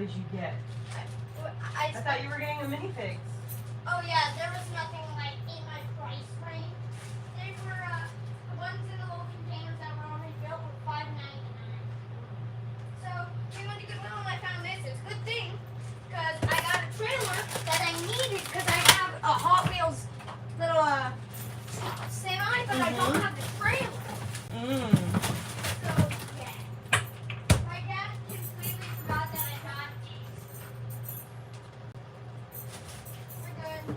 did you get? I thought you were getting the minifigs. Oh yeah, there was nothing like in my price range. They were the ones in the little containers that were already built were $5.99. So we went to Goodwill and I found this. It's a good thing because I got a trailer that I needed because I have a Hot Wheels little semi, but I don't have the trailer. So yeah, my dad completely forgot that I got these. We're good.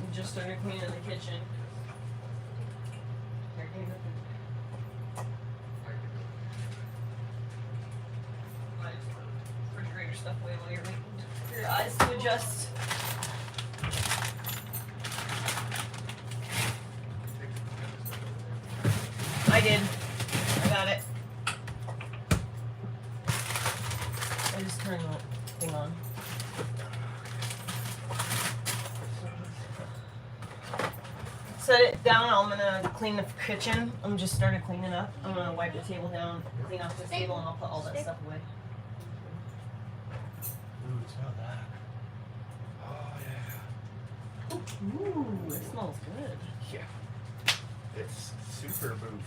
We just started cleaning the kitchen. Here, clean the food. Refrigerator stuff away while you're waiting for your eyes to adjust. I did. I got it. I just turned the thing on. Set it down. I'm gonna clean the kitchen. I'm just started cleaning up. I'm gonna wipe the table down, clean off the table, and I'll put all that stuff away. Ooh, smell that. Oh yeah. Ooh, it smells good. Yeah. It's super boof.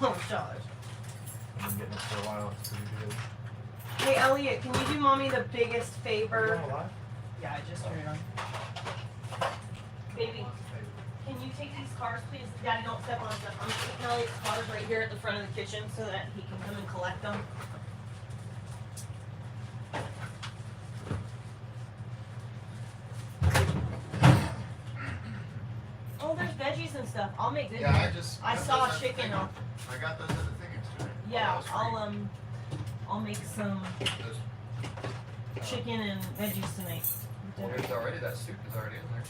Oh gosh. I've been getting it for a while. It's pretty good. Hey Elliot, can you do mommy the biggest favor? You alive? Yeah, I just turned it on. Baby, can you take these cars, please? Daddy, don't step on stuff. I'm taking Elliot's cars right here at the front of the kitchen so that he can come and collect them. Oh, there's veggies and stuff. I'll make good. Yeah, I saw chicken. I got those at the things today. Yeah, I'll make some Those, chicken and veggies tonight. well, there's already, that soup is already in there.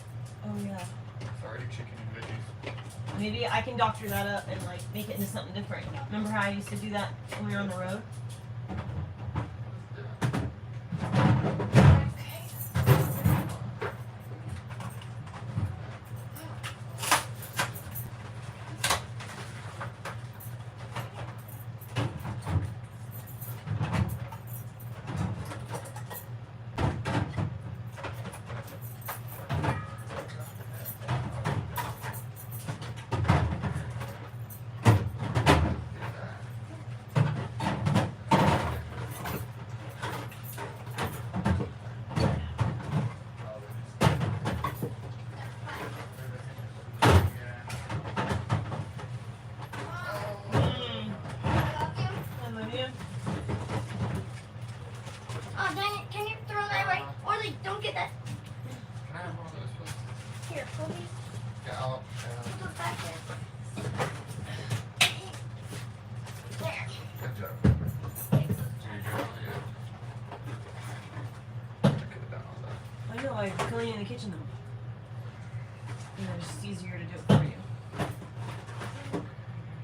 Oh yeah. It's already chicken and veggies. Maybe I can doctor that up and like make it into something different. Remember how I used to do that when we were on the road? Oh, dang it. Can you throw that away? Or like, don't get that. Can I have one of those, please? Here, put these. Yeah, I'll, Put those back there. There. good job. So you go, yeah. I could have done all that. I know, I'm cleaning the kitchen though. You know, it's just easier to do it for you.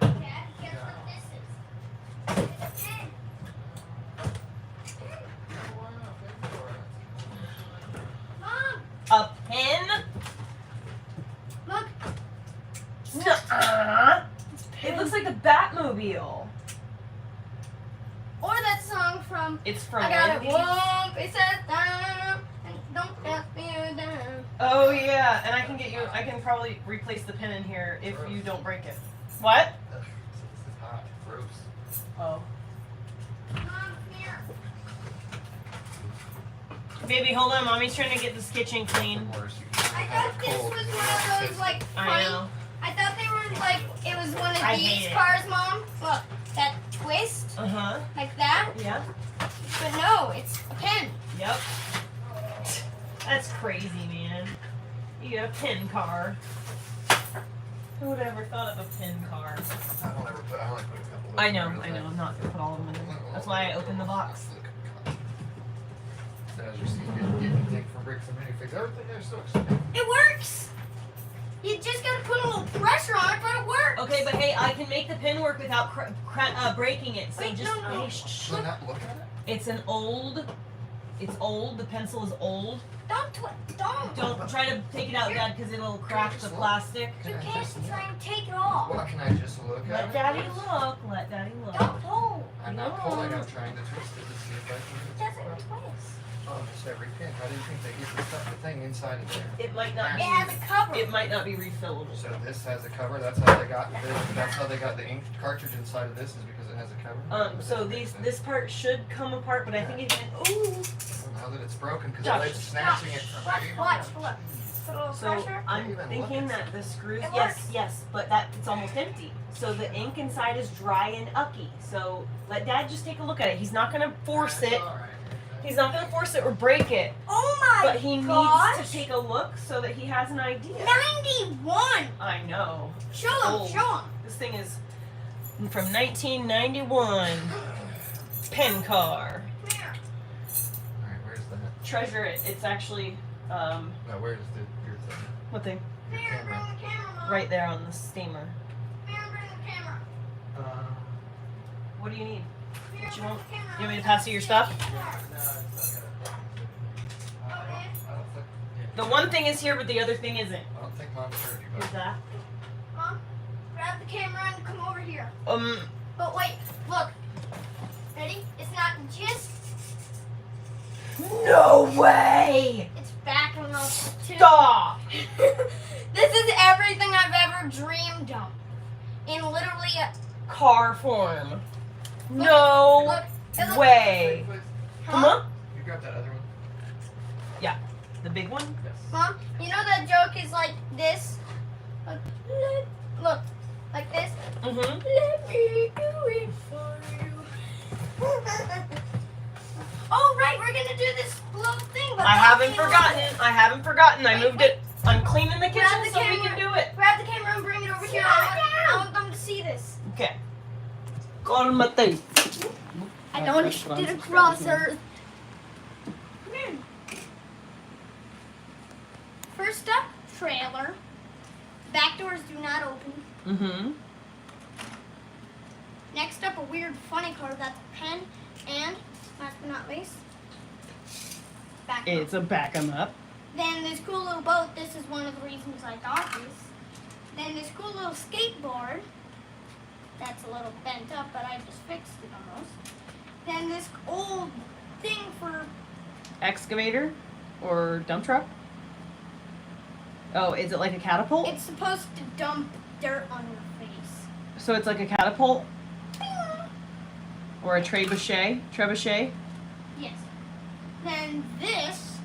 Dad, guess what this is? It's a pen. Mom, A pen? look. Nuh-uh. It looks like the Batmobile. Or that song from It's from I got Wendy's. it. Won't be set down and don't ask me down. Oh yeah, and I can probably replace the pin in here if you don't break it. What? This is hot. Gross. Oh. Mom, here. Baby, hold on. Mommy's trying to get this kitchen clean. Worse, you I thought this was one of those like I funny. know. I thought they were like it was one of I these hate it. cars, Mom. Look, that twist Uh-huh. like that. Yeah. But no, it's a pen. Yep. That's crazy, man. You get a pin car. Who would have ever thought of a pin car? I don't ever put, I only put a couple of I know, them in there. I'm not gonna put all of them in there. That's why I opened the box. As you see, you can take from bricks and minifigs. Everything there's so expensive. It works. You just gotta put a little pressure on it, but it works. Okay, but hey, I can make the pin work without breaking it. So Wait, just no. hey, shh. Should I not look at it? It's old. The pencil is old, Don't try to take it out, Dad, because it'll crack the plastic. You Can I can't just try and take it off. What, can I just look Let at it? Daddy look. Let Daddy look. Don't pull. I'm not pulling, I'm trying to twist it to see if I It can. doesn't twist. Oh, just every pin. How do you think they get the thing inside of there? It might not It be. has a cover. It might not be refillable. So this has a cover. That's how they got this. That's how they got the ink cartridge inside of this is because it has a cover. So this part should come apart, but I think it can. Ooh. Well, now that it's broken, because Josh, it's snatching it from me. Watch, look. Put a little So pressure. I'm Even thinking look. that the screws. It Yes, works. yes, but that it's almost empty. So the ink inside is dry and ucky. So let Dad just take a look at it. He's not gonna force That's it. all right. He's not gonna force it or break it. Oh my But he gosh. needs to take a look so that he has an idea. 91. I know. Show him, Old. show him. This thing is from 1991. Pen car. Come here. All right, where's that? Treasure it. It's actually No, where's your thing? what thing? Come here, bring the camera, Mom. Right there on the steamer. Come here, bring the camera. What do you need? Come here, What you bring want? the camera. You want me to pass you your stuff? No, it's not gonna. I don't think. The one thing is here, but the other thing isn't. I don't think Mom heard you. Is that? Mom, grab the camera and come over here. Um. But wait, look. Ready? It's not just. No way! It's backing up too. Stop! This is everything I've ever dreamed of. In literally a. Car form. No Look. It looks- way. Huh? Come on. You got that other one? The big one? Yes. Mom, you know that joke is like this? Look, like this. Mm-hmm. Let me do it for you. Oh, right, we're gonna do this little thing. But I haven't you know forgotten. I haven't forgotten. I moved it. I'm cleaning the kitchen Grab the so we camera. can do it. Grab the camera and bring it over here. I want them to see this. Okay. Cálmate. I don't did a crosser. Come here. First up, trailer. Back doors do not open. Mm-hmm. Next up, a weird funny card that's a pen. And, last but not least, back door. It's a back 'em up. Then this cool little boat. This is one of the reasons I got this. Then this cool little skateboard. That's a little bent up, but I just fixed it almost. Then this old thing for. Excavator or dump truck? Oh, is it like a catapult? It's supposed to dump dirt on your face. So it's like a catapult or a trebuchet? Trebuchet Yes. Then this.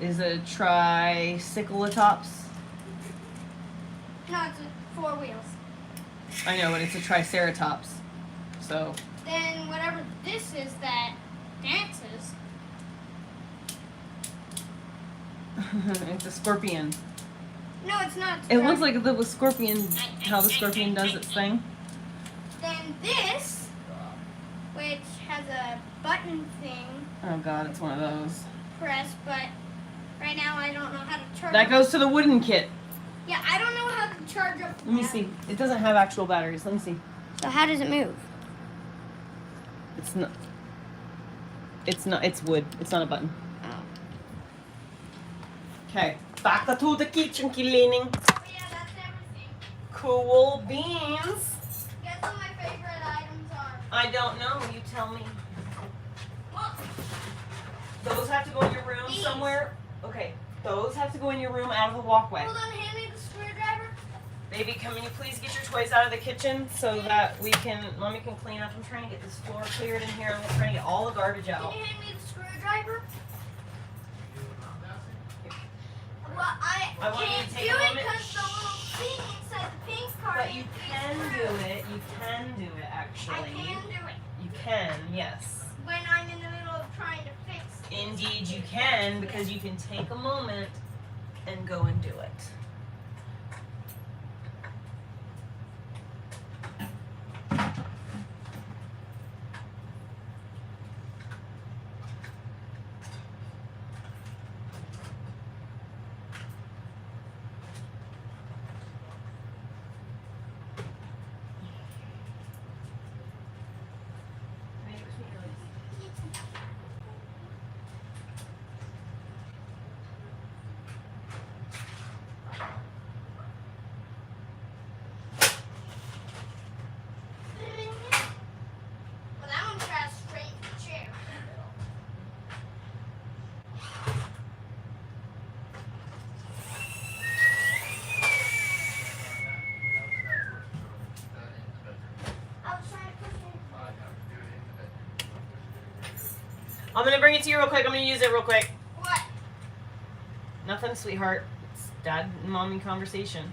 is a tricyclotops. No, it's a 4 wheels. I know, but it's a triceratops. So Then whatever this is that dances. it's a scorpion. No, it's not. It's It not. looks like the scorpion, how the scorpion does its thing. Then this, which has a button thing, Oh god, it's one of those. press, but right now I don't know how to charge. That up. goes to the wooden kit. Yeah, I don't know how to charge up. Let me see. It doesn't have actual batteries. Let me see. So how does it move? It's not. It's not. It's wood. It's not a button. Oh. Okay. Back to the kitchen cleaning. Oh yeah, that's everything. Cool beans. Guess what my favorite items are? I don't know. You tell me. Look, Those have to go in your room These. somewhere. Okay. Those have to go in your room out of the walkway. hold on, hand me the screwdriver. Baby, can you please get your toys out of the kitchen so that Mommy can clean up. I'm trying to get this floor cleared in here. I'm trying to get all the garbage Can out. you hand me the screwdriver? Well, I I want you to can't take do a it moment. because the little thing inside the pink card. But you can do it. You can do it, I actually. can do it You can, yes. when I'm in the middle of trying to fix it. Indeed, you can, because you can take a moment and go and do it. I'm gonna bring it to you real quick. I'm gonna use it real quick. What? Nothing, sweetheart. It's dad and mommy conversation.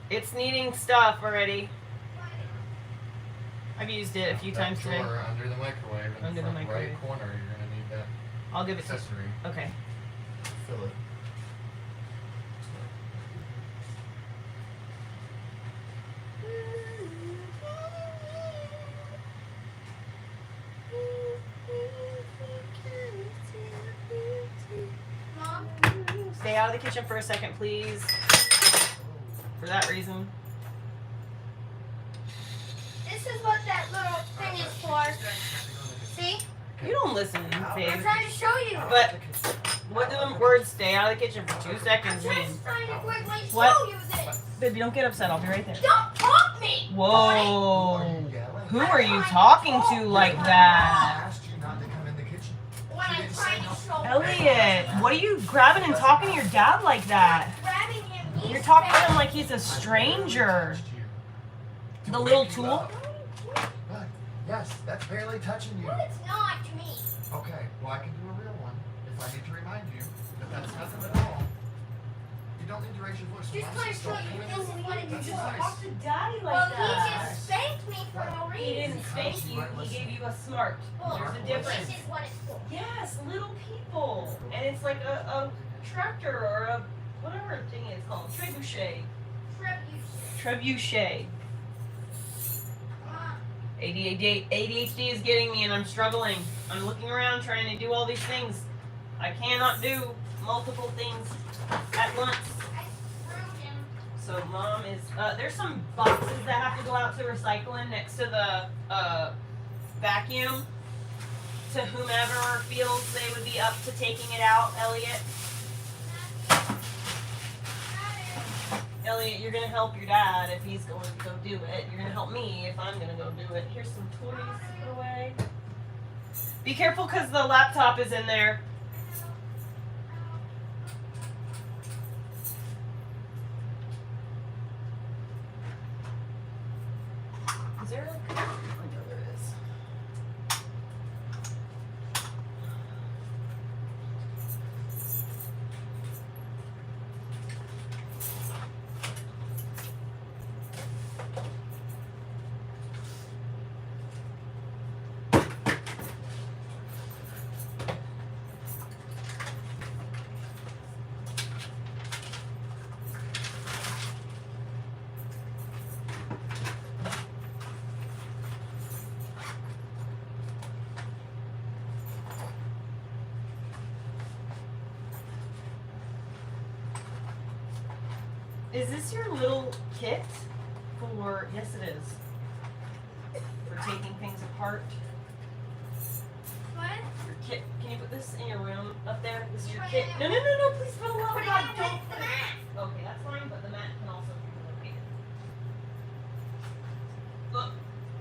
It's needing stuff already. I've used it a few times today. Drawer under the microwave in Under the the front microwave. right corner. You're gonna need that I'll give it to accessory. you. Okay. Fill it. Mom? Stay out of the kitchen for a second, please. For that reason. This is what that little thing is for. See? You don't listen, I'm babe. trying to show you. But what do the words "stay out of the kitchen for 2 I'm seconds" mean? just trying to quickly show What? you this. Babe, you don't get upset. I'll be right there. Don't talk me! Whoa. Who are you talking to like I that? asked you not to come in the kitchen. When I'm trying to show Elliot, what are you grabbing and talking to your dad like that? grabbing him. he's You're talking to fast. him like he's a stranger. The little tool? But, yes, that's barely touching you. No, it's not to me. Okay, well I can do a real one if I need to remind you that that's nothing at all. You don't need to raise your voice. Just Mom's trying to just show don't you do it. this is what it That's is. nice. to daddy Well, he just spanked me for no He reason. didn't spank you, he gave you a smart. Well, There's a this difference. is what it's for. Yes, little people. And it's like a tractor or a whatever thing it's called. Trebuchet. Trebuchet. Trebuchet. Mom, ADHD is getting me and I'm struggling. I'm looking around trying to do all these things. I cannot do multiple things at once. I screwed him. So mom is, there's some boxes that have to go out to recycling next to the vacuum to whomever feels they would be up to taking it out. Elliot, you're gonna help your dad if he's going to go do it. You're gonna help me if I'm gonna go do it. Here's some toys to put away. Be careful because the laptop is in there. Is there like, oh no, there it is. Is this your little kit for, yes it is, for taking things apart? What? Your kit, can you put this in your room up there? This is your kit. No, please, for the love of God, don't put it. Okay, that's fine, but the mat can also be relocated. Look,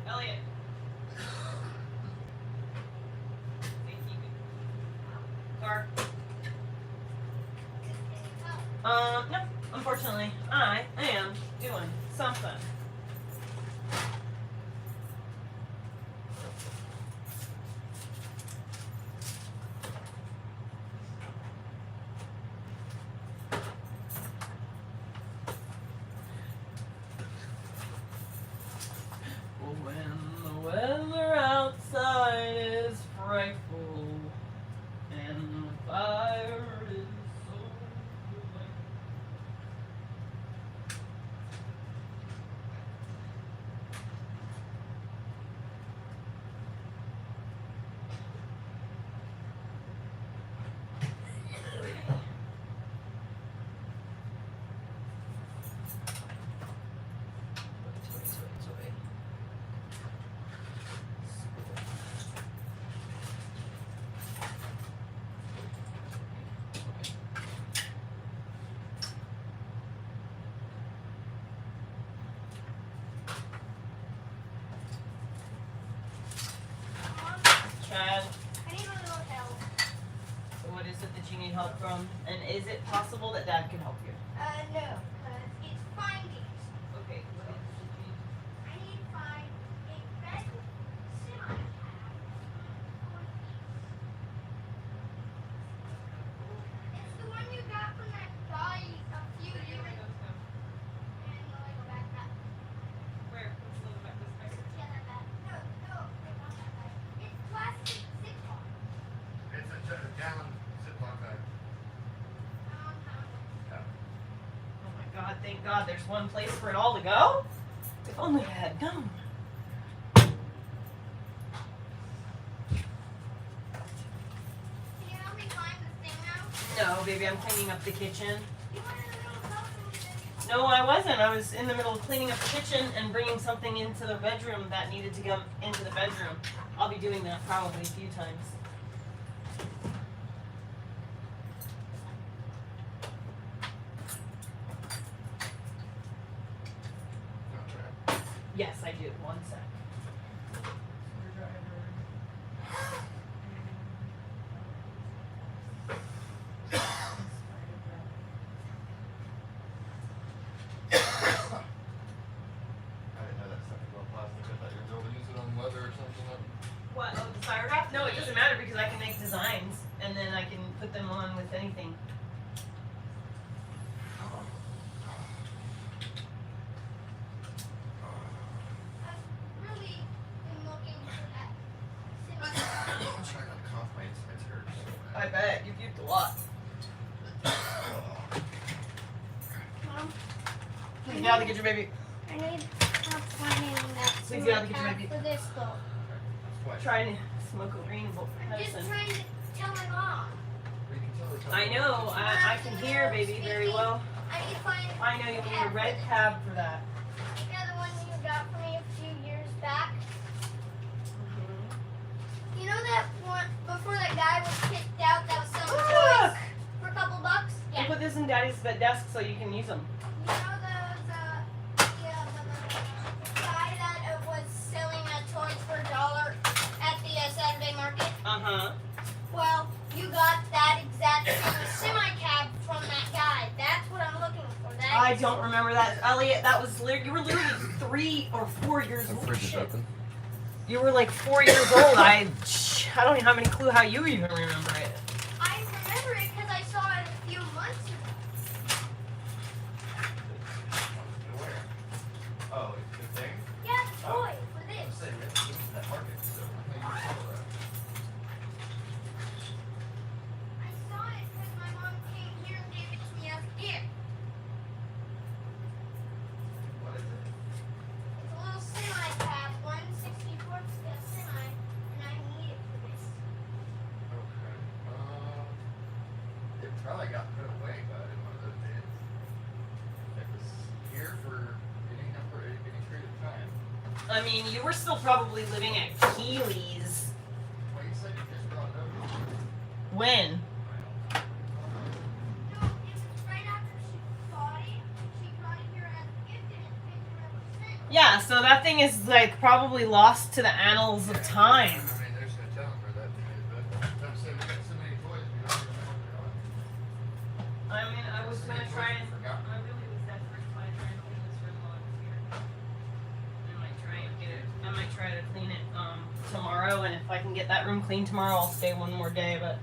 Elliot. Thank you. Car. No, unfortunately, I am doing something. When the weather outside is frightful and the fire is so bright. Chad, I need a little help. what is it that you need help from? And is it possible that Dad can help you? No, because it's findings. Okay, what is it that you need? I need to find a God, there's one place for it all to go? If only I had known. Can you help me find the thing now? No, baby, I'm cleaning up the kitchen. You were in the middle of something. No, I wasn't. I was in the middle of cleaning up the kitchen and bringing something into the bedroom that needed to come into the bedroom. I'll be doing that probably a few times. Yes, I do. One sec. I didn't know that stuff was all plastic. I thought you were able to use it on leather or something. What? Oh, the Spirograph? No, it doesn't matter because I can make designs and then I can put them on with anything. I've really been looking for that. I'm trying not to cough. My insides hurt so bad. I bet. You puked a lot. Mom, Please get out of the kitchen, baby. I need help finding that Please get out of the semi kitchen, cap baby. for this book. That's why. Trying to smoke a green book I'm just medicine. trying to tell my mom. We can totally talk I about know. I can hear, baby, very well. I need to find I know you need a red cab for that. Yeah, the one you got for me a few years back. You know that one before that guy was kicked out that was selling Look! toys for a couple bucks? You Yeah. put this in Daddy's desk so you can use them. You know the guy that was selling toys for $1 at the Saturday market? Uh-huh. Well, you got that exact same semi-cab from that guy. That's what I'm looking for. That I don't remember that. Elliot, that was you were literally 3 or 4 years The old. fridge is Shit. open. You were like 4 years old. I don't even have any clue how you even remember it. I remember it because I saw it a few months ago. Where? Oh, it's the thing? Yeah, the toy for I this. was saying, we haven't been to that market, so I think you saw that. I saw it because my mom came here and gave it to me as a gift. What is it? It's a little semi-cab, 1/64 scale semi, and I need it for this. Okay. It probably got put away, but in one of those days. It was here for any period of time. I mean, you were still probably living at Keeley's. Well, you said you just brought it over. When? No, it was right after she bought it. She brought it here as a gift and it's been here ever since. Yeah, so that thing is like probably lost to the annals of time. I mean, there's no telling where that thing is, but I'm saying we got so many toys, we don't even know what they are. I mean, I was So gonna many toys try we and forgot. I really was desperate to try and clean this room while I was here. I might try and get it. I might try to clean it tomorrow, and if I can get that room clean tomorrow, I'll stay one more day. But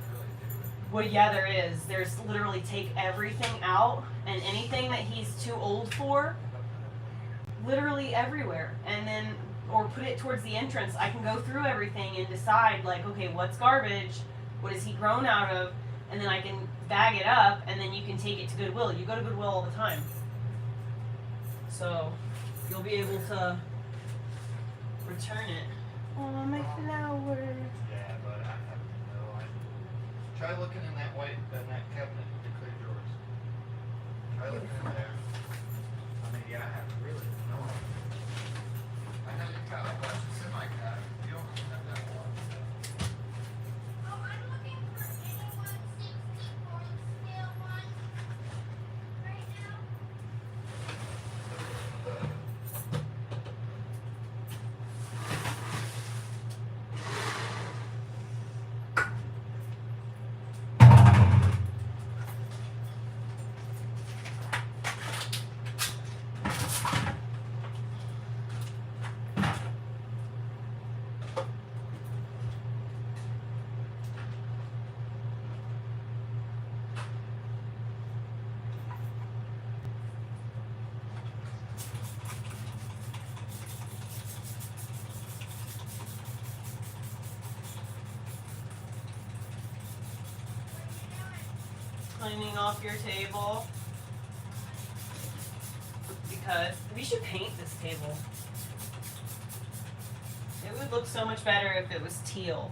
Really do it. well, yeah, there is. There's literally take everything out and anything that he's too old for, literally everywhere, and then or put it towards the entrance. I can go through everything and decide like, okay, what's garbage, what is he grown out of, and then I can bag it up, and then you can take it to Goodwill. You go to Goodwill all the time, so you'll be able to return it. Oh, my flower. Yeah, but I have no idea. Try looking in that cabinet with the clear drawers. Try looking in there. I mean, yeah, I have really no idea. I know you got a bunch of semi-cab. You don't have that one. Oh, I'm looking for any 1/64 scale one right now. Cleaning off your table. because we should paint this table. It would look so much better if it was teal.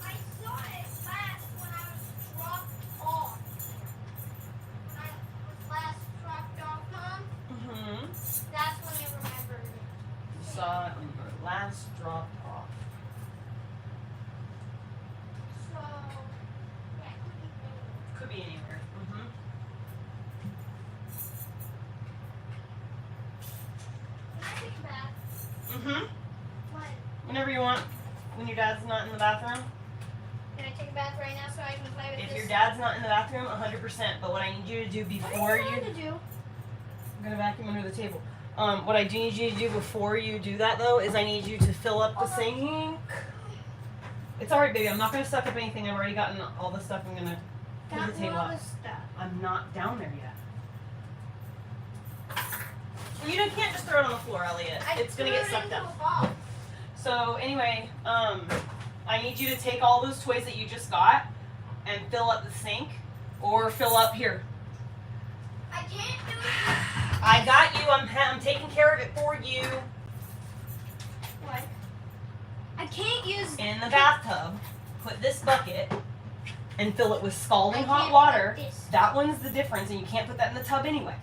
I saw it last when I was dropped off. When I was last dropped off home, Mm-hmm. that's when I remembered it. Saw it when you were last dropped off. So, yeah, it could be anywhere. Could be anywhere. Mm-hmm. Can I take a bath? Mm-hmm. When? Whenever you want. When your dad's not in the bathroom. Can I take a bath right now so I can play with If this? your dad's not in the bathroom, 100%. But what I need you to do before What are you... you trying to do? I'm gonna vacuum under the table. What I do need you to do before you do that, though, is I need you to fill up the sink. It's alright, baby. I'm not gonna suck up anything. I've already gotten all the stuff. I'm gonna pull the Got table all up. this stuff. I'm not down there yet. Can't just throw it on the floor, Elliot. It's gonna get sucked up. So anyway, I need you to take all those toys that you just got and fill up the sink, or fill up here. I can't do it. I got you. I'm taking care of it for you. What? I can't use. In the bathtub, put this bucket and fill it with scalding I hot can't water. put this. That one's the difference, and you can't put that in the tub anyway.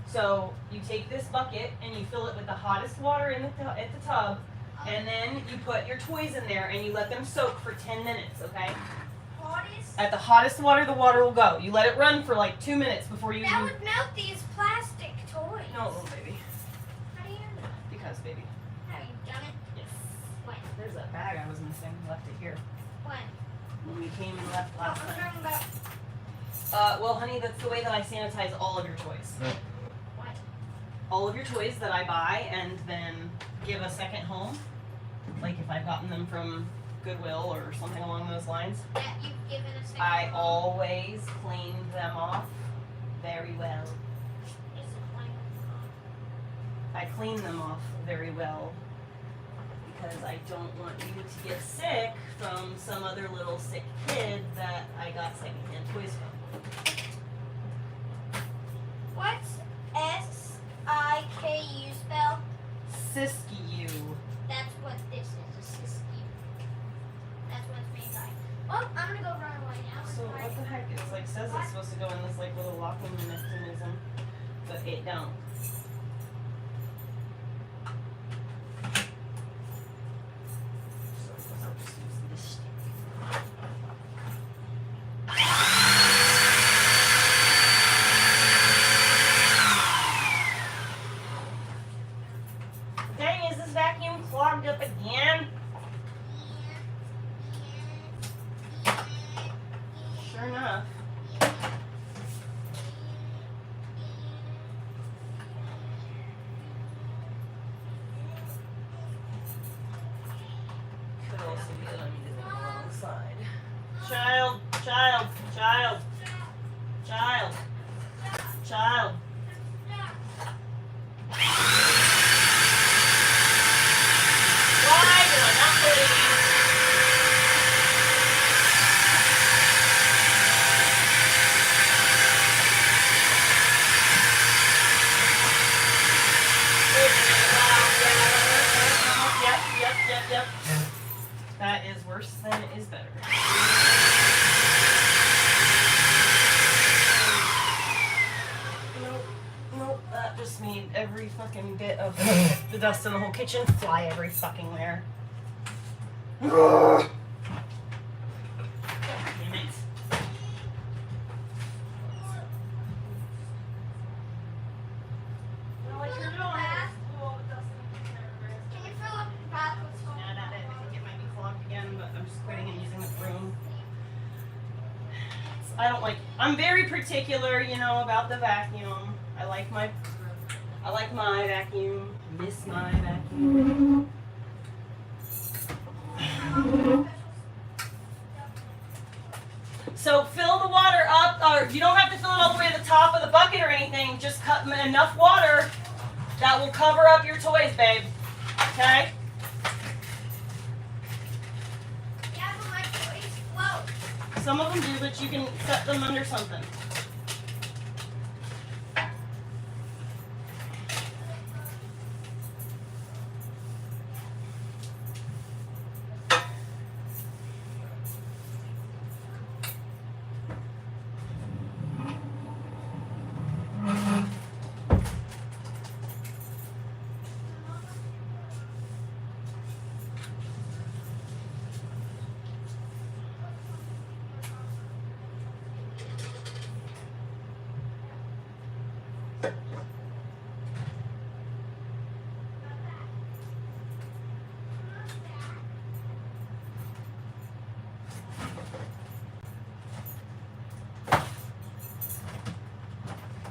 So you take this bucket and you fill it with the hottest water in at the tub, and then you put your toys in there and you let them soak for 10 minutes, okay? Hottest? At the hottest water, the water will go. You let it run for like 2 minutes before you That do. would melt these plastic toys. No, little baby. How do you know? Because, baby. Have you done it? Yes. When? There's a bag I was missing. Left it here When? when we came and left Oh, last I'm night. talking about Well, honey, that's the way that I sanitize all of your toys. what? All of your toys that I buy and then give a second home. Like if I've gotten them from Goodwill or something along those lines. That you've given us. I always clean them off very well. I clean them off very well because I don't want you to get sick from some other little sick kid that I got secondhand toys from. What's S-I-K-U spell? Siskiyou. That's what this is, a siskiyou. That's what it's made by. Well, I'm gonna go run away now. So what the heck? It's like says it's supposed to go in this like little locking mechanism, but it don't. So I'll just use this stick. Dang, is this vacuum clogged up again? Sure enough. Could also be that I'm using the wrong side. Child, child, child, child, child. Why do I not believe you? Yep. That is worse than it is better. Nope, that just made every fucking bit of the dust in the whole kitchen fly every fucking where. Damn it. Well, I turned it on. Can you fill up the bath with salt? No, not it. I think it might be clogged I don't like. I'm very particular, you know, about the vacuum. I like my vacuum. Miss my vacuum. So fill the water up, or you don't have to fill it all the way to the top of the bucket or anything. Just cut enough water that will cover up your toys, babe. Okay? Yeah, but my toys float. Some of them do, but you can set them under something.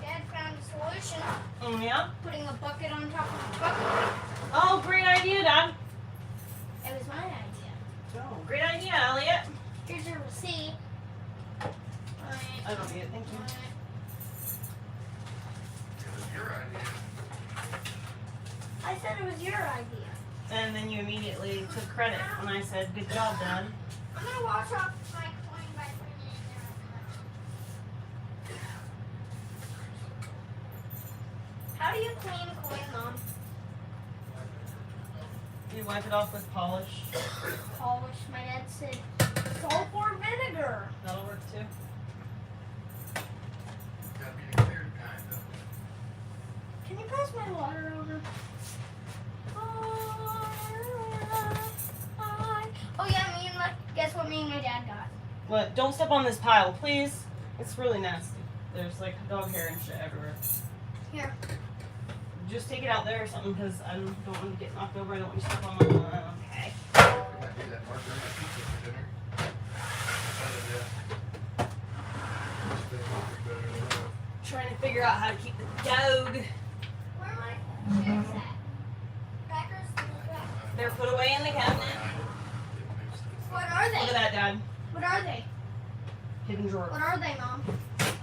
Dad found a solution. Yeah. Putting a bucket on top of the bucket. Oh, great idea, Dad. It was my idea. Oh, great idea, Elliot. Here's your receipt. I don't need it, thank you. It was your idea. I said it was your idea. And then you immediately took credit when I said, good job, Dad. I'm gonna wash off my coin by putting it in there. How do you clean a coin, Mom? You wipe it off with polish. Polish. My dad said salt or vinegar. That'll work too. Gotta be the clear kind, though. Can you pass my water over? Oh yeah, guess what me and my dad got? What? Don't step on this pile, please. It's really nasty. There's like dog hair and shit everywhere. Here. Just take it out there or something, because I don't want to get knocked over. I don't want you to step on my line. Okay. We might do that margarita pizza for dinner. Trying to figure out how to keep the dog. Where are my chips at? Crackers? They're put away in the cabinet. What are Look at they? that, Dad. What are they? Hidden drawer. What are they, Mom?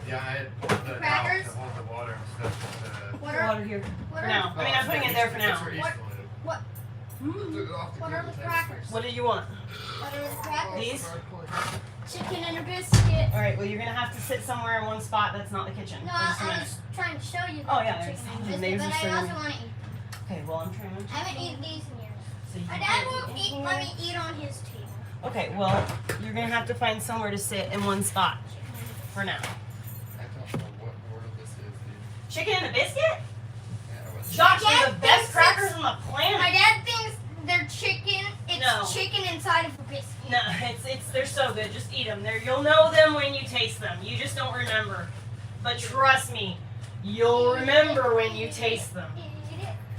Yeah, I had pulled the Crackers? out to hold the water and stuff. What Water here. What For are now. I mean, I'm putting it there for now. What are the crackers? What did you want? What are the crackers? These? Chicken and a biscuit. All right. Well, you're gonna have to sit somewhere in one spot that's not the kitchen. No, for just a I minute. was trying to show you Oh, the yeah, chicken and there's- biscuit, there's but a I also certain- want to eat. Okay. Well, I'm trying to. I haven't eaten these in years. So you My can dad eat won't here. let me eat on his table. Okay. Well, you're gonna have to find somewhere to sit in one spot for now. I don't know what world this is, dude. Chicken and a biscuit? Yeah, what's Josh, Dad they're the best thinks crackers it's- on the planet. My dad thinks they're chicken. It's No. chicken inside of a biscuit. No, they're so good. Just eat them. You'll know them when you taste them. You just don't remember. But trust me, you'll remember when you taste them. Eat it,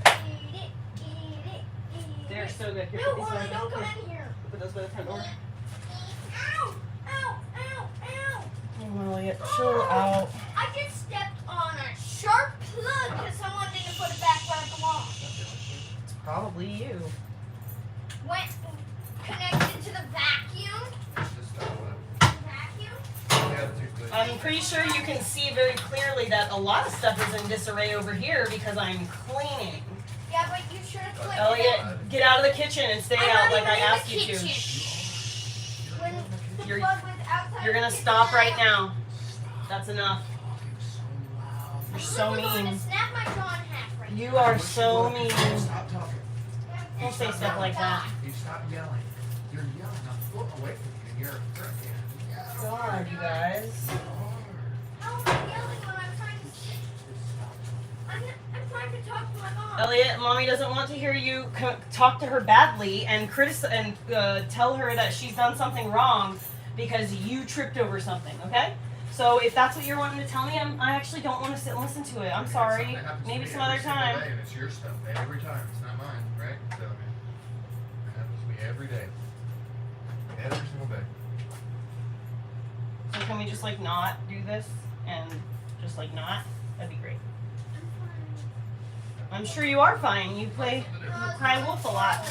eat it, eat it, eat They're it. so good. Here, No, put these Wally, by don't the- come here, in here. Put those by the front door. Ow! Ow! Ow! Ow! Oh, Elliot, chill out. I just stepped on a sharp plug because someone didn't put it back where it belonged. It's probably you. Went connected to the vacuum. just Vacuum? yeah, the toothpaste. I'm pretty sure you can see very clearly that a lot of stuff is in disarray over here because I'm cleaning. Yeah, but you should have put it Elliot, get out of the kitchen and stay I'm out not like even I in the asked you to. kitchen. When the You're- plug was outside You're the gonna kitchen, stop I right don't- now. That's enough. You're I'm so literally going mean. to snap my jaw in half right You now. are so mean. Stop talking. Don't say stuff like that. You stop yelling. You're yelling a foot away from you and you're a frickin' God, you guys. How am I yelling when I'm trying to sit? I'm trying to talk to my mom. Elliot, mommy doesn't want to hear you talk to her badly and tell her that she's done something wrong because you tripped over something. Okay? So if that's what you're wanting to tell me, I actually don't want to sit and listen to it. I'm sorry. Something happens to Maybe me some every other single time. day, and it's your stuff every time. It's not mine, right? So, I mean, it happens to me every day. Every single day. So can we just like not do this and just like not? That'd be great. I'm sure you are fine. You play Cry Wolf a lot.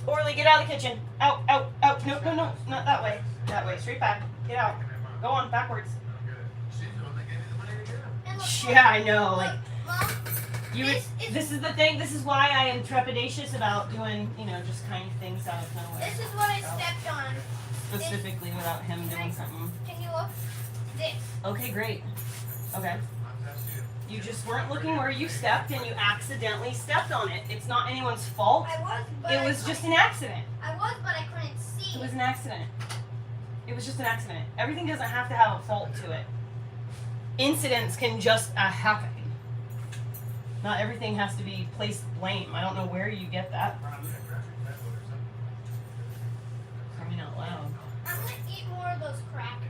Orly, get out of the kitchen. Out, out, out. No, no, no, not that way. That way, straight back. Get out. Go on, backwards. Yeah, I know. Like, Mom, you would. This is the thing. This is why I am trepidatious about doing, just kind things out of nowhere. this is what I stepped on. Specifically without him doing something. Can you look? This. Okay, great. Okay. You just weren't looking where you stepped and you accidentally stepped on it. It's not anyone's fault. I was, but It was just an accident. I was, but I couldn't see. It was an accident. It was just an accident. Everything doesn't have to have a fault to it. Incidents can just happen. Not everything has to be placed blame. I don't know where you get that from. Coming out loud. I'm gonna eat more of those crackers.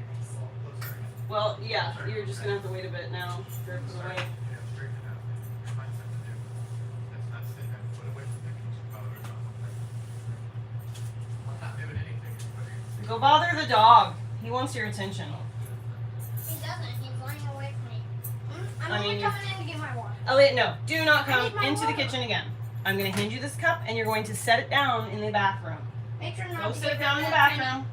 Well, yeah, you're just gonna have to wait a bit now for it to go away. Go bother the dog. He wants your attention. He doesn't. He's running away from me. I'm I only mean, coming in to get my water. Elliot, no. Do not I come need my into the water. kitchen again. I'm gonna hand you this cup and you're going to set it down in the bathroom. Make sure not Go to sit get down in the that penny. bathroom.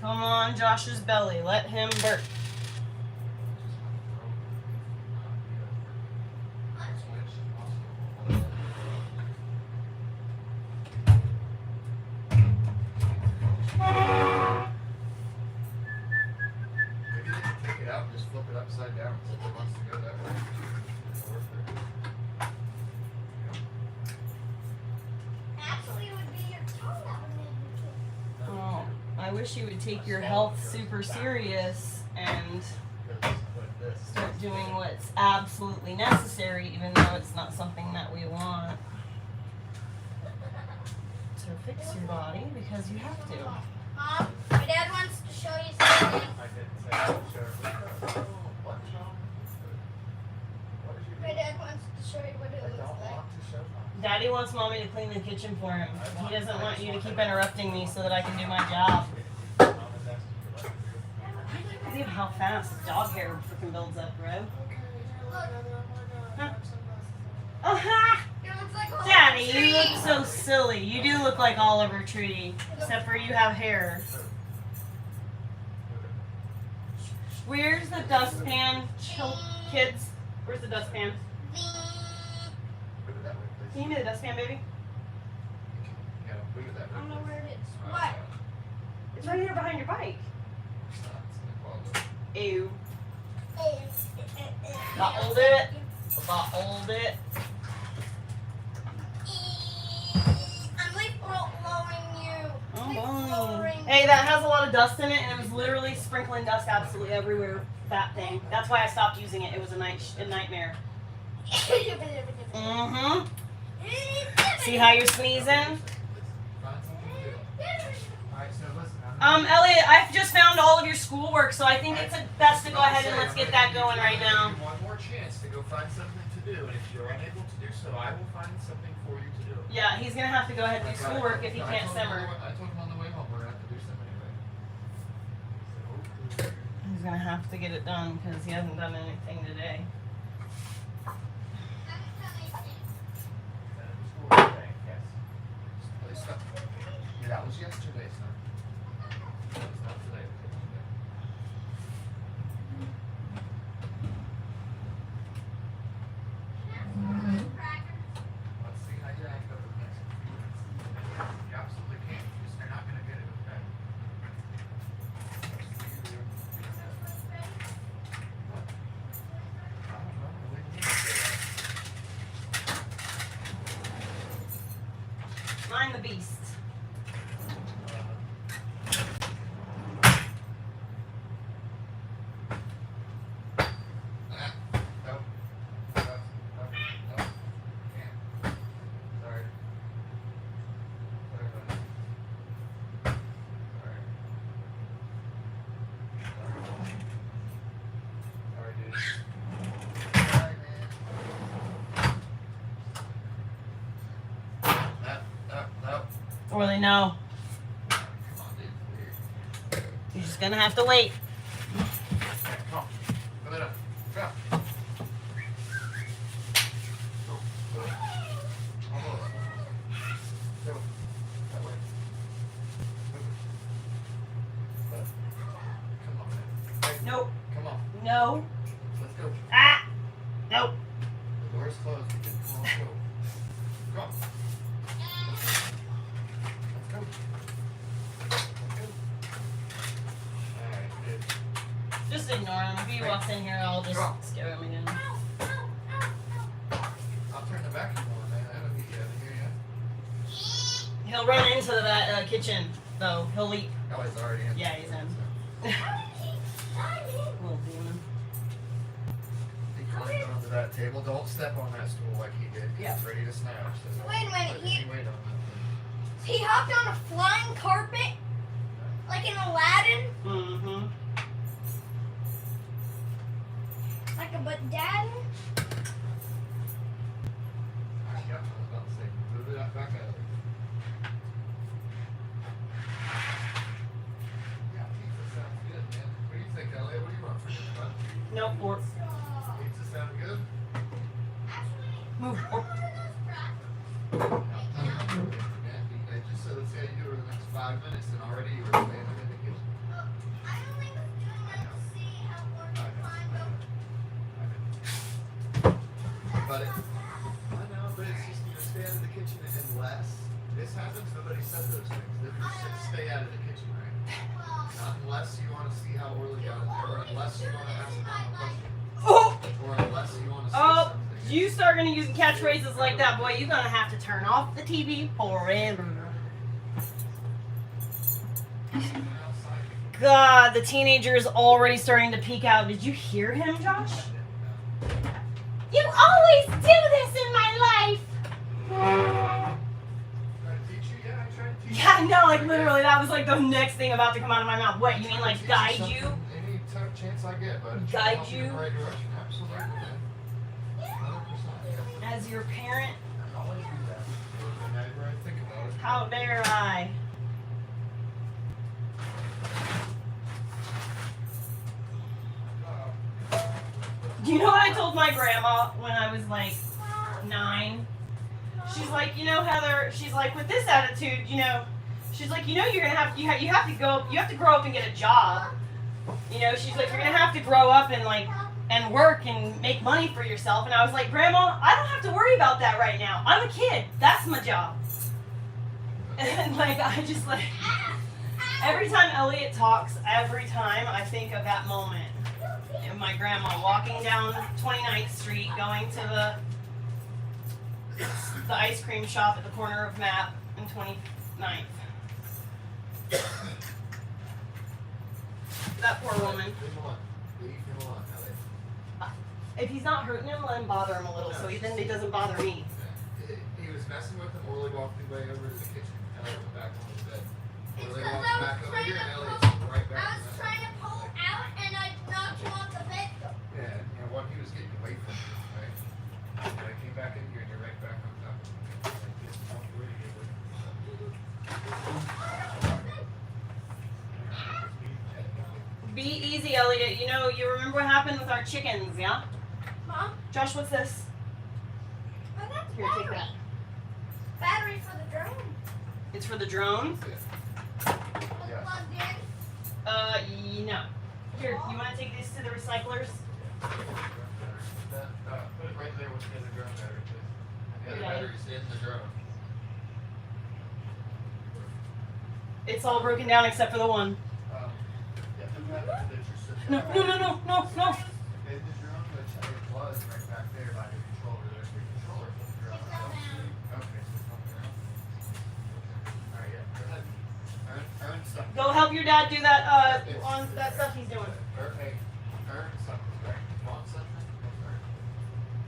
Come on, Josh's belly. Let him burp. Maybe they can take it out and just flip it upside down since it wants to go that way. Actually, it would be your tongue that would make me kick. Oh, I wish you would take your health super serious and start doing what's absolutely necessary, even though it's not something that we want. To fix your body because you have to. Mom, my dad wants to show you something. My dad wants to show you what it looks like. Daddy wants mommy to clean the kitchen for him. He doesn't want you to keep interrupting me so that I can do my job. I can't believe how fast dog hair freaking builds up, bro. Huh? Oh, ha! It looks like a Daddy, you tree. look so silly. You do look like Oliver Tree, except for you have hair. Where's the dustpan, kids? Where's the dustpan? Can you give me the dustpan, baby? I don't know where it is. What? It's right here behind your bike. Ew. Bottled it. Bottled it. I'm like blowing you. Oh, Like wow. blowing. Hey, that has a lot of dust in it, and it was literally sprinkling dust absolutely everywhere. That thing. That's why I stopped using it. It was a nightmare. Mm-hmm. See how you're sneezing? Elliot, I've just found all of your schoolwork, so I think it's best to go ahead and let's get that going right now. One more chance to go find something to do, and if you're unable to do so, I will find something for you to do. Yeah, he's gonna have to go ahead and do schoolwork if he can't simmer. I told him on the way home we're gonna have to do some anyway. He's gonna have to get it done because he hasn't done anything today. Yeah, that was yesterday, son. That was not today. It was yesterday. Let's see how you act over the next few minutes. You absolutely can. You're not gonna get it, okay? I don't know. The way you say that. Mind the beast. before they know. Come on, dude. You're just gonna have to wait. Okay, come on. Put it up. Go. Go. Almost. Go. That way. Move it. Come on, man. Hey, Nope. come on. No. Let's go. Ah. Nope. The door's closed. We can come on, go. Come on. Let's go. Let's go. Alright, good. Just ignore him. If he walks in here, I'll just scare him again. I'll turn the vacuum on, man. I don't need you out of here yet. He'll run into the kitchen, though. He'll leap. Oh, he's already in. Yeah, he's in. Little demon. He climbed onto that table. Don't step on that stool like he did. Yeah. He's ready to snatch. So Wait a minute, let me wait on that. He hopped on a flying carpet like in Aladdin. Mm-hmm. Like a but dad. Yep, I was about to say, move it up back out. Yeah, pizza sounds good, man. What do you think, Elliot? What do you want for dinner, bud? Nope. Or Pizza sound good? move. Or I just said, let's see how you do it in the next 5 minutes, and already you were standing in the kitchen. But I know, but it's just, stay out of the kitchen unless this happens, nobody said those things. They just said stay out of the kitchen, right? Not unless you want to see how Orly got in there, or unless you want to ask them a question, Oh! or unless you want to say Oh! something. You start gonna use catchphrases like that, boy. You're gonna have to turn off the TV forever. God, the teenager is already starting to peek out. Did you hear him, Josh? You always do this in my life. Try to teach you? Yeah, I try to teach you. Yeah, no, like literally, that was like the next thing about to come out of my mouth. What, you mean like Teach guide something you? Any chance I get, but Guide help you? in the right direction. Absolutely, man. 100%. As your parent, I always do that. Whenever I think about it. how dare I? Do you know what I told my grandma when I was like 9? She's like, you know, Heather, she's like, with this attitude, you know, she's like, you know, you're gonna have, you have to grow up and get a job. You know, she's like, you're gonna have to grow up and like, and work and make money for yourself. And I was like, Grandma, I don't have to worry about that right now. I'm a kid. That's my job. And like, I just like, every time Elliot talks, every time I think of that moment. And my grandma walking down 29th Street, going to the ice cream shop at the corner of Map and 29th. That poor woman. Leave him alone. Leave him alone, Elliot. If he's not hurting him, let him bother him a little, so then it doesn't bother me. He was messing with him. Orly walked away over to the kitchen. Elliot went back on his bed. It's Orly 'cause walked I was back over trying here, to and Elliot's pull- right back. I was trying to pull out and I knocked you off the bed. Yeah, you know what? He was getting away from you, right? And I came back in here, and you're right back on top of him. Like, just walked away to get away from him. Be easy, Elliot. You know, you remember what happened with our chickens, yeah? Mom, Josh, what's this? oh, that's Here, take battery. that. Battery for the drone. It's for the drones? Yeah. Yeah. Plugged in. No. Here, you want to take these to the recyclers? Put it right there with the other drone battery, please. The other Yeah. battery's in the drone. It's all broken down except for the one. Yeah, the battery that you're sitting No, there. no, no, no, no, no. In the drone, which it was right back there by the controller. There's the controller for the drone. It's not down. Okay, so it's not there. Alright, yeah, go ahead. Earn something. Go help your dad do that, on that stuff he's doing. Earn something, right? Want something? Earn.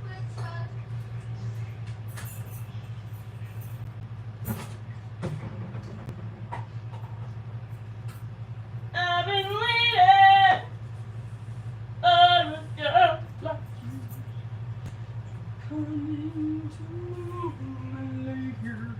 Which, I've been waiting on a girl like you coming to my lair.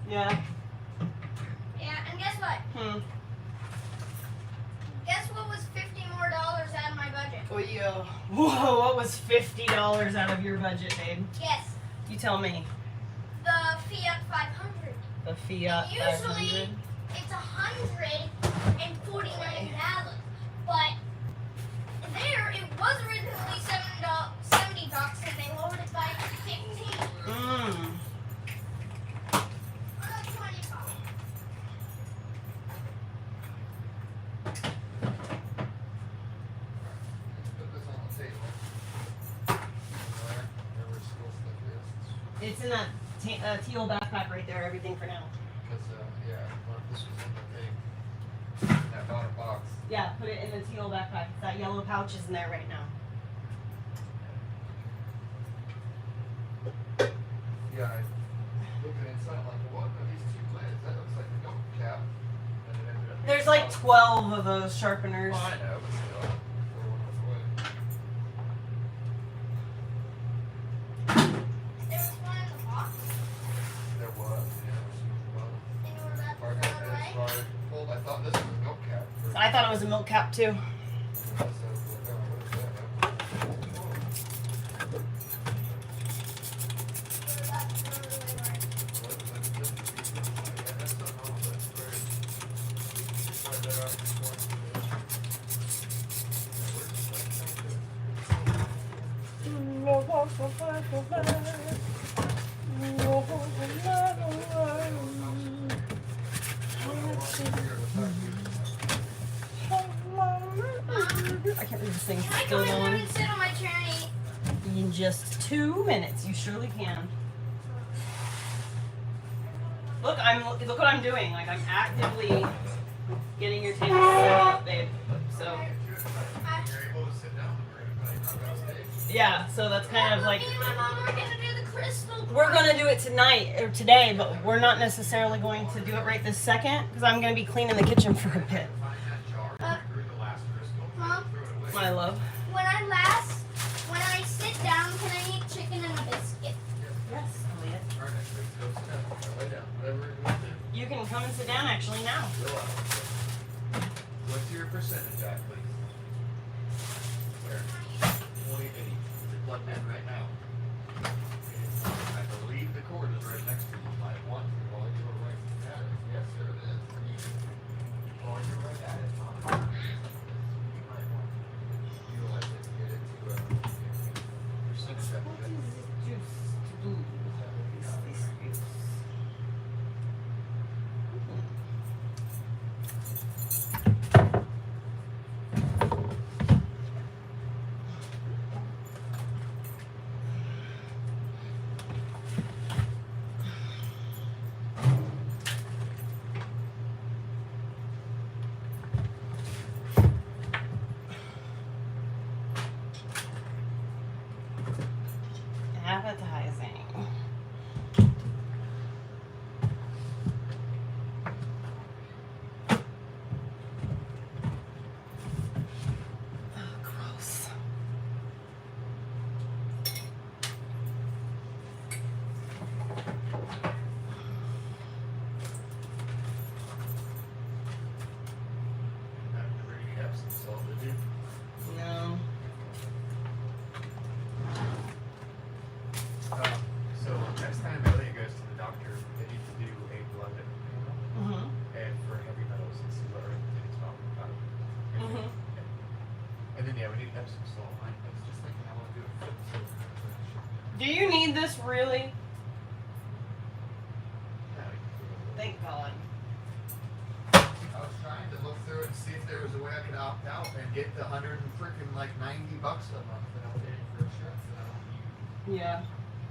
Yeah. Yeah, and guess what? Guess what was $50 more out of my budget? Oh yeah. Whoa, what was $50 out of your budget, babe? Yes, You tell me. the Fiat 500. The Fiat Usually 500. it's $149, but there it was originally $70, and they lowered it by 15. Mmm. Or like 25. Put this on the table. Wherever school stuff is. It's in that teal backpack right there. Everything for now. Because, yeah, well, this was in the thing. In that bottom box. Yeah, put it in the teal backpack. That yellow pouch is in there right now. Yeah, I looked at inside, I'm like, what are these two lids? That looks like a milk cap. And it ended up being There's like a- 12 of those sharpeners. Oh, I know, but still. Throw one of those away. There was one in the box, There was, yeah. Well, and you were about Mark, to throw it away. well, I thought this was a milk cap. For, I thought it was a milk cap too. so, what is that? You were about to throw it away, Mark. What? That's just yeah, that's not normal, but it's very. Find that out before I do this. Yeah, we're just like, I can't believe this thing's Can I still come in going. and sit on my chair and eat? In just 2 minutes, you surely can. Look what I'm doing. Like I'm actively getting your table set up, babe. So you're able to sit down and like knock out steak. yeah, so that's kind of like Me and my mom are gonna do the crystal. we're gonna do it tonight or today, but we're not necessarily going to do it right this second because I'm gonna be cleaning the kitchen for a bit. Find that jar, brew the last crystal, Mom? throw it away. My love. When I sit down, can I eat chicken and a biscuit? Yes, Elliot. All right, next week, go sit down, or lay down, whatever you want to do. You can come and sit down actually now. Go out. What's your percentage at, please? Where? 2080. Is it plugged in right now? I believe the cord is right next to you. Might want to while you're right at it. Yes, there it is. While you're right at it, you might want to utilize it to get it to percentage that we get. Appetizing. Oh, gross. Never really have some salt, did you? No. So next time Elliot goes to the doctor, they need to do a blood panel Mhm. and for heavy metals and see what everything's wrong about it. Mhm. And then yeah, we need Epsom salt. I was just thinking I want to do a foot soak. Do you need this really? Yeah, we can do it. Thank God. I was trying to look through it and see if there was a way I could opt out and get the $100 and freaking like $90 a month that I'm paying for insurance that I don't use. Yeah. I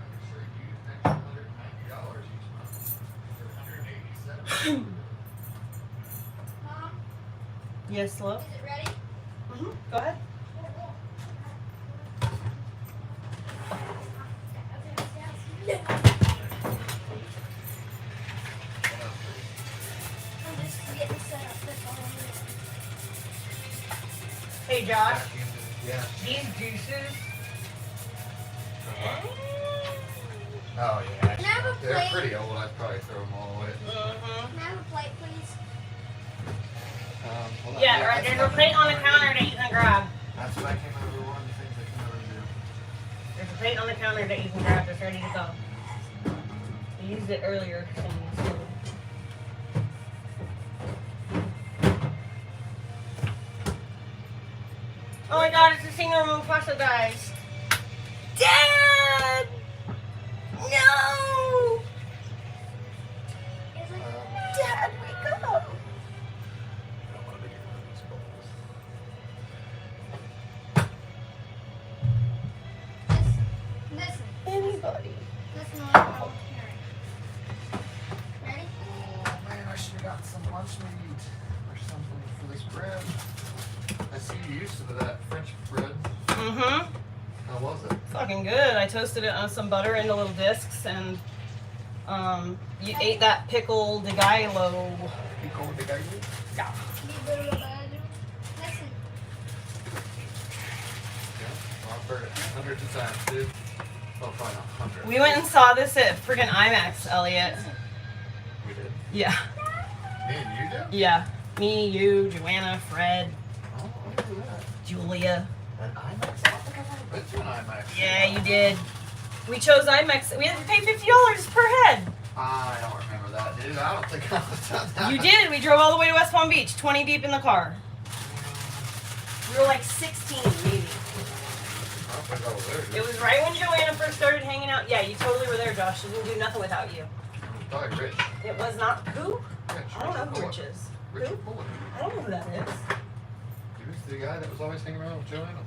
can sure use an extra $190 each month for $187. Mom, Yes, love. is it ready? Mhm. Go ahead. I'm just getting set up. That's all I'm doing. Hey, Josh. Yeah. These juices. Oh yeah. Can I have a They're plate? pretty old. I'd probably throw them all away. Can I have a plate, please? Hold on. Yeah, right. There's a plate on the counter that you can grab. That's what I came over. One of the things I came over to do. There's a plate on the counter that you can grab that's ready to go. I used it earlier. Oh my god, it's the scene where Mufasa dies. Dad! No! Is it? Dad, wake up! I don't want to be one of these balls. Listen. Anybody. Listen to what I'm hearing. Ready? Oh man, I should have got some lunch meat or something for this bread. I see you used to that French bread. Mm-hmm. How was it? Fucking good. I toasted it on some butter into little discs, and you ate that pickle de gallo. Pico de gallo? Yeah. Listen. Yeah, well, I've heard it hundreds of times, dude. Oh, probably not hundreds. We went and saw this at friggin' IMAX, Elliot. We did. Yeah. Me and you did? Yeah. Me, you, Joanna, Fred, Oh, look at that. Julia. An IMAX? I don't think I've ever been to an IMAX. Yeah, you did. We chose IMAX. We had to pay $50 per head. I don't remember that, dude. I don't think I've done that. You did. We drove all the way to West Palm Beach, 20 deep in the car. We were like 16, maybe. I don't think I was there, dude. It was right when Joanna first started hanging out. Yeah, you totally were there, Josh. She didn't do nothing without you. Probably Rich. It was not who? Rich. I don't know who Bullock. Rich is. Richard Bullock. I don't know who that is. He was the guy that was always hanging around with Joanna.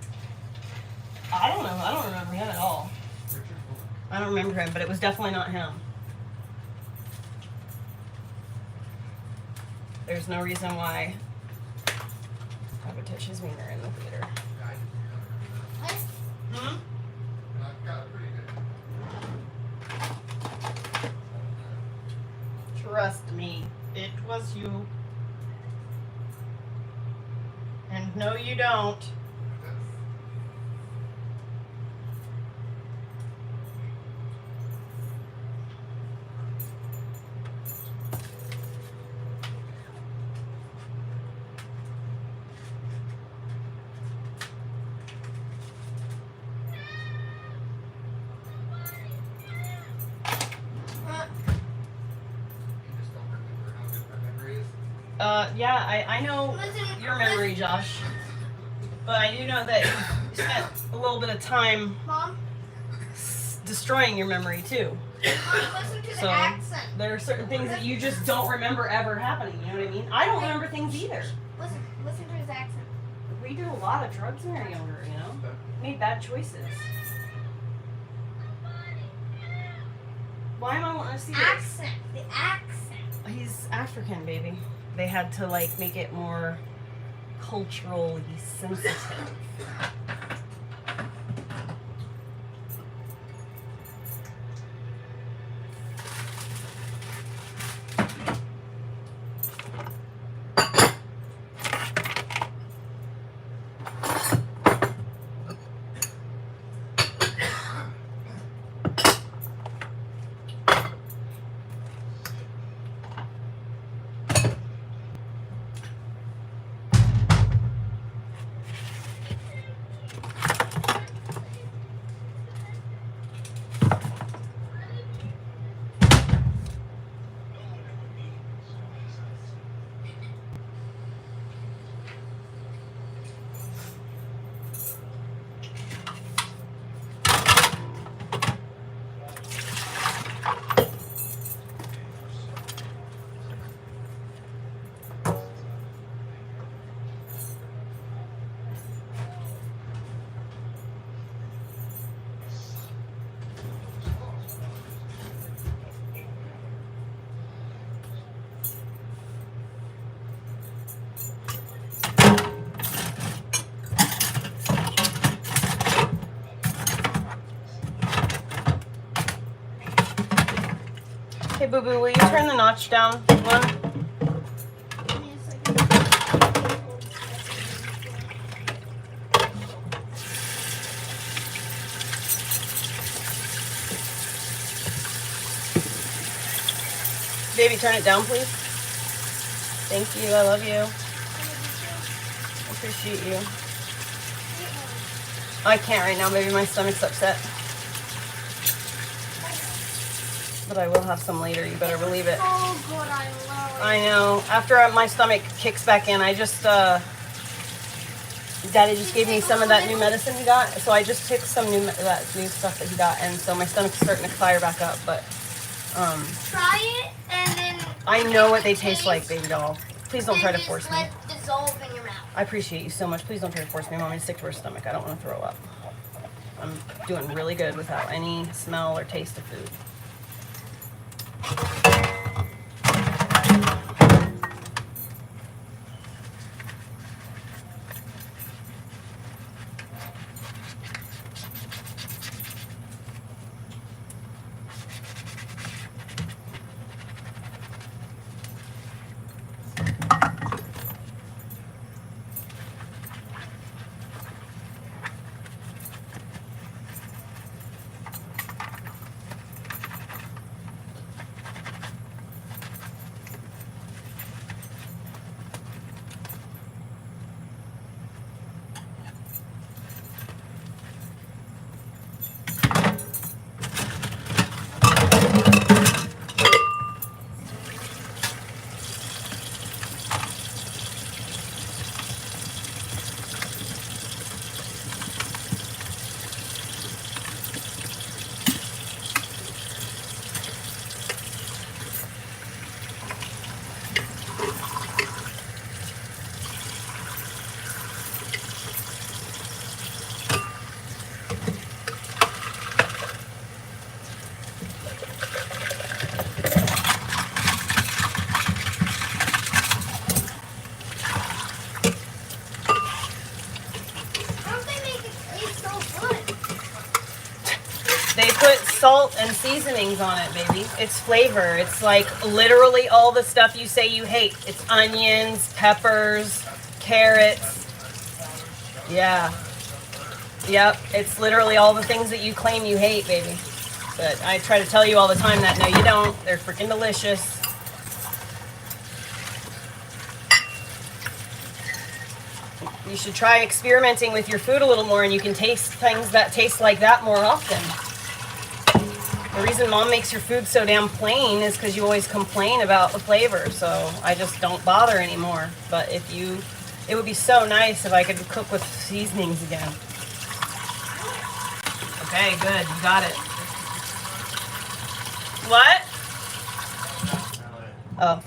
I don't know. I don't remember him at all. Richard Bullock. I don't remember him, but it was definitely not him. There's no reason why Papa Tish is meaner in the theater. I didn't What? Hmm? I got it pretty good. Trust me, it was you. And no, you don't. You just don't remember how good my memory is. Yeah, I know Listen, your memory, Josh. But I do know that you spent a little bit of time Mom, destroying your memory too. Mom, listen to the So- accent. There are certain things that you just don't remember ever happening, you know what I mean? I don't remember things either. Listen to his accent. We did a lot of drugs when we were younger, you know? Made bad choices. Why am I wanting to see this? Accent. The accent. He's African, baby. They had to like make it more culturally sensitive. Hey, Boo Boo, will you turn the notch down one? Give me a second. Baby, turn it down, please. Thank you. I love you. I appreciate you. I can't right now, baby. My stomach's upset. But I will have some later. You better believe it. So good, I love it. I know. After my stomach kicks back in, I just, Daddy just gave me some of that new medicine he got. So I just took some that new stuff that he got. And so my stomach's starting to fire back up. But, try it and then. I know what they taste like, baby doll. Please don't try to force me. Let it dissolve in your mouth. I appreciate you so much. Please don't try to force me. Mom, to stick to her stomach. I don't want to throw up. I'm doing really good without any smell or taste of food. They put salt and seasonings on it, baby. It's flavor. It's like literally all the stuff you say you hate. It's onions, peppers, carrots. Yeah. Yep. It's literally all the things that you claim you hate, baby. But I try to tell you all the time that no, you don't. They're freaking delicious. You should try experimenting with your food a little more and you can taste things that taste like that more often. The reason Mom makes your food so damn plain is because you always complain about the flavor, so I just don't bother anymore. But it would be so nice if I could cook with seasonings again. Okay, good, you got it. What? Oh.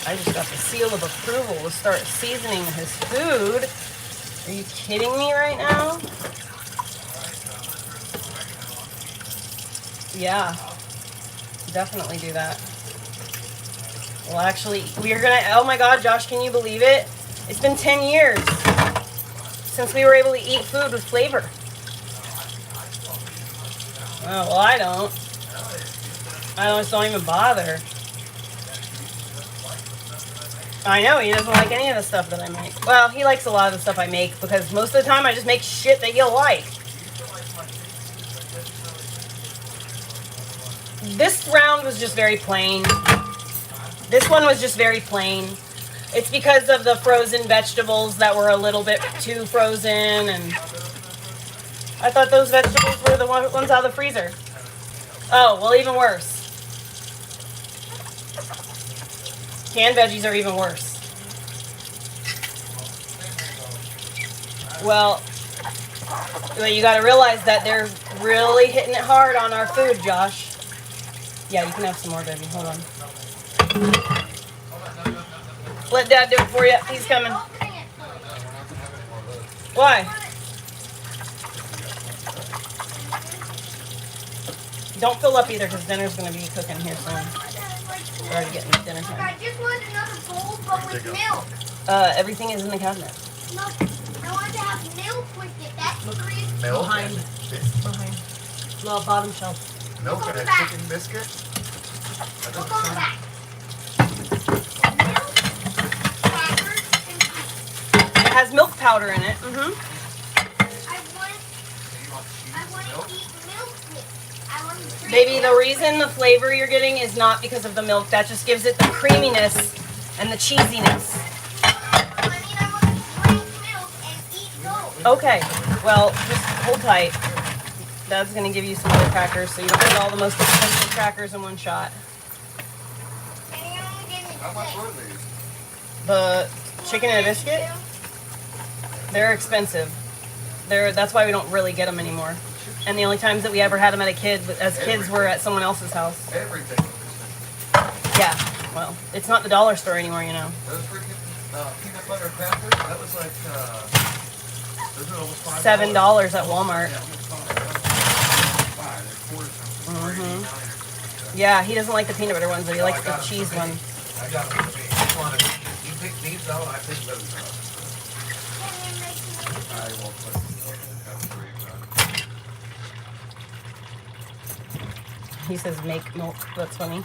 I just got the seal of approval to start seasoning his food. Are you kidding me right now? Yeah, definitely do that. Well, actually, we're gonna, oh my God, Josh, can you believe it? It's been 10 years since we were able to eat food with flavor. Oh, well, I just don't even bother. I know, he doesn't like any of the stuff that I make. Well, he likes a lot of the stuff I make because most of the time I just make shit that he'll like. This round was just very plain. This one was just very plain. It's because of the frozen vegetables that were a little bit too frozen, and I thought those vegetables were the ones out of the freezer. Oh, well, even worse. Canned veggies are even worse. Well, you got to realize that they're really hitting it hard on our food, Josh. Yeah, you can have some more, baby. Hold on. Let Dad do it for you. He's coming. Why? Don't fill up either because dinner's going to be cooking here soon. We're already getting dinner time. I just want another bowl, but with milk. Everything is in the cabinet. No, I want to have milk with it. That's the reason. Milk Behind. Behind. Well, bottom shelf. Milk and a chicken biscuit? That We'll doesn't go sound- back. Milk, crackers, and cheese. It has milk powder in it. Mm-hmm. I want want cheese I and want milk? to eat milk with it. I want to drink Baby, the milk. reason the flavor you're getting is not because of the milk. That just gives it the creaminess and the cheesiness. I mean, I want to drink milk and eat those. Okay, well, just hold tight. Dad's gonna give you some other crackers so you don't get all the most expensive crackers in one shot. And you only gave me How much 6. were these? The chicken and a biscuit, they're expensive. That's why we don't really get them anymore. And the only times that we ever had them as kids were at someone else's house. Everything was expensive. Yeah, well, it's not the dollar store anymore, you know. Those freaking peanut butter crackers, that was like, those are almost $5. $7 at Walmart. Yeah, almost $5. They're quarters something, $4.89 or something like that. Yeah, he doesn't like the peanut butter ones, but he No, likes I the got 'em cheese for me. one. I got them for me. Which one? You pick these out, I pick those out. I will put them for you, son. He says make milk. That's funny.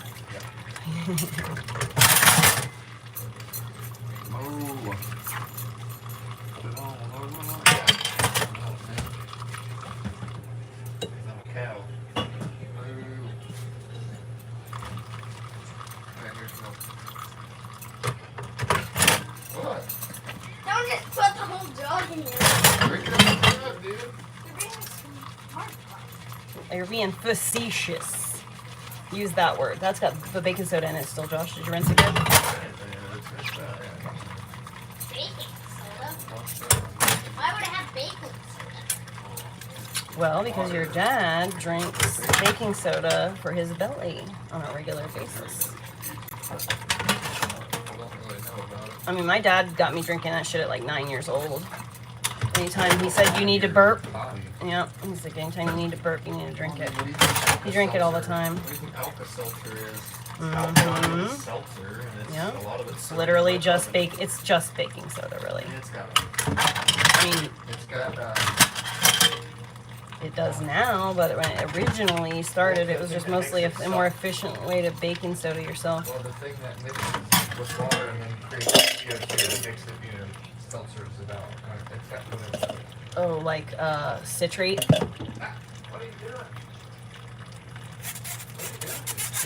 Oh. I'm a cow. What? Don't just put the whole jug in here. Drink it up, dude. You're being smart. You're being facetious. Use that word. That's got the baking soda in it still, Josh. Did you rinse it good? Baking soda? Why would I have baking soda? Well, because your dad drinks baking soda for his belly on a regular basis. I don't really know about it. I mean, my dad got me drinking that shit at like 9 years old. Anytime he said you need to burp, yeah, he's like, anytime you need to burp, you need to drink it. What do you think You drink it all the Alka-Seltzer- time. What do you think Alka-Seltzer is? Mhm. Alka is seltzer, and it's Yeah. a lot of it's It's literally just it's just baking soda, really. And it's got, I mean, it does now, but when it originally started, it was just mostly a more efficient way to baking soda yourself. well, the thing that mixes with water and then creates CO2 that makes it, seltzers it out. It's got one of those. Oh, like citrate. What are you doing?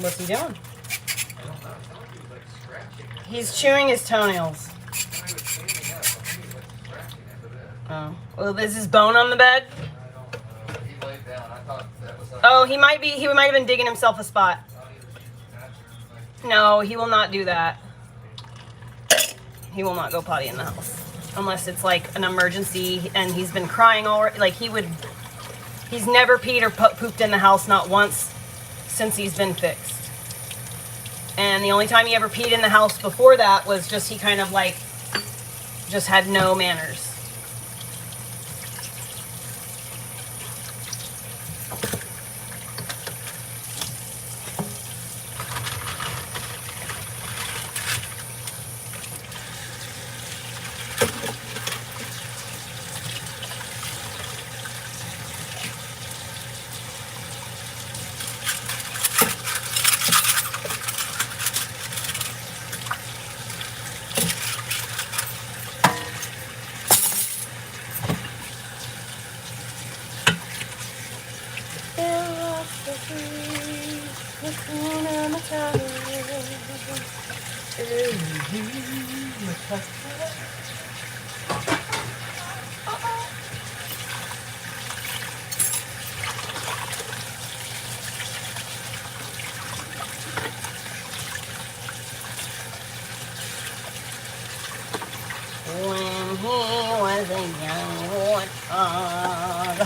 What's he doing? I don't know. It sounds like he was like scratching it. He's chewing his toenails. When he was standing up, I think he was like scratching it with it. Oh, well, is his bone on the bed? I don't know. He laid down. I thought that was like. Oh, he might have been digging himself a spot. I thought he was scratching, like, No, he will not do that. He will not go potty in the house. Unless it's like an emergency and he's been crying already. Like he's never peed or pooped in the house, not once since he's been fixed. And the only time he ever peed in the house before that was just he kind of like just had no manners. When he was a young warthog.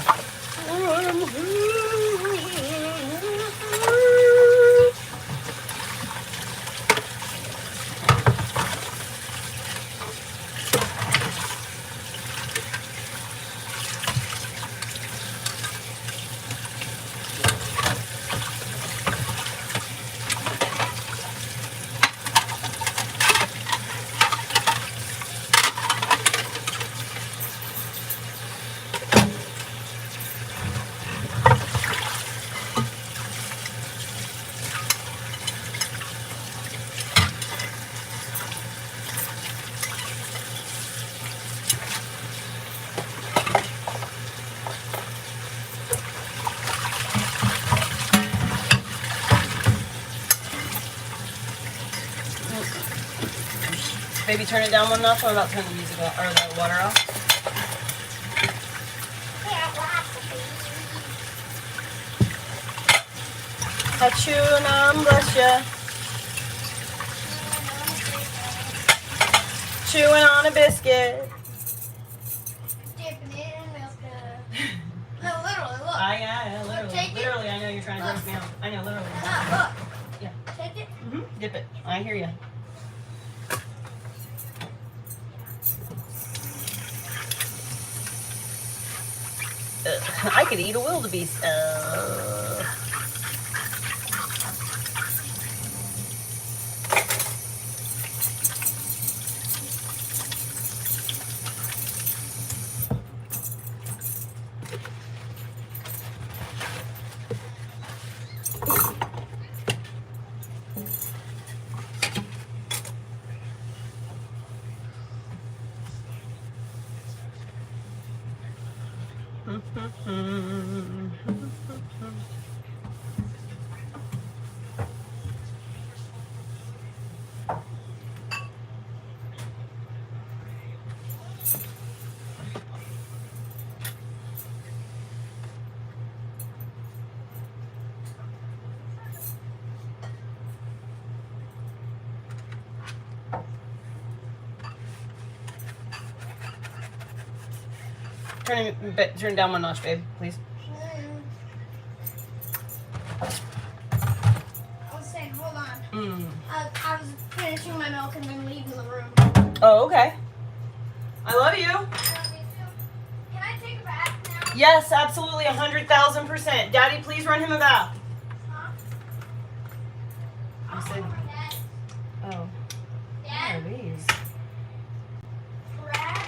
Baby, turn it down one notch. I'm about to turn the music off, or the water off. Touch you and I'm bless ya. Chewing on a biscuit. Dipping it in milk. No, literally, look. Yeah, literally. Take it. Literally, I know you're trying to gross me out. I know, literally. Look. Yeah. Take it. Dip it. I hear you. I could eat a wildebeest. Turn down one notch, babe, please. I was saying, hold on. I was finishing my milk and then leaving the room. Oh, okay. I love you. Can I take a bath now? Yes, absolutely, 100,000%. Daddy, please run him a bath. Huh? I said, Dad. oh, Dad. Louise. Brad.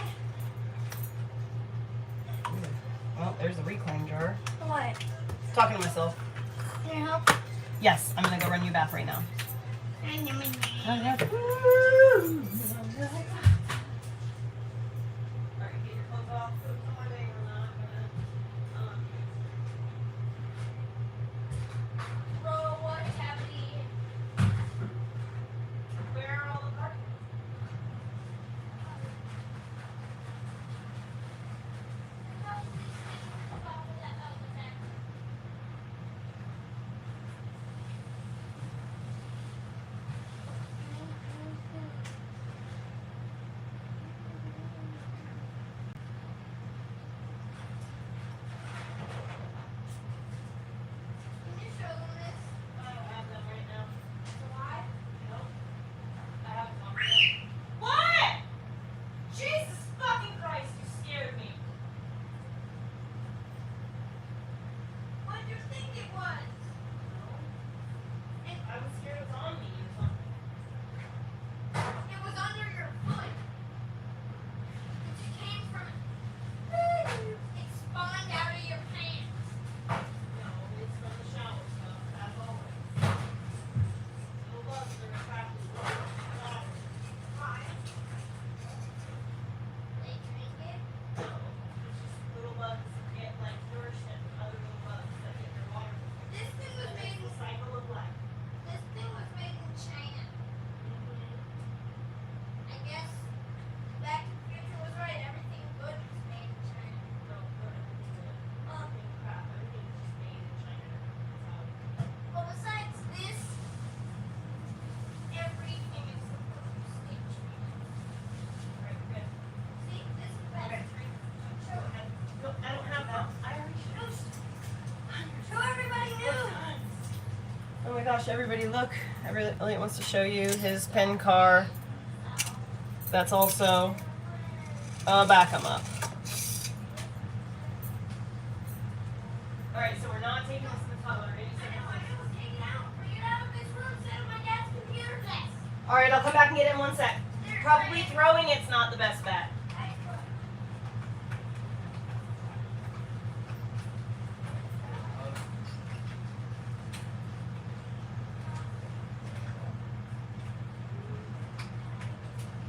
Well, there's the reclaim jar. What? Talking to myself. Can you help? Yes, I'm gonna go run you a bath right now. Bro, what's happening? Where are all the parts? Can you show them this? I don't have them right now. Why? Nope. I haven't talked to them. What? Jesus fucking Christ, you scared me. What do you think it was? I was scared it was on me or something. It was under your foot. It just came from. It spawned out of your pants. No, it's from the shower stuff, as always. Little bugs are attracted to the shower. Why? They drink it. No, it's just little bugs get like nourishment from other little bugs that get their water. This thing was made. It's the cycle of life. This thing was made in China. I guess Back to the Future was right. Everything good was made in China. No, good. Everything crap. Everything's just made in China. That's how it is. Well, besides this, everything is supposed to stay China. Right, good. See, this is better. Show it. No, I don't have that. I already showed. Show everybody new. Oh my gosh, everybody look. Elliot wants to show you his pen car. That's also, back him up. Alright, so we're not taking this in the color. Alright, I'll come back and get it in one sec. Probably throwing it's not the best bet.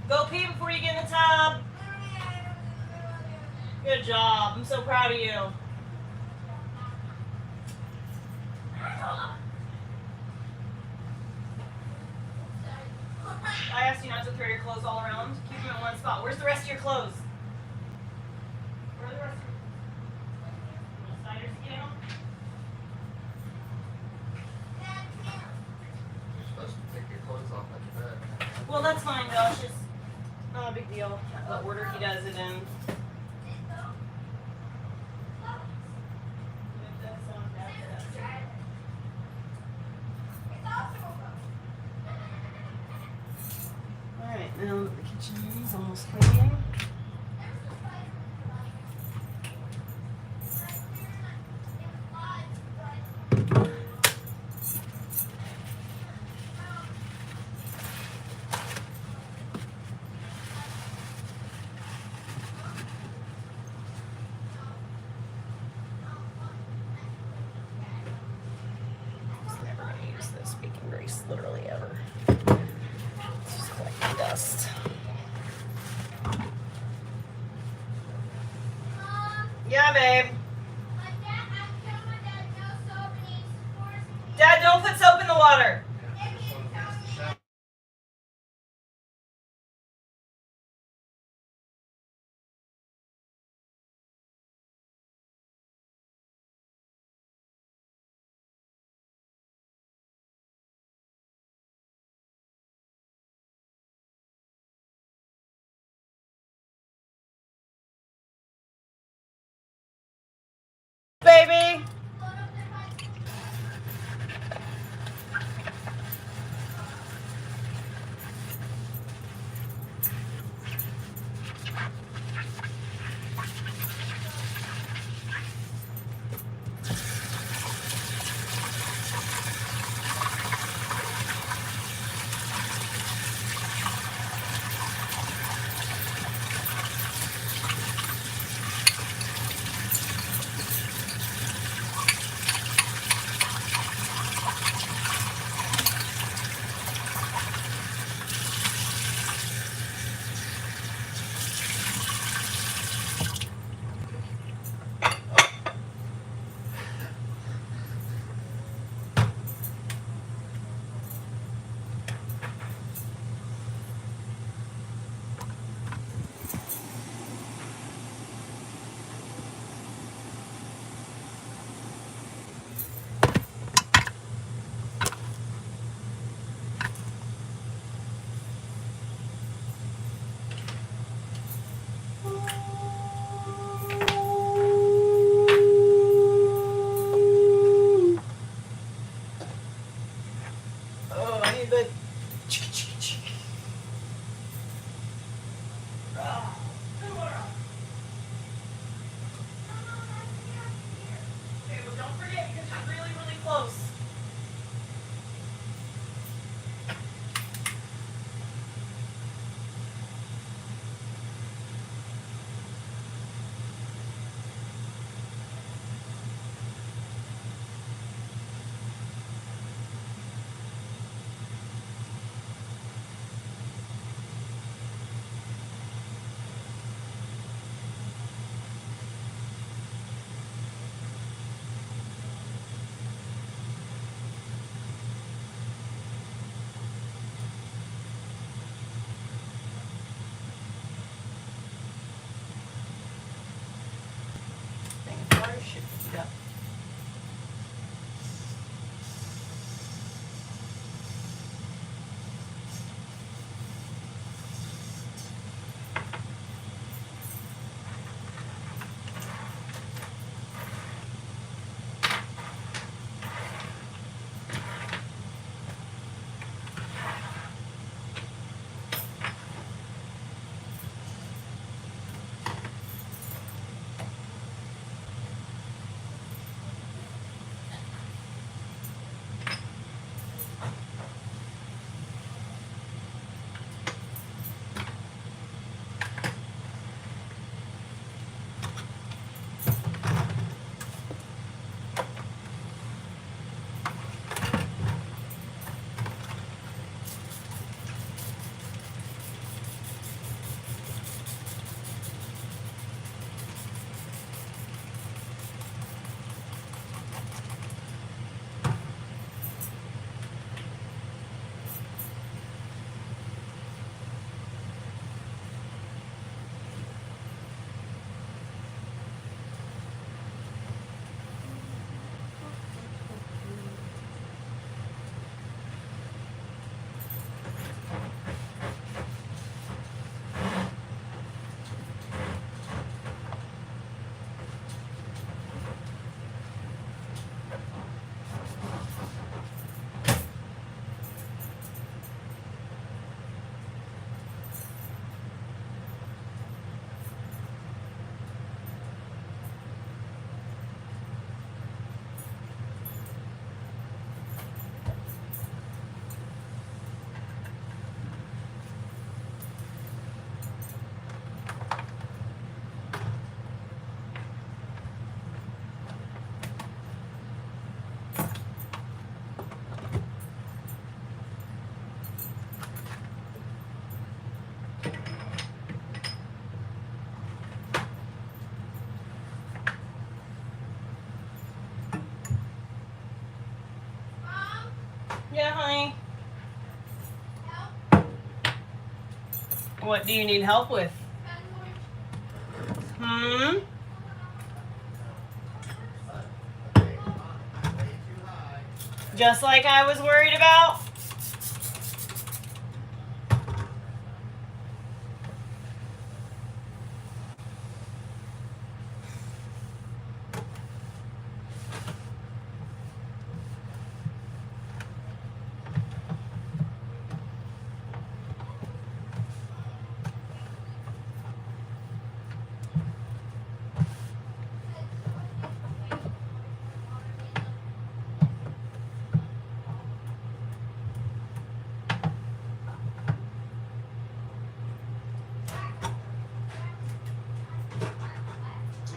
Go pee before you get in the tub. Good job. I'm so proud of you. I asked you not to throw your clothes all around. Keep them in one spot. Where's the rest of your clothes? Where are the rest of your clothes? Sliders to get them? You're supposed to take your clothes off at the bed. Well, that's fine, Josh. It's not a big deal. The order he does it in. Alright, now that the kitchen is almost clean. Just never gonna use this baking grease, literally ever. It's just collecting dust. Yeah, babe. Dad, don't put soap in the water. Baby. honey. Help? What do you need help with? Pen more. Hmm? Okay, come on. Way too high. Just like I was worried about?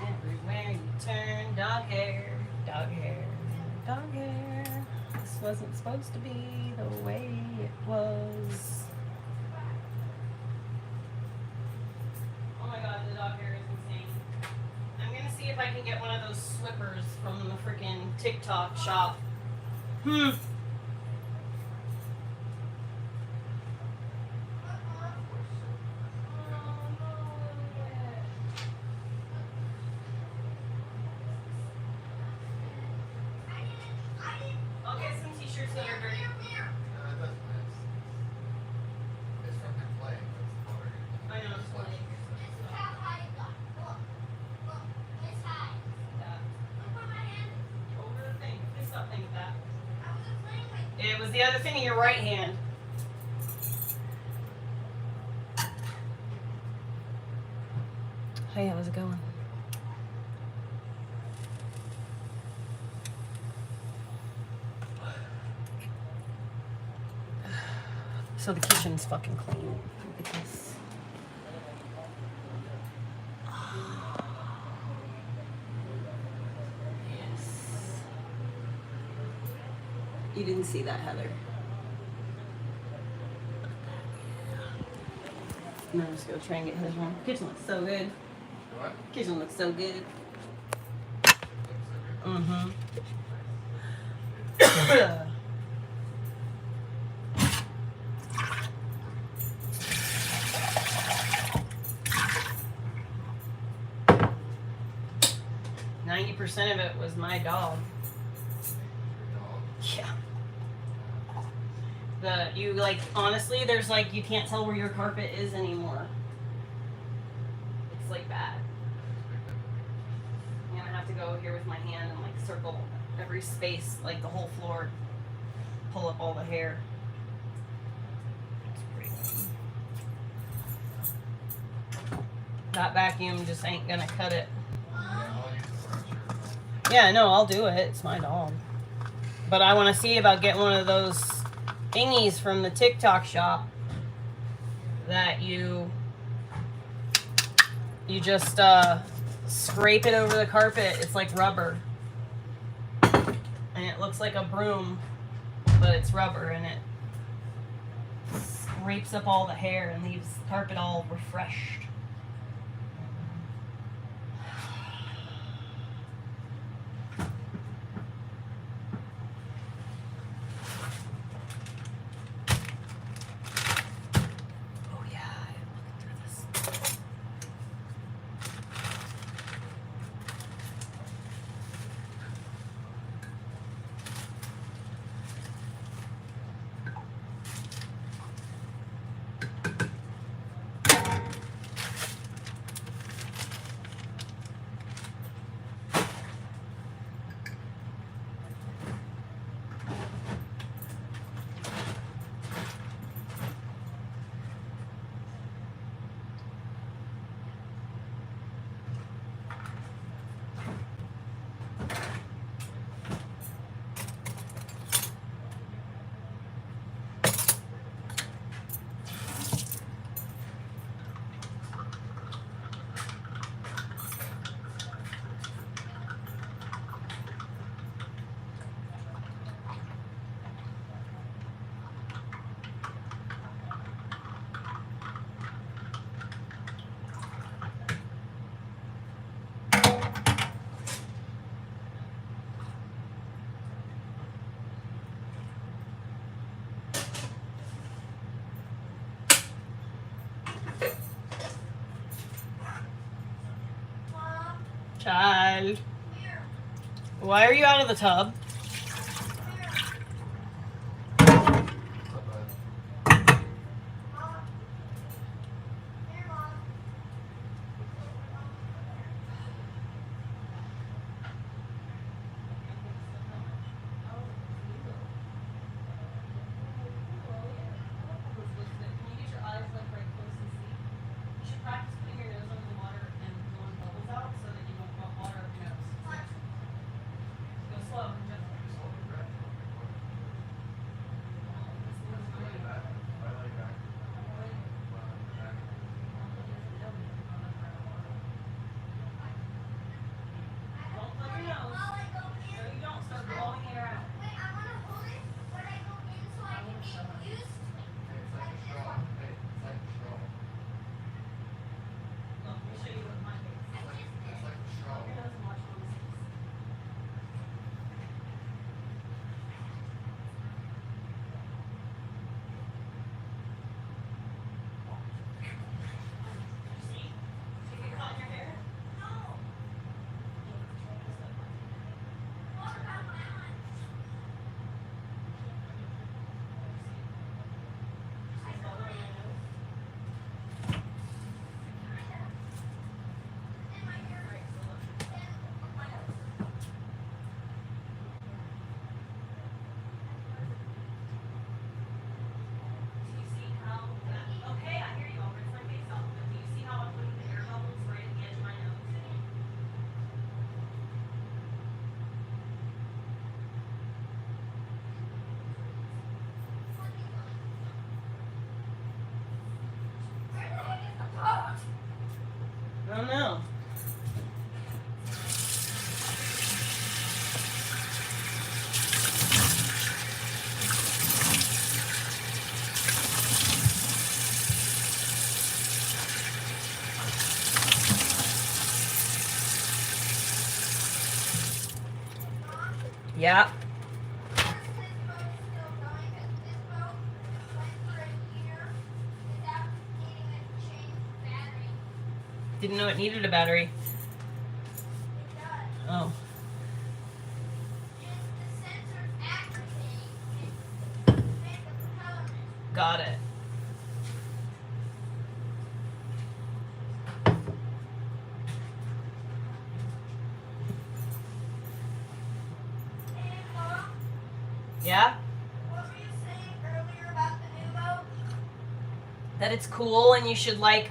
Everywhere you turn, dog hair, dog hair, dog hair. This wasn't supposed to be the way it was. Oh my god, the dog hair is insane. I'm gonna see if I can get one of those slippers from the freaking TikTok shop. I'll get some t-shirts that are dirty. No, it doesn't. It's from him playing. That's the part. I know, it's funny. This is how high it got. Look. Look. This high. Yeah. Look where my hand is. Over the thing. Please stop thinking that. I wasn't playing with It was the other thing in your right hand. Hey, how's it going? So the kitchen's fucking clean. Look at this. Yes. You didn't see that, Heather. I'm just gonna try and get his one. Kitchen looks so good. What? Kitchen looks so good. Looks so good. Mm-hmm. 90% of it was my dog. Your dog. Yeah. You like honestly, there's like you can't tell where your carpet is anymore. It's like bad. I'm gonna have to go here with my hand and like circle every space, like the whole floor, pull up all the hair. It's pretty lame. That vacuum just ain't gonna cut it. Yeah, I'll use the furniture. Yeah, no, I'll do it. It's my dog. But I want to see about getting one of those thingies from the TikTok shop that you just scrape it over the carpet. It's like rubber. And it looks like a broom, but it's rubber and it scrapes up all the hair and leaves the carpet all refreshed. Oh yeah, I'm looking through this. Child. Why are you out of the tub? I don't know. Yeah. Didn't know it needed a battery. Oh. Got it. Yeah? What were you saying earlier about the new boat? That it's cool and you should like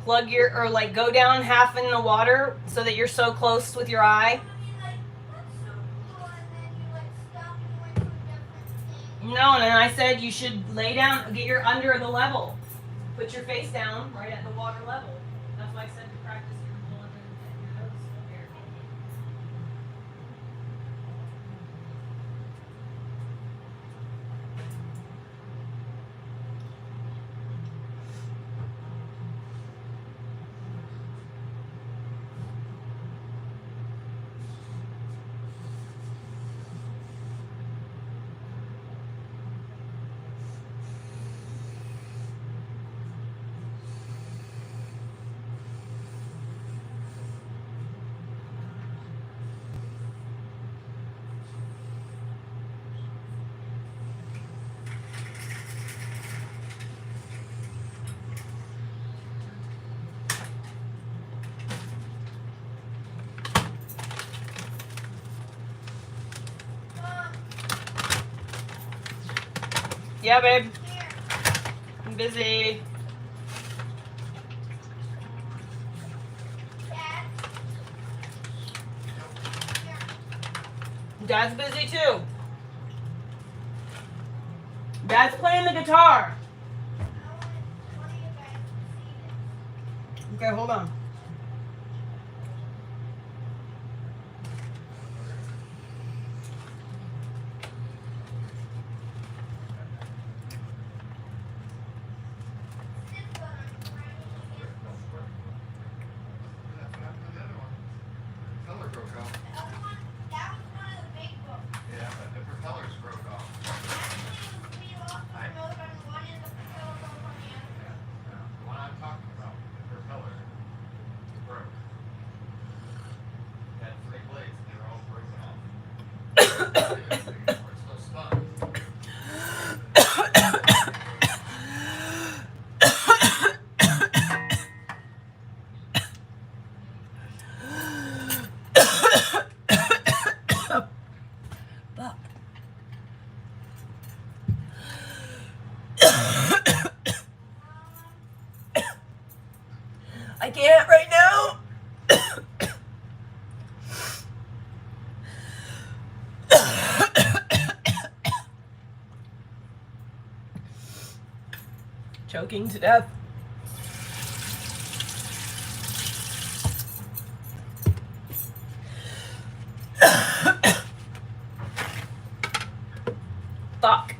plug your, or like go down half in the water so that you're so close with your eye. I mean, like, that's so cool, and then you, like, stop and went to a different thing. No, and then I said you should lay down, get your under the level. Put your face down right at the water level. That's why I said to practice your pulling and your nose here. Yeah, babe. Here. I'm busy. Dad. Here. Dad's busy too. Dad's playing the guitar. I want one of you guys to see this. Okay, hold on. This boat I'm riding against. That's what happened to the other one. Color broke off. The other one, that was one of the big boats. Yeah, but the propellers broke off. Actually, it was we lost the motor on one and the propeller broke on the other. Yeah, the one I'm talking about, the propeller. Choking to death. Fuck.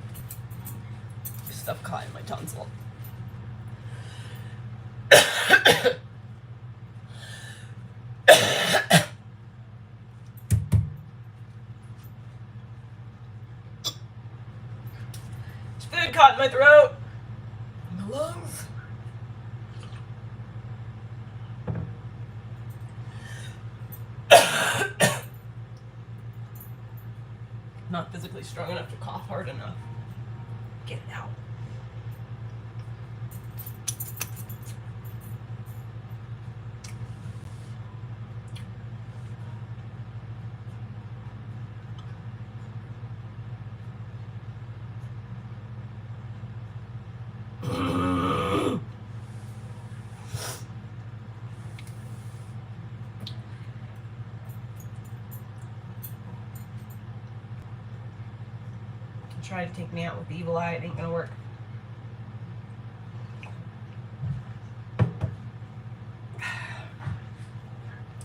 Stuff caught in my tonsil. Food caught in my throat. My lungs. Not physically strong enough to cough hard enough. Get it out. Try to take me out with the evil eye. It ain't gonna work.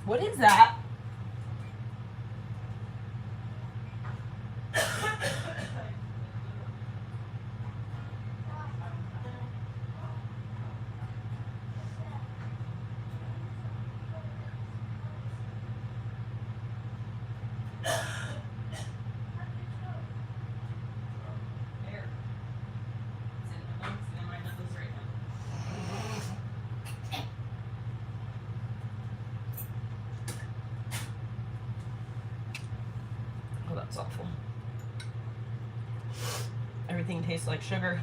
What is that? Oh, that's awful. Everything tastes like sugar.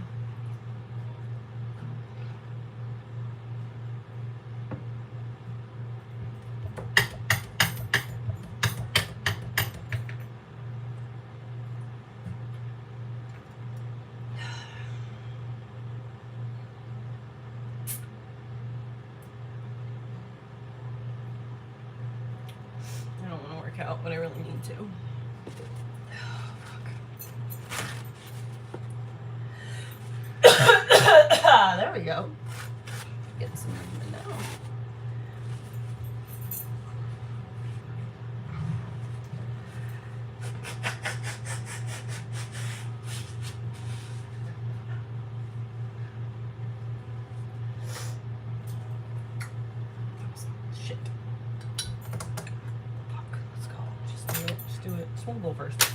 I don't want to work out, but I really need to. There we go. Getting some movement now. Shit. Fuck. Let's go. Just do it. Just do it. Just one go first.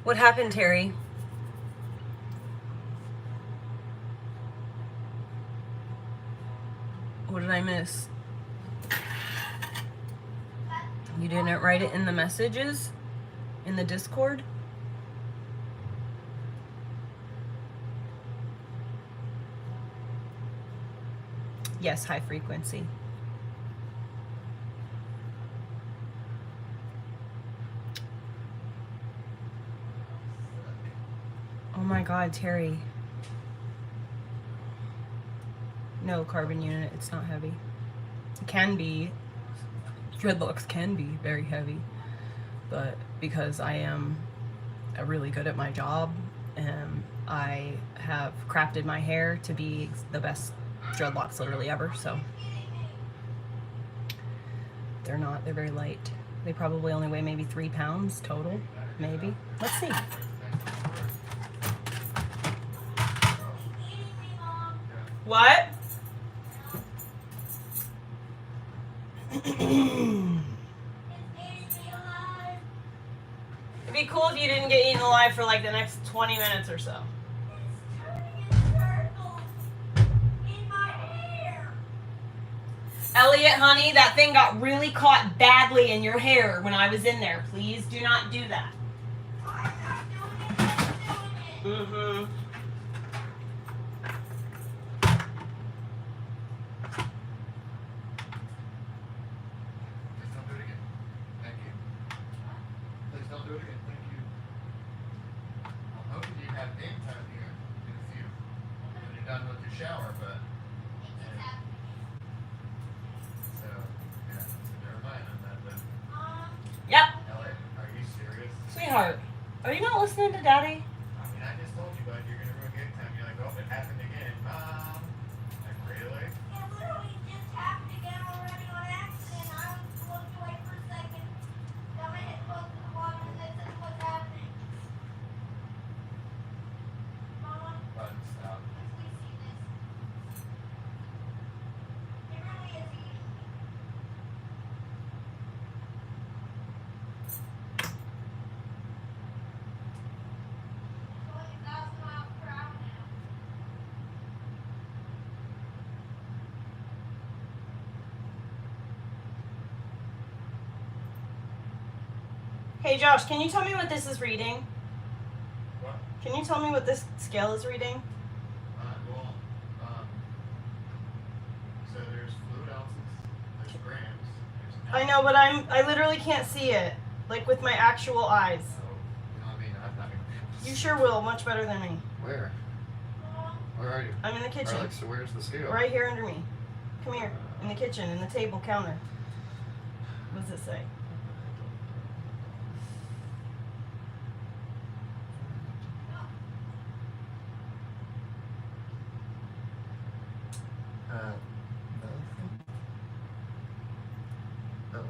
What happened, Terry? What did I miss? You didn't write it in the messages? In the Discord? Yes, high frequency. Oh my God, Terry. No carbon unit, it's not heavy. It can be. Dreadlocks can be very heavy. But because I am really good at my job and I have crafted my hair to be the best dreadlocks literally ever, so they're not, they're very light. They probably only weigh maybe 3 pounds total, maybe. Let's see. What? It'd be cool if you didn't get eaten alive for like the next 20 minutes or so. Elliot, honey, that thing got really caught badly in your hair when I was in there. Please do not do that. Mm-hmm. Just don't do it again. get done with your shower, but It keeps happening. so yeah, so never mind on that. But Yep. Ellie, are you serious? Sweetheart, are you not listening to Daddy? I mean, I just told you, bud, you're gonna ruin gig time. You're like, oh, it happened again. Like really? It literally just happened again already on accident. I looked away for a second, got my head close to the water, and then said, what's happening? Mom, Bud, stop. please see this. It really is easy. Going 1,000 miles per hour now. Hey Josh, can you tell me what this is reading? What? Can you tell me what this scale is reading? Well, so there's fluid ounces, there's grams, there's I know, but I literally can't see it. Like with my actual eyes. Oh, I mean, I'm not gonna. You sure will, much better than me. Where? Mom, Where are you? I'm in the kitchen. Alexa, where's the scale? Right here under me. Come here. In the kitchen, in the table counter. What does it say? Nothing. Oh,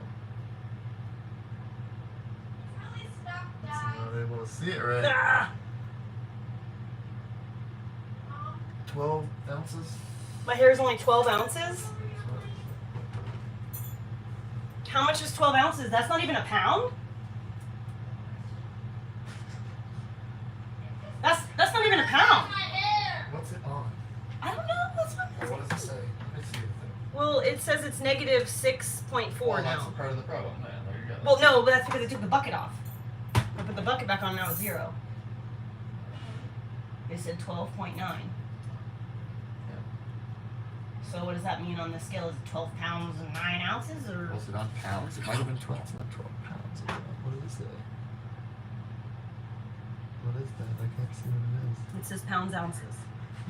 it's really stuck, I'm guys. not able to see it right. Ah! Mom, 12 ounces? My hair is only 12 ounces? How much is 12 ounces? That's not even a pound? That's not even a pound. my hair. What's it on? I don't know. That's not. Or what does it say? Let me see the thing. Well, it says it's negative 6.4 Well, that's now. a part of the problem, man. There you go. Well, no, but that's because I took the bucket off. I put the bucket back on, now it's 0. They said 12.9. So what does that mean on the scale? Is it 12 pounds and 9 ounces? Or Was it on pounds? It might have been 12. It's not 12 pounds. What does it say? What is that? I can't see what it it says pounds, ounces.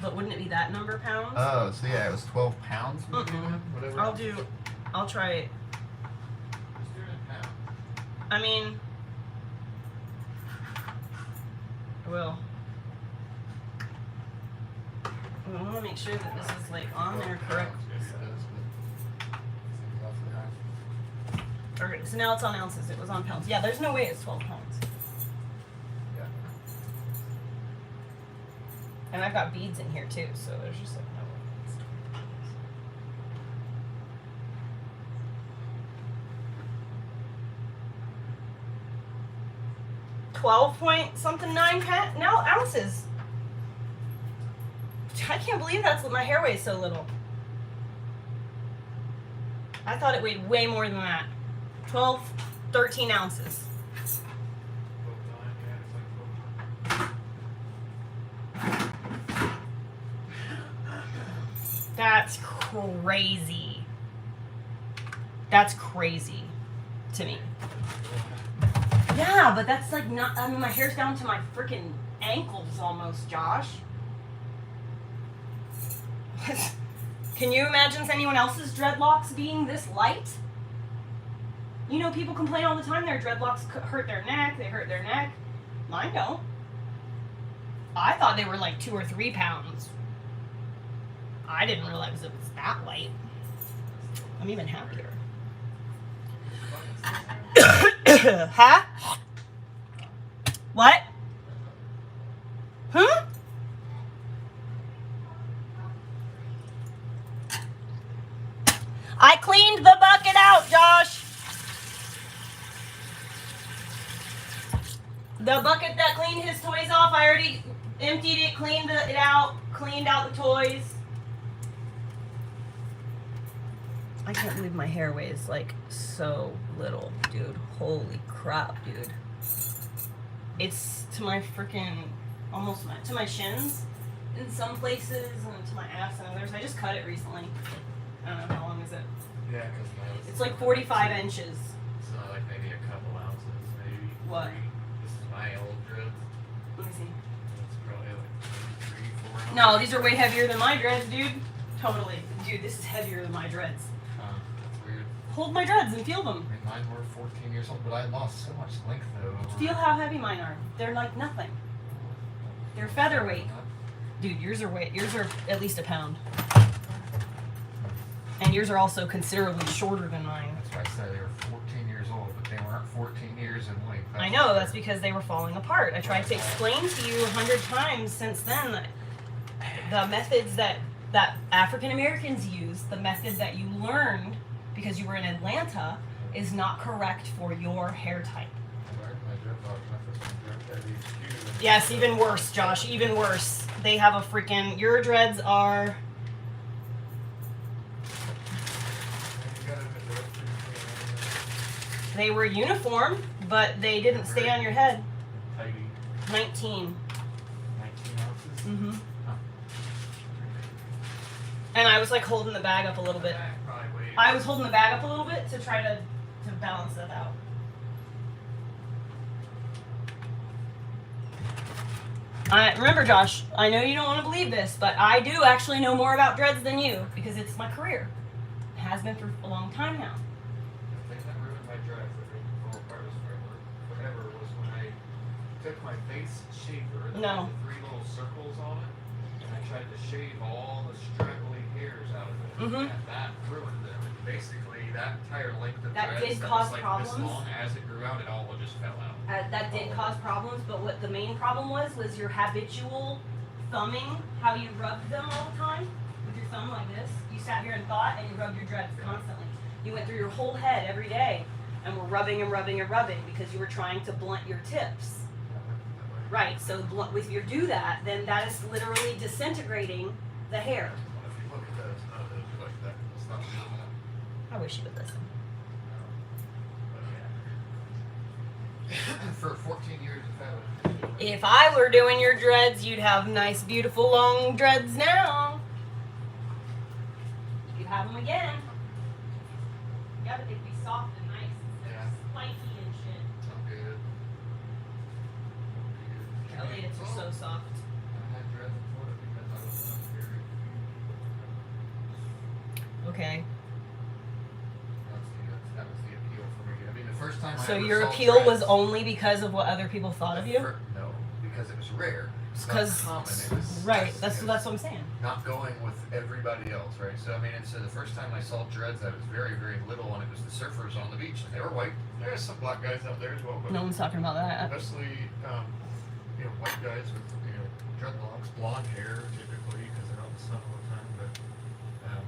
But wouldn't it be that number pounds? is. Oh, so yeah, it was 12 pounds? Maybe, Mm-mm. whatever. I'll try it. Just do it in pounds. I mean, I will. I want to make sure that this is like on there correct. Okay, so now it's on ounces. It was on pounds. Yeah, there's no way it's 12 pounds. Yeah. And I've got beads in here too, so there's just like no way it's 12 pounds. 12 point something 9 no ounces. I can't believe that's what my hair weighs so little. I thought it weighed way more than that. 12, 13 ounces. 12.9, yeah, it's like 12. That's crazy. That's crazy to me. Yeah, but that's like not, I mean, my hair's down to my freaking ankles almost, Josh. Can you imagine anyone else's dreadlocks being this light? You know, people complain all the time their dreadlocks hurt their neck, they hurt their neck. Mine don't. I thought they were like 2 or 3 pounds. I didn't realize it was that light. I'm even happier. Huh? What? Huh? I cleaned the bucket out, Josh. The bucket that cleaned his toys off, I already emptied it, cleaned it out, cleaned out the toys. I can't believe my hair weighs like so little, dude. Holy crap, dude. It's to my freaking, almost to my shins in some places and to my ass and others. I just cut it recently. I don't know, how long is it? Yeah, because It's like 45 inches. So like maybe a couple ounces, maybe. What? 3. This is my old dreads. Let me see. It's probably like 3, 4 ounces. No, these are way heavier than my dreads, dude. Totally. Dude, this is heavier than my dreads. That's weird. Hold my dreads and feel them. I mean, mine were 14 years old, but I lost so much length though. Feel how heavy mine are. They're like nothing. They're featherweight. Dude, yours are at least a pound. And yours are also considerably shorter than mine. That's why I said they were 14 years old, but they weren't 14 years in length. I know, that's because they were falling apart. I tried to explain to you 100 times since then that the methods that African Americans use, the method that you learned because you were in Atlanta, is not correct for your hair type. Yes, even worse, Josh, even worse. They have a freaking, your dreads are, they were uniform, but they didn't stay on your head. Tidy. 19. 19 ounces. Mm-hmm. And I was like holding the bag up a little bit. I was holding the bag up a little bit to try to balance that out. Remember, Josh, I know you don't want to believe this, but I do actually know more about dreads than you because it's my career. It has been for a long time now. The thing that ruined my dreads that made me fall apart forever was when I took my face shaver that No. had the 3 little circles on it, and I tried to shave all the straggly hairs out of it, Mhm. and that ruined them. And basically, that entire length of That dreads did that cause was like problems. this long, as it grew out, it all just fell out. That did cause problems, but what the main problem was your habitual thumbing, how you rubbed them all the time with your thumb like this. You sat here and thought, and you rubbed your dreads constantly. You went through your whole head every day and were rubbing and rubbing and rubbing because you were trying to blunt your tips. Right, so if you do that, then that is literally disintegrating the hair. Well, if you look at those, none of those are like that. It's not doing that. I wish you would listen. For 14 years of family. If I were doing your dreads, you'd have nice, beautiful, long dreads now. You'd have them again. Yeah, but they'd be soft and nice instead of spiky and shit. I'm good. Elliot's are so soft. I had dreads in Florida because I was not very. Okay. That was the appeal for me. I mean, the first time I So ever your saw appeal dreads- was only because of what other people thought of you? No, because it was rare. It's not Because common. It was right, that's it what was I'm saying. not going with everybody else, right? So I mean, and so the first time I saw dreads, I was very, very little, and it was the surfers on the beach, and they were white. There's some black guys out there as well, but No one's talking about that. mostly, white guys with dreadlocks, blonde hair typically, because they're out in the sun all the time. But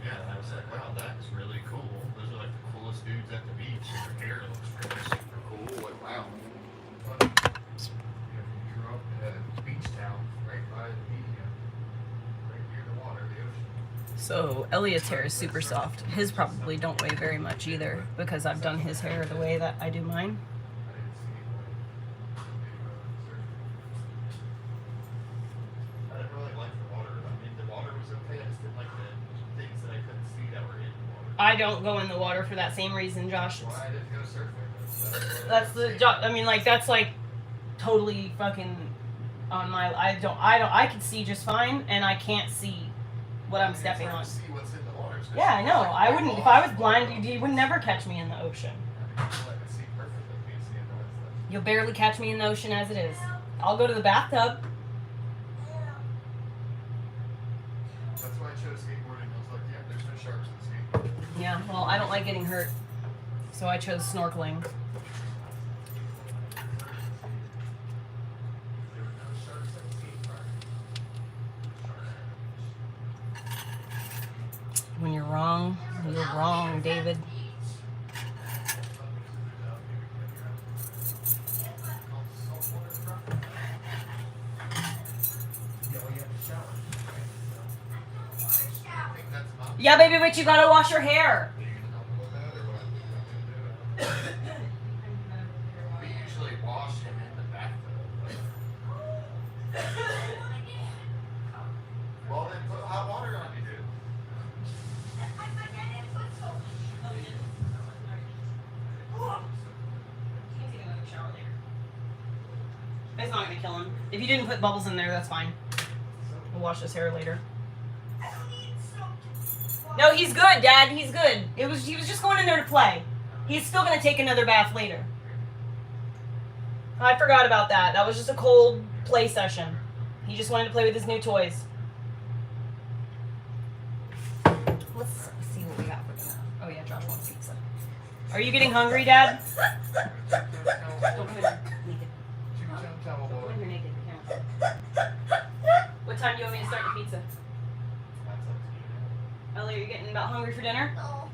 yeah, and I was like, wow, that's really cool. Those are like the coolest dudes at the beach, and their hair looks really super cool. Like, wow. But, you grew up in a beach town right by the right near the water, the ocean. So Elliot's hair is super soft. His probably don't weigh very much either because I've done his hair the way that I do mine. I didn't see I didn't really like the water. I mean, the water was okay. I just didn't like the things that I couldn't see that were in the water. I don't go in the water for that same reason, Josh. why I didn't go surfing. That's the job. I mean, like that's like totally fucking on my. I can see just fine, and I can't see what I'm stepping on. See what's in the water. Yeah, I know. I wouldn't. If I was blind, you would never catch me in the ocean. I can see perfectly. Can't see into that stuff. You'll barely catch me in the ocean as it is. I'll go to the bathtub. That's why I chose skateboarding. I was like, yeah, there's no sharks in skateboarding. Yeah. Well, I don't like getting hurt, so I chose snorkeling. There were no sharks at the skate park. When you're wrong, David. Yeah, baby, but you gotta wash your hair. We usually wash him in the bathtub. Well, then put hot water on you, dude. It's not gonna kill him. If you didn't put bubbles in there, that's fine. The wash his hair later. I don't need soap. No, he's good, Dad. He's good. He was just going in there to play. He's still gonna take another bath later. I forgot about that. That was just a cold play session. He just wanted to play with his new toys. Let's see what we got for dinner. Oh yeah, Josh wants pizza. Are you getting hungry, Dad? Don't come in here naked. Don't come in here naked. What time do you want me to start the pizza? Ellie, are you getting about hungry for dinner? No.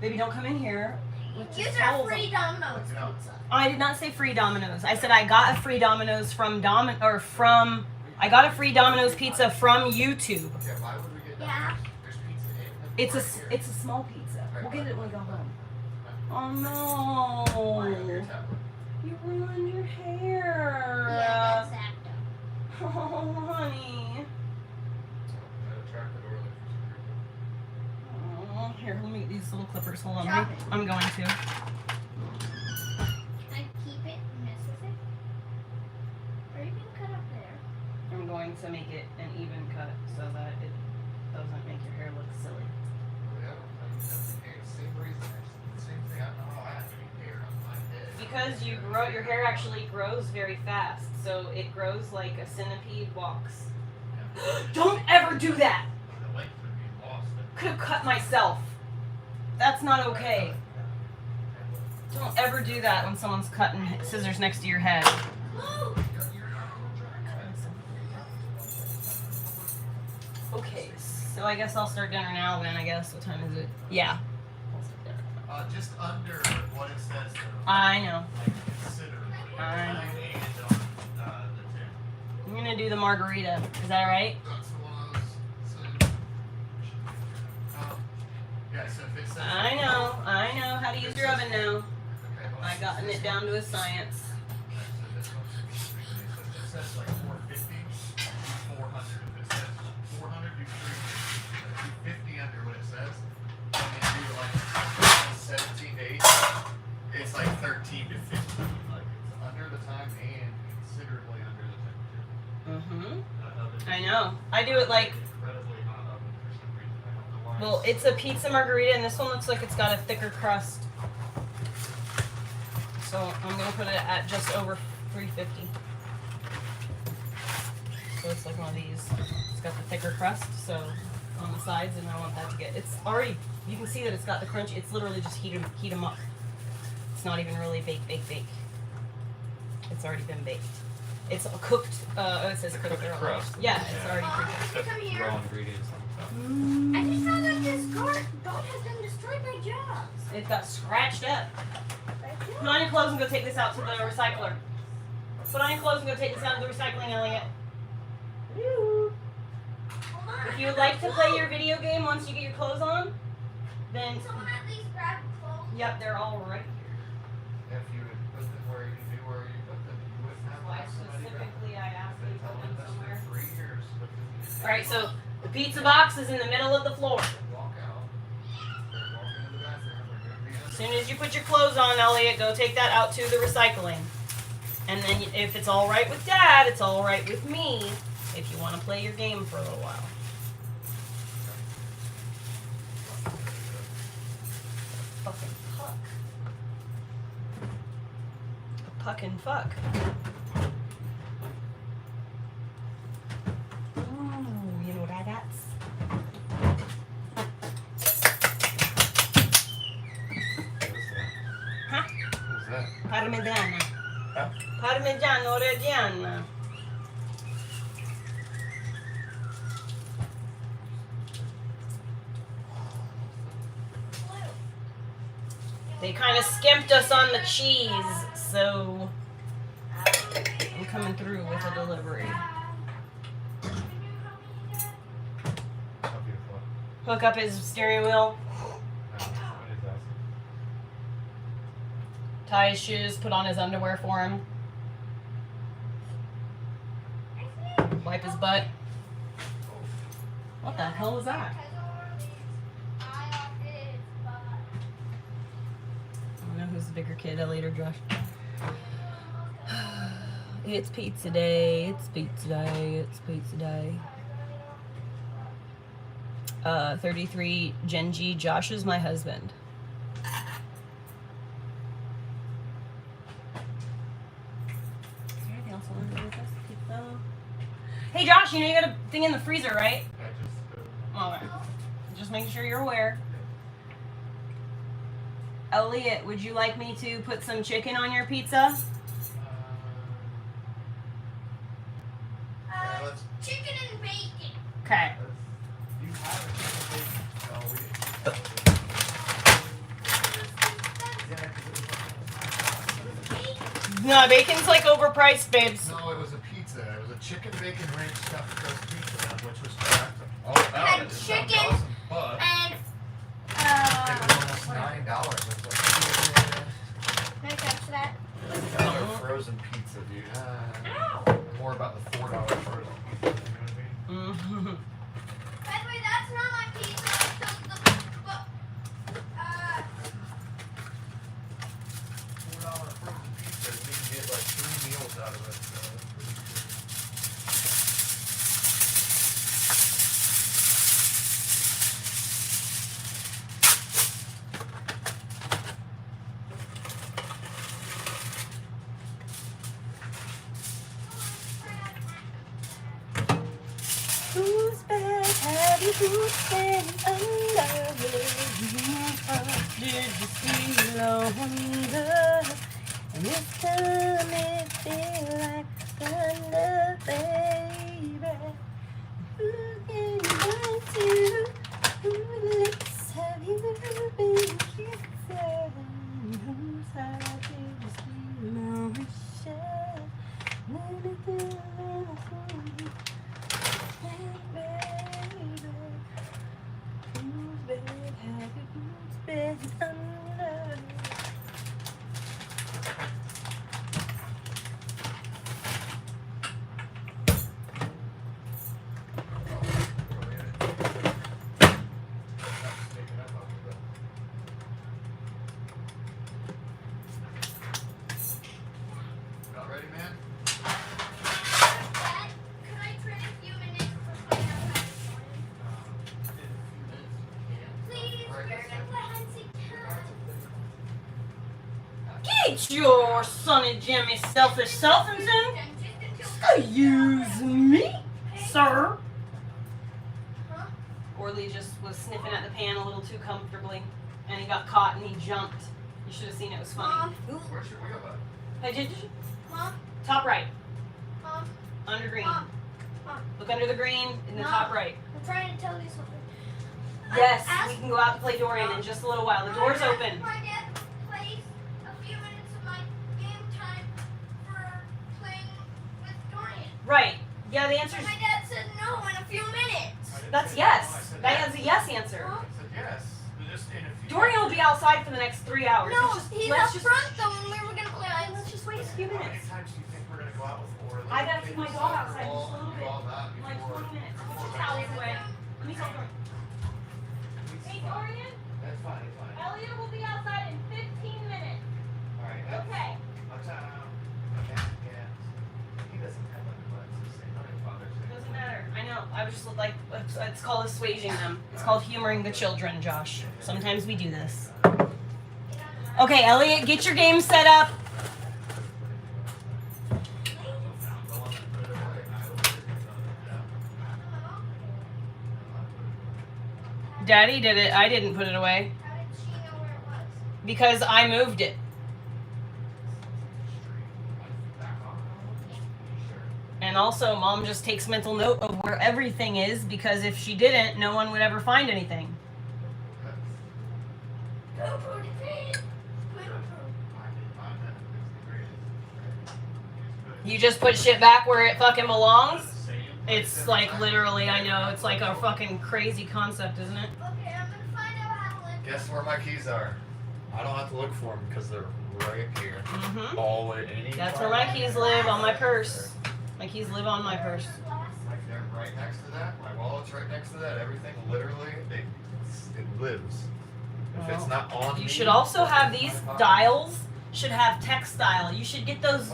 Baby, don't come in here with Use just our towels free on. Domino's pizza. I did not say free Domino's. I said I got a free Domino's from I got a free Domino's pizza from YouTube. Okay, why would we get that? Yeah. There's pizza in it. It's a small pizza. We'll get it when we go home. Why Oh are you no. tablet? You ruined your hair. Yeah, that's active. Oh, honey. That attracted Orly for some reason. Oh, here, let me get these little clippers. Hold on. Chop. I'm going to. Can I keep it and mess with it? Or you can cut up there. I'm going to make it an even cut so that it doesn't make your hair look silly. Yeah, I don't have the hair. Same reason. Same thing. I don't know how I have any hair on my head. Because your hair actually grows very fast, so it grows like a centipede walks. Don't ever do that. The length would be lost. Could have cut myself. That's not okay. Don't ever do that when someone's cutting scissors next to your head. Okay, so I guess I'll start dinner now then, I guess. What time is it? Yeah. I'll start dinner now. Just under what it says. I know. Like considerably. I know. And on the tin. I'm gonna do the margarita. Is that alright? That's one of those. Yeah, so if it says. I know how to use your oven now. Okay, well, I've gotten it down to a science. So this one's 60 degrees. So if it says like 450, do 400. If it says 400, do 350. Do 50 under what it says. And then do like 17 to 18. It's like 13 to 15. Like it's under the time and considerably under the temperature. I know. I do it like, Incredibly hot oven for some reason. I don't know why. well, it's a pizza margarita, and this one looks like it's got a thicker crust. So I'm gonna put it at just over 350. So it's like one of these. It's got the thicker crust, so on the sides, and I want that to get. It's already. You can see that it's got the crunch. It's literally just heat them up. It's not even really bake. It's already been baked. It's cooked. It says cooked early. crust. Yeah, it's already Mom, pre-cooked. come here. Raw ingredients and stuff. I just found out this goat has been destroyed by jobs. It got scratched up. Put on your clothes and go take this out to the recycler. Put on your clothes and go take this out to the recycling, Elliot. Woo. If you would like to play your video game once you get your clothes on, then Someone at least grab clothes. yep, they're all right here. If you would put them where you knew where you put them, you wouldn't have to Why have somebody grab them. specifically I asked you Been to put telling them us somewhere. for 3 years. All right, so the pizza box is in the middle of the floor. Walk out. They're walking in the bathroom. They're going to be As soon as you put your clothes on, Elliot, go take that out to the recycling. And then if it's all right with Dad, it's all right with me. If you want to play your game for a little while. Fucking fuck. Puck and fuck. Ooh, you know what I got? Huh? Who's that? Parmigiana. Huh? Parmigiano Reggiana. They kind of skimped us on the cheese, so I'm coming through with a delivery. How beautiful. Hook up his steering wheel, What is that? tie his shoes, put on his underwear for him, wipe his butt. What the hell was that? I don't know who's the bigger kid, Elliot or Josh. It's pizza day. It's pizza day. It's pizza day. 33 Genji. Josh is my husband. Is there anything else I want to do with this pizza? Hey Josh, you know you got a thing in the freezer, right? Okay. Just making sure you're aware. Elliot, would you like me to put some chicken on your pizza? Chicken and bacon. Okay. You have a chicken bacon. No, we didn't. No, bacon's like overpriced, babes. No, it was a pizza. It was a chicken bacon ranch stuffed crust pizza, which was correct. All And about it. It sounds chicken awesome, but and it was almost $9. It's can I touch that? like another frozen pizza, dude. Ow. More about the $4 frozen pizza. You know what I mean? Mm-hmm. By the way, that's not my pizza. It's $4 frozen pizza. You can get like 3 meals out of it. So it's pretty Who's bad? Have you who's been under? Did you see longer? And this time it feel like thunder, baby. Who can run to? Whose lips have you been kissing? Whose heart did you see motion? Let me do it. About ready, man? Dad, could I trade a few minutes for playing outside this morning? Please, we're gonna play hide and seek time. Get your Sonny Jimmy selfish self into. Excuse me, sir. Huh? Orly just was sniffing at the pan a little too comfortably, and he got caught and he jumped. You should have seen it. It was funny. Mom, Where's your wheel, bud? Hey, did you? Mom, Top right, Mom, under green. Mom. Look under the green in the Mom. top right. I'm trying to tell you something. Yes, I we can go out to play Dorian in just a little while. The door's open. My dad plays a few minutes of my game time for playing with Dorian. Right. Yeah, the answer's But my dad said no in a few minutes. that's yes. That is a yes answer. Huh? I said yes. Just in a few Dorian will be outside for the next 3 hours. No, Let's just, he's let's up just, front though when we were gonna play. let's just wait a few How many minutes. times do you think we're gonna go out with Orly? I gotta take my Maybe dog soccer outside ball just a little and do bit. all that Like before- 20 minutes. I'll put before your towels Dorian- away. Let me talk to him. Hey, Dorian, That's fine, it's fine. Elliot will be outside in 15 minutes. Alright, Okay. He doesn't have like buttons to say, not in Father's Day. Doesn't matter. I know. I was just like, it's called assuaging them. It's called humoring the children, Josh. Sometimes we do this. Okay, Elliot, get your game set up. Daddy did it. I didn't put it away How did she know where it was? because I moved it. And also, Mom just takes mental note of where everything is because if she didn't, no one would ever find anything. You just put shit back where it fucking belongs? It's like literally, I know, it's like a fucking crazy concept, isn't it? Okay, I'm gonna find out how to live. Guess where my keys are? I don't have to look for them because they're right here. Mm-hmm. All the way. That's where my keys live, on my purse. My keys live on my purse. Like they're right next to that. My wallet's right next to that. Everything literally, it lives. If it's not on You me, should also have these it's in my pocket. dials, should have textile. You should get those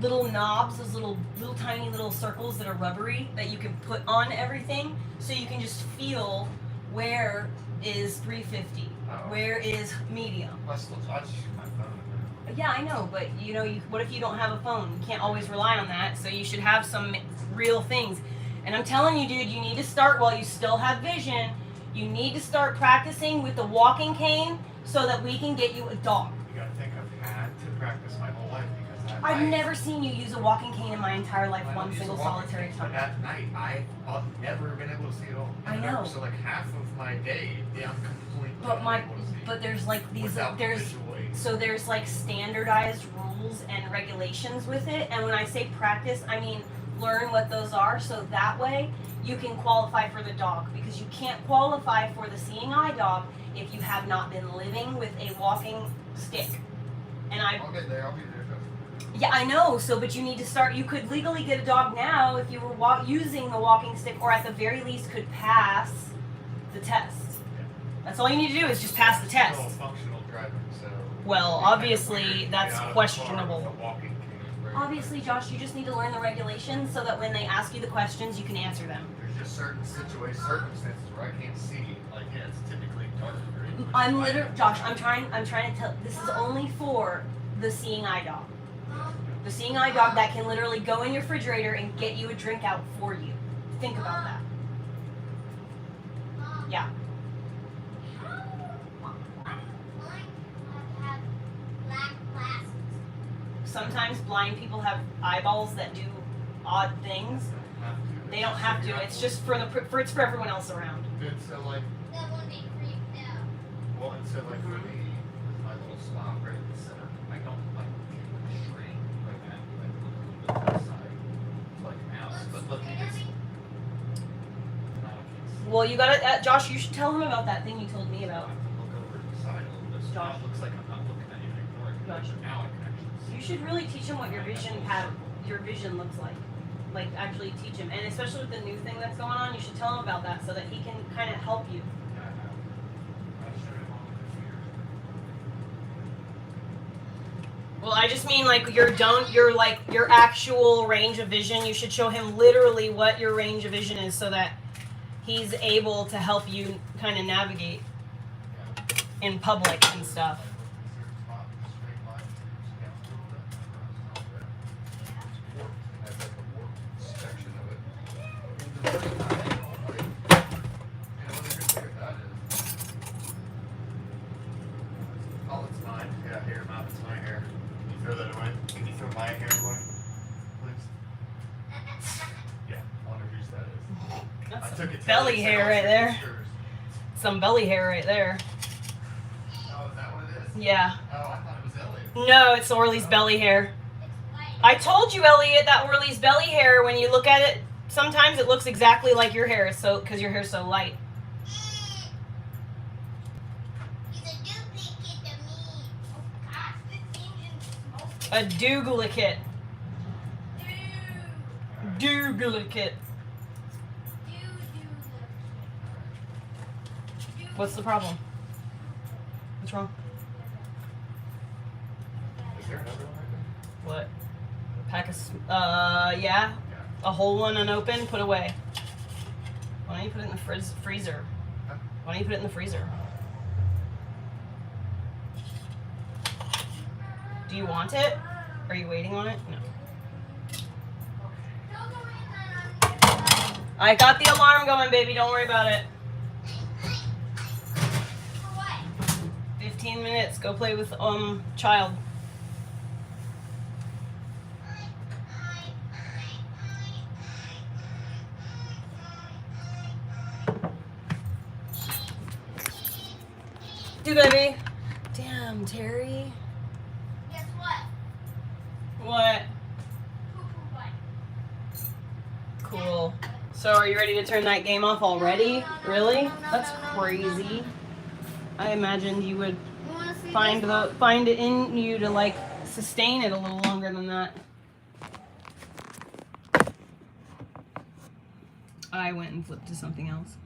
little knobs, those little tiny little circles that are rubbery that you can put on everything, so you can just feel where is 350, where is medium. I still touch my phone. Yeah, I know, but what if you don't have a phone? You can't always rely on that, so you should have some real things. And I'm telling you, dude, you need to start while you still have vision. You need to start practicing with the walking cane so that we can get you a dog. You gotta think I've had to practice my whole life because I've never seen you use a walking cane in my entire life, one single solitary time. But at night, I've never been able to see it all. I know. So like half of my day, I'm completely unable to see. But there's like these, Without there's visual aids. so there's like standardized rules and regulations with it. And when I say practice, I mean learn what those are, so that way you can qualify for the dog, because you can't qualify for the seeing eye dog if you have not been living with a walking stick. And I'll get there. I'll be there. yeah, I know. So, but you need to start. You could legally get a dog now if you were using the walking stick, or at the very least could pass the test. Yeah. That's all you need to do is just pass the test. Still functional driving, so. Well, obviously that's questionable. Walking cane, right? Obviously, Josh, you just need to learn the regulations so that when they ask you the questions, you can answer them. There's just certain circumstances where I can't see. Like, yeah, it's typically dark. Right? I'm literally, Josh. I'm trying to tell. This is only for the seeing eye dog. The seeing eye dog that can literally go in your refrigerator and get you a drink out for you. Think about that. Yeah. Sometimes blind people have eyeballs that do odd things. They don't have to. It's just it's for everyone else around. Good, so like, That would be creeped out. well, and so like for me, with my little spot right in the center, I don't like the shrink like that. Like look a little bit to the side, like a mouse. But look, you can see. Now I can't see. Well, you gotta, Josh. You should tell him about that thing you told me I about. have to look over to the side a little bit, so now Josh. it looks like I'm not looking at you anymore. Josh. Now I can actually see. You should really teach him what your vision looks like. Like actually teach him, and especially with the new thing that's going on, you should tell him about that so that he can kind of help you. Yeah, I know. I showed him on the computer. Well, I just mean like your actual range of vision. You should show him literally what your range of vision is so that he's able to help you kind of navigate Yeah. in public and stuff. Oh, it's mine. Yeah, here, Mom, it's my hair. Can you throw that away? Can you throw my hair away? Please? Yeah, I wonder whose that is. That's I some took it to belly the hair sales right there. registers. Some belly hair right there. Oh, is that what it is? Yeah. Oh, I thought it was Elliot. No, it's Orly's belly hair. It's white. I told you, Elliot, that Orly's belly hair, when you look at it, sometimes it looks exactly like your hair, because your hair's so light. He's a duplicate of me. Oh gosh, this engine's smoking. A duplicate. Dude. Duplicate. What's the problem? What's wrong? Is there another one right What? Pack of, yeah. there? Yeah. A whole one unopened, put away. Why don't you put it in the freezer? Why don't you put it in the freezer? Do you want it? Are you waiting on it? No. I got the alarm going, baby. Don't worry about it. For what? 15 minutes. Go play with child. Do baby. Damn, Terry. Guess what? What? Poo-poo butt. Cool. So are you ready to turn that game off already? Really? That's crazy. I imagined you would You wanna see find this one? find it in you to like sustain it a little longer than that. I went and flipped to something else.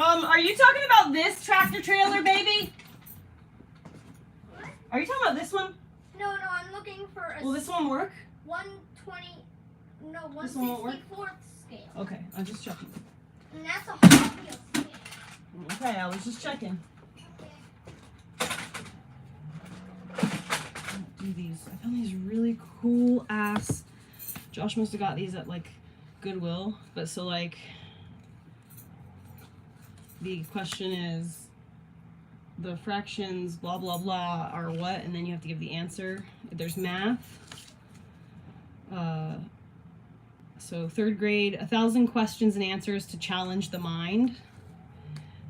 Are you talking about this tractor trailer, baby? Are you talking about this one? No, I'm looking for a Will this one work? 120, no, This one won't work? 1/64th scale. Okay, I'm just checking. And that's a Hot Wheels scale. Okay, I was just checking. Do these. I found these really cool ass. Josh must have got these at like Goodwill, but so like the question is the fractions blah blah blah are what, and then you have to give the answer. There's math. So 3rd grade, 1,000 questions and answers to challenge the mind.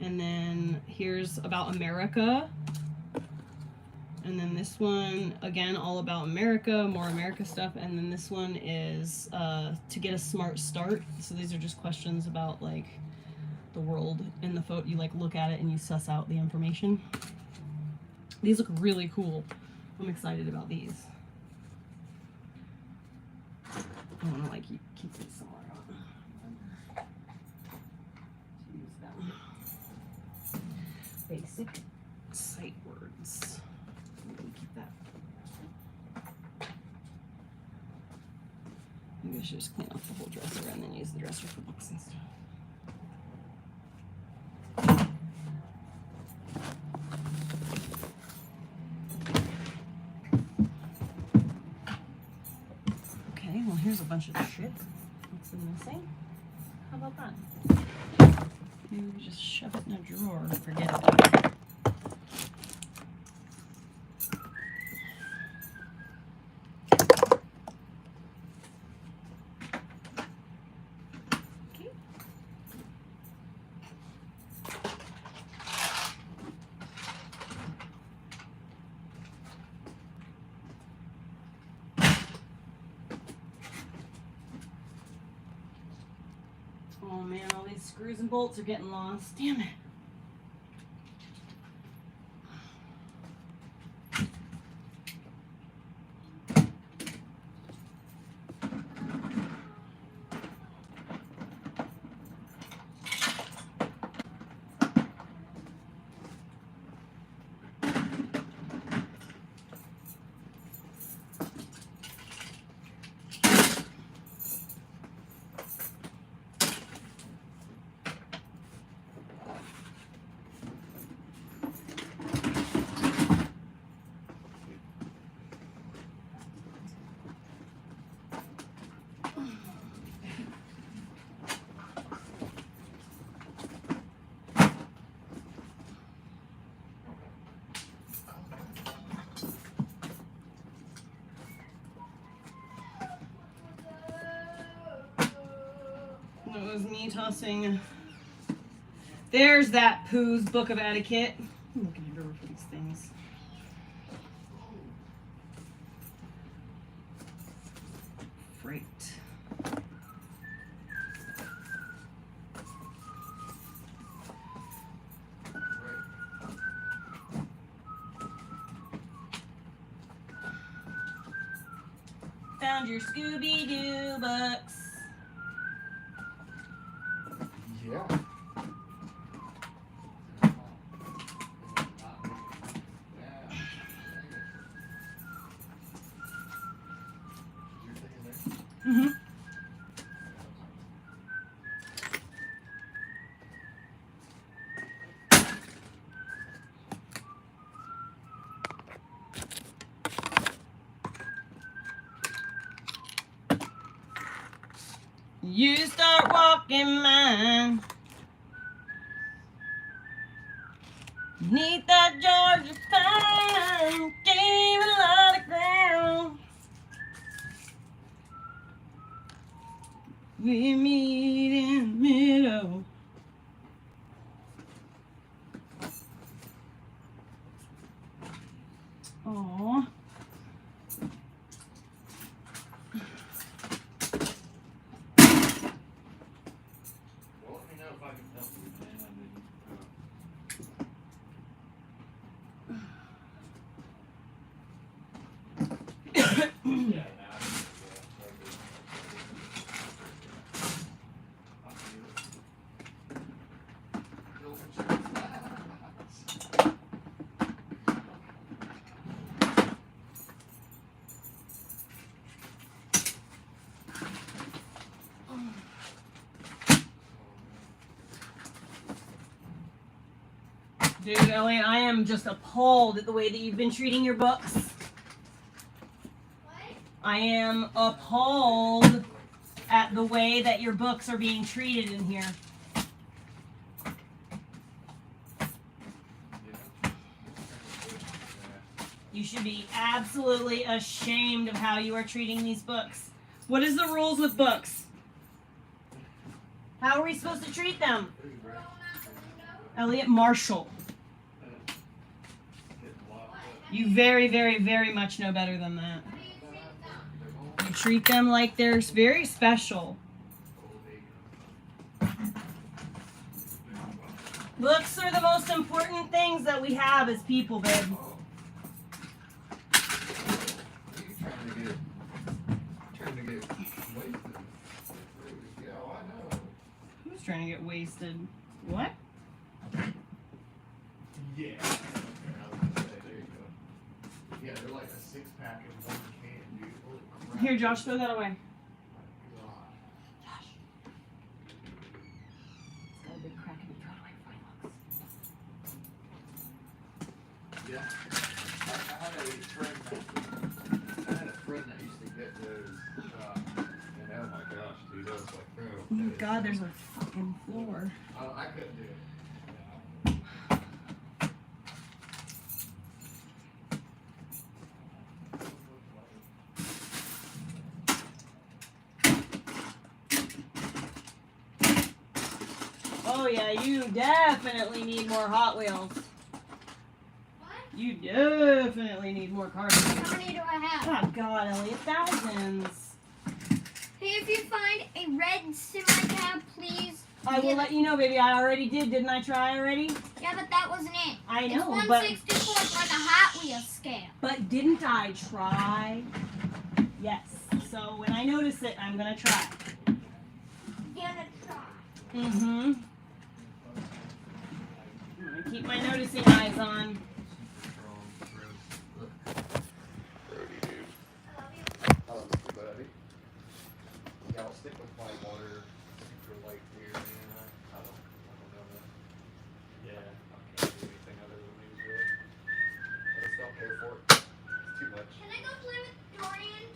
And then here's about America. And then this one, again, all about America, more America stuff. And then this one is to get a smart start. So these are just questions about like the world in the photo. You like look at it and you suss out the information. These look really cool. I'm excited about these. I want to like keep these somewhere. Use them. Basic sight words. Keep that. Maybe I should just clean off the whole dresser and then use the dresser for books and stuff. Okay, well here's a bunch of shit that's missing. How about that? Maybe we just shove it in a drawer and forget about it. Oh man, all these screws and bolts are getting lost. Damn it. It was me tossing. There's that Pooh's Book of Etiquette. I'm looking everywhere for these things. Freight. Found your Scooby-Doo books. Yeah. Mm-hmm. You start walking mine. Neath that Georgia pine, gave a lot of ground. We meet in the middle. Aww. Well, let me know if I can help you, man. Yeah, Dude, Elliot, I am just appalled at the way that you've been treating your books. What? I am appalled at the way that your books are being treated in here. You should be absolutely ashamed of how you are treating these books. What is the rules with books? How are we supposed to treat them? Throw 'em out the window? Elliot Marshall. You very, very, very much know better than that. How do you treat them? You treat them like they're very special. Books are the most important things that we have as people, babe. Trying to get wasted. Yeah, I know. Who's trying to get wasted? What? Yeah. There you go. Yeah, they're like a 6-pack in one can, dude. Holy crap. Here, Josh, throw that away. God. Josh. It's got a big crack in it. Throw it away before he looks. Yeah. I had a friend that used to get those, and oh my gosh, dude, that was like, bro. Oh my God, there's a fucking floor. I couldn't do it. Oh yeah, you definitely need more Hot Wheels. What? You definitely need more cars. How many do I have? Oh God, Elliot, thousands. Hey, if you find a red semi-cab, please. I will let you know, baby. I already did. Didn't I try already? Yeah, but that wasn't it. I It's know, 164. It's like a Hot Wheels scale. but didn't I try? Yes. So when I notice it, I'm gonna try. Gonna try. Mm-hmm. I'm gonna keep my noticing eyes on. Brody, dude. I love you. I love you, buddy. Yeah, I'll stick with my water super light here, man. I don't know, man. Yeah, I can't do anything other than these, really. I just don't care for it. It's too much. Can I go play with Dorian?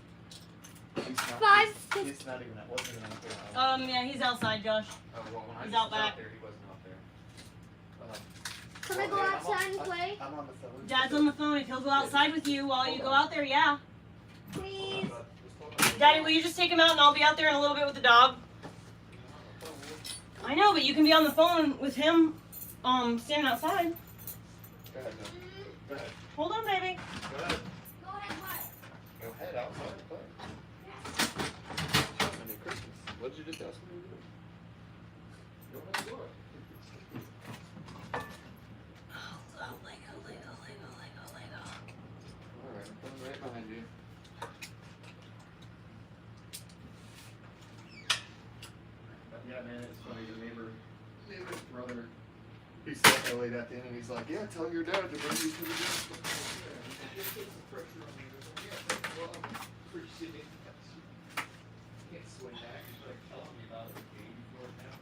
He's not, Five, He's not even that. Wasn't even out there. Yeah, he's outside, Josh. Oh, well, when I he's was out back. there, he wasn't out there. Can I go outside and play? I'm on the phone. Dad's on the phone. If he'll go outside with you while you go out there, yeah. Please. Daddy, will you just take him out and I'll be out there in a little bit with the dog? I know, but you can be on the phone with him, standing outside. Go ahead, man. Go ahead. Hold on, baby. Go ahead. Go ahead, what? Go ahead outside and play. Merry Christmas. What did you just ask me to do? Go ahead and do it. Oh, Lego. Alright, I'm coming right behind you. Yeah, man, it's funny. The neighbor's brother. He said Elliot at the end and he's like, yeah, tell your dad to bring you to the gym. Well, I'm appreciating that. Can't sway back. He's like telling me about it the day before now.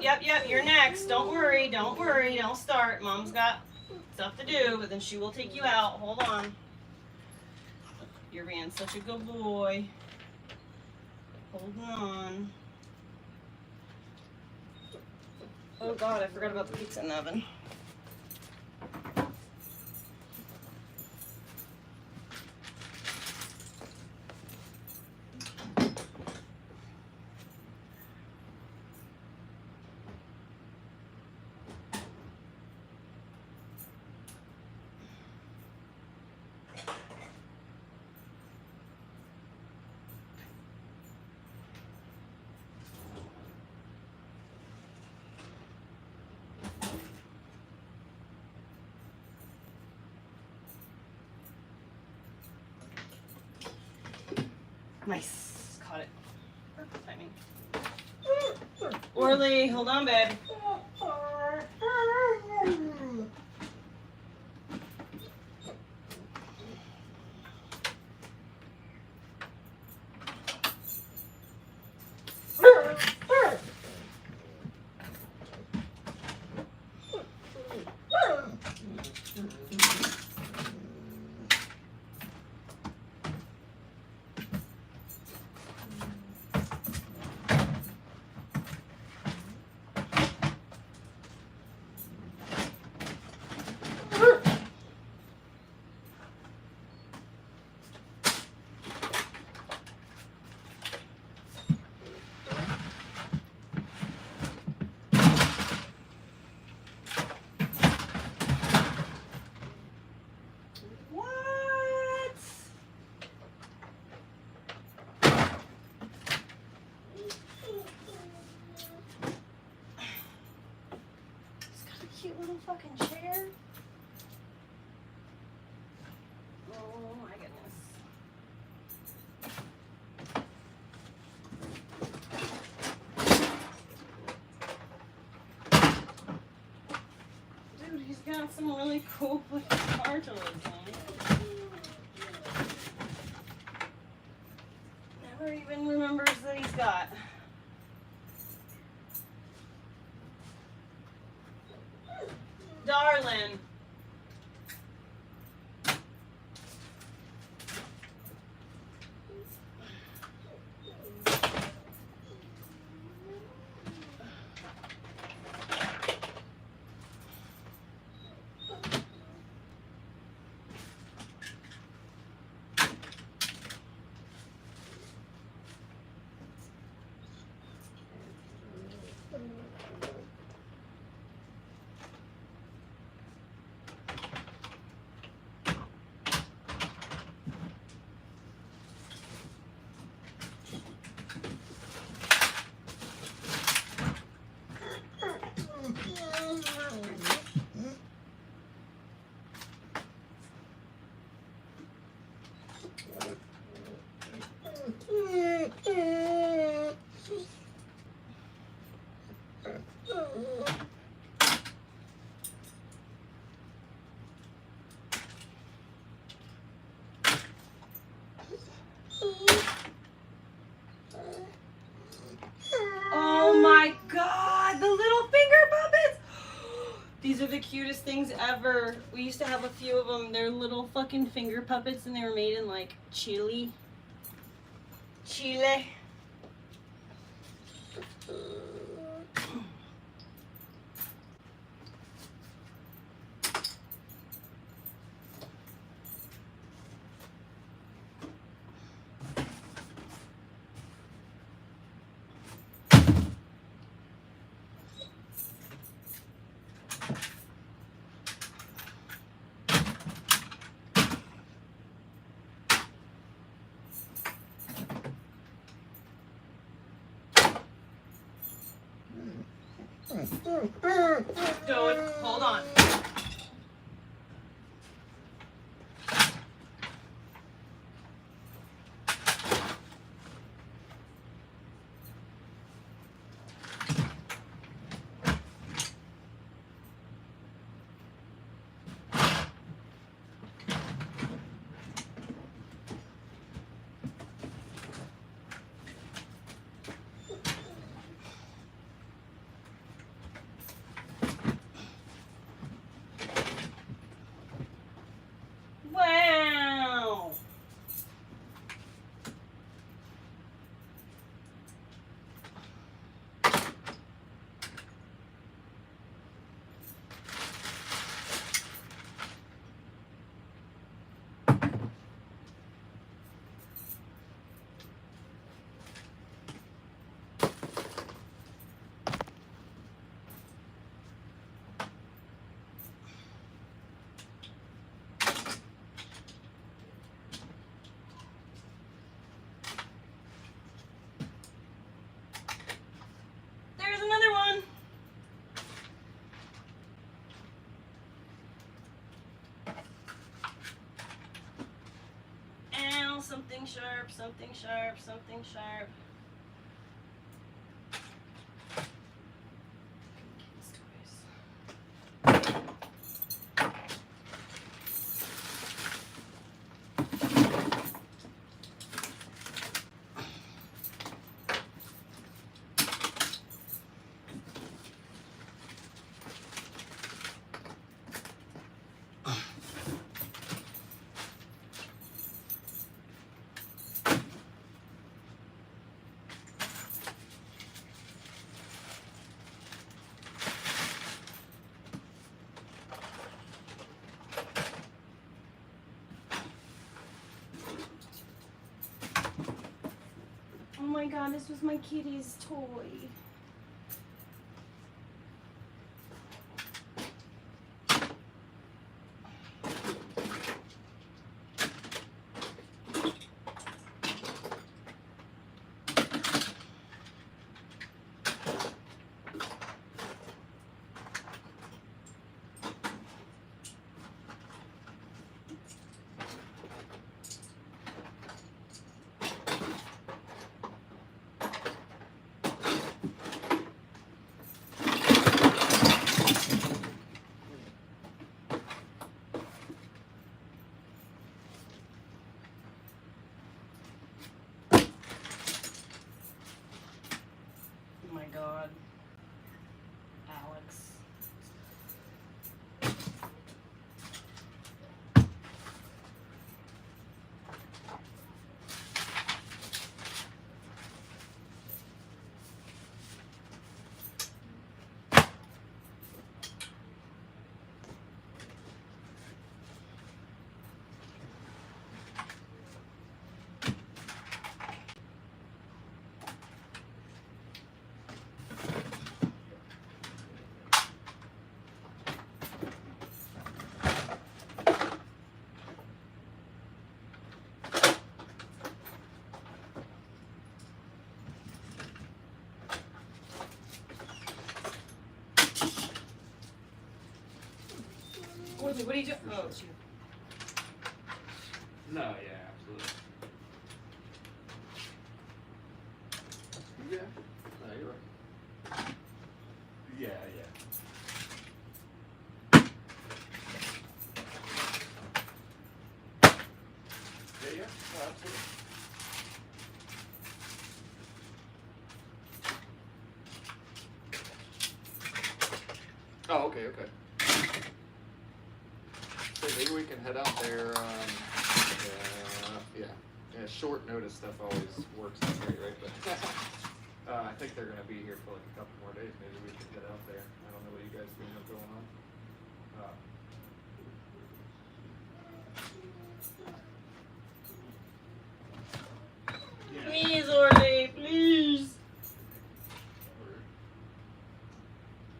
Yep. You're next. Don't worry. Don't start. Mom's got stuff to do, but then she will take you out. Hold on. You're being such a good boy. Hold on. Oh God, I forgot about the pizza in the oven. Nice. Caught it. Perfect timing. Orly, hold on, babe. Cute little fucking chair. Oh my goodness. Dude, he's got some really cool fucking cartilage on it. Never even remembers that he's got. Darling. Oh my God, the little finger puppets! These are the cutest things ever. We used to have a few of them. They're little fucking finger puppets and they were made in like Chile. Dude, hold on. sharp, something sharp, something sharp. Oh my god, this was my kitty's toy. Oh my god. Alex. What are you doing? Oh, it's you. No, yeah, absolutely. Yeah, no, you're right. Yeah, yeah. Yeah, yeah, oh, absolutely. Oh, okay, okay. So maybe we can head out there. Yeah, short notice stuff always works out great, right? But I think they're gonna be here for like a couple more days. Maybe we can get out there. I don't know what you guys have going on. Please, Orly, please.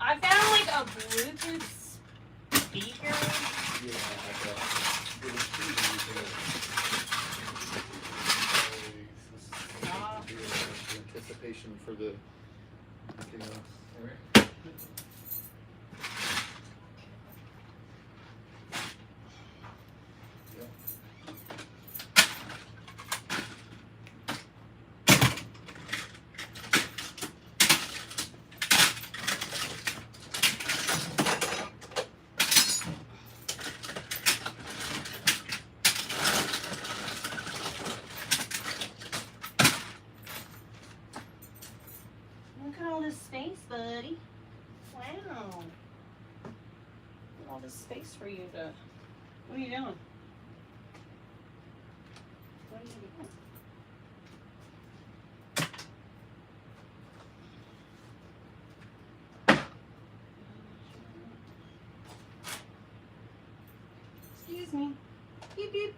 I found like a Bluetooth speaker. Yeah, like a little anticipation for the chaos. Look at all this space, buddy. Wow. All this space for you to. What are you doing? What are you doing? Excuse me. Beep beep.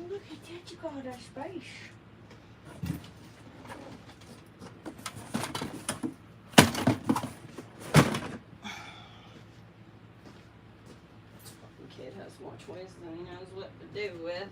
Look at that, you got a space. Fucking kid has more toys than he knows what to do with.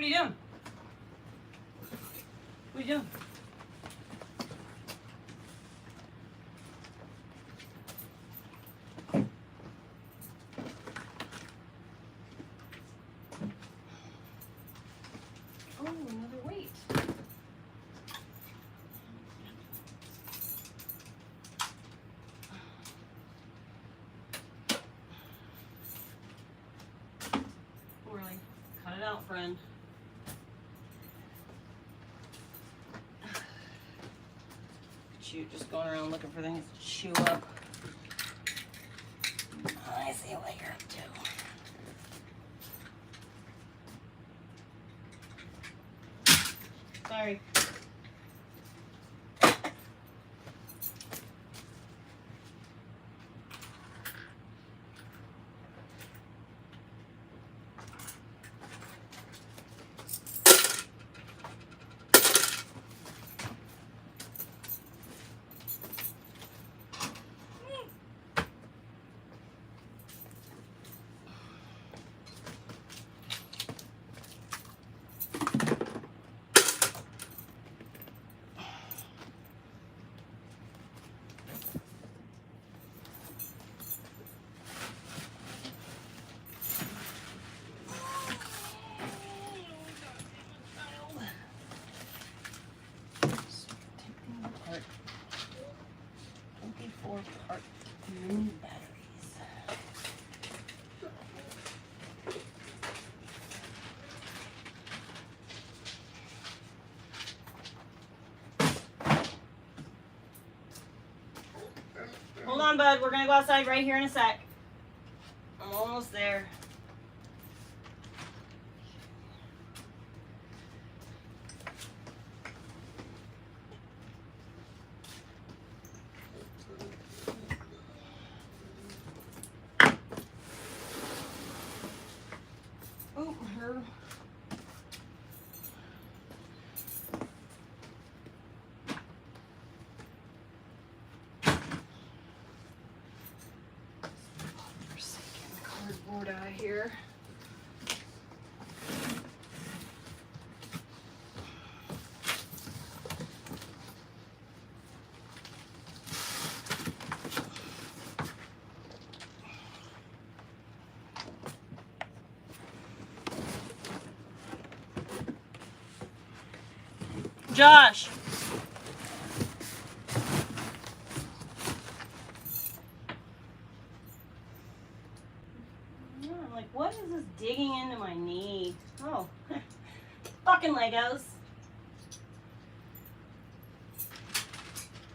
What are you doing? What are you doing? Oh, another weight. Really, cut it out, friend. You just going around looking for things to chew up. I see what you're up to. Sorry. Part mini batteries. Hold on, bud. We're gonna go outside right here in a sec. I'm almost there. Oh, her. Forsaken cardboard out of here. Josh. I'm like, what is this digging into my knee? Oh, fucking Legos.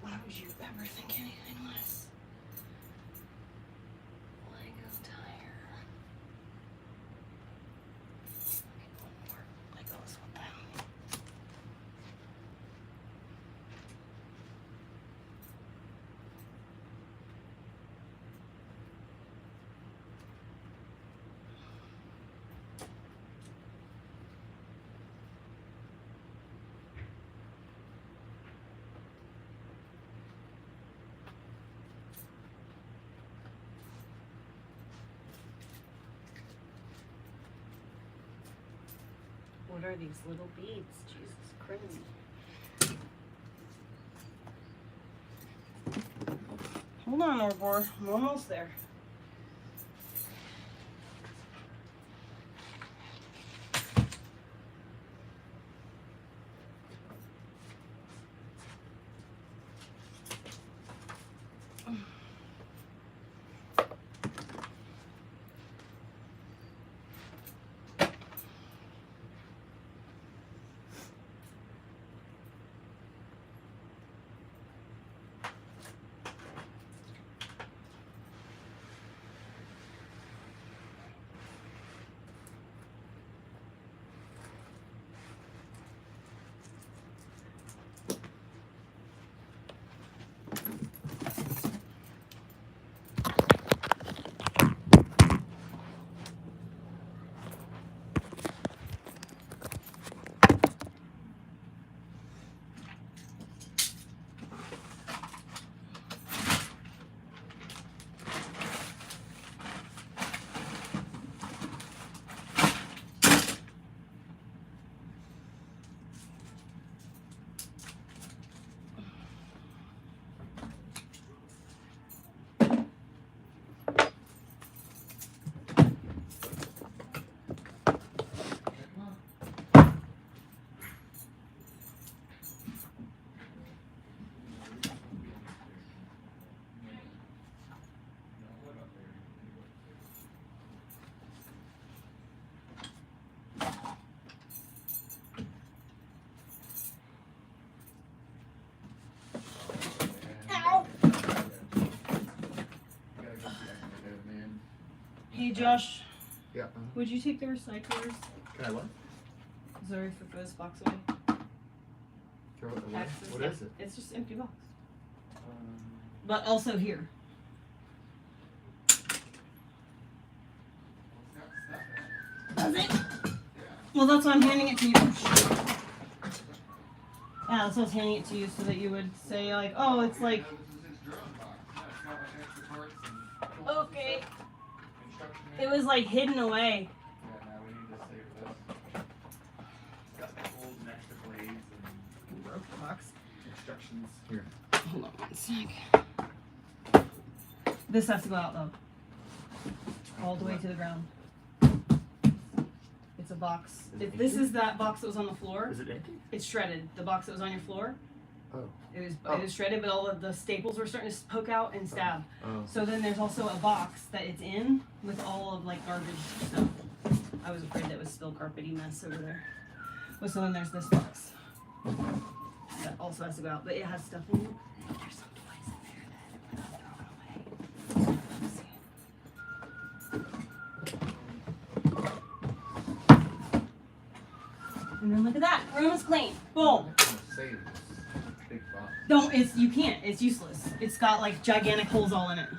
Why would you ever think anything less? Lego tire. More Legos, what the hell? What are these little beads? Jesus Christ. Hold on, Orbor. I'm almost there. Hey Josh, Yeah. would you take the recyclers? Can I what? Sorry for this box away. Throw it away? Taxes, What yeah. is it? It's just empty box. But also here. Does it? Well, that's why I'm handing it to you. Yeah, that's why I was handing it to you so that you would say like, oh, it's like. Okay. It was like hidden away. Yeah, now we need to save this. It's got the old extra blades and Broke the box. instructions. Here. Hold on one sec. This has to go out though. All the way to the ground. It's a box. This is that box that was on the floor. Is it empty? It's shredded. The box that was on your floor. Oh. It was shredded, but all of the staples were starting to poke out and stab. Oh. So then there's also a box that it's in with all of like garbage stuff. I was afraid that was still carpety mess over there. But so then there's this box that also has to go out, but it has stuff in it. There's some toys in there that I'm throwing away. And then look at that, room is clean. Boom. Save this big box. Don't, you can't, it's useless. It's got like gigantic holes all in it.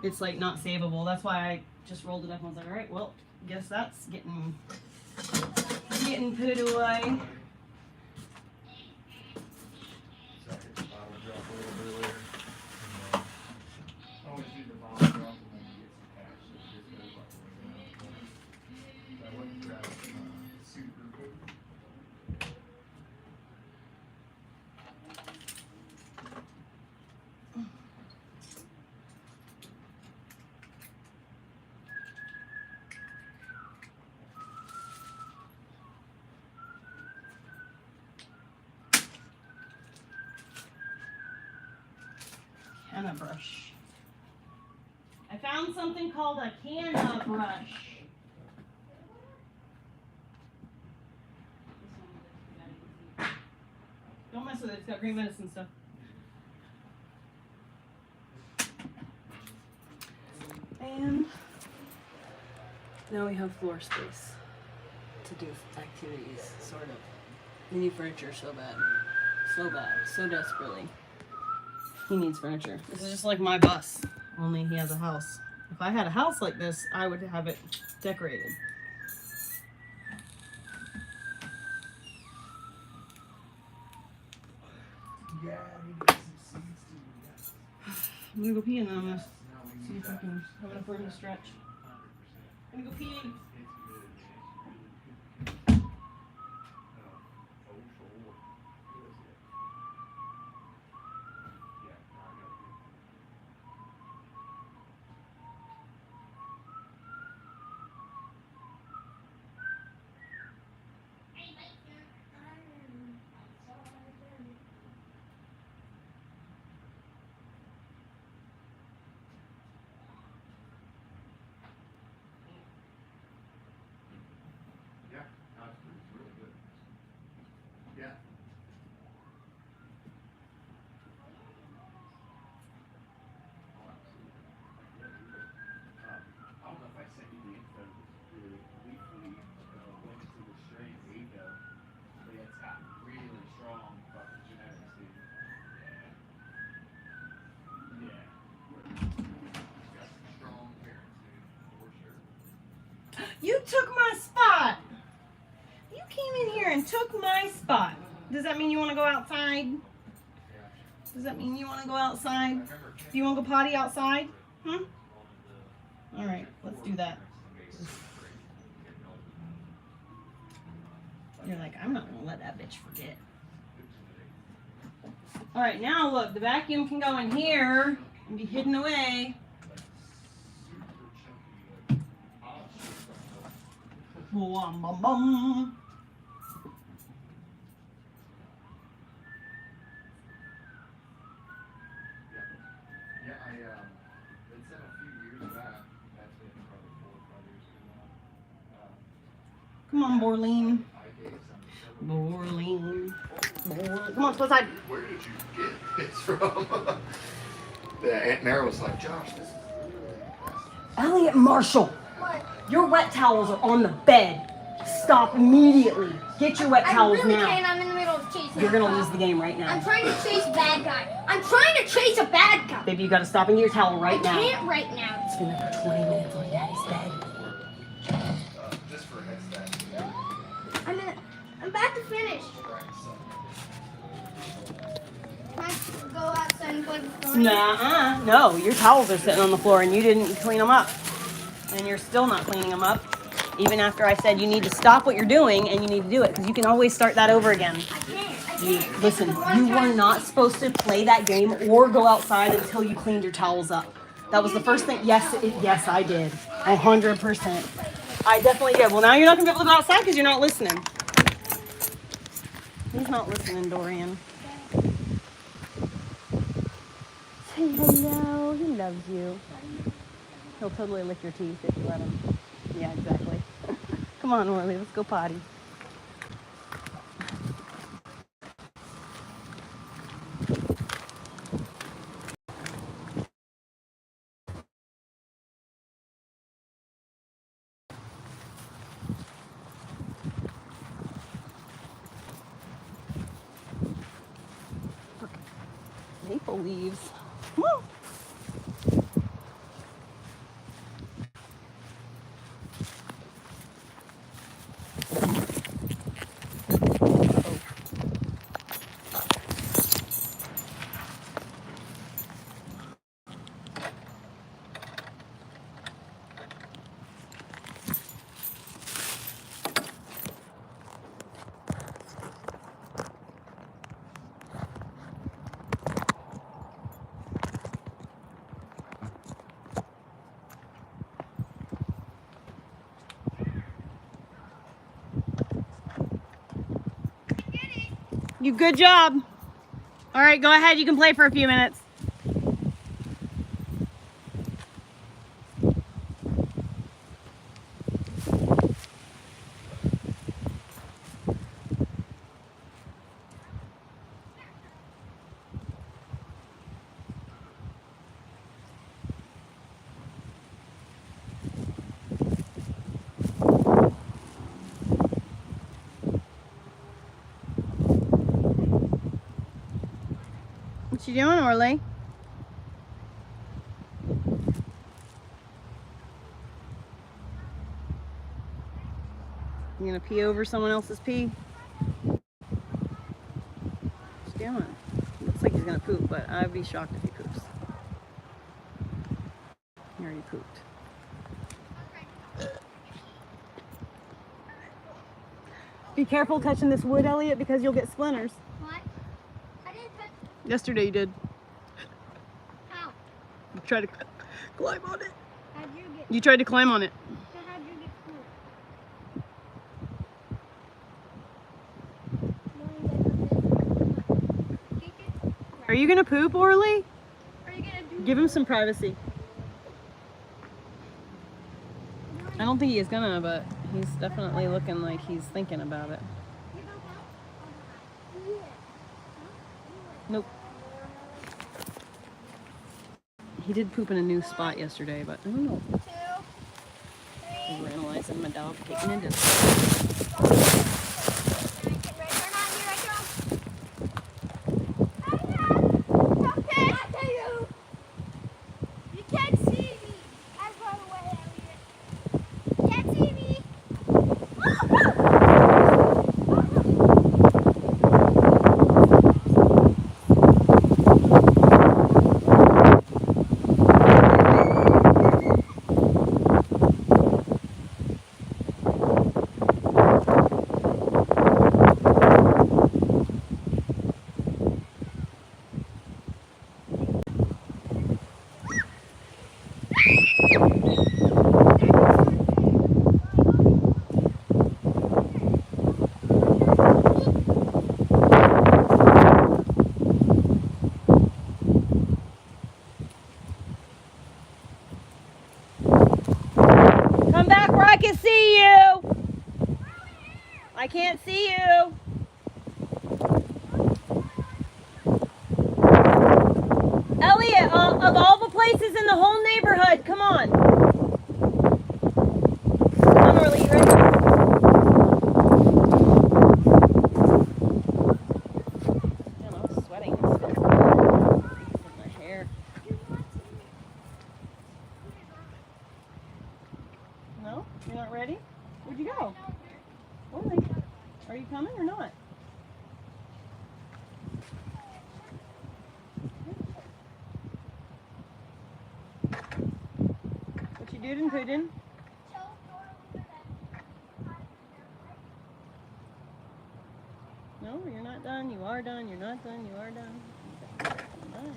It's like not savable. That's why I just rolled it up and was like, all right, well, guess that's getting put away. So I hit the bottle drop a little bit earlier. Always do the bottle drop and then you get some cash. So it just goes like the way down. I went and grabbed super good. Canna brush. I found something called a canna brush. Don't mess with it, it's got green medicine stuff. And now we have floor space to do activities, sort of. We need furniture so bad. So bad. So desperately. He needs furniture. This is just like my bus, only he has a house. If I had a house like this, I would have it decorated. Yeah, I need to get some seeds too. I'm gonna go pee and then I'm gonna Now we see need if I that. can have enough room to stretch. I'm gonna go pee. Yeah. I don't know if I sent you the info. The weekly links to the strain Ego, but it's got really strong fucking genetics, dude. Yeah. It's got some strong parents, dude, for sure. You took my spot! You came in here and took my spot. Does that mean you want to go outside? Does that mean you want to go outside? Do you want to go potty outside? Hmm? Alright, let's do that. You're like, I'm not going to let that bitch forget. Alright, now look, the vacuum can go in here and be hidden away. Bum, bum, bum. Yeah, they said a few years back, that's been probably 4 or 5 years ago now. Come on, Borleen. I gave some to Borleen. Borleen. Come on, let's go outside. Where did you get this from? The Aunt Mary was like, Josh, this is really impressive. Elliot Marshall, What? your wet towels are on the bed. Stop immediately. Get your wet towels I really now. can't. I'm in the middle of chasing. You're a gonna cop. lose the game right I'm now. trying to chase a bad guy. I'm trying to chase a bad guy. Baby, you gotta stop and get your towel right now. I can't right now. It's been like 20 minutes on Daddy's bed. Just for head stat. I'm about to finish. Can I go outside and play with Donnie? Nuh-uh. No, your towels are sitting on the floor and you didn't clean them up. And you're still not cleaning them up. Even after I said you need to stop what you're doing and you need to do it. Because you can always start that over again. I can't. Listen, you were not supposed to play that game or go outside until you cleaned your towels up. That was the first thing. Yes, I did. 100%. I definitely did. Well, now you're not going to be able to go outside because you're not listening. He's not listening, Dorian. Say hello. He loves you. He'll totally lick your teeth if you let him. Yeah, exactly. Come on, Orly. Let's go potty. Maple leaves. Woo! You good job. All right, go ahead. You can play for a few minutes. What you doing, Orly? You gonna pee over someone else's pee? What you doing? Looks like he's gonna poop, but I'd be shocked if he poops. He already pooped. Be careful touching this wood, Elliot, because you'll get splinters. What? I didn't touch. Yesterday you did. How? You tried to climb on it. How'd you get? You tried to climb on it. So how'd you get through? Are you gonna poop, Orly? Are you gonna do? Give him some privacy. I don't think he is gonna, but he's definitely looking like he's thinking about it. Nope. He did poop in a new spot yesterday, but I don't know. 2, 3. We're analyzing my dog taking a dip. You can't see me. I'm far away, Elliot. You can't see me. Come back where I can see you. I can't see you. Elliot, of all the places in the whole neighborhood, come on. not ready? Where'd you go? Orly, are you coming or not? What you doing, Puddin'? No, you're not done. You are done. You're not done. You are done. Done.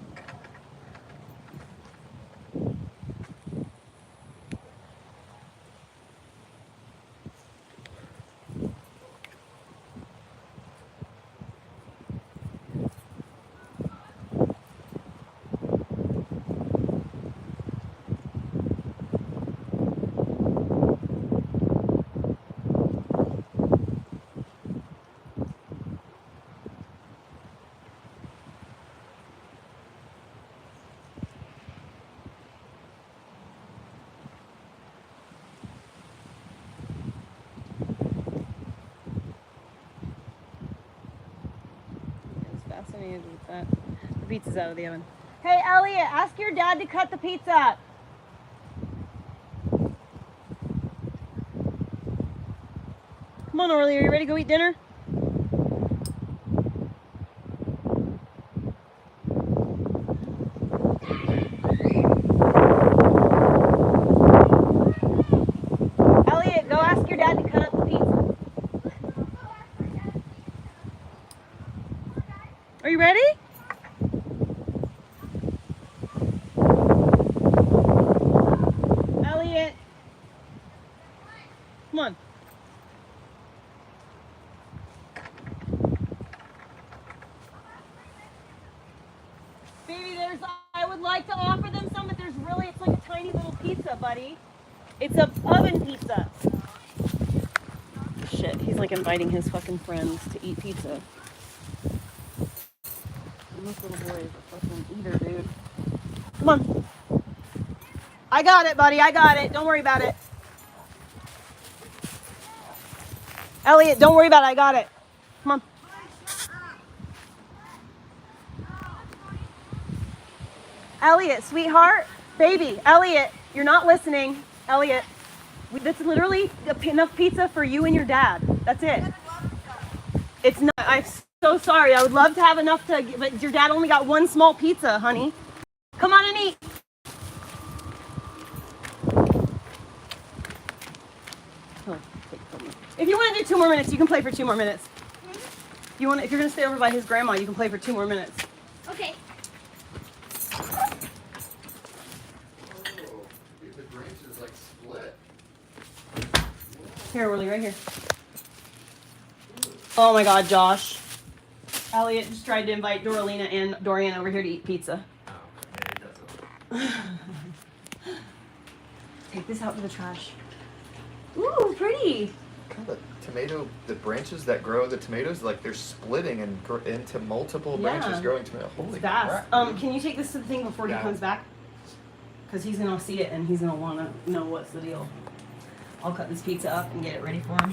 Fascinated with that. The pizza's out of the oven. Hey, Elliot, ask your dad to cut the pizza up. Come on, Orly, are you ready to go eat dinner? Elliot, go ask your dad to cut up the pizza. Are you ready? Elliot. Come on. Baby, I would like to offer them some, but it's like a tiny little pizza, buddy. It's a oven pizza. Shit, he's like inviting his fucking friends to eat pizza. This little boy is a fucking eater, dude. Come on. I got it, buddy. I got it. Don't worry about it. Elliot, don't worry about it. I got it. Come on. Elliot, sweetheart. Baby. Elliot, you're not listening. Elliot, that's literally enough pizza for you and your dad. That's it. It's not. I'm so sorry. I would love to have enough but your dad only got one small pizza, honey. Come on and eat. If you want to do 2 more minutes, you can play for 2 more minutes. If you're going to stay over by his grandma, you can play for 2 more minutes. Okay. Oh, the branches like split. Here, Willie, right here. Oh my God, Josh. Elliot just tried to invite Doralina and Dorian over here to eat pizza. Oh, yeah, it doesn't. Take this out to the trash. Ooh, pretty. The branches that grow the tomatoes, like they're splitting and into multiple branches growing tomato. Holy Fast. crap. Can you take this to the thing before he comes back? Because he's going to see it and he's going to want to know what's the deal. I'll cut this pizza up and get it ready for him.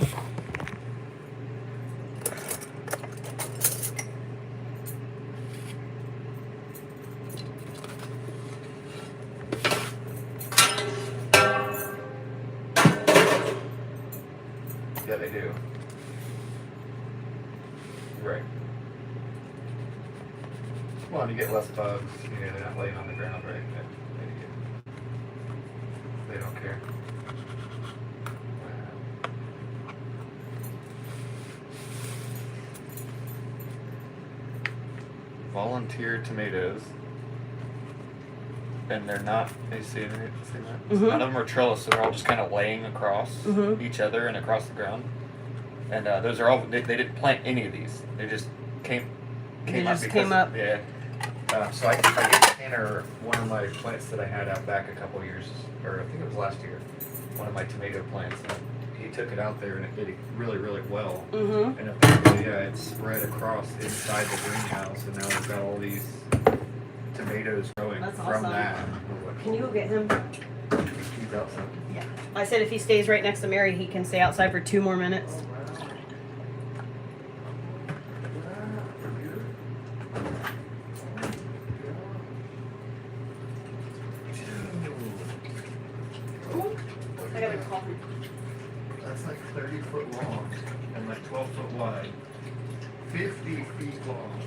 Yeah, they do. Right. Well, you get less bugs. You know, they're not laying on the ground, right? They don't care. Volunteer tomatoes. And they're not, you see that? Mm-hmm. None of them are trellis, so they're all just kind of laying across each other and across the ground. And those are all, they didn't plant any of these. They just came up. Yeah. So I gave Tanner one of my plants that I had out back a couple years, or I think it was last year, one of my tomato plants. And he took it out there and it did really, really well. Mm-hmm. And apparently, it spread across inside the greenhouse, and now we've got all these tomatoes growing That's from awesome. that. Can you go get him? He's outside. Yeah. I said if he stays right next to Mary, he can stay outside for 2 more minutes. I got a call. That's like 30 foot long and like 12 foot wide. 50 feet long.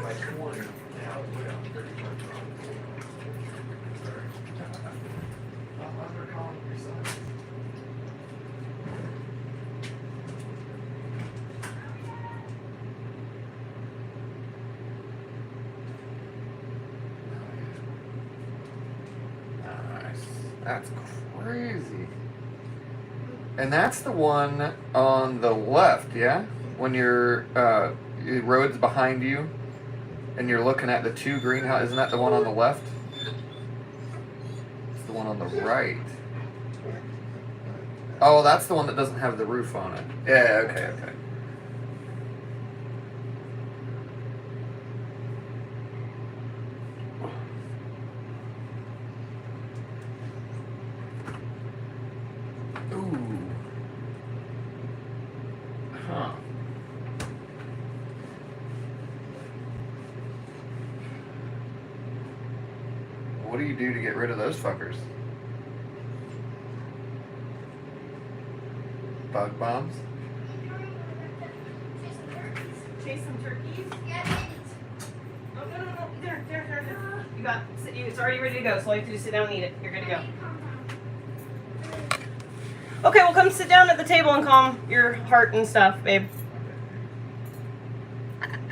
By 20. Now it's way out 30 foot long. Sorry. I'm recalling your size. Nice. That's crazy. And that's the one on the left, yeah? When your road's behind you and you're looking at the two greenhouses, isn't that the one on the left? It's the one on the right. Oh, that's the one that doesn't have the roof on it. Yeah, okay. What do you do to get rid of those fuckers? Bug bombs? Chase some turkeys. Yeah, Oh, no. There. You got. It's already ready to go. So all you have to do is sit down and eat it. You're good to go. Okay, well, come sit down at the table and calm your heart and stuff, babe.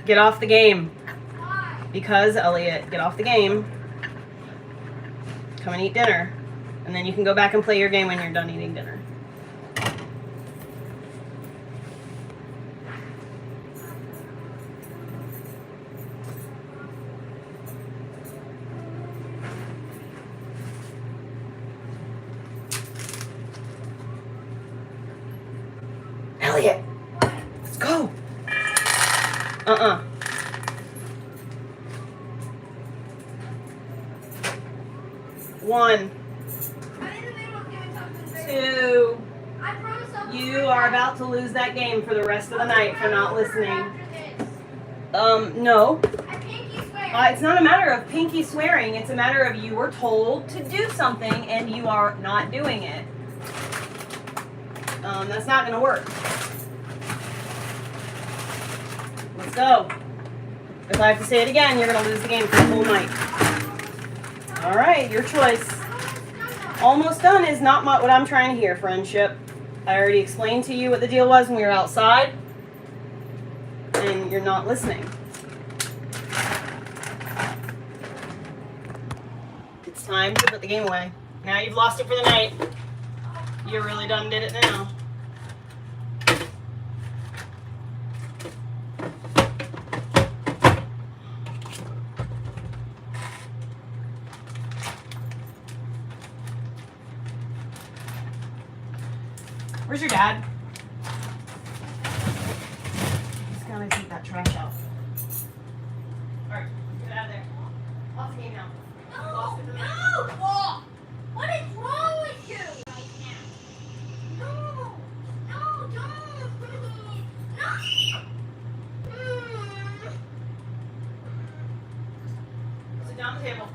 Get off the game. Why? Because, Elliot, get off the game. Come and eat dinner. And then you can go back and play your game when you're done eating dinner. Elliot! Let's go! One, I'm in the middle of doing something very. two. I promise I'll be You right are back. about to lose that game for the rest of the night for not listening. After this. No. I pinky swear. It's not a matter of pinky swearing. It's a matter of you were told to do something and you are not doing it. That's not going to work. Let's go. If I have to say it again, you're going to lose the game for the whole night. All right, your choice. Almost done is not what I'm trying to hear, friendship. I already explained to you what the deal was when we were outside, and you're not listening. It's time to put the game away. Now you've lost it for the night. You really done did it now. Where's your dad? He's gonna take that trash out. Alright, get out of there. Off the game now. No! No! What is wrong with you right now? No! Don't! Please! No! Sit down at the table.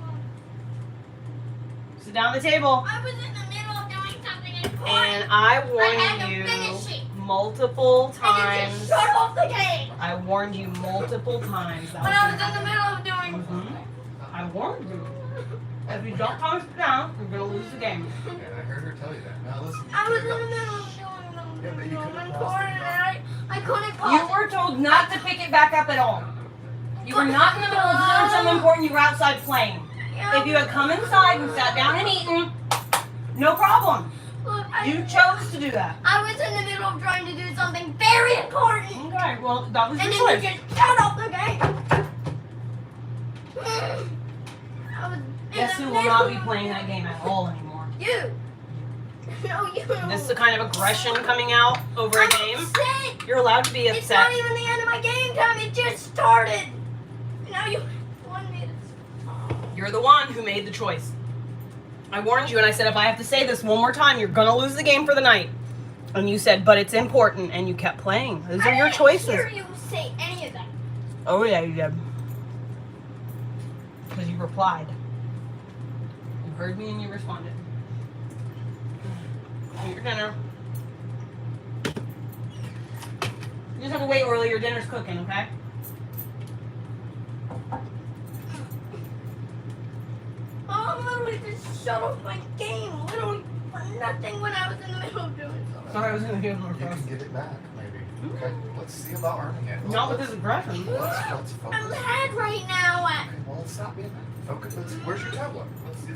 Sit down at the table. I was in the middle of doing something important. And I I had warned to you finish it. multiple And you times. just shut off the game! I warned you multiple times. That When was I was in the middle of doing Mhm. I warned you. If you don't calm down, you're gonna lose the game. Yeah, I heard her tell you that. Now listen. I was in the middle of doing Yeah, but you couldn't something pause important it. and I couldn't pause You it. were told not to pick it back up at all. You were not in the middle of doing something important. You were outside playing. If you had come inside and sat down and eaten, no problem. Look, You chose to do that. I was in the middle of trying to do something very important. Okay, well, that was And your then choice. you just shut off the game. I was in Guess the who will not be middle- playing that game at all anymore? You. No, you. This is the kind of aggression coming out over a I'm game. upset. You're allowed to be It's not upset. even the end of my game time. It just started. Now you want me to. You're the one who made the choice. I warned you and I said, if I have to say this one more time, you're gonna lose the game for the night. And you said, but it's important, and you kept playing. Those are your I choices. didn't hear you say any of that. Oh yeah, you did. Because you replied. You heard me and you responded. Eat your dinner. You just have to wait, Orly. Your dinner's cooking, okay? Oh, literally just shut off my game, literally for nothing when I was in the middle of doing something. Sorry, I was gonna give more You can get it back, maybe. Okay, let's see about earning it. Not with this aggression. Let's focus. I'm mad right now. Okay, well, let's stop being mad. Focus. Where's your tablet? Let's see.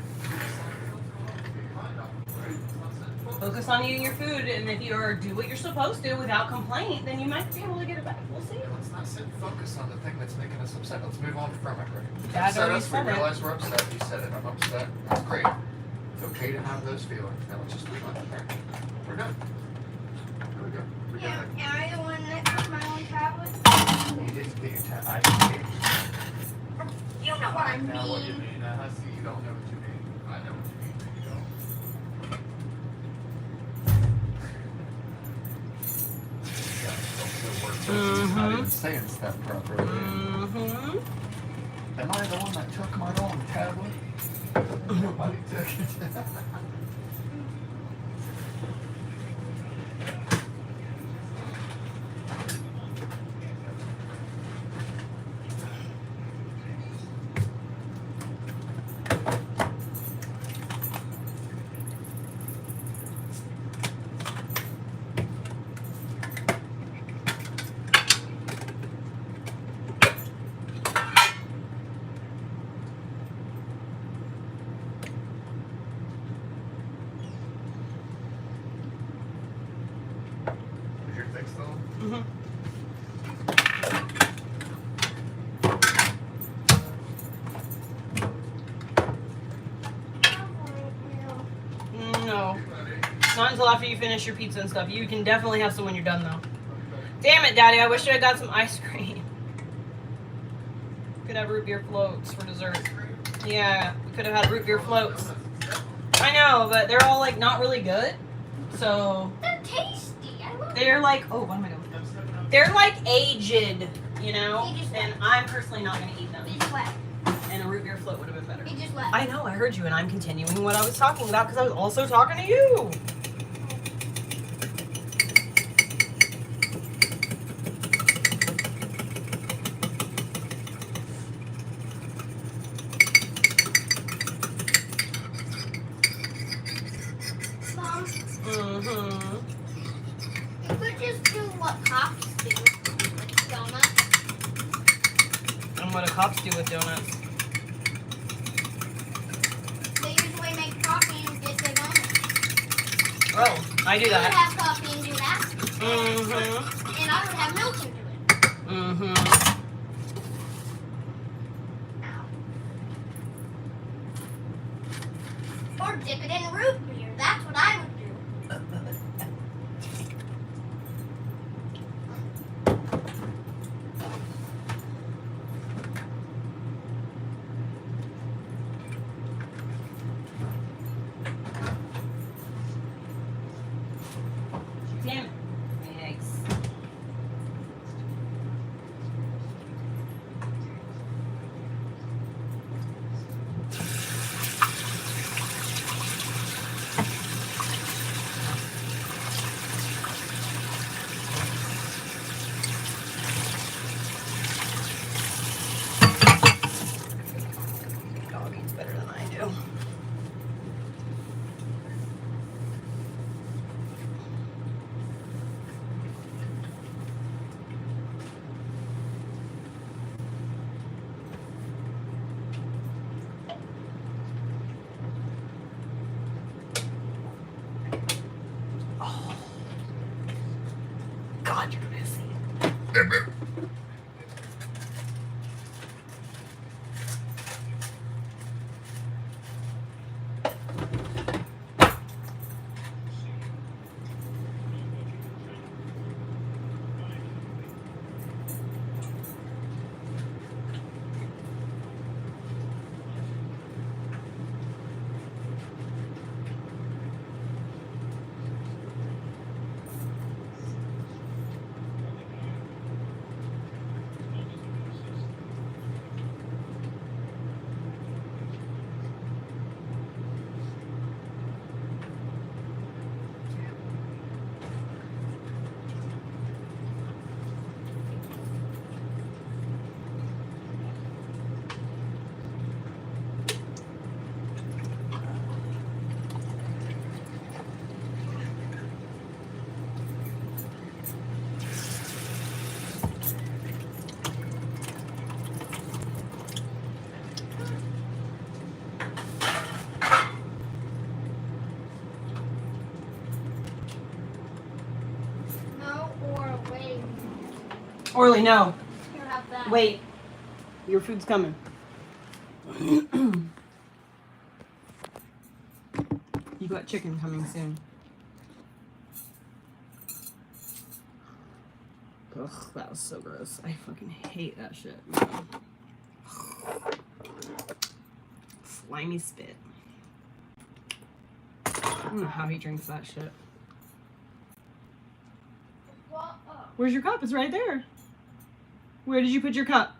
Focus on eating your food, and if you do what you're supposed to without complaint, then you might be able to get it back. We'll see. Let's not sit and focus on the thing that's making us upset. Let's move on from it, Rick. Dad Upset already us, we said it. realize we're upset. You said it. I'm upset. That's great. It's okay to have those feelings. Now let's just move on. We're good. There we go. We're Am done. I the one that took my own tablet? You didn't get your tablet. I did. You know what I Now what you mean. mean? I see you don't know what you mean. I know what you mean. but You don't. Not even saying stuff properly. Mm-hmm. Am I the one that took my own tablet? Nobody took it. Is your thing still? Mm-hmm. No. Not until after you finish your pizza and stuff. You can definitely have some when you're done, though. Damn it, Daddy. I wish I had got some ice cream. Could have root beer floats for dessert. Yeah, we could have had root beer floats. I know, but they're all, like, not really good. So, They're tasty. I love they're like, oh, what am I doing? They're like aged, you know? You just- And I'm personally not going to eat them. It just left. And a root beer float would have been better. It just left. I know, I heard you, and I'm continuing what I was talking about because I was also talking to you. Mom, Mm-hmm. you could just do what cops do. Like donuts. And what do cops do with donuts? They usually make coffee and get their donuts. Oh, I do You would that. have coffee and do that. Mm-hmm. And I would have milk and do it. Mm-hmm. Or dip it in root beer. That's what I would do. Damn it. Thanks. Dog eats better than I do. Oh. God, you're messy. Orly, no. Here, have that. Wait. Your food's coming. You got chicken coming soon. Ugh, that was so gross. I fucking hate that shit. Slimy spit. I don't know how he drinks that shit. Where's your cup? It's right there. Where did you put your cup?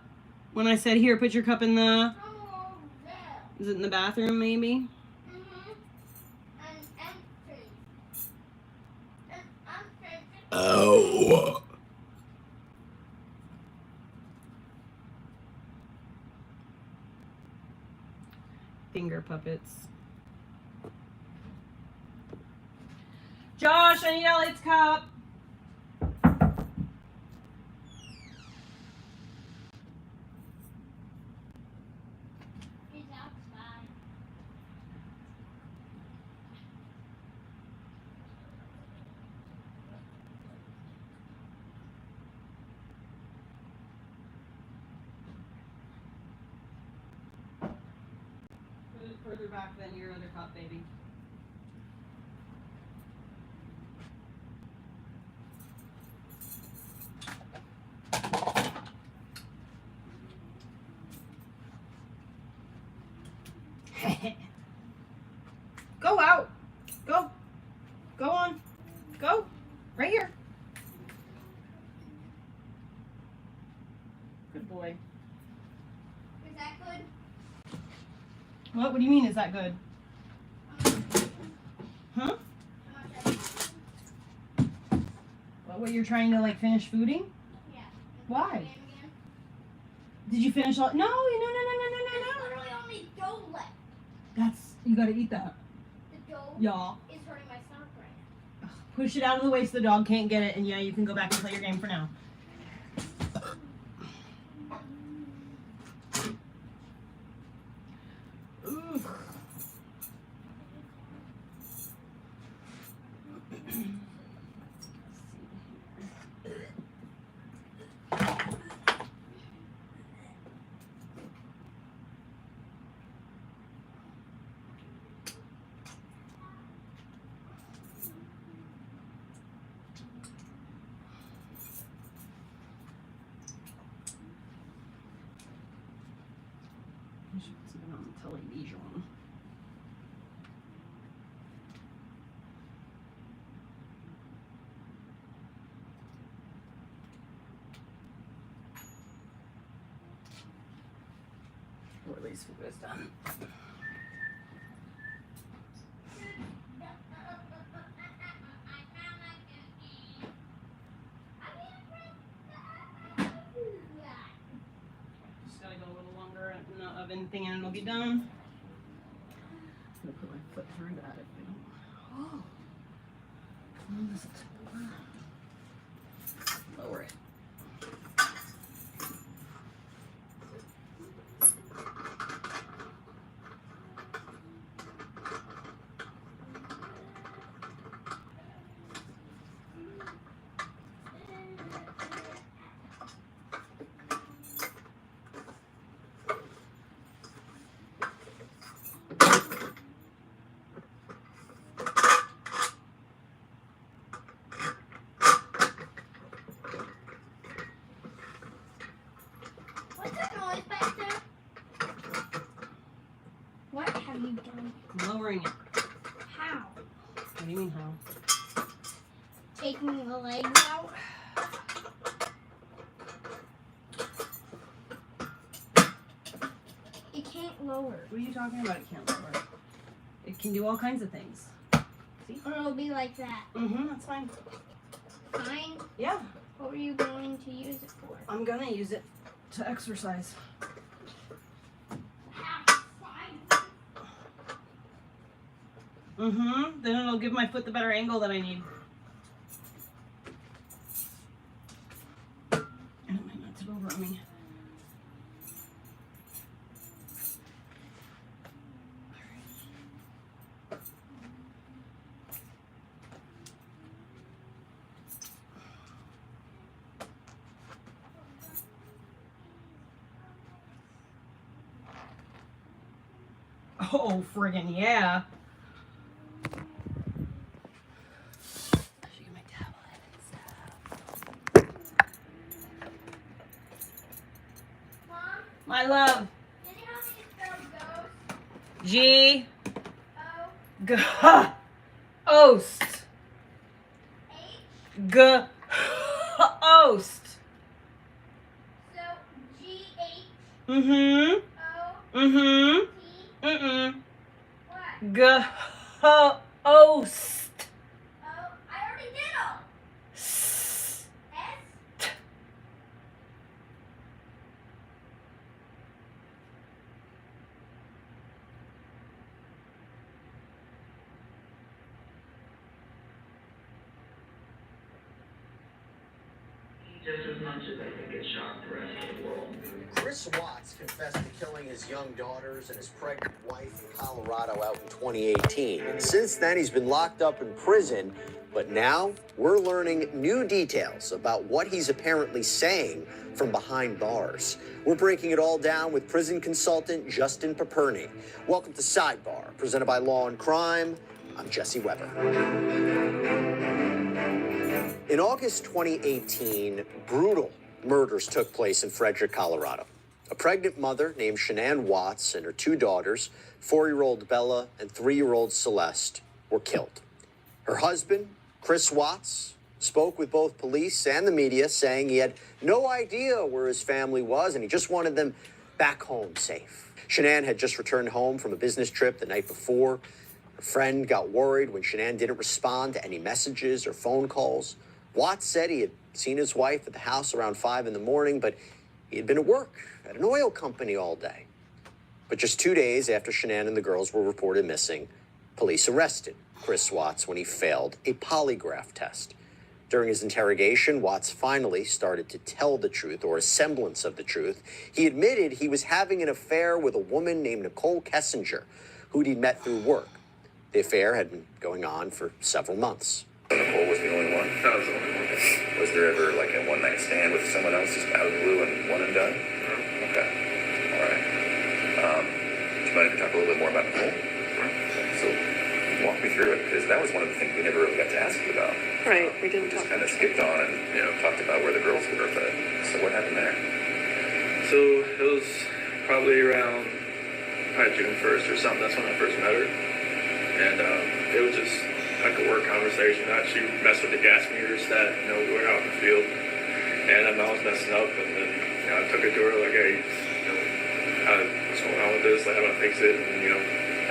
When I said here, put your cup in the... Is it in the bathroom, maybe? Oh. Finger puppets. Josh, I need Elliot's cup. He's outside. Put it further back than your other cup, baby. Go out. Go. Go on. Go. Right here. Good boy. Is that good? What do you mean, is that good? Huh? What, you're trying to, like, finish fooding? Yeah. Why? Did you finish all? No. Literally only dough left. That's, you gotta eat that. The dough Y'all. is hurting my stomach right now. Push it out of the way so the dog can't get it, and yeah, you can go back and play your game for now. Ooh. I should put something on the television. Or at least food is done. Just gotta go a little longer in the oven thing and it'll be done. I'm gonna put my foot through that if I don't. Oh. Oh, this is lower it. What's that noise back there? What have you done? I'm lowering it. How? What do you mean how? Taking the legs out? It can't lower. What are you talking about? It can't lower. It can do all kinds of things. Or it'll be like that. Mm-hmm, that's fine. Fine. Yeah, What were you going to use it for? I'm gonna use it to exercise. Mm-hmm, then it'll give my foot the better angle that I need. And it might not tip over on me. Oh, friggin' yeah. She can make tablet and stuff. Mom, My love. can you help me spell ghost? G. O. G. Oast. H. G. Oast. So G-H. Mm-hmm. O. Mm-hmm. T. Mm-mm. What? G. Oast. O. I already did all. S. S. Just as much as I think it shocked the rest of the world. Chris Watts confessed to killing his young daughters and his pregnant wife in Colorado out in 2018. And since then, he's been locked up in prison. But now we're learning new details about what he's apparently saying from behind bars. We're breaking it all down with prison consultant Justin Paperny. Welcome to Sidebar, presented by Law and Crime. I'm Jesse Weber. In August 2018, brutal murders took place in Frederick, Colorado. A pregnant mother named Shanann Watts and her two daughters, 4-year-old Bella and 3-year-old Celeste, were killed. Her husband, Chris Watts, spoke with both police and the media, saying he had no idea where his family was and he just wanted them back home safe. Shanann had just returned home from a business trip the night before. Her friend got worried when Shanann didn't respond to any messages or phone calls. Watts said he had seen his wife at the house around 5 in the morning, but he had been at work at an oil company all day. But just 2 days after Shanann and the girls were reported missing, police arrested Chris Watts when he failed a polygraph test. During his interrogation, Watts finally started to tell the truth, or a semblance of the truth. He admitted he was having an affair with a woman named Nicole Kessinger, who he'd met through work. The affair had been going on for several months. Nicole was the only one? That was the only one. Was there ever like a one-night stand with someone else just out of the blue and one and done? No. Okay. All right. Do you mind if we talk a little bit more about Nicole? So walk me through it, because that was one of the things we never really got to ask you about. Right, we didn't just talk kind of skipped on and talked about where the girls were, but so what happened there? So it was probably around June 1st or something. That's when I first met her, and it was just like a work conversation. She messed with the gas meters that we were out in the field, and I was messing up, and then I took it to her like, hey, what's going on with this? Like, how do I fix it? And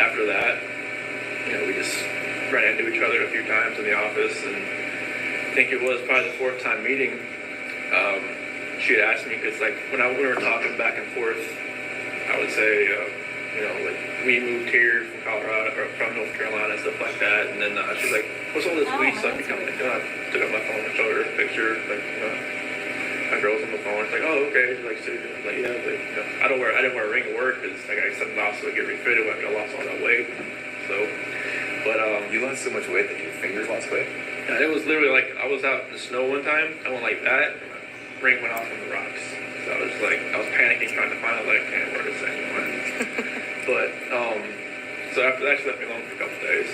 after that, we just ran into each other a few times in the office, and I think it was probably the 4th time meeting. She had asked me, because like when we were talking back and forth, I would say, like we moved here from Colorado or from North Carolina and stuff like that, and then she's like, "What's all this weed stuff you coming?" I took out my phone and showed her a picture, like my girl's on the phone. It's like, "Oh, okay." She's like, "So," I'm like, "Yeah," but I didn't wear a ring at work because like I said, lost to get refitted when I lost all that weight. So, but you lost so much weight that your fingers lost weight. yeah, it was literally like I was out in the snow one time. I went like that. Ring went off on the rocks. So I was panicking trying to find it. Like, I can't wear this anymore. But so after that, she left me alone for a couple days,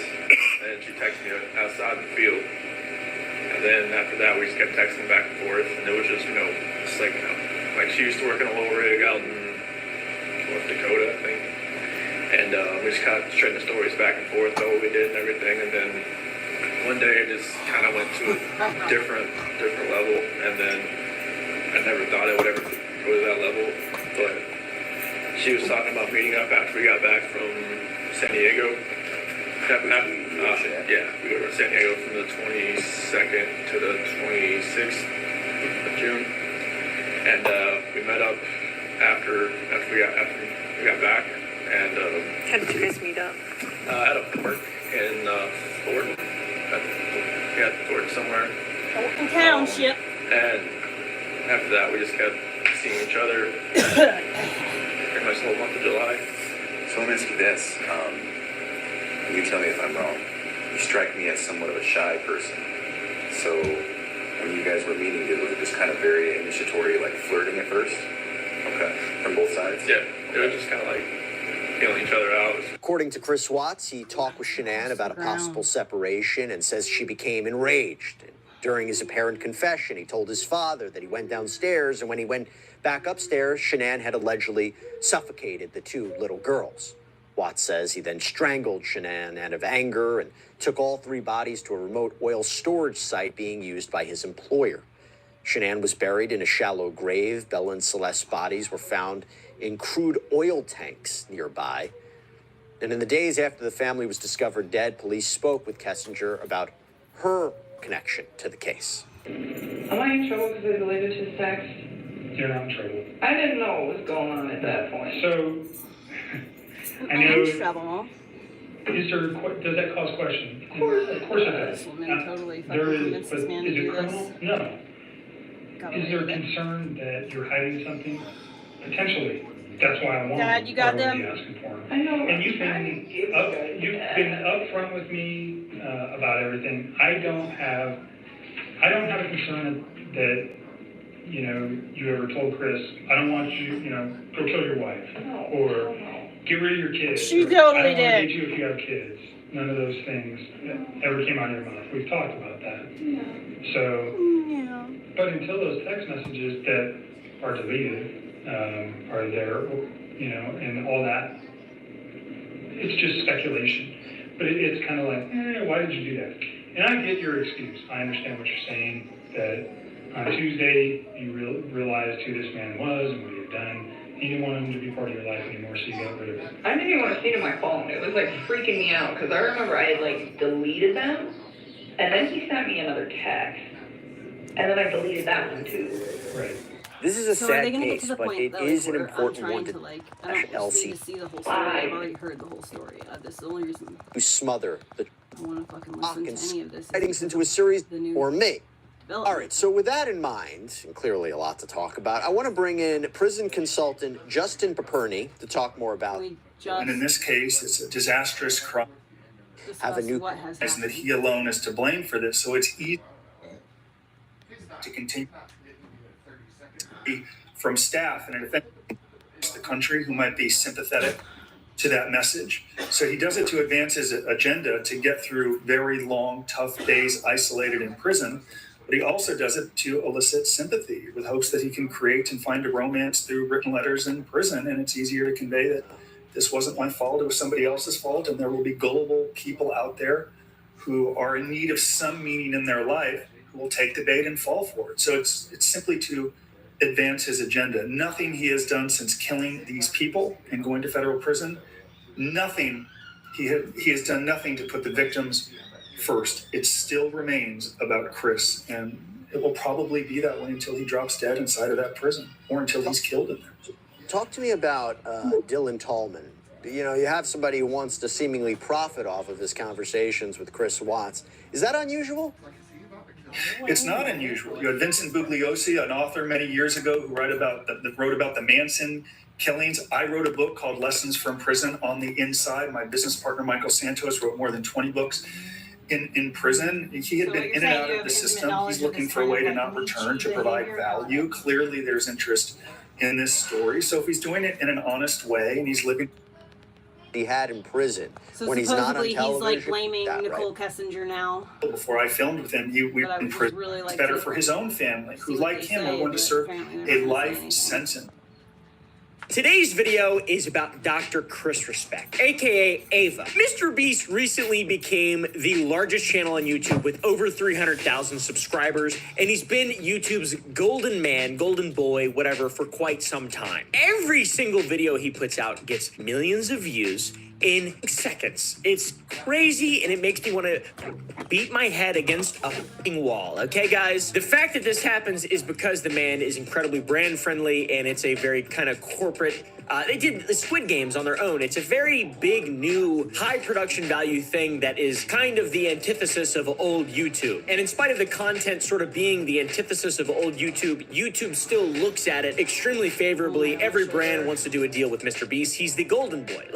and she texted me outside in the field. And then after that, we just kept texting back and forth, and it was just it's like like she used to work in a low rig out in North Dakota, I think. And we just kind of trading stories back and forth about what we did and everything. And then one day it just kind of went to a different level, and then I never thought it would ever go to that level, but she was talking about meeting up after we got back from San Diego. Yeah, we were in San Diego from the 22nd to the 26th of June, and we met up after we got back, and How did you guys meet up? at a park in Thornton. Thornton somewhere. Thornton Township. And after that, we just kept seeing each other pretty much the whole month of July. So let me ask you this. You tell me if I'm wrong. You strike me as somewhat of a shy person. So when you guys were meeting, was it just kind of very initiatory, like flirting at first? Okay. From both sides? Yeah, it was just kind of like feeling each other out. According to Chris Watts, he talked with Shanann about a possible separation and says she became enraged. And during his apparent confession, he told his father that he went downstairs, and when he went back upstairs, Shanann had allegedly suffocated the two little girls. Watts says he then strangled Shanann out of anger and took all three bodies to a remote oil storage site being used by his employer. Shanann was buried in a shallow grave. Bella and Celeste's bodies were found in crude oil tanks nearby. And in the days after the family was discovered dead, police spoke with Kessinger about her connection to the case. Am I in trouble because I deleted his text? You're not in trouble. I didn't know what was going on at that point. So, I I'm know, in trouble. does that cause question? Of course it does. This woman totally fucking There is, convinced but this man to is it do criminal? this. No. Gotta Is there believe it. concern that you're hiding something? Potentially. That's why I want Dad, you got to them? be asking for them. I know. And you've been upfront with me about everything. I don't have a concern that you ever told Chris, I don't want you, go kill your wife, or get rid of your kids. She or, totally I don't want to did. date you if you have kids. None of those things ever came out of your mouth. We've talked about that. Yeah. So, Yeah. but until those text messages that are deleted are there, and all that, it's just speculation. But it's kind of like, why did you do that? And I get your excuse. I understand what you're saying, that on Tuesday you realized who this man was and what he had done. You didn't want him to be part of your life anymore, so you got rid of it. I didn't even want to see it on my phone. It was like freaking me out because I remember I had deleted them, and then he sent me another text, and then I deleted that one too. Right. This is a So are sad they gonna get case, to the but point it that, is an where important I'm one trying to to I don't just need Elsie to see the whole story. I've already heard the whole story. This is the only reason smother the I want to fucking listen to any of this. sightings into a series The new or me. development. All right, so with that in mind, and clearly a lot to talk about, I want to bring in prison consultant Justin Paperny to talk more about We just And in this case, it's a disastrous crime, have a new what has and that happened. he alone is to blame for this. So it's easy to continue from staff and the country who might be sympathetic to that message. So he does it to advance his agenda to get through very long, tough days isolated in prison. But he also does it to elicit sympathy with hopes that he can create and find a romance through written letters in prison. And it's easier to convey that this wasn't my fault, it was somebody else's fault. And there will be gullible people out there who are in need of some meaning in their life who will take the bait and fall for it. So it's simply to advance his agenda. Nothing he has done since killing these people and going to federal prison, nothing, he has done nothing to put the victims first. It still remains about Chris, and it will probably be that way until he drops dead inside of that prison or until he's killed in there. Talk to me about Dylan Tallman. You have somebody who wants to seemingly profit off of his conversations with Chris Watts. Is that unusual? It's not unusual. You had Vincent Bugliosi, an author many years ago, who wrote about the Manson killings. I wrote a book called Lessons from Prison on the Inside. My business partner, Michael Santos, wrote more than 20 books in prison. He had So been what in you're and saying, out you of have the intimate system. knowledge He's of looking this for a kind way of to not leachy return, to provide behavior? value. Clearly, there's interest in this story. So if he's doing it in an honest way and he's living He had in prison So when he's not on supposedly television. he's blaming that, Nicole right? Kessinger now. before I filmed with him, we But I were in would just prison. really like It's better to for his own family, who, see what like they him, say, are going to but serve apparently they're a not gonna say life anything. sentence. Today's video is about Dr. Chris Respect, aka Ava. Mr. Beast recently became the largest channel on YouTube with over 300,000 subscribers, and he's been YouTube's golden man, golden boy, whatever, for quite some time. Every single video he puts out gets millions of views in seconds. It's crazy, and it makes me want to beat my head against a fucking wall, okay, guys? The fact that this happens is because the man is incredibly brand friendly, and it's a very kind of corporate. They did the Squid Games on their own. It's a very big, new, high production value thing that is kind of the antithesis of old YouTube. And in spite of the content sort of being the antithesis of old YouTube, YouTube still looks at it extremely favorably. Every brand wants to do a deal with Mr. Beast. He's the golden boy.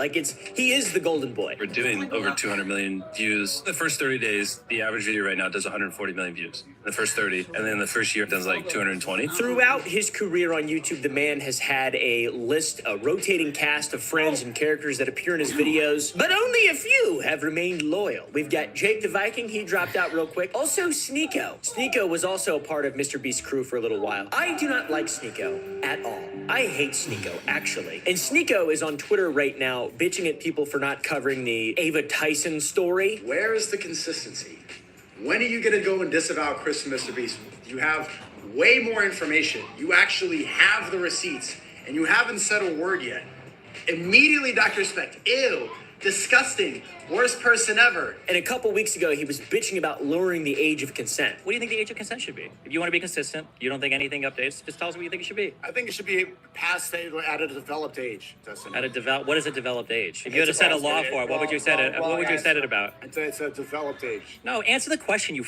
He is the golden boy. We're doing over 200,000 200 million views. The first 30 days, the average video right now does 140 million views. The first 30, and then the first year it does like 220. Throughout his career on YouTube, the man has had a rotating cast of friends and characters that appear in his videos, but only a few have remained loyal. We've got Jake the Viking, he dropped out real quick. Also, Sneeko. Sneeko was also a part of Mr. Beast's crew for a little while. I do not like Sneeko at all. I hate Sneeko, actually. And Sneeko is on Twitter right now bitching at people for not covering the Ava Tyson story. Where is the consistency? When are you going to go and disavow Chris and Mr. Beast? You have way more information. You actually have the receipts, and you haven't said a word yet. Immediately, Dr. Respect, ew, disgusting, worst person ever. And a couple weeks ago, he was bitching about lowering the age of consent. What do you think the age of consent should be? If you want to be consistent, you don't think anything updates, just tell us what you think it should be. I think it should be past at a developed age. What is a developed age? If you had to set a law for it, what would you set it? What would you set it about? I'd say it's a developed age. No, answer the question.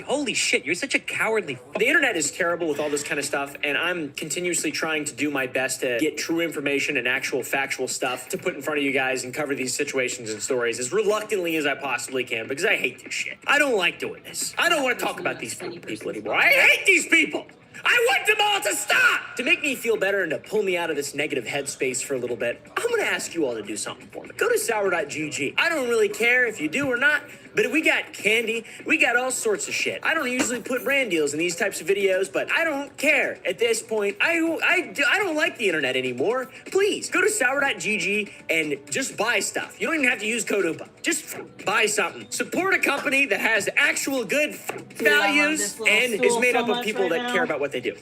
Holy shit! You're such a cowardly. The internet is terrible with all this kind of stuff, and I'm continuously trying to do my best to get true information and actual factual stuff to put in front of you guys and cover these situations and stories as reluctantly as I possibly can, because I hate this shit. I don't like doing this. I don't want to talk about these people anymore. I hate these people. I want them all to stop! To make me feel better and to pull me out of this negative headspace for a little bit, I'm gonna ask you all to do something for me. Go to sour.gg. I don't really care if you do or not, but we got candy, we got all sorts of shit. I don't usually put brand deals in these types of videos, but I don't care. At this point, I don't like the internet anymore. Please, go to sour.gg and just buy stuff. You don't even have to use code OOPA. Just buy something. Support a company that has actual good values and is made up of people that care about what they do.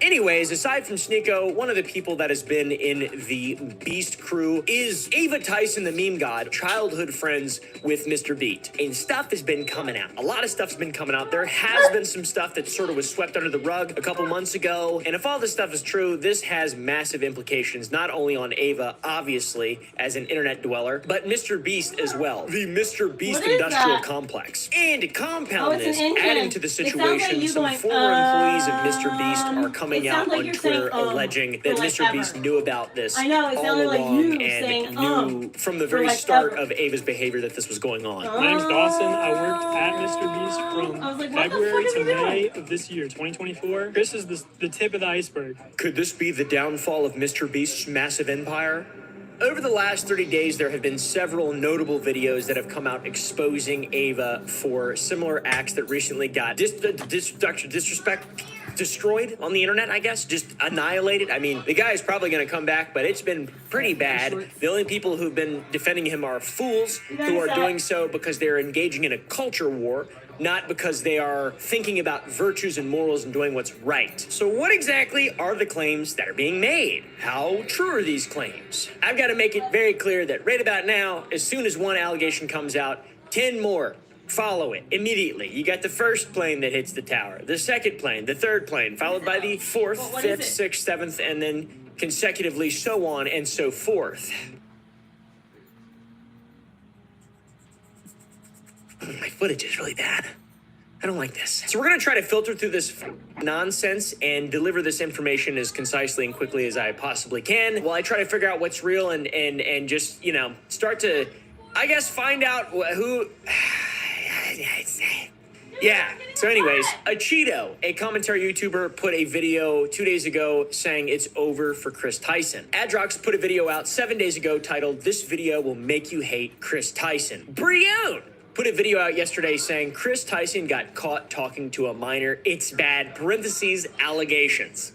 Anyways, aside from Sneeko, one of the people that has been in the Beast crew is Ava Tyson, the meme god, childhood friends with Mr. Beat. And stuff has been coming out. A lot of stuff's been coming out. There has been some stuff that sort of was swept under the rug a couple months ago. And if all this stuff is true, this has massive implications, not only on Ava, obviously, as an internet dweller, but Mr. Beast as well. The Mr. Beast industrial complex. And to compound this, adding to the situation, some former employees of Mr. Beast are coming out on Twitter alleging that Mr. Beast knew about this all along and knew from the very start of Ava's behavior that this was going on. My name's Dawson. I worked at Mr. Beast from February to May of this year, 2024. Chris is the tip of the iceberg. Could this be the downfall of Mr. Beast's massive empire? Over the last 30 days, there have been several notable videos that have come out exposing Ava for similar acts that recently got disrespect destroyed on the internet, I guess, just annihilated. I mean, the guy is probably going to come back, but it's been pretty bad. The only people who've been defending him are fools who are doing so because they're engaging in a culture war, not because they are thinking about virtues and morals and doing what's right. So what exactly are the claims that are being made? How true are these claims? I've got to make it very clear that right about now, as soon as one allegation comes out, 10 more follow it immediately. You got the first plane that hits the tower, the second plane, the third plane, followed by the fourth, fifth, sixth, seventh, and then consecutively so on and so forth. My footage is really bad. I don't like this. So we're going to try to filter through this nonsense and deliver this information as concisely and quickly as I possibly can while I try to figure out what's real and just, you know, start to, I guess, find out who... Yeah. So anyways, a Cheeto, a commentary YouTuber, put a video 2 days ago saying it's over for Chris Tyson. Adrox put a video out 7 days ago titled, "This video will make you hate Chris Tyson." Brion put a video out yesterday saying Chris Tyson got caught talking to a minor. It's bad, parentheses, allegations.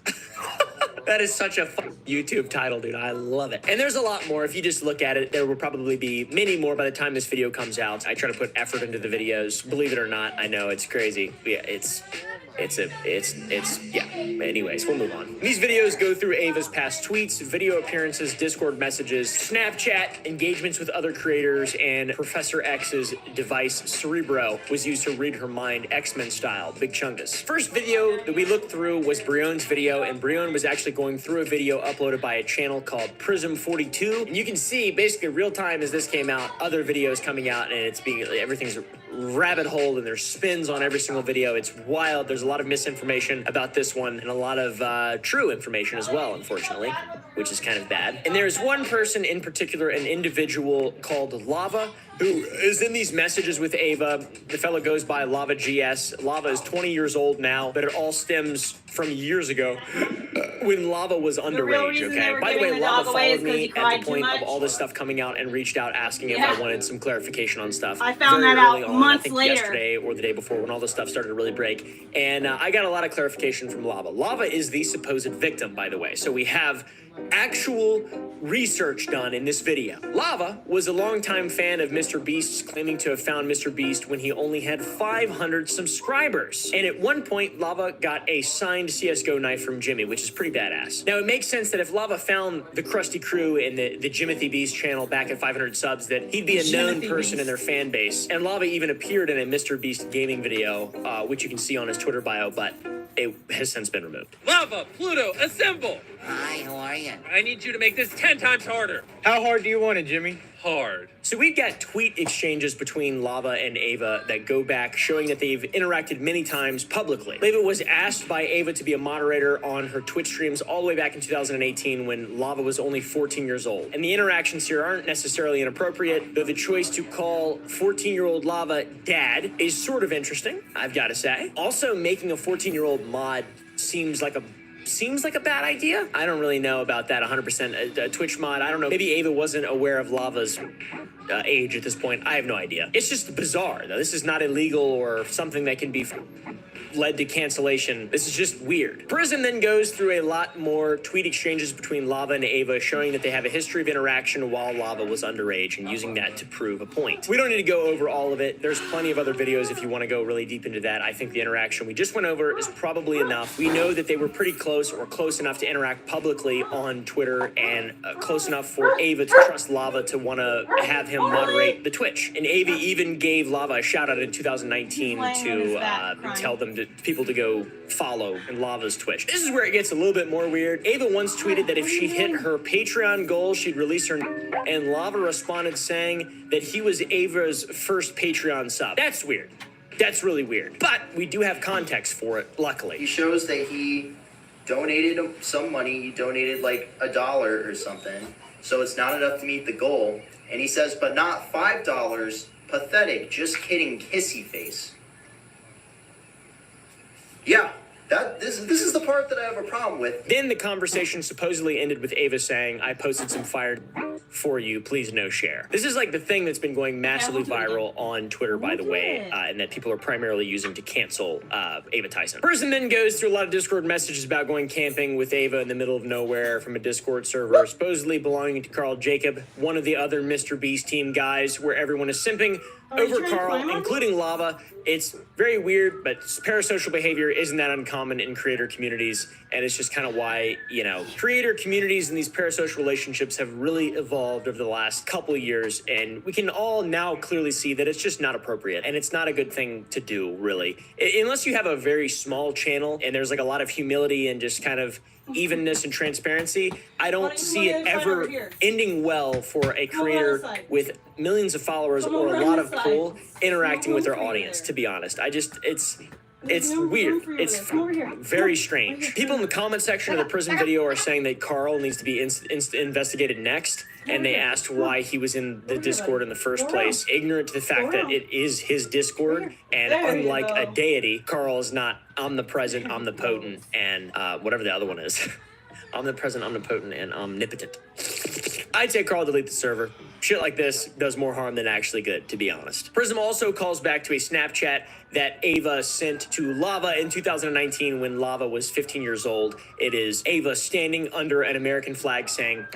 That is such a YouTube title, dude. I love it. And there's a lot more. If you just look at it, there will probably be many more by the time this video comes out. I try to put effort into the videos. Believe it or not, I know it's crazy. Yeah, yeah. Anyways, we'll move on. These videos go through Ava's past tweets, video appearances, Discord messages, Snapchat, engagements with other creators, and Professor X's device, Cerebro, was used to read her mind X-Men style, Big Chungus. First video that we looked through was Brion's video, and Brion was actually going through a video uploaded by a channel called Prism42. And you can see basically real time as this came out, other videos coming out, and everything's rabbit hole and there's spins on every single video. It's wild. There's a lot of misinformation about this one and a lot of true information as well, unfortunately, which is kind of bad. And there's one person in particular, an individual called Lava, who is in these messages with Ava. The fellow goes by Lava GS. Lava is 20 years old now, but it all stems from years ago when Lava was underage, okay? By the way, Lava followed me at the point of all this stuff coming out and reached out asking if I wanted some clarification on stuff. I found very that out early on, months I think later. yesterday or the day before when all this stuff started to really break. And I got a lot of clarification from Lava. Lava is the supposed victim, by the way. So we have actual research done in this video. Lava was a longtime fan of Mr. Beast's, claiming to have found Mr. Beast when he only had 500 subscribers. And at one point, Lava got a signed CSGO knife from Jimmy, which is pretty badass. Now, it makes sense that if Lava found the Krusty Crew and the Jimothy Beast channel back at 500 subs, that he'd be a known person in their fan base. And Lava even appeared in a Mr. Beast gaming video, which you can see on his Twitter bio, but it has since been removed. Lava, Pluto, assemble! Hi, how are you? I need you to make this 10 times harder. How hard do you want it, Jimmy? Hard. So we've got tweet exchanges between Lava and Ava that go back, showing that they've interacted many times publicly. Ava was asked by Ava to be a moderator on her Twitch streams all the way back in 2018 when Lava was only 14 years old. And the interactions here aren't necessarily inappropriate, though the choice to call 14-year-old Lava dad is sort of interesting, I've got to say. Also, making a 14-year-old mod seems like a bad idea. I don't really know about that 100%. A Twitch mod, I don't know. Maybe Ava wasn't aware of Lava's age at this point. I have no idea. It's just bizarre, though. This is not illegal or something that can be led to cancellation. This is just weird. Prism then goes through a lot more tweet exchanges between Lava and Ava, showing that they have a history of interaction while Lava was underage and using that to prove a point. We don't need to go over all of it. There's plenty of other videos if you want to go really deep into that. I think the interaction we just went over is probably enough. We know that they were pretty close or close enough to interact publicly on Twitter and close enough for Ava to trust Lava to want to have him moderate the Twitch. And Ava even gave Lava a shout out in 2019 to tell them people to go follow in Lava's Twitch. This is where it gets a little bit more weird. Ava once tweeted that if she hit her Patreon goal, she'd release her, and Lava responded saying that he was Ava's first Patreon sub. That's weird. That's really weird. But we do have context for it, luckily. He shows that he donated some money. He donated like $1 or something. So it's not enough to meet the goal. And he says, but not $5. Pathetic. Just kidding. Kissy face. Yeah, this is the part that I have a problem with. Then the conversation supposedly ended with Ava saying, I posted some fire for you, please no share. This is like the thing that's been going massively viral on Twitter, by the way, and that people are primarily using to cancel Ava Tyson. Person then goes through a lot of Discord messages about going camping with Ava in the middle of nowhere from a Discord server, supposedly belonging to Carl Jacob, one of the other Mr. Beast team guys, where everyone is simping over Carl, including Lava. It's very weird, but parasocial behavior isn't that uncommon in creator communities, and it's just kind of why, you know, creator communities and these parasocial relationships have really evolved over the last couple of years, and we can all now clearly see that it's just not appropriate, and it's not a good thing to do, really. Unless you have a very small channel, and there's like a lot of humility and just kind of evenness and transparency, I don't see it ever ending well for a creator with millions of followers or a lot of pull interacting with their audience, to be honest. It's weird. It's very strange. People in the comment section of the prison video are saying that Carl needs to be investigated next, and they asked why he was in the Discord in the first place, ignorant to the fact that it is his Discord, and unlike a deity, Carl is not omnipresent, omnipotent, and whatever the other one is. Omnipresent, omnipotent, and omnipotent. I'd say Carl delete the server. Shit like this does more harm than actually good, to be honest. Prism also calls back to a Snapchat that Ava sent to Lava in 2019 when Lava was 15 years old. It is Ava standing under an American flag saying,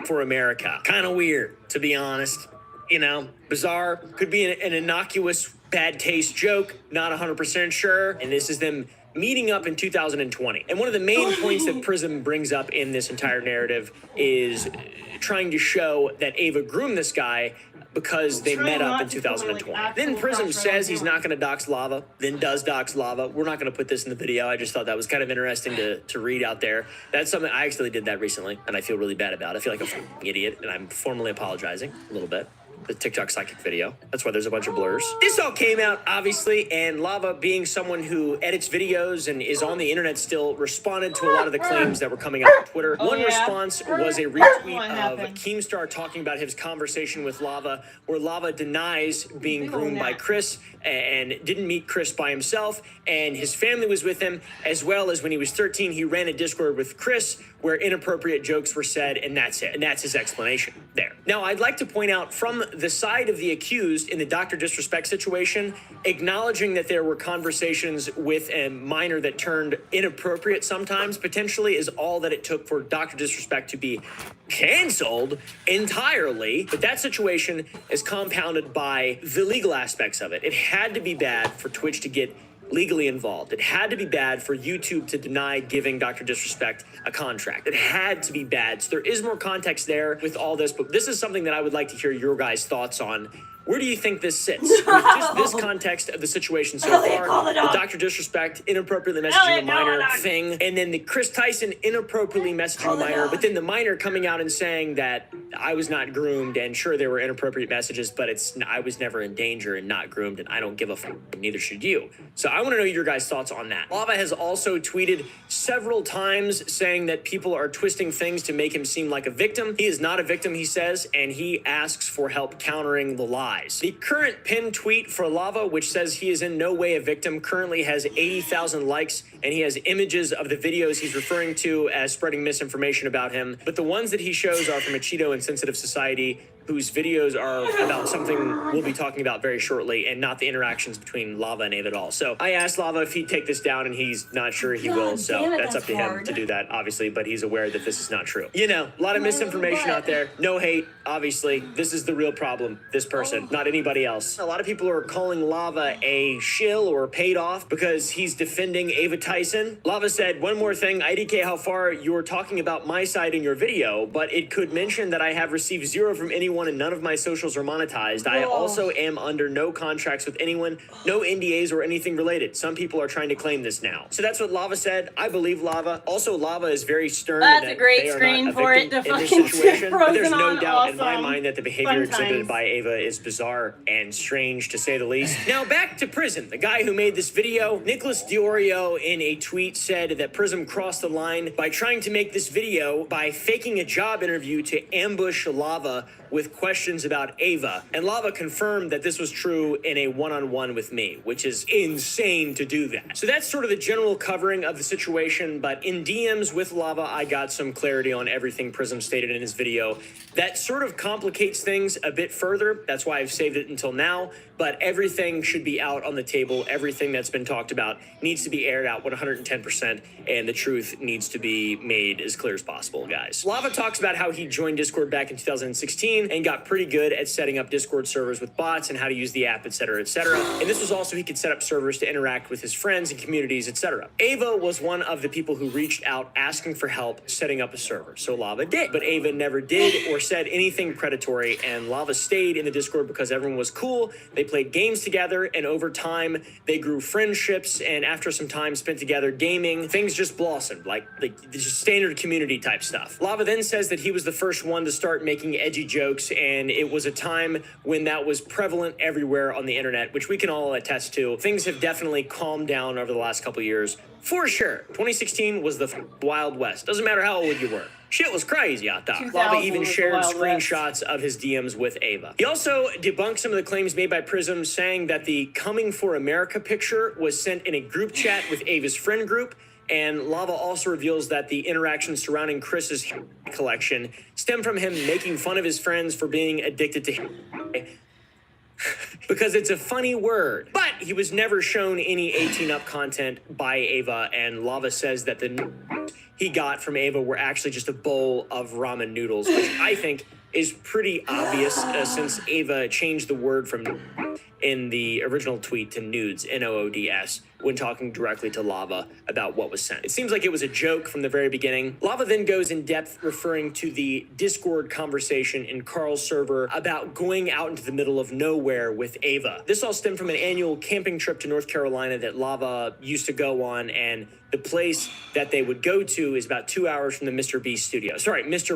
"For America." Kind of weird, to be honest. You know, bizarre. Could be an innocuous bad taste joke. Not 100% sure. And this is them meeting up in 2020. And one of the main points that Prism brings up in this entire narrative is trying to show that Ava groomed this guy because they met up in 2020. Then Prism says he's not going to dox Lava, then does dox Lava. We're not going to put this in the video. I just thought that was kind of interesting to read out there. That's something I actually did that recently, and I feel really bad about it. I feel like a fucking idiot, and I'm formally apologizing a little bit. the TikTok psychic video. That's why there's a bunch of blurs. This all came out, obviously, and Lava, being someone who edits videos and is on the internet still, responded to a lot of the claims that were coming out on Twitter. One response was a retweet of Keemstar talking about his conversation with Lava, where Lava denies being groomed by Chris and didn't meet Chris by himself, and his family was with him, as well as when he was 13, he ran a Discord with Chris where inappropriate jokes were said, and that's it. And that's his explanation there. Now, I'd like to point out, from the side of the accused in the Dr. Disrespect situation, acknowledging that there were conversations with a minor that turned inappropriate sometimes, potentially, is all that it took for Dr. Disrespect to be canceled entirely. But that situation is compounded by the legal aspects of it. It had to be bad for Twitch to get legally involved. It had to be bad for YouTube to deny giving Dr. Disrespect a contract. It had to be bad. So there is more context there with all this, but this is something that I would like to hear your guys' thoughts on. Where do you think this sits? With just this context of the situation so far, the Dr. Disrespect inappropriately messaging a minor thing, and then the Chris Tyson inappropriately messaging a minor, but then the minor coming out and saying that I was not groomed, and sure, there were inappropriate messages, but I was never in danger and not groomed, and I don't give a fuck, neither should you. So I want to know your guys' thoughts on that. Lava has also tweeted several times saying that people are twisting things to make him seem like a victim. He is not a victim, he says, and he asks for help countering the lies. The current pinned tweet for Lava, which says he is in no way a victim, currently has 80,000 likes, and he has images of the videos he's referring to as spreading misinformation about him. But the ones that he shows are from a Cheeto insensitive society, whose videos are about something we'll be talking about very shortly, and not the interactions between Lava and Ava at all. So I asked Lava if he'd take this down, and he's not sure he will, so that's up to him to do that, obviously, but he's aware that this is not true. You know, a lot of misinformation out there. No hate, obviously. This is the real problem, this person, not anybody else. A lot of people are calling Lava a shill or paid off because he's defending Ava Tyson. Lava said, one more thing, IDK how far you're talking about my side in your video, but it could mention that I have received 0 from anyone and none of my socials are monetized. I also am under no contracts with anyone, no NDAs or anything related. Some people are trying to claim this now. So that's what Lava said. I believe Lava. Also, Lava is very stern. That's that a great they are screen not a for it victim to in this fucking situation. But there's no on. doubt in my Awesome. mind that the behavior exhibited by Ava is bizarre and strange, to say the least. Now back to Prism. The guy who made this video, Nicholas Diorio, in a tweet said that Prism crossed the line by trying to make this video by faking a job interview to ambush Lava with questions about Ava, and Lava confirmed that this was true in a one-on-one with me, which is insane to do that. So that's sort of the general covering of the situation, but in DMs with Lava, I got some clarity on everything Prism stated in his video. That sort of complicates things a bit further. That's why I've saved it until now, but everything should be out on the table. Everything that's been talked about needs to be aired out 110%, and the truth needs to be made as clear as possible, guys. Lava talks about how he joined Discord back in 2016 and got pretty good at setting up Discord servers with bots and how to use the app, etc., etc. And this was also he could set up servers to interact with his friends and communities, etc. Ava was one of the people who reached out asking for help setting up a server. So Lava did, but Ava never did or said anything predatory, and Lava stayed in the Discord because everyone was cool. They played games together, and over time they grew friendships, and after some time spent together gaming, things just blossomed, like just standard community type stuff. Lava then says that he was the first one to start making edgy jokes, and it was a time when that was prevalent everywhere on the internet, which we can all attest to. Things have definitely calmed down over the last couple years, for sure. 2016 was the Wild West. Doesn't matter how old you were. Shit was crazy, I thought. Lava even shared screenshots of his DMs with Ava. He also debunked some of the claims made by Prism, saying that the Coming for America picture was sent in a group chat with Ava's friend group. And Lava also reveals that the interactions surrounding Chris's collection stem from him making fun of his friends for being addicted to because it's a funny word. But he was never shown any 18-up content by Ava, and Lava says that the he got from Ava were actually just a bowl of ramen noodles, which I think is pretty obvious since Ava changed the word from in the original tweet to nudes, N-O-O-D-S, when talking directly to Lava about what was sent. It seems like it was a joke from the very beginning. Lava then goes in depth referring to the Discord conversation in Carl's server about going out into the middle of nowhere with Ava. This all stemmed from an annual camping trip to North Carolina that Lava used to go on, and the place that they would go to is about 2 hours from the Mr.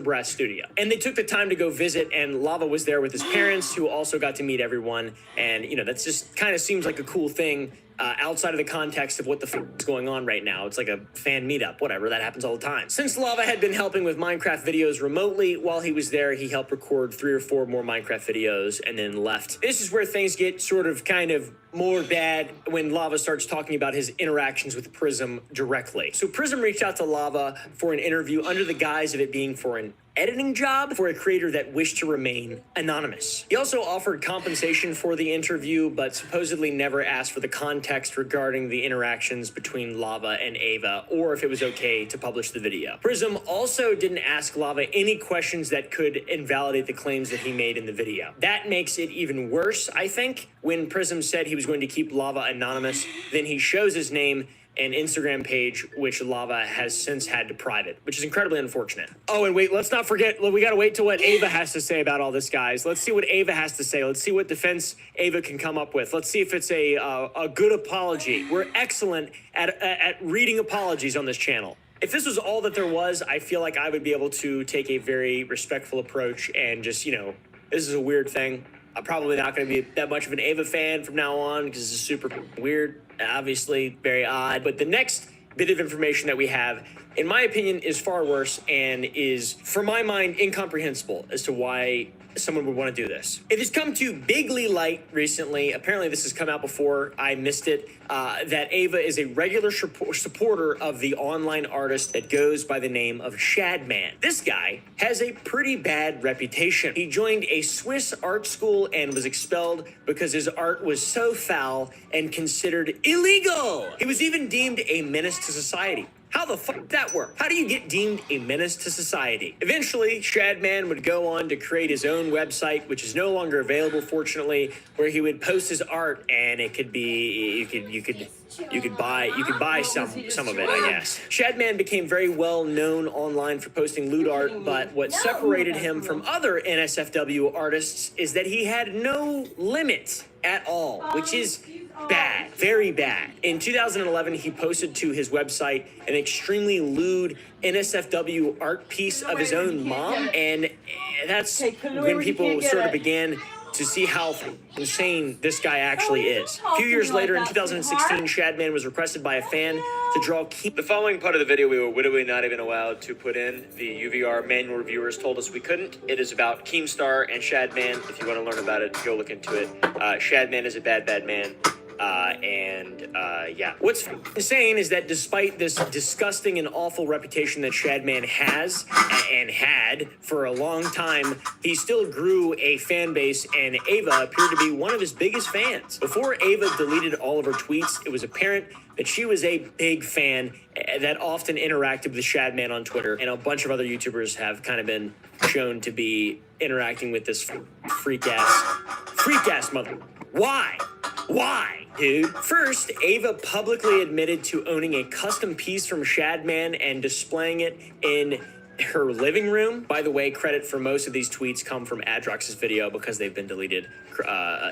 Brass studio. And they took the time to go visit, and Lava was there with his parents, who also got to meet everyone. And, you know, that's just kind of seems like a cool thing outside of the context of what the f is going on right now. It's like a fan meetup, whatever, that happens all the time. Since Lava had been helping with Minecraft videos remotely, while he was there, he helped record 3 or 4 more Minecraft videos and then left. This is where things get sort of kind of more bad when Lava starts talking about his interactions with Prism directly. So Prism reached out to Lava for an interview under the guise of it being for an editing job for a creator that wished to remain anonymous. He also offered compensation for the interview, but supposedly never asked for the context regarding the interactions between Lava and Ava, or if it was okay to publish the video. Prism also didn't ask Lava any questions that could invalidate the claims that he made in the video. That makes it even worse, I think. When Prism said he was going to keep Lava anonymous, then he shows his name and Instagram page, which Lava has since had to private, which is incredibly unfortunate. Oh, and wait, let's not forget, we gotta wait till what Ava has to say about all this, guys. Let's see what Ava has to say. Let's see what defense Ava can come up with. Let's see if it's a good apology. We're excellent at reading apologies on this channel. If this was all that there was, I feel like I would be able to take a very respectful approach and just, you know, this is a weird thing. I'm probably not going to be that much of an Ava fan from now on because this is super weird, obviously very odd. But the next bit of information that we have, in my opinion, is far worse and is, for my mind, incomprehensible as to why someone would want to do this. It has come to bigly light recently, apparently this has come out before I missed it, that Ava is a regular supporter of the online artist that goes by the name of Shadman. This guy has a pretty bad reputation. He joined a Swiss art school and was expelled because his art was so foul and considered illegal. He was even deemed a menace to society. How the fuck did that work? How do you get deemed a menace to society? Eventually, Shadman would go on to create his own website, which is no longer available, fortunately, where he would post his art, and it could be you could buy some of it, I guess. Shadman became very well known online for posting lewd art, but what separated him from other NSFW artists is that he had no limit at all, which is bad, very bad. In 2011, he posted to his website an extremely lewd NSFW art piece of his own mom, and that's when people sort of began to see how insane this guy actually is. A few years later, in 2016, Shadman was requested by a fan to draw The following part of the video we were literally not even allowed to put in. The UVR manual reviewers told us we couldn't. It is about Keemstar and Shadman. If you want to learn about it, go look into it. Shadman is a bad, bad man. Yeah. What's insane is that despite this disgusting and awful reputation that Shadman has and had for a long time, he still grew a fan base, and Ava appeared to be one of his biggest fans. Before Ava deleted all of her tweets, it was apparent that she was a big fan that often interacted with Shadman on Twitter, and a bunch of other YouTubers have kind of been shown to be interacting with this freak-ass mother. Why, dude? First, Ava publicly admitted to owning a custom piece from Shadman and displaying it in her living room. By the way, credit for most of these tweets come from Adrox's video because they've been deleted.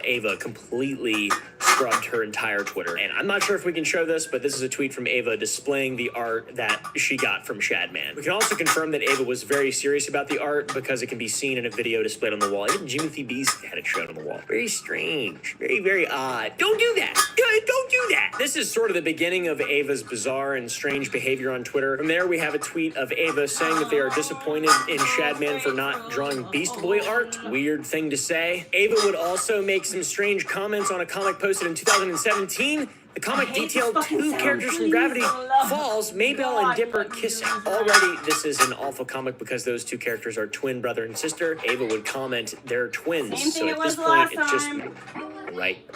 Ava completely scrubbed her entire Twitter. And I'm not sure if we can show this, but this is a tweet from Ava displaying the art that she got from Shadman. We can also confirm that Ava was very serious about the art because it can be seen in a video displayed on the wall. Even Jimothy Beast had it shown on the wall. Very strange. Very, very odd. Don't do that. Don't do that. This is sort of the beginning of Ava's bizarre and strange behavior on Twitter. From there, we have a tweet of Ava saying that they are disappointed in Shadman for not drawing Beast Boy art. Weird thing to say. Ava would also make some strange comments on a comic posted in 2017. The comic detailed 2 characters from Gravity Falls, Maybell and Dipper, kissing. Already, this is an awful comic because those 2 characters are twin brother and sister. Ava would comment they're twins, so at this point, it's just right.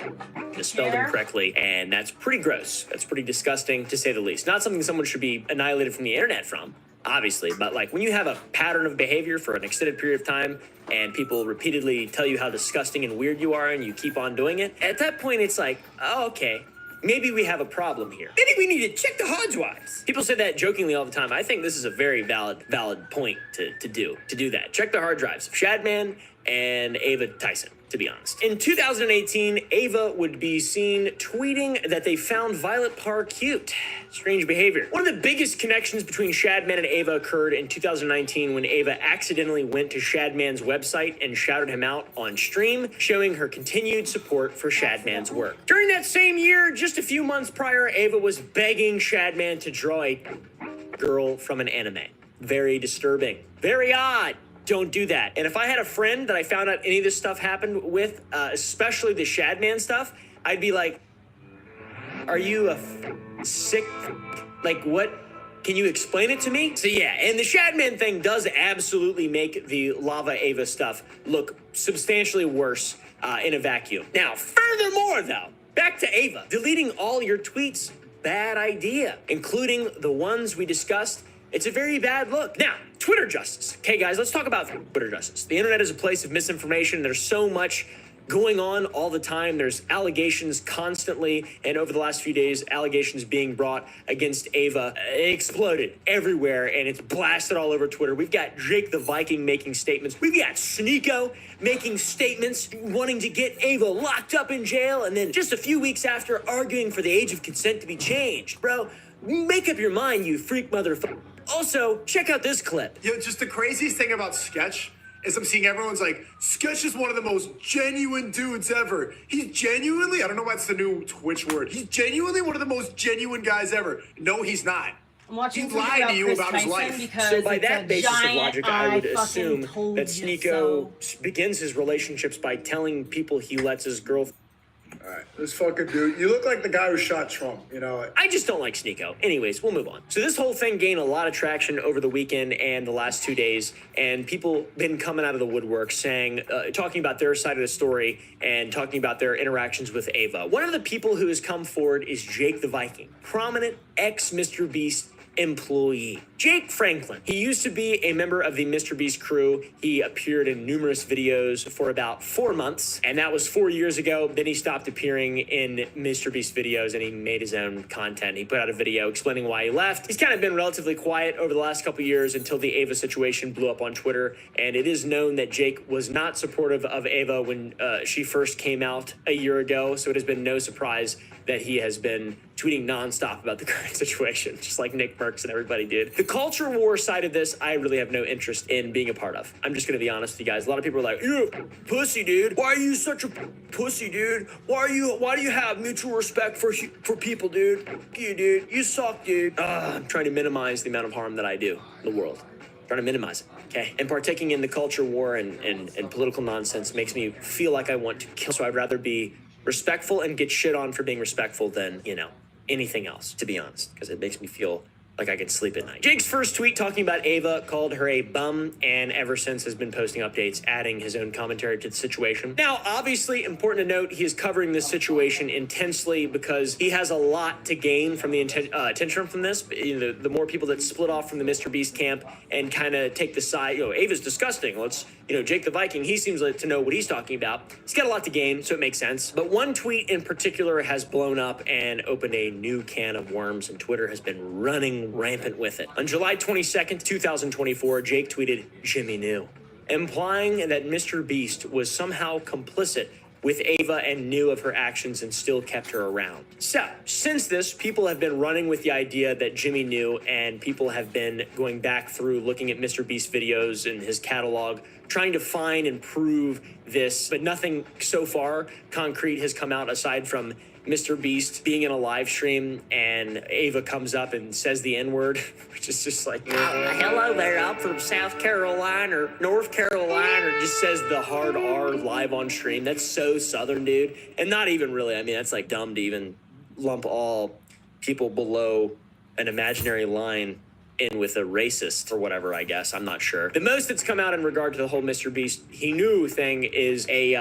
Misspelled incorrectly, and that's pretty gross. That's pretty disgusting, to say the least. Not something someone should be annihilated from the internet from, obviously, but like when you have a pattern of behavior for an extended period of time and people repeatedly tell you how disgusting and weird you are and you keep on doing it, at that point it's like, oh, okay, maybe we have a problem here. Maybe we need to check the hardwires. People say that jokingly all the time. I think this is a very valid point to do that. Check the hard drives of Shadman and Ava Tyson, to be honest. In 2018, Ava would be seen tweeting that they found Violet Parr cute. Strange behavior. One of the biggest connections between Shadman and Ava occurred in 2019 when Ava accidentally went to Shadman's website and shouted him out on stream, showing her continued support for Shadman's work. During that same year, just a few months prior, Ava was begging Shadman to draw a girl from an anime. Very disturbing. Very odd. Don't do that. And if I had a friend that I found out any of this stuff happened with, especially the Shadman stuff, I'd be like, are you a sick, like what? Can you explain it to me? So yeah, and the Shadman thing does absolutely make the Lava Ava stuff look substantially worse in a vacuum. Now, furthermore though, back to Ava. Deleting all your tweets, bad idea, including the ones we discussed. It's a very bad look. Now, Twitter justice. Okay, guys, let's talk about Twitter justice. The internet is a place of misinformation. There's so much going on all the time. There's allegations constantly, and over the last few days, allegations being brought against Ava exploded everywhere, and it's blasted all over Twitter. We've got Jake the Viking making statements. We've got Sneeko making statements, wanting to get Ava locked up in jail, and then just a few weeks after, arguing for the age of consent to be changed. Bro, make up your mind, you freak motherfucker. Also, check out this clip. Yo, just the craziest thing about Sketch is I'm seeing everyone's like, Sketch is one of the most genuine dudes ever. He's genuinely, I don't know why it's the new Twitch word. He's genuinely one of the most genuine guys ever. No, he's not. I'm watching He's lying to you about his life. So by that basis of logic, I would assume that Sneeko begins his relationships by telling people he lets his girlfriend. All right, this fucking dude, you look like the guy who shot Trump, you know. I just don't like Sneeko. Anyways, we'll move on. So this whole thing gained a lot of traction over the weekend and the last 2 days, and people been coming out of the woodwork saying, talking about their side of the story and talking about their interactions with Ava. One of the people who has come forward is Jake the Viking, prominent ex-Mr. Beast employee. Jake Franklin. He used to be a member of the Mr. Beast crew. He appeared in numerous videos for about 4 months, and that was 4 years ago. Then he stopped appearing in Mr. Beast videos and he made his own content. He put out a video explaining why he left. He's kind of been relatively quiet over the last couple years until the Ava situation blew up on Twitter, and it is known that Jake was not supportive of Ava when she first came out a year ago, so it has been no surprise that he has been tweeting nonstop about the current situation, just like Nick Merckx and everybody did. The culture war side of this, I really have no interest in being a part of. I'm just gonna be honest with you guys. A lot of people are like, "You're a pussy, dude. Why are you such a pussy, dude? Why do you have mutual respect for people, dude? Fuck you, dude. You suck, dude." I'm trying to minimize the amount of harm that I do in the world. Trying to minimize it, okay? And partaking in the culture war and political nonsense makes me feel like I want to kill. So I'd rather be respectful and get shit on for being respectful than, anything else, to be honest, because it makes me feel like I can sleep at night. Jake's first tweet talking about Ava called her a bum, and ever since has been posting updates, adding his own commentary to the situation. Now, obviously, important to note, he is covering this situation intensely because he has a lot to gain from the attention from this. The more people that split off from the Mr. Beast camp and kind of take the side, Ava's disgusting. Let's, Jake the Viking, he seems like to know what he's talking about. He's got a lot to gain, so it makes sense. But one tweet in particular has blown up and opened a new can of worms, and Twitter has been running rampant with it. On July 22nd, 2024, Jake tweeted, "Jimmy knew," implying that Mr. Beast was somehow complicit with Ava and knew of her actions and still kept her around. So, since this, people have been running with the idea that Jimmy knew, and people have been going back through looking at Mr. Beast videos and his catalog, trying to find and prove this, but nothing so far concrete has come out aside from Mr. Beast being in a live stream and Ava comes up and says the N-word, which is just like, hello there, I'm from South Carolina or North Carolina, or just says the hard R live on stream. That's so Southern, dude. And not even really, that's like dumb to even lump all people below an imaginary line in with a racist or whatever, I guess. I'm not sure. The most that's come out in regard to the whole Mr. Beast he knew thing is a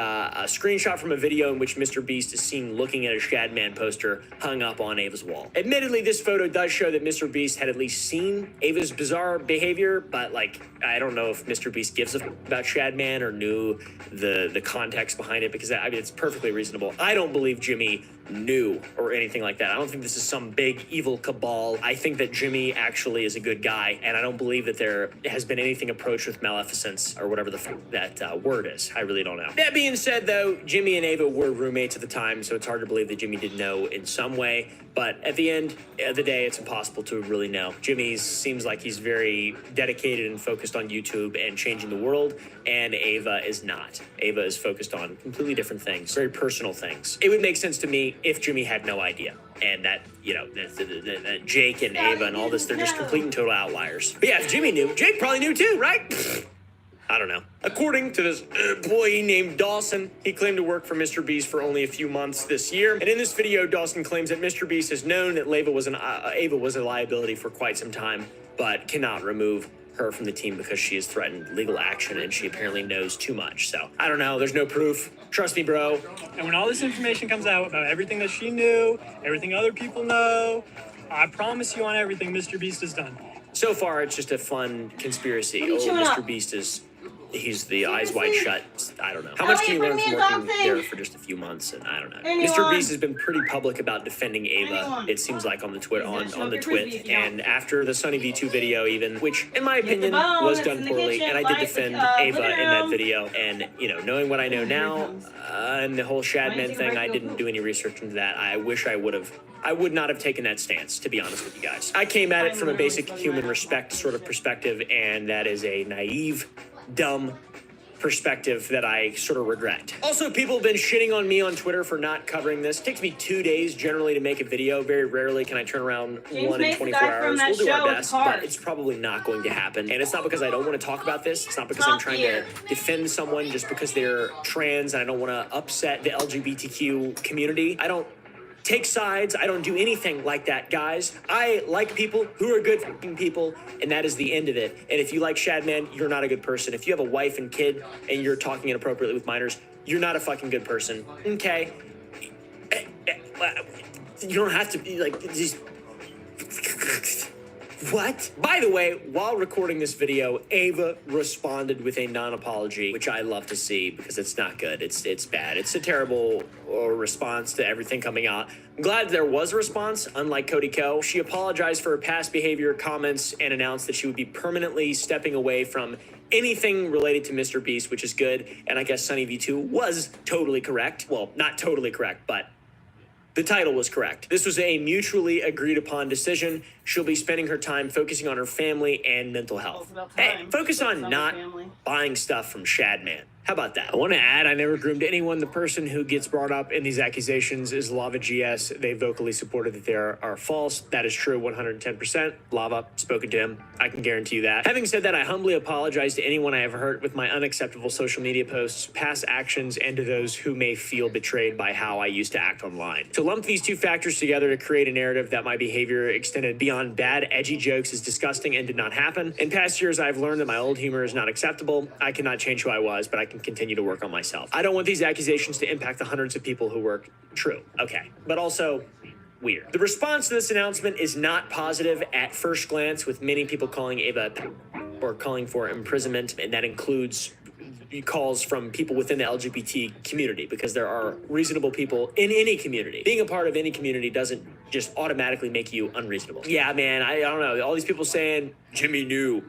screenshot from a video in which Mr. Beast is seen looking at a Shadman poster hung up on Ava's wall. Admittedly, this photo does show that Mr. Beast had at least seen Ava's bizarre behavior, but I don't know if Mr. Beast gives a f about Shadman or knew the context behind it, because it's perfectly reasonable. I don't believe Jimmy new or anything like that. I don't think this is some big evil cabal. I think that Jimmy actually is a good guy, and I don't believe that there has been anything approached with maleficence or whatever that word is. I really don't know. That being said, though, Jimmy and Ava were roommates at the time, so it's hard to believe that Jimmy didn't know in some way. But at the end of the day, it's impossible to really know. Jimmy seems like he's very dedicated and focused on YouTube and changing the world, and Ava is not. Ava is focused on completely different things, very personal things. It would make sense to me if Jimmy had no idea, and that, you know, that Jake and Ava and all this, they're just complete and total outliers. But yeah, if Jimmy knew, Jake probably knew too, right? I don't know. According to this employee named Dawson, he claimed to work for Mr. Beast for only a few months this year. And in this video, Dawson claims that Mr. Beast has known that Ava was a liability for quite some time, but cannot remove her from the team because she has threatened legal action and she apparently knows too much. So I don't know. There's no proof. Trust me, bro. And when all this information comes out about everything that she knew, everything other people know, I promise you on everything Mr. Beast has done. So far, it's just a fun conspiracy. What are you Oh, chewing Mr. up? Beast is... He's the eyes wide shut. I don't know. How much can you learn from working there for just a few months? And I don't know. Mr. Beast has been pretty public about defending Ava. It seems like on the twit. And after the Sunny V2 video, even, which in my opinion was done poorly, and I did defend Ava in that video. And you know, knowing what I know now, and the whole Shadman thing, I didn't do any research into that. I wish I would have. I would not have taken that stance, to be honest with you guys. I came at it from a basic human respect sort of perspective, and that is a naive, dumb perspective that I sort of regret. Also, people have been shitting on me on Twitter for not covering this. It takes me 2 days generally to make a video. Very rarely can I turn around one in 24 hours. We'll do our best, but it's probably not going to happen. And it's not because I don't want to talk about this. It's not because I'm trying to defend someone just because they're trans and I don't want to upset the LGBTQ community. I don't take sides. I don't do anything like that, guys. I like people who are good fucking people, and that is the end of it. And if you like Shadman, you're not a good person. If you have a wife and kid and you're talking inappropriately with minors, you're not a fucking good person. Okay? You don't have to be like, just... What? By the way, while recording this video, Ava responded with a non-apology, which I love to see because it's not good. It's bad. It's a terrible response to everything coming out. I'm glad there was a response, unlike Cody Ko. She apologized for her past behavior, comments, and announced that she would be permanently stepping away from anything related to Mr. Beast, which is good. And I guess Sunny V2 was totally correct. Well, not totally correct, but the title was correct. This was a mutually agreed upon decision. She'll be spending her time focusing on her family and mental health. Hey, focus on not buying stuff from Shadman. How about that? I want to add, I never groomed anyone. The person who gets brought up in these accusations is Lava GS. They vocally supported that they are false. That is true 110%. Lava, spoken to him. I can guarantee you that. Having said that, I humbly apologize to anyone I have hurt with my unacceptable social media posts, past actions, and to those who may feel betrayed by how I used to act online. To lump these two factors together to create a narrative that my behavior extended beyond bad, edgy jokes is disgusting and did not happen. In past years, I've learned that my old humor is not acceptable. I cannot change who I was, but I can continue to work on myself. I don't want these accusations to impact the hundreds of people who work. True. Okay. But also weird. The response to this announcement is not positive at first glance, with many people calling Ava or calling for imprisonment, and that includes calls from people within the LGBT community, because there are reasonable people in any community. Being a part of any community doesn't just automatically make you unreasonable. Yeah, man, I don't know. All these people saying, Jimmy knew.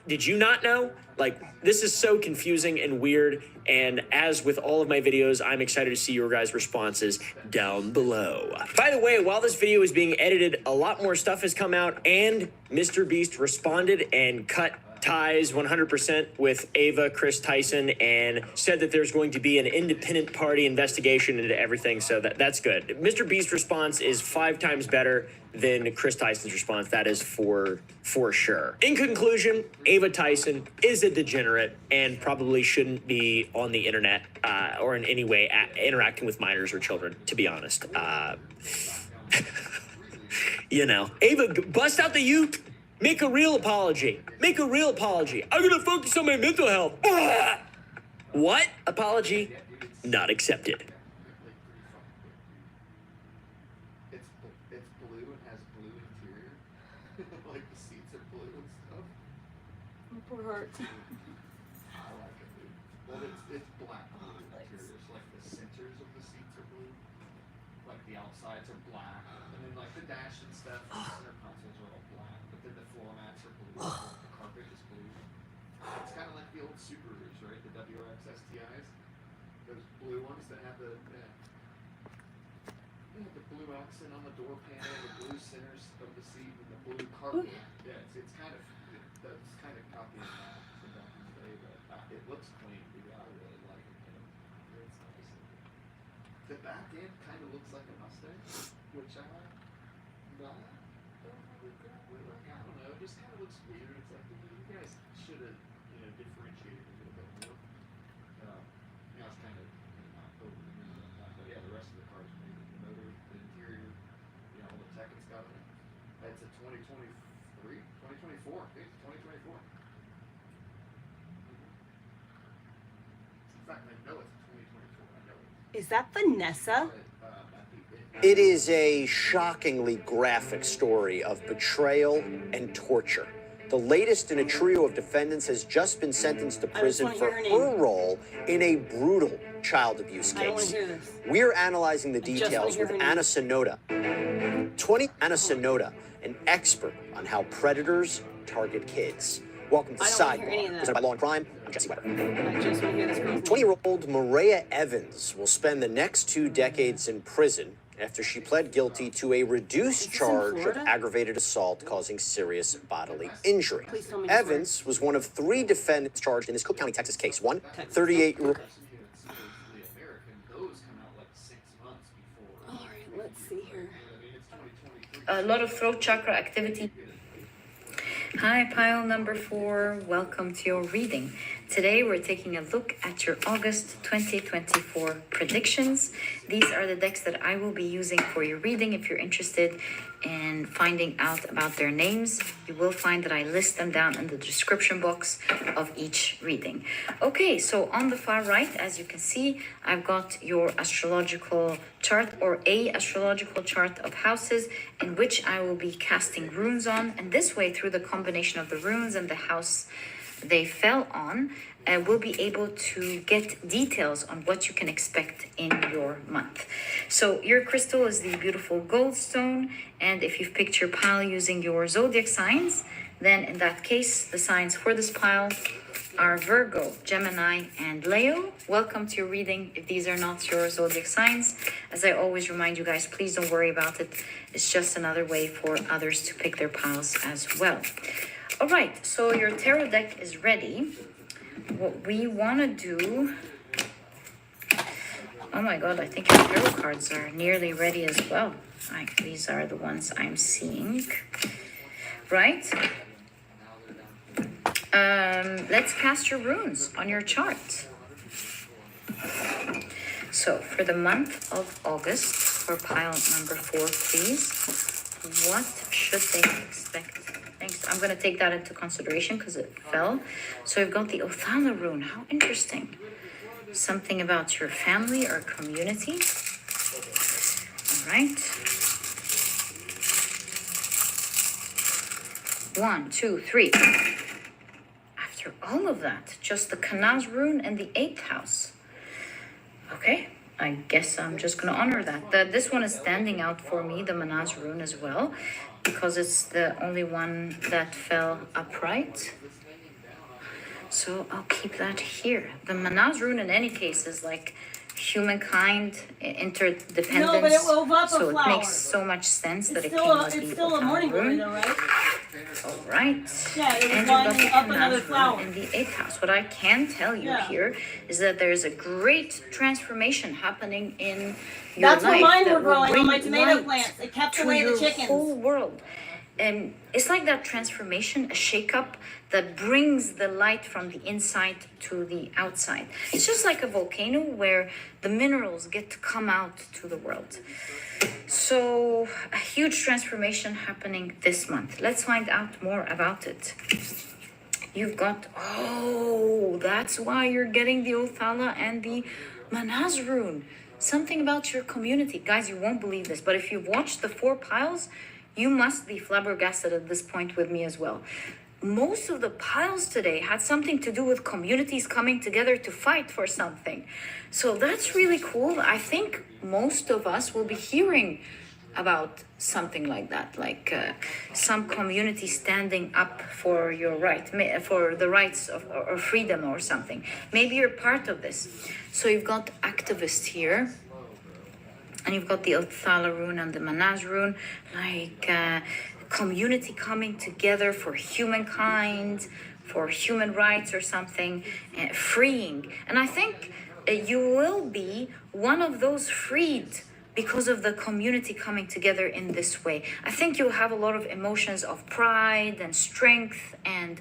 Did you not know? Like, this is so confusing and weird, and as with all of my videos, I'm excited to see your guys' responses down below. By the way, while this video is being edited, a lot more stuff has come out, and Mr. Beast responded and cut ties 100% with Ava, Chris Tyson, and said that there's going to be an independent party investigation into everything, so that's good. Mr. Beast's response is 5 times better than Chris Tyson's response. That is for sure. In conclusion, Ava Tyson is a degenerate and probably shouldn't be on the internet or in any way interacting with minors or children, to be honest. You know, Ava, bust out the uke. Make a real apology. Make a real apology. I'm gonna focus on my mental health. What? Apology not accepted. It's blue and has blue interior. Like the seats are blue and stuff. Poor heart. I like it, dude. Well, it's black blue interior, so like the centers of the seats are blue. like the outsides are black, and then like the dash and stuff, the center consoles are all black, but then the floor mats are blue, the carpet is blue. It's kind of like the old Subarus, right? The WRX STIs, those blue ones that have the blue accent on the door panel, the blue centers of the seat, and the blue carpet. Yeah, it's kind of copying that from back in the day, but it looks clean. I really like it. It's nice. The back end kind of looks like a Mustang, which I don't know. It just kind of looks weird. It's like you guys should have differentiated a little bit more. It's kind of not over the moon on that, but yeah, the rest of the car is amazing. The motor, the interior, all the tech it's got in it. It's a 2024. I think it's 2024. In fact, I know it's 2024. I know it. Is that Vanessa? It is a shockingly graphic story of betrayal and torture. The latest in a trio of defendants has just been sentenced to prison for her role in a brutal child abuse case. We're analyzing the details with Anna Sonoda. Anna Sonoda, an expert on how predators target kids. Welcome to Sidebar, presented by Law and Crime. I'm Jesse Weber. 20-year-old Maria Evans will spend the next 2 decades in prison after she pled guilty to a reduced charge of aggravated assault causing serious bodily injury. Evans was one of 3 defendants charged in this Cook County, Texas case. One, 38-year-old. All right, let's see here. A lot of throat chakra activity. Hi, pile number 4. Welcome to your reading. Today we're taking a look at your August 2024 predictions. These are the decks that I will be using for your reading. If you're interested in finding out about their names, you will find that I list them down in the description box of each reading. Okay, so on the far right, as you can see, I've got your astrological chart, or a astrological chart of houses in which I will be casting runes on, and this way, through the combination of the runes and the house they fell on, we'll be able to get details on what you can expect in your month. So your crystal is the beautiful goldstone, and if you've picked your pile using your zodiac signs, then in that case, the signs for this pile are Virgo, Gemini, and Leo. Welcome to your reading. If these are not your zodiac signs, as I always remind you guys, please don't worry about it. It's just another way for others to pick their piles as well. All right, so your tarot deck is ready. What we want to do... Oh my god, I think your tarot cards are nearly ready as well. These are the ones I'm seeing. Right? Let's cast your runes on your chart. So, for the month of August, for pile number 4, please, what should they expect? Thanks. I'm going to take that into consideration because it fell. So we've got the Othala rune. How interesting. Something about your family or community. All right. 1, 2, 3. After all of that, just the Kanaz rune and the 8th house. Okay. I guess I'm just going to honor that. This one is standing out for me, the Manaz rune as well, because it's the only one that fell upright. So I'll keep that here. The Manaz rune in any case is like humankind, interdependence. No, but it wove up so a flower. It makes so much sense that It's it still came with it's the still a morning glory though, right? All right. Yeah, it was And you've got lining the up another Kanaz flower. rune in the 8th house. What I can tell you Yeah. here is that there's a great transformation happening in your That's life. where mine that were will growing on my bring tomato light plants. It kept to away the your chickens. whole world. And it's like that transformation, a shakeup that brings the light from the inside to the outside. It's just like a volcano where the minerals get to come out to the world. So a huge transformation happening this month. Let's find out more about it. You've got, that's why you're getting the Othala and the Manaz rune. Something about your community. Guys, you won't believe this, but if you've watched the 4 piles, you must be flabbergasted at this point with me as well. most of the piles today had something to do with communities coming together to fight for something. So that's really cool. I think most of us will be hearing about something like that, like some community standing up for your right, for the rights of or freedom or something. Maybe you're part of this. So you've got activists here, and you've got the Othala rune and the Manaz rune, like community coming together for humankind, for human rights or something, freeing. And I think you will be one of those freed because of the community coming together in this way. I think you'll have a lot of emotions of pride and strength and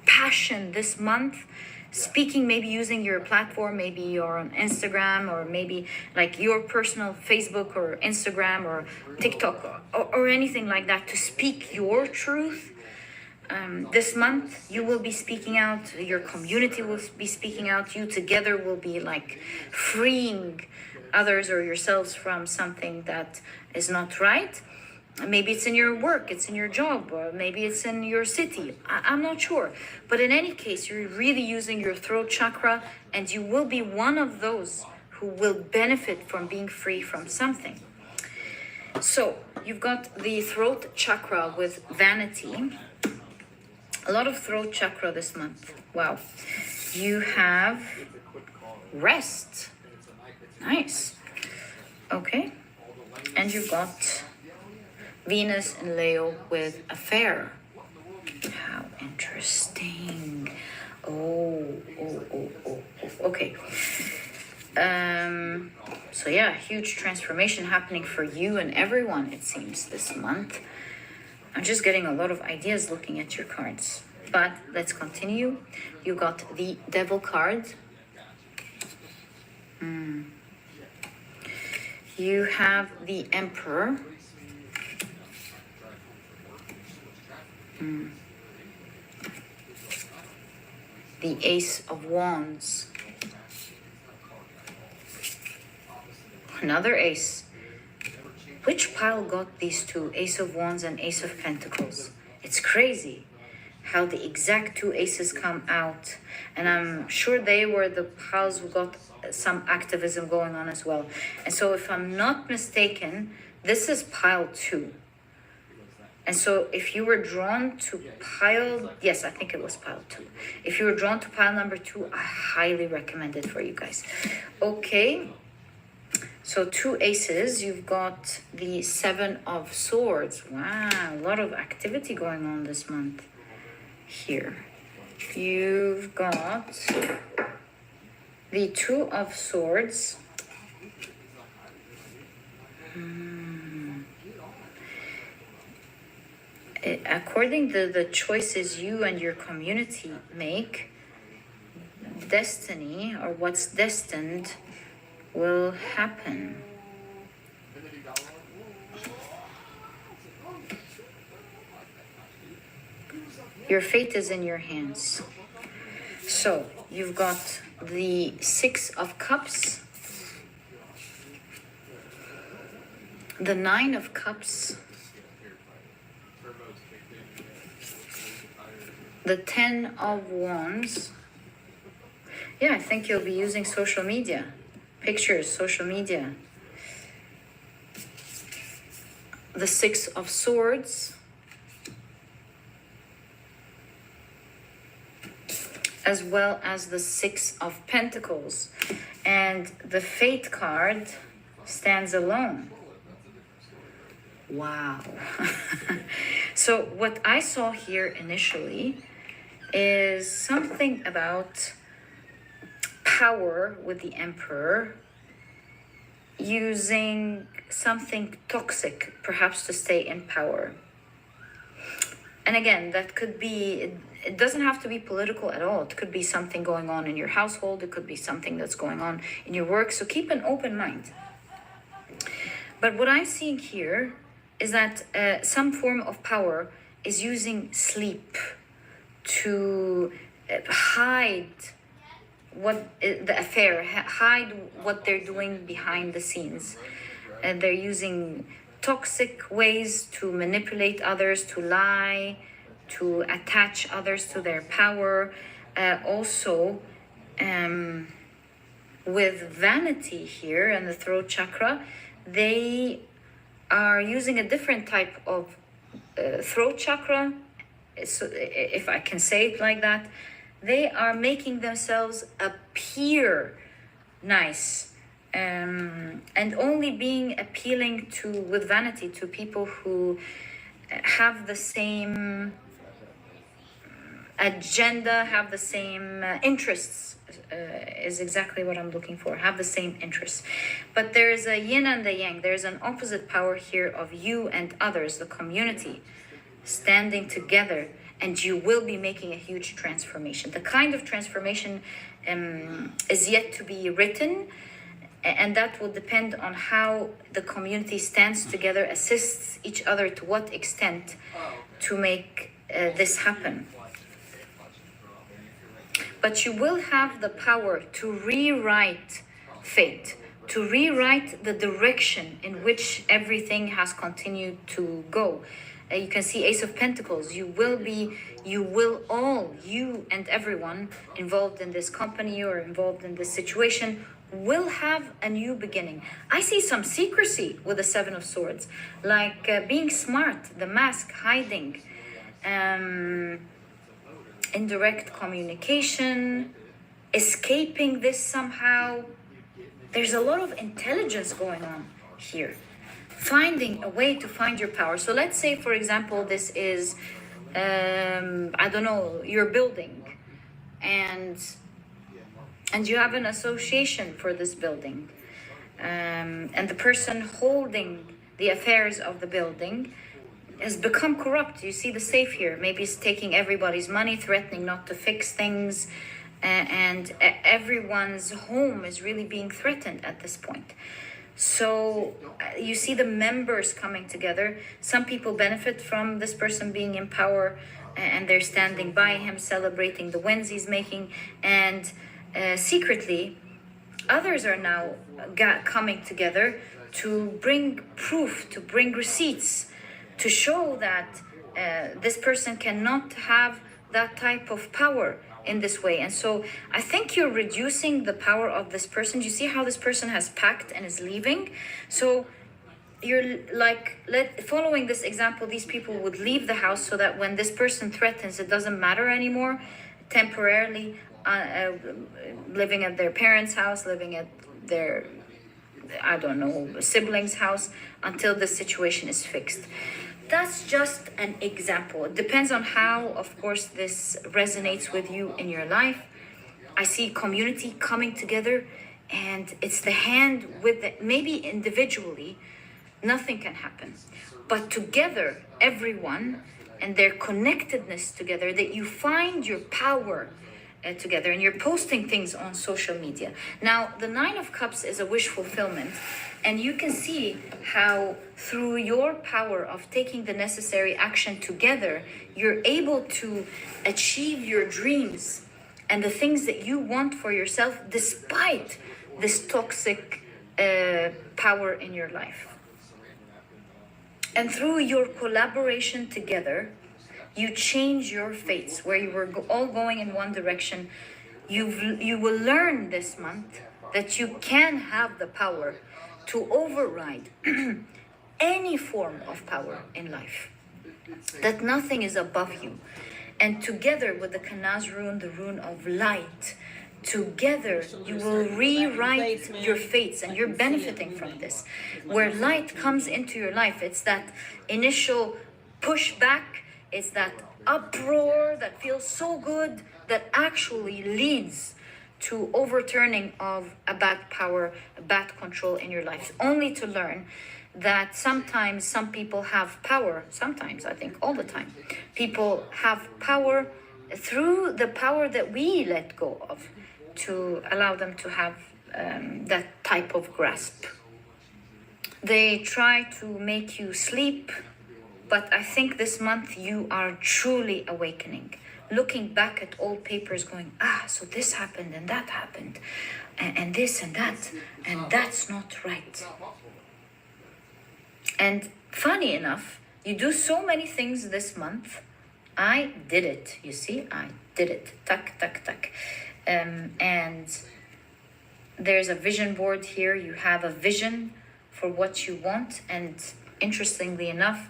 passion this month. Speaking, maybe using your platform, maybe you're on Instagram, or maybe like your personal Facebook or Instagram or TikTok or anything like that, to speak your truth. This month you will be speaking out, your community will be speaking out, you together will be like freeing others or yourselves from something that is not right. Maybe it's in your work, it's in your job, or maybe it's in your city. I'm not sure. But in any case, you're really using your throat chakra, and you will be one of those who will benefit from being free from something. So you've got the throat chakra with vanity. A lot of throat chakra this month. Wow. You have rest. Nice. Okay. And you've got Venus and Leo with affair. How interesting. Oh. Okay. So yeah, huge transformation happening for you and everyone, it seems, this month. I'm just getting a lot of ideas looking at your cards. But let's continue. You got the Devil card. You have the Emperor. The Ace of Wands. Another ace. Which pile got these two, Ace of Wands and Ace of Pentacles? It's crazy how the exact two aces come out. And I'm sure they were the piles who got some activism going on as well. And so if I'm not mistaken, this is pile 2. And so if you were drawn to pile, yes, I think it was pile 2. If you were drawn to pile number 2, I highly recommend it for you guys. Okay. So 2 aces, you've got the 7 of Swords. Wow, a lot of activity going on this month here. You've got the 2 of Swords. According to the choices you and your community make, destiny, or what's destined, will happen. Your fate is in your hands. So you've got the 6 of Cups, the 9 of Cups, the 10 of Wands. Yeah, I think you'll be using social media. Pictures, social media. The 6 of Swords. As well as the 6 of Pentacles. And the Fate card stands alone. Wow. So what I saw here initially is something about power with the Emperor, using something toxic perhaps to stay in power. And again, that could be, it doesn't have to be political at all. It could be something going on in your household. It could be something that's going on in your work. So keep an open mind. But what I'm seeing here is that some form of power is using sleep to hide what the affair, hide what they're doing behind the scenes. And they're using toxic ways to manipulate others, to lie, to attach others to their power. Also, with vanity here and the throat chakra, they are using a different type of throat chakra, so if I can say it like that. They are making themselves appear nice, and only being appealing to, with vanity, to people who have the same agenda, have the same interests, is exactly what I'm looking for, have the same interests. But there is a yin and a yang. There's an opposite power here of you and others, the community, standing together, and you will be making a huge transformation. The kind of transformation is yet to be written, and that will depend on how the community stands together, assists each other, to what extent to make this happen. But you will have the power to rewrite fate, to rewrite the direction in which everything has continued to go. You can see Ace of Pentacles. You and everyone involved in this company or involved in this situation will have a new beginning. I see some secrecy with the Seven of Swords, like being smart, the mask, hiding, indirect communication, escaping this somehow. There's a lot of intelligence going on here. Finding a way to find your power. So let's say, for example, this is, I don't know, your building, and you have an association for this building, and the person holding the affairs of the building has become corrupt. You see the safe here. Maybe it's taking everybody's money, threatening not to fix things, and everyone's home is really being threatened at this point. So you see the members coming together. Some people benefit from this person being in power, and they're standing by him, celebrating the wins he's making. And secretly, others are now coming together to bring proof, to bring receipts, to show that this person cannot have that type of power in this way. And so I think you're reducing the power of this person. You see how this person has packed and is leaving? So you're like, following this example, these people would leave the house so that when this person threatens, it doesn't matter anymore, temporarily living at their parents' house, living at their, I don't know, siblings' house, until the situation is fixed. That's just an example. It depends on how, of course, this resonates with you in your life. I see community coming together, and it's the hand with the, maybe individually, nothing can happen. But together, everyone, and their connectedness together, that you find your power together, and you're posting things on social media. Now, the Nine of Cups is a wish fulfillment, and you can see how through your power of taking the necessary action together, you're able to achieve your dreams and the things that you want for yourself, despite this toxic power in your life. And through your collaboration together, you change your fates. Where you were all going in one direction, you will learn this month that you can have the power to override any form of power in life, that nothing is above you. And together with the Kanaz rune, the rune of light, together you will rewrite your fates, and you're benefiting from this. Where light comes into your life, it's that initial pushback, it's that uproar that feels so good, that actually leads to overturning of a bad power, a bad control in your life, only to learn that sometimes some people have power, sometimes, I think all the time, people have power through the power that we let go of, to allow them to have that type of grasp. They try to make you sleep, but I think this month you are truly awakening, looking back at old papers going, so this happened and that happened, and this and that, and that's not right. And funny enough, you do so many things this month I did it. You see, I did it. Tuck, tuck, tuck. And there's a vision board here. You have a vision for what you want. And interestingly enough,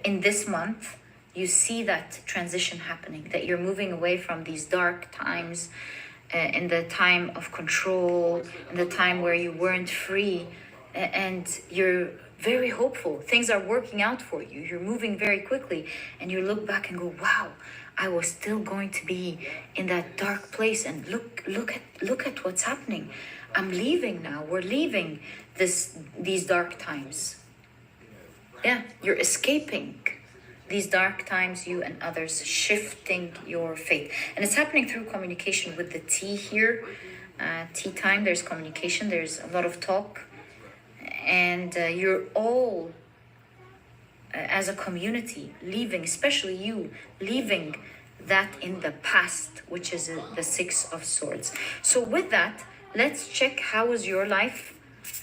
in this month, you see that transition happening, that you're moving away from these dark times, in the time of control, in the time where you weren't free, and you're very hopeful. Things are working out for you. You're moving very quickly, and you look back and go, wow, I was still going to be in that dark place, and look at what's happening. I'm leaving now. We're leaving these dark times. Yeah, you're escaping these dark times, you and others, shifting your fate. And it's happening through communication with the T here. Tea time, there's communication, there's a lot of talk. And you're all, as a community, leaving, especially you, leaving that in the past, which is the Six of Swords. So with that, let's check how is your life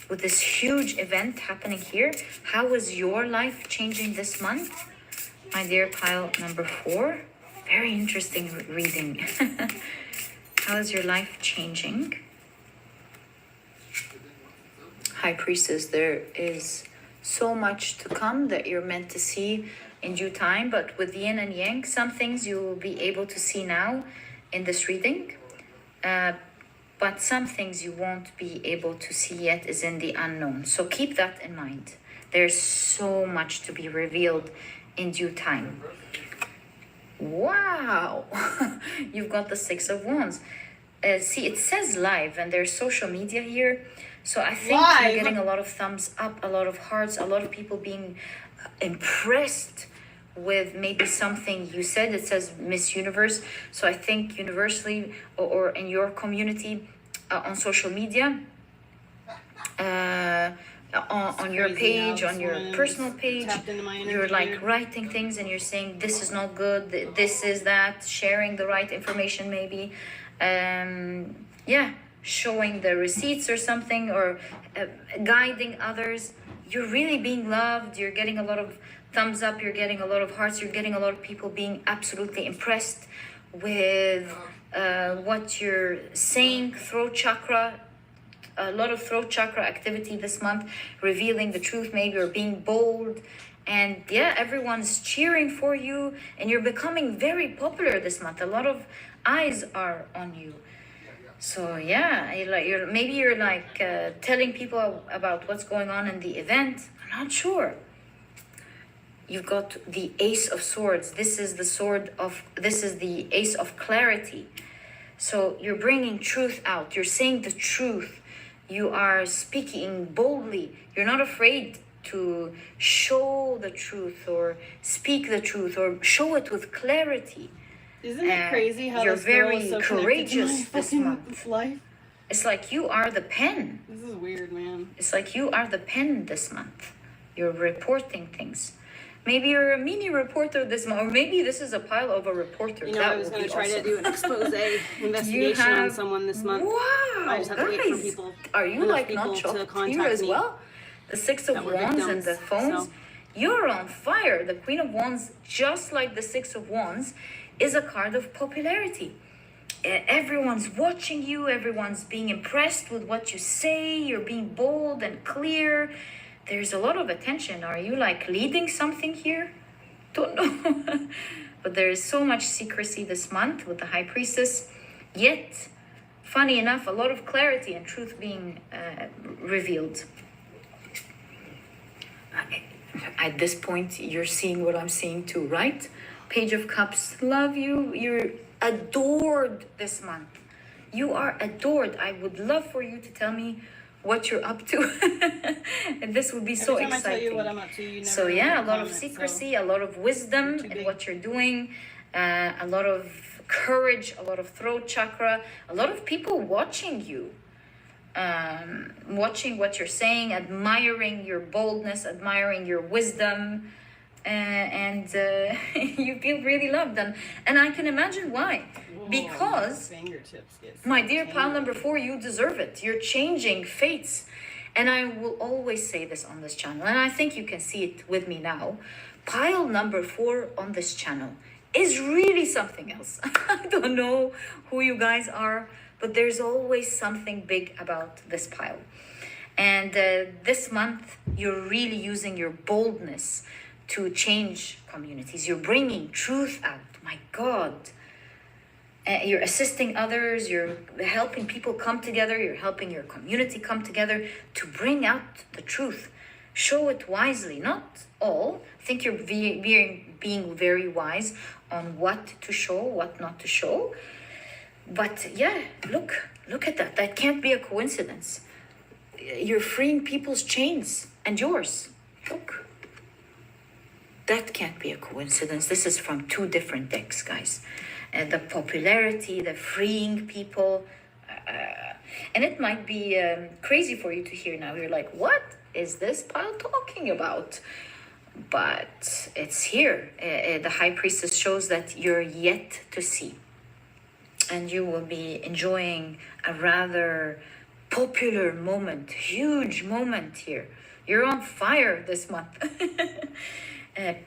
with this huge event happening here. How is your life changing this month? My dear pile number 4, very interesting reading. How is your life changing? High Priestess, there is so much to come that you're meant to see in due time, but with yin and yang, some things you will be able to see now in this reading, but some things you won't be able to see yet is in the unknown. So keep that in mind. There's so much to be revealed in due time. Wow. You've got the Six of Wands. See, it says live, and there's social media here, so I think you're getting a lot of thumbs up, a lot of hearts, a lot of people being impressed with maybe something you said. It says Miss Universe, so I think universally or in your community, on social media, on your page, on your personal page, you're like writing things and you're saying this is not good, this is that, sharing the right information maybe, showing the receipts or something, or guiding others. You're really being loved, you're getting a lot of thumbs up, you're getting a lot of hearts, you're getting a lot of people being absolutely impressed with what you're saying. Throat chakra, a lot of throat chakra activity this month, revealing the truth maybe, or being bold. And yeah, everyone's cheering for you, and you're becoming very popular this month. A lot of eyes are on you. So yeah, you're telling people about what's going on in the event. I'm not sure. You've got the Ace of Swords. This is the Ace of Clarity. So you're bringing truth out. You're saying the truth. You are speaking boldly. You're not afraid to show the truth or speak the truth or show it with clarity. Isn't it crazy how you're this girl very is so courageous this month? This life? It's like you are the pen. This is weird, man. It's like you are the pen this month. You're reporting things. Maybe you're a mini reporter this month, or maybe this is a pile of a reporter. You know, I was going to try to do an expose investigation on someone this month. Wow, I just have to wait for guys, people. are you like not shocked here as well? The Six of Wands and the phones. So. You're on fire. The Queen of Wands, just like the Six of Wands, is a card of popularity. Everyone's watching you. Everyone's being impressed with what you say. You're being bold and clear. There's a lot of attention. Are you like leading something here? Don't know. But there is so much secrecy this month with the High Priestess. Yet, funny enough, a lot of clarity and truth being revealed. At this point, you're seeing what I'm seeing too, right? Page of Cups, love you. You're adored this month. You are adored. I would love for you to tell me what you're up to. And this would be so exciting. Every time I tell you what I'm up to, you never so yeah, a lot of comment, secrecy, a lot of wisdom in what you're doing, a lot of courage, a lot of throat chakra, a lot of people watching you, watching what you're saying, admiring your boldness, admiring your wisdom, and you feel really loved. And I can imagine why. Because, my dear pile number 4, you deserve it. You're changing fates. And I will always say this on this channel, and I think you can see it with me now. Pile number 4 on this channel is really something else. I don't know who you guys are, but there's always something big about this pile. And this month, you're really using your boldness to change communities. You're bringing truth out. My God. You're assisting others. You're helping people come together. You're helping your community come together to bring out the truth. Show it wisely. Not all. I think you're being very wise on what to show, what not to show. But yeah, look at that. That can't be a coincidence. You're freeing people's chains and yours. Look. That can't be a coincidence. This is from 2 different decks, guys. The popularity, the freeing people. And it might be crazy for you to hear now. You're like, what is this pile talking about? But it's here. The High Priestess shows that you're yet to see. And you will be enjoying a rather popular moment, huge moment here. You're on fire this month.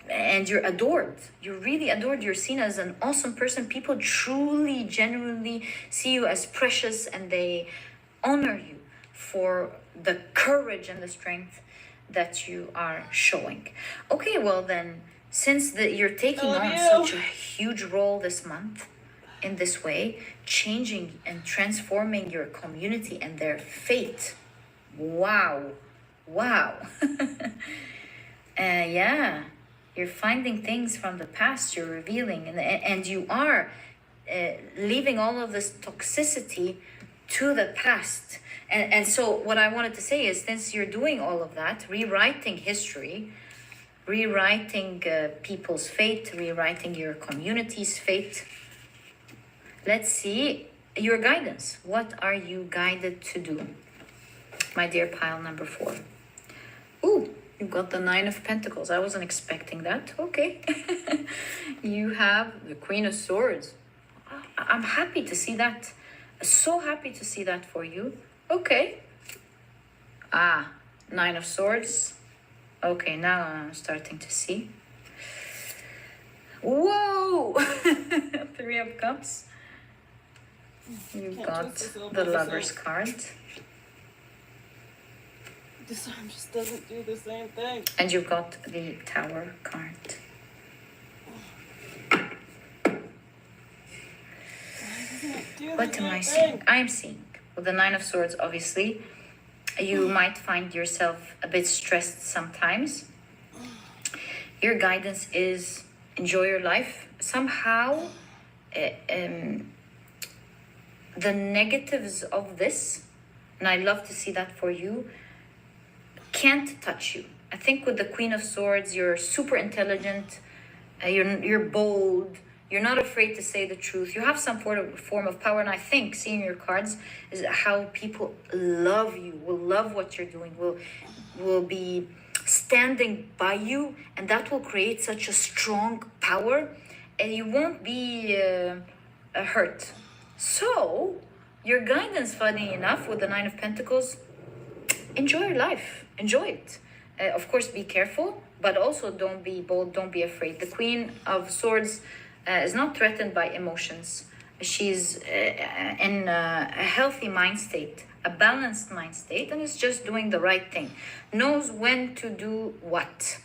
And you're adored. You're really adored. You're seen as an awesome person. People truly, genuinely see you as precious, and they honor you for the courage and the strength that you are showing. Okay, well then, since you're taking on such a huge role this month in this way, changing and transforming your community and their fate. Wow. Yeah, you're finding things from the past, you're revealing, and you are leaving all of this toxicity to the past. And so what I wanted to say is, since you're doing all of that, rewriting history, rewriting people's fate, rewriting your community's fate, let's see your guidance. What are you guided to do, my dear pile number 4? Ooh, you got the 9 of Pentacles. I wasn't expecting that. Okay. You have the Queen of Swords. I'm happy to see that. So happy to see that for you. Okay. 9 of Swords. Okay, now I'm starting to see. Whoa! 3 of Cups. You've got the Lover's card. This arm just doesn't do the same thing. And you've got the Tower card. What am I seeing? I'm seeing, with the 9 of Swords, obviously, you might find yourself a bit stressed sometimes. Your guidance is enjoy your life. Somehow, the negatives of this, and I love to see that for you, can't touch you. I think with the Queen of Swords, you're super intelligent, you're bold, you're not afraid to say the truth. You have some form of power, and I think seeing your cards is how people love you, will love what you're doing, will be standing by you, and that will create such a strong power, and you won't be hurt. So, your guidance, funny enough, with the 9 of Pentacles, enjoy your life. Enjoy it. Of course, be careful, but also don't be bold, don't be afraid. The Queen of Swords is not threatened by emotions. She's in a healthy mind state, a balanced mind state, and is just doing the right thing. Knows when to do what.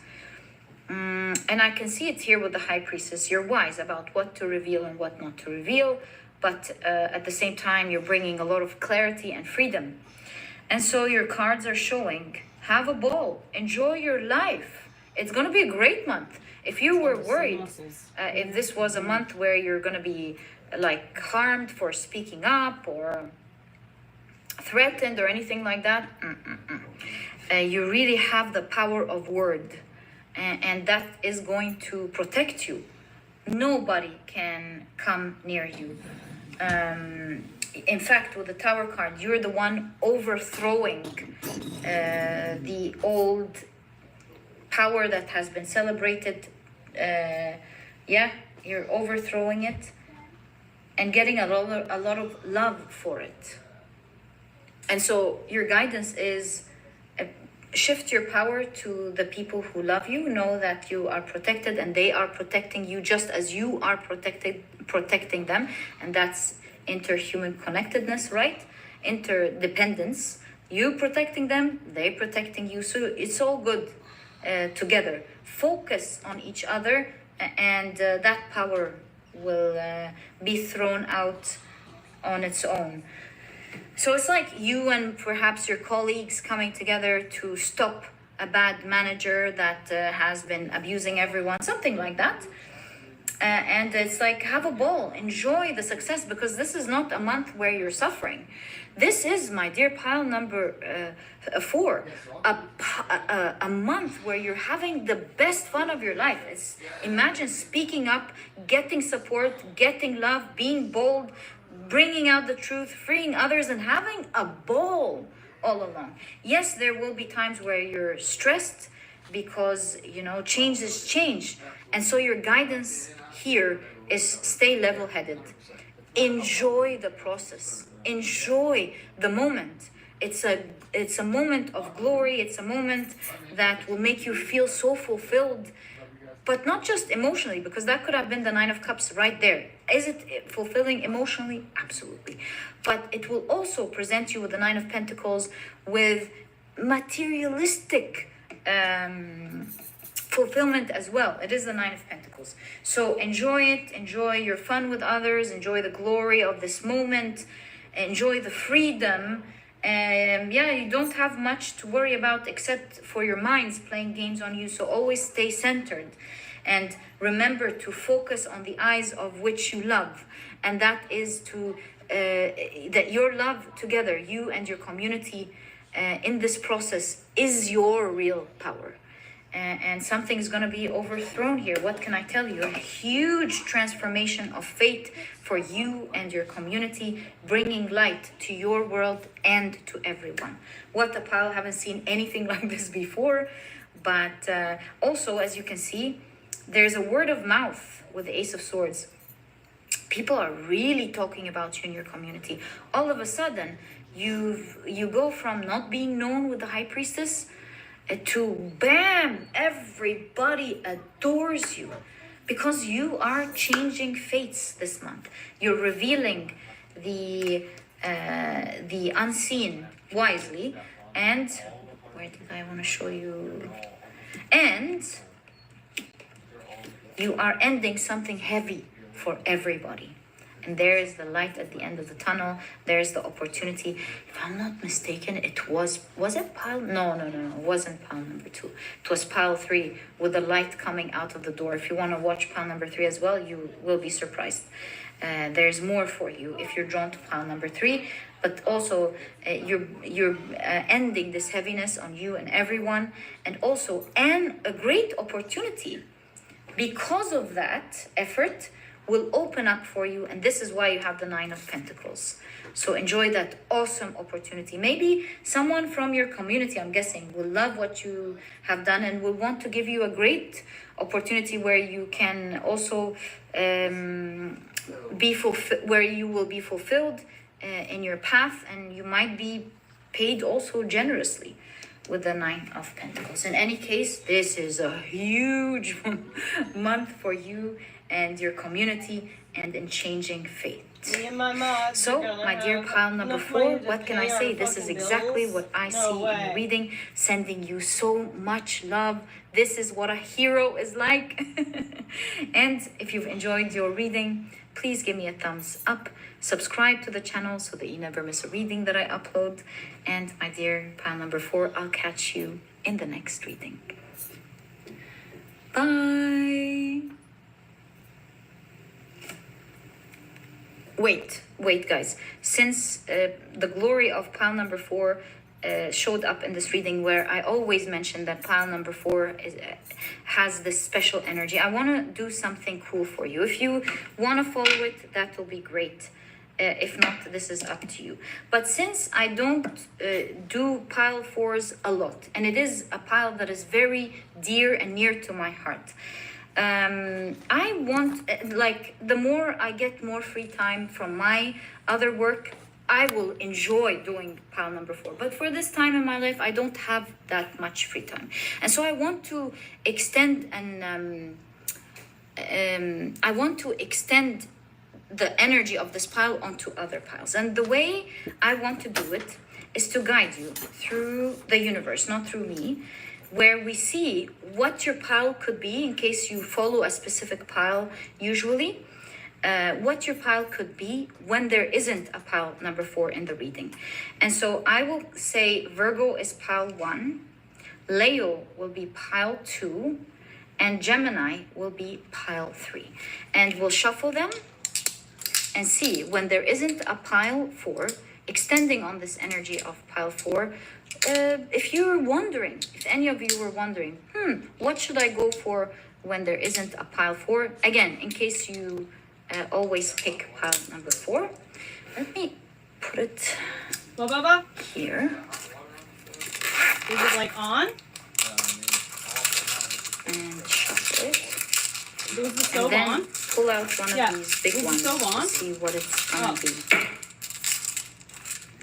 And I can see it here with the High Priestess. You're wise about what to reveal and what not to reveal, but at the same time, you're bringing a lot of clarity and freedom. And so your cards are showing, have a ball, enjoy your life. It's going to be a great month. If you were worried, if this was a month where you're going to be like harmed for speaking up or threatened or anything like that, you really have the power of word, and that is going to protect you. Nobody can come near you. In fact, with the Tower card, you're the one overthrowing the old power that has been celebrated. You're overthrowing it and getting a lot of love for it. And so your guidance is shift your power to the people who love you. Know that you are protected and they are protecting you just as you are protecting them. And that's interhuman connectedness, right? Interdependence. You protecting them, they protecting you. So it's all good together. Focus on each other, and that power will be thrown out on its own. So it's like you and perhaps your colleagues coming together to stop a bad manager that has been abusing everyone, something like that. And it's like, have a ball, enjoy the success, because this is not a month where you're suffering. This is, my dear pile number 4, a month where you're having the best fun of your life. Imagine speaking up, getting support, getting love, being bold, bringing out the truth, freeing others, and having a ball all along. Yes, there will be times where you're stressed because, change is change. And so your guidance here is stay level-headed. Enjoy the process. Enjoy the moment. It's a moment of glory. It's a moment that will make you feel so fulfilled, but not just emotionally, because that could have been the 9 of Cups right there. Is it fulfilling emotionally? Absolutely. But it will also present you with the 9 of Pentacles with materialistic fulfillment as well. It is the 9 of Pentacles. So enjoy it. Enjoy your fun with others. Enjoy the glory of this moment. Enjoy the freedom. You don't have much to worry about except for your minds playing games on you. So always stay centered and remember to focus on the eyes of which you love. And that is that your love together, you and your community in this process, is your real power. And something's going to be overthrown here. What can I tell you? A huge transformation of fate for you and your community, bringing light to your world and to everyone. What a pile! Haven't seen anything like this before. But also, as you can see, there's a word of mouth with the Ace of Swords. People are really talking about you in your community. All of a sudden, you go from not being known with the High Priestess to bam, everybody adores you because you are changing fates this month. You're revealing the unseen wisely, and where did I want to show you? And you are ending something heavy for everybody. And there is the light at the end of the tunnel. There's the opportunity. If I'm not mistaken, it was it pile? No, it wasn't pile number 2. It was pile 3 with the light coming out of the door. If you want to watch pile number 3 as well, you will be surprised. There's more for you if you're drawn to pile number 3. But also, you're ending this heaviness on you and everyone. And also, a great opportunity because of that effort will open up for you, and this is why you have the 9 of Pentacles. So enjoy that awesome opportunity. Maybe someone from your community, I'm guessing, will love what you have done and will want to give you a great opportunity where you can also where you will be fulfilled in your path, and you might be paid also generously with the 9 of Pentacles. In any case, this is a huge month for you and your community and in changing fate. So, my dear pile number 4, what can I say? This is exactly what I see in the reading, sending you so much love. This is what a hero is like. And if you've enjoyed your reading, please give me a thumbs up. Subscribe to the channel so that you never miss a reading that I upload. And my dear pile number 4, I'll catch you in the next reading. Bye. Wait, guys. Since the glory of pile number 4 showed up in this reading, where I always mention that pile number 4 has this special energy, I want to do something cool for you. If you want to follow it, that will be great. If not, this is up to you. But since I don't do pile 4s a lot, and it is a pile that is very dear and near to my heart, I want, the more I get more free time from my other work, I will enjoy doing pile number 4. But for this time in my life, I don't have that much free time. And so I want to extend the energy of this pile onto other piles. And the way I want to do it is to guide you through the universe, not through me, where we see what your pile could be in case you follow a specific pile usually. What your pile could be when there isn't a pile number 4 in the reading. And so I will say Virgo is pile 1, Leo will be pile 2, and Gemini will be pile 3. And we'll shuffle them and see when there isn't a pile 4, extending on this energy of pile 4. If you're wondering, if any of you were wondering, what should I go for when there isn't a pile 4? Again, in case you always pick pile number 4. Let me put it here. Is it like on? And shuffle it. Is the stove and then on? Pull out one of these big ones to see what it's gonna be.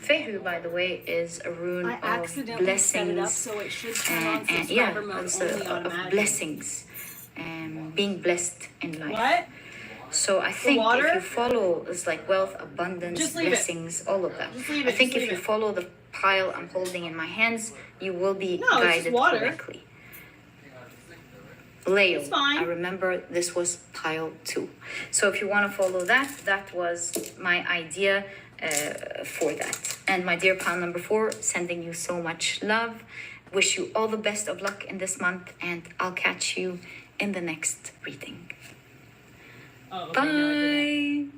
Fehu, by the way, is a rune of blessings, so it should turn on and yeah, it's of blessings, being blessed in life. What? So I think if you follow, it's like wealth, abundance, blessings, all of that. I think if you follow the pile I'm holding in my hands, you will be guided correctly. Leo, I remember this was pile 2. So if you want to follow that, that was my idea for that. And my dear pile number 4, sending you so much love. Wish you all the best of luck in this month, and I'll catch you in the next reading. Oh, okay, bye.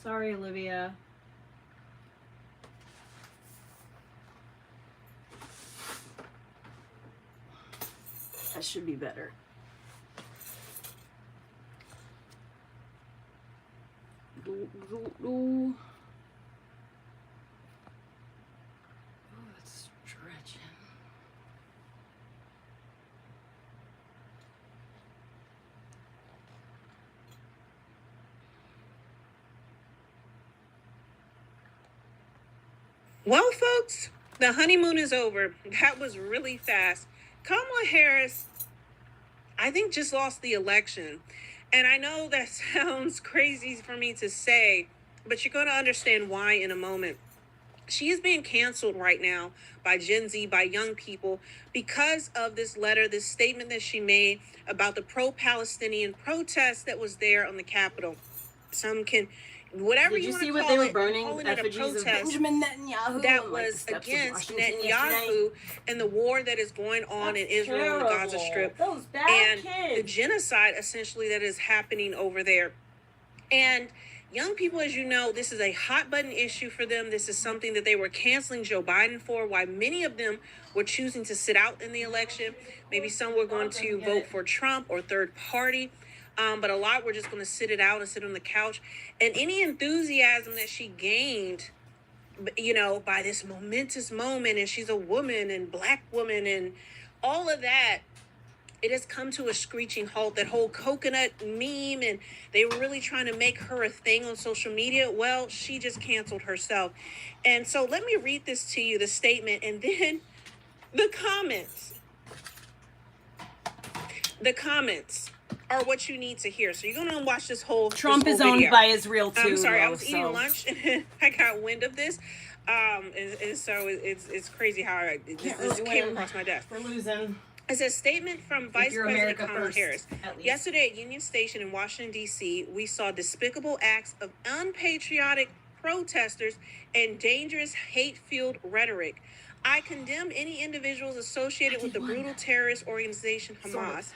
Sorry, Olivia. That should be better. Oh, it's stretching. Well, folks, the honeymoon is over. That was really fast. Kamala Harris, I think, just lost the election. And I know that sounds crazy for me to say, but you're going to understand why in a moment. She is being canceled right now by Gen Z, by young people, because of this letter, this statement that she made about the pro-Palestinian protest that was there on the Capitol. Some can... Whatever Did you see what call they were it, burning calling it a effigies of protest Benjamin Netanyahu that on, was the steps of against Washington Netanyahu and the war that is going on in Israel and the Gaza Strip and the genocide essentially that is happening over there. And young people, as you know, this is a hot button issue for them. This is something that they were canceling Joe Biden for, why many of them were choosing to sit out in the election. Maybe some were going to vote for Trump or third party. But a lot were just going to sit it out and sit on the couch. And any enthusiasm that she gained, you know, by this momentous moment, and she's a woman and black woman and all of that, it has come to a screeching halt. That whole coconut meme, and they were really trying to make her a thing on social media. Well, she just canceled herself. And so let me read this to you, the statement, and then the comments. The comments are what you need to hear. So you're going to watch this whole Trump this is whole owned video. by Israel too. I'm sorry, I though, was eating lunch and I got wind of this. And so it's crazy how this came across my desk. We're losing. It's a statement from Vice President America Kamala first, Harris. Yesterday at Union Station in Washington, D.C., we saw despicable acts of unpatriotic protesters and dangerous hate-filled rhetoric. I condemn any individuals associated with the brutal terrorist organization Hamas,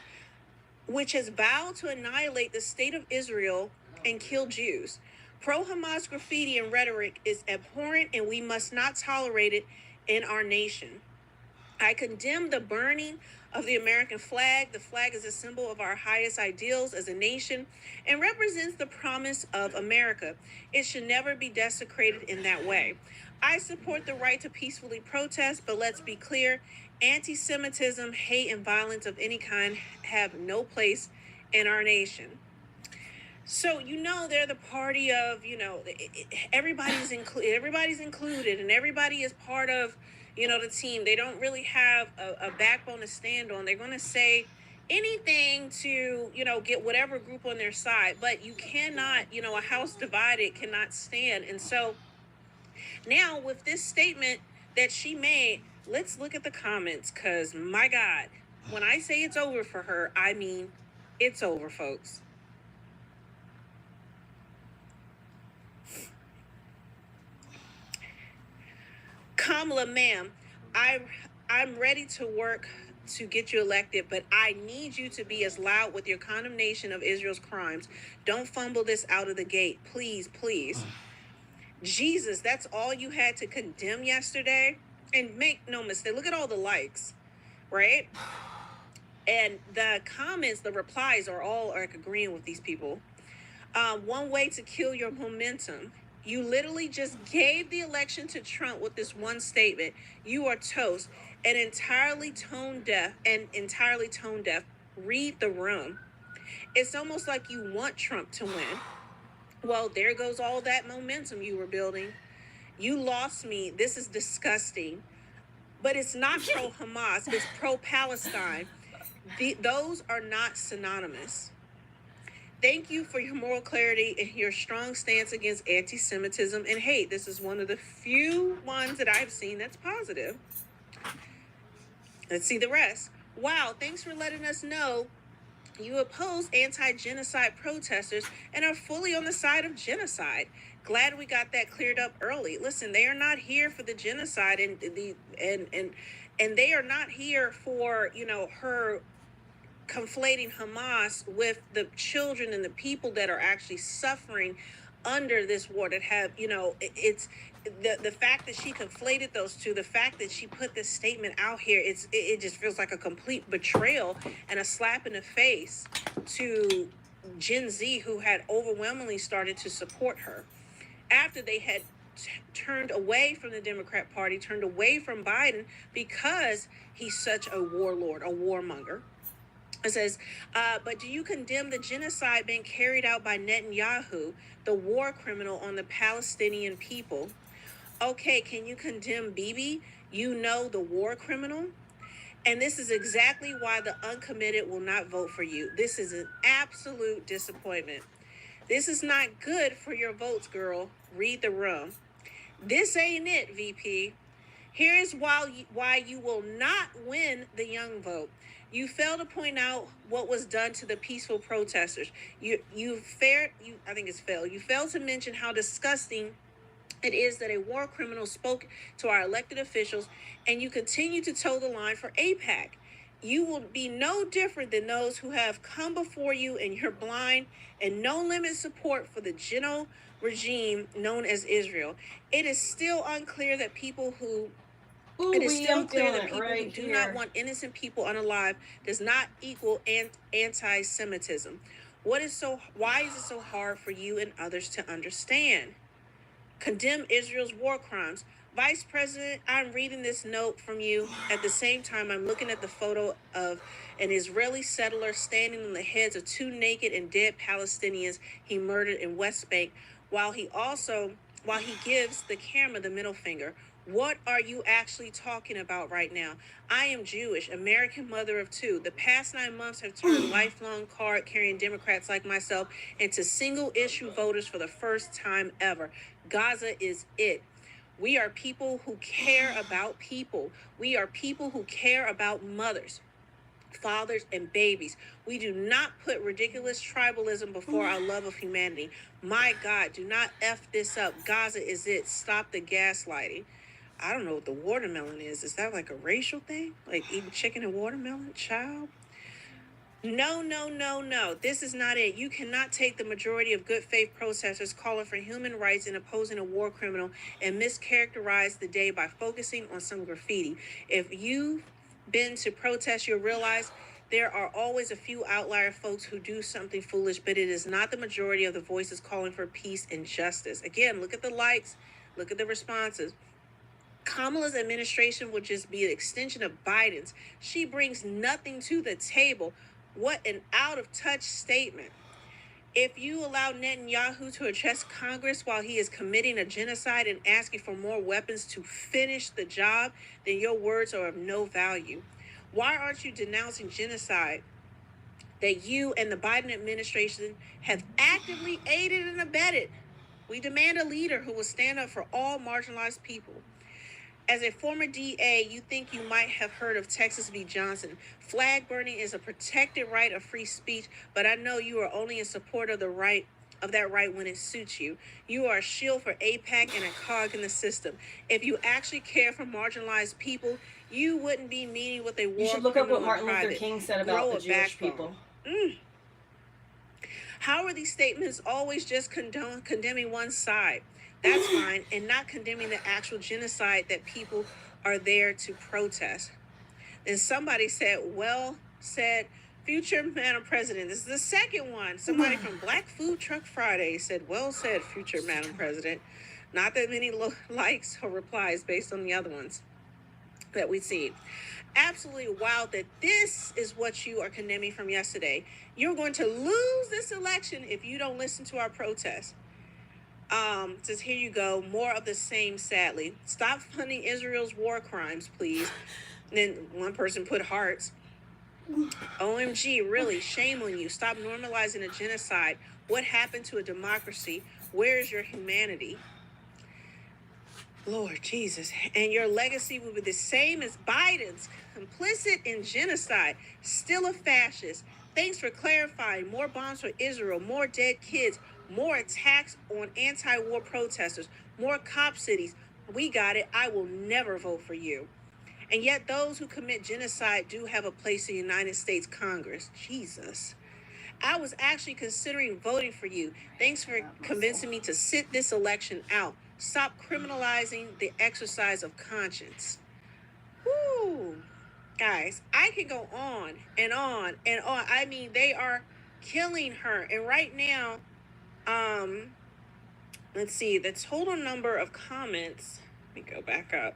which has vowed to annihilate the state of Israel and kill Jews. Pro-Hamas graffiti and rhetoric is abhorrent, and we must not tolerate it in our nation. I condemn the burning of the American flag. The flag is a symbol of our highest ideals as a nation and represents the promise of America. It should never be desecrated in that way. I support the right to peacefully protest, but let's be clear, anti-Semitism, hate, and violence of any kind have no place in our nation. So, they're the party of, everybody's included and everybody is part of, the team. They don't really have a backbone to stand on. They're going to say anything to, get whatever group on their side. But you cannot, a house divided cannot stand. And so now with this statement that she made, let's look at the comments, because my God, when I say it's over for her, I mean it's over, folks. Kamala, ma'am, I'm ready to work to get you elected, but I need you to be as loud with your condemnation of Israel's crimes. Don't fumble this out of the gate. Please, please. Jesus, that's all you had to condemn yesterday? And make no mistake, look at all the likes, right? And the comments, the replies are all agreeing with these people. One way to kill your momentum. You literally just gave the election to Trump with this one statement. You are toast and entirely tone deaf. Read the room. It's almost like you want Trump to win. Well, there goes all that momentum you were building. You lost me. This is disgusting. But it's not pro-Hamas. It's pro-Palestine. Those are not synonymous. Thank you for your moral clarity and your strong stance against anti-Semitism and hate. This is one of the few ones that I've seen that's positive. Let's see the rest. Wow, thanks for letting us know you oppose anti-genocide protesters and are fully on the side of genocide. Glad we got that cleared up early. Listen, they are not here for the genocide and they are not here for, her conflating Hamas with the children and the people that are actually suffering under this war that have, it's the fact that she conflated those two, the fact that she put this statement out here, it just feels like a complete betrayal and a slap in the face to Gen Z, who had overwhelmingly started to support her after they had turned away from the Democrat Party, turned away from Biden because he's such a warlord, a warmonger. It says, but do you condemn the genocide being carried out by Netanyahu, the war criminal, on the Palestinian people? Okay, can you condemn Bibi, the war criminal? And this is exactly why the uncommitted will not vote for you. This is an absolute disappointment. This is not good for your votes, girl. Read the room. This ain't it, VP. Here's why you will not win the young vote. You fail to point out what was done to the peaceful protesters. You fail to mention how disgusting it is that a war criminal spoke to our elected officials, and you continue to toe the line for AIPAC. You will be no different than those who have come before you in your blind and no-limit support for the genocide regime known as Israel. It is still unclear that people who It is still clear that people who do not want innocent people unalive does not equal anti-Semitism. Why is it so hard for you and others to understand? Condemn Israel's war crimes. Vice President, I'm reading this note from you. At the same time, I'm looking at the photo of an Israeli settler standing on the heads of two naked and dead Palestinians he murdered in West Bank, while he gives the camera the middle finger. What are you actually talking about right now? I am Jewish, American mother of two. The past 9 months have turned lifelong card-carrying Democrats like myself into single-issue voters for the first time ever. Gaza is it. We are people who care about people. We are people who care about mothers, fathers, and babies. We do not put ridiculous tribalism before our love of humanity. My God, do not F this up. Gaza is it. Stop the gaslighting. I don't know what the watermelon is. Is that like a racial thing? Like eating chicken and watermelon? Child? No. This is not it. You cannot take the majority of good faith protesters calling for human rights and opposing a war criminal and mischaracterize the day by focusing on some graffiti. If you've been to protest, you'll realize there are always a few outlier folks who do something foolish, but it is not the majority of the voices calling for peace and justice. Again, look at the likes. Look at the responses. Kamala's administration will just be an extension of Biden's. She brings nothing to the table. What an out-of-touch statement. If you allow Netanyahu to address Congress while he is committing a genocide and asking for more weapons to finish the job, then your words are of no value. Why aren't you denouncing genocide that you and the Biden administration have actively aided and abetted? We demand a leader who will stand up for all marginalized people. As a former DA, you think you might have heard of Texas v. Johnson. Flag burning is a protected right of free speech, but I know you are only in support of that right when it suits you. You are a shield for AIPAC and a cog in the system. If you actually care for marginalized people, you wouldn't be meeting with a war You should look up what criminal in Martin Luther private. King said Grow about the a Jewish backbone. people. How are these statements always just condemning one side? That's fine, and not condemning the actual genocide that people are there to protest. Then somebody said, well said, future Madam President. This is the second one. Somebody from Black Food Truck Friday said, well said, future Madam President. Not that many likes or replies based on the other ones that we see. Absolutely wild that this is what you are condemning from yesterday. You're going to lose this election if you don't listen to our protest. Says, here you go, more of the same, sadly. Stop funding Israel's war crimes, please. And then one person put hearts. OMG, really, shame on you. Stop normalizing a genocide. What happened to a democracy? Where is your humanity? Lord Jesus. And your legacy will be the same as Biden's. Complicit in genocide. Still a fascist. Thanks for clarifying. More bombs for Israel. More dead kids. More attacks on anti-war protesters. More cop cities. We got it. I will never vote for you. And yet those who commit genocide do have a place in the United States Congress. Jesus. I was actually considering voting for you. Thanks for convincing me to sit this election out. Stop criminalizing the exercise of conscience. Woo. Guys, I can go on and on and on. I mean, they are killing her. And right now, let's see, the total number of comments, let me go back up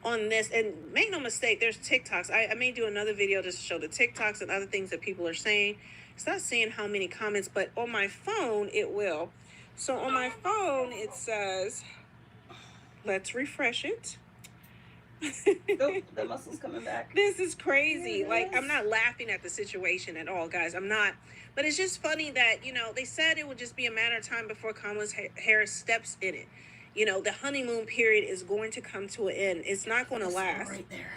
on this, and make no mistake, there's TikToks. I may do another video just to show the TikToks and other things that people are saying. It's not saying how many comments, but on my phone, it will. So on my phone, it says, let's refresh it. Oh, the muscle's coming back. This is crazy. Like, I'm not laughing at the situation at all, guys. I'm not. But it's just funny that, you know, they said it would just be a matter of time before Kamala Harris steps in it. You know, the honeymoon period is going to come to an end. It's not going to last. Right there.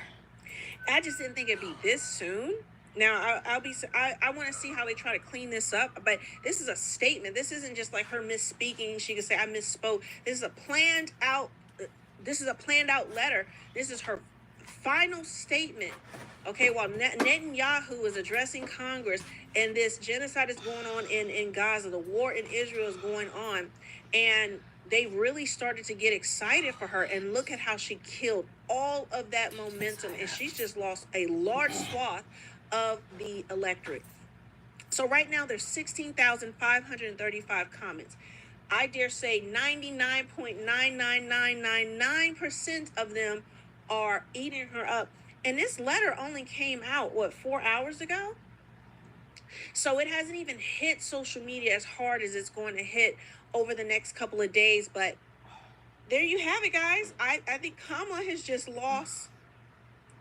I just didn't think it'd be this soon. Now, I want to see how they try to clean this up. But this is a statement. This isn't just like her misspeaking. She can say, I misspoke. This is a planned out letter. This is her final statement. Okay, while Netanyahu is addressing Congress and this genocide is going on in Gaza, the war in Israel is going on, and they really started to get excited for her, and look at how she killed all of that momentum, and she's just lost a large swath of the electorate. So right now there's 16,535 comments. I dare say 99.99999% of them are eating her up. And this letter only came out, 4 hours ago? So it hasn't even hit social media as hard as it's going to hit over the next couple of days. But there you have it, guys. I think Kamala has just lost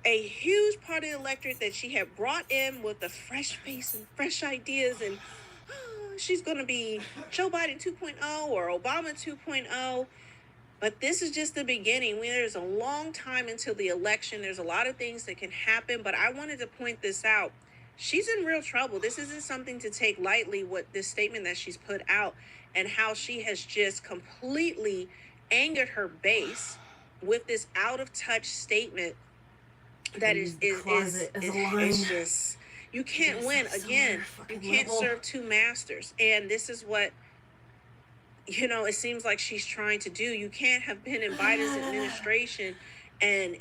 a huge part of the electorate that she had brought in with a fresh face and fresh ideas, and she's going to be Joe Biden 2.0 or Obama 2.0. But this is just the beginning. There's a long time until the election. There's a lot of things that can happen, but I wanted to point this out. She's in real trouble. This isn't something to take lightly, what this statement that she's put out, and how she has just completely angered her base with this out of touch statement that is just, you can't win again. You can't serve two masters. And this is what, you know, it seems like she's trying to do. You can't have been in Biden's administration and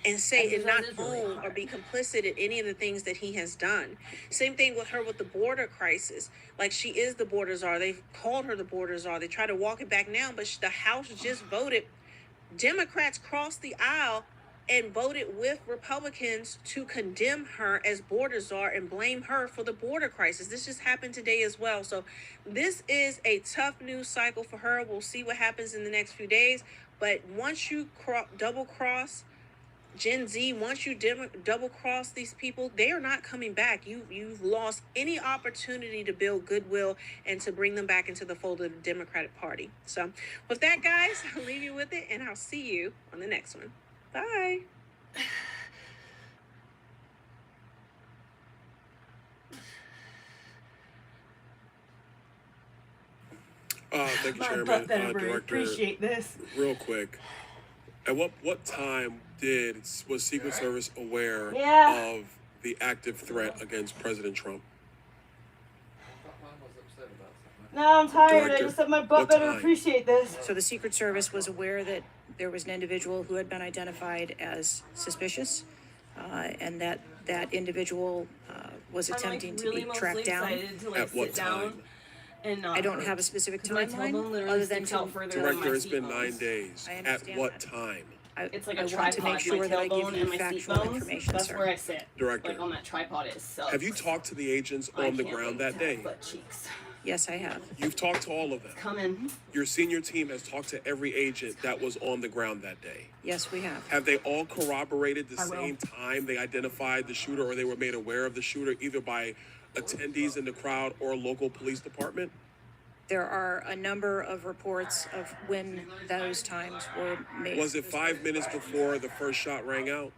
and say and not own or be complicit in any of the things that he has done. Same thing with her with the border crisis. Like, she is the border czar. They've called her the border czar. They try to walk it back now, but the House just voted. Democrats crossed the aisle and voted with Republicans to condemn her as border czar and blame her for the border crisis. This just happened today as well. So this is a tough news cycle for her. We'll see what happens in the next few days. But once you double cross Gen Z, once you double cross these people, they are not coming back. You've lost any opportunity to build goodwill and to bring them back into the fold of the Democratic Party. So with that, guys, I'll leave you with it, and I'll see you on the next one. Bye. Thank you, My Chairman. butt better Director, appreciate this. real quick. At what time was Secret Service aware of the active threat against President Trump? No, I'm tired. Director, I just said my butt what better time? appreciate this. So the Secret Service was aware that there was an individual who had been identified as suspicious, and that individual was attempting to be tracked down. At what time? And I don't have a specific my timeline literally other than sticks to out further than Director, my it's been seat 9 bones. days. I At understand what that. time? It's like I a want tripod. to make sure my that I give tailbone you and my seat factual bones. information, That's sir. where I sit. Director. Like on that tripod itself. Have you talked to the agents I on the can't ground wait that to day? have butt cheeks. Yes, I have. You've talked to all of them. Come in. Your senior team has talked to every agent that was on the ground that day. Yes, we have. Have they all corroborated the I will. same time they identified the shooter, or they were made aware of the shooter either by attendees in the crowd or a local police department? There are a number of reports of when those times were made. Was it 5 minutes before the first shot rang out?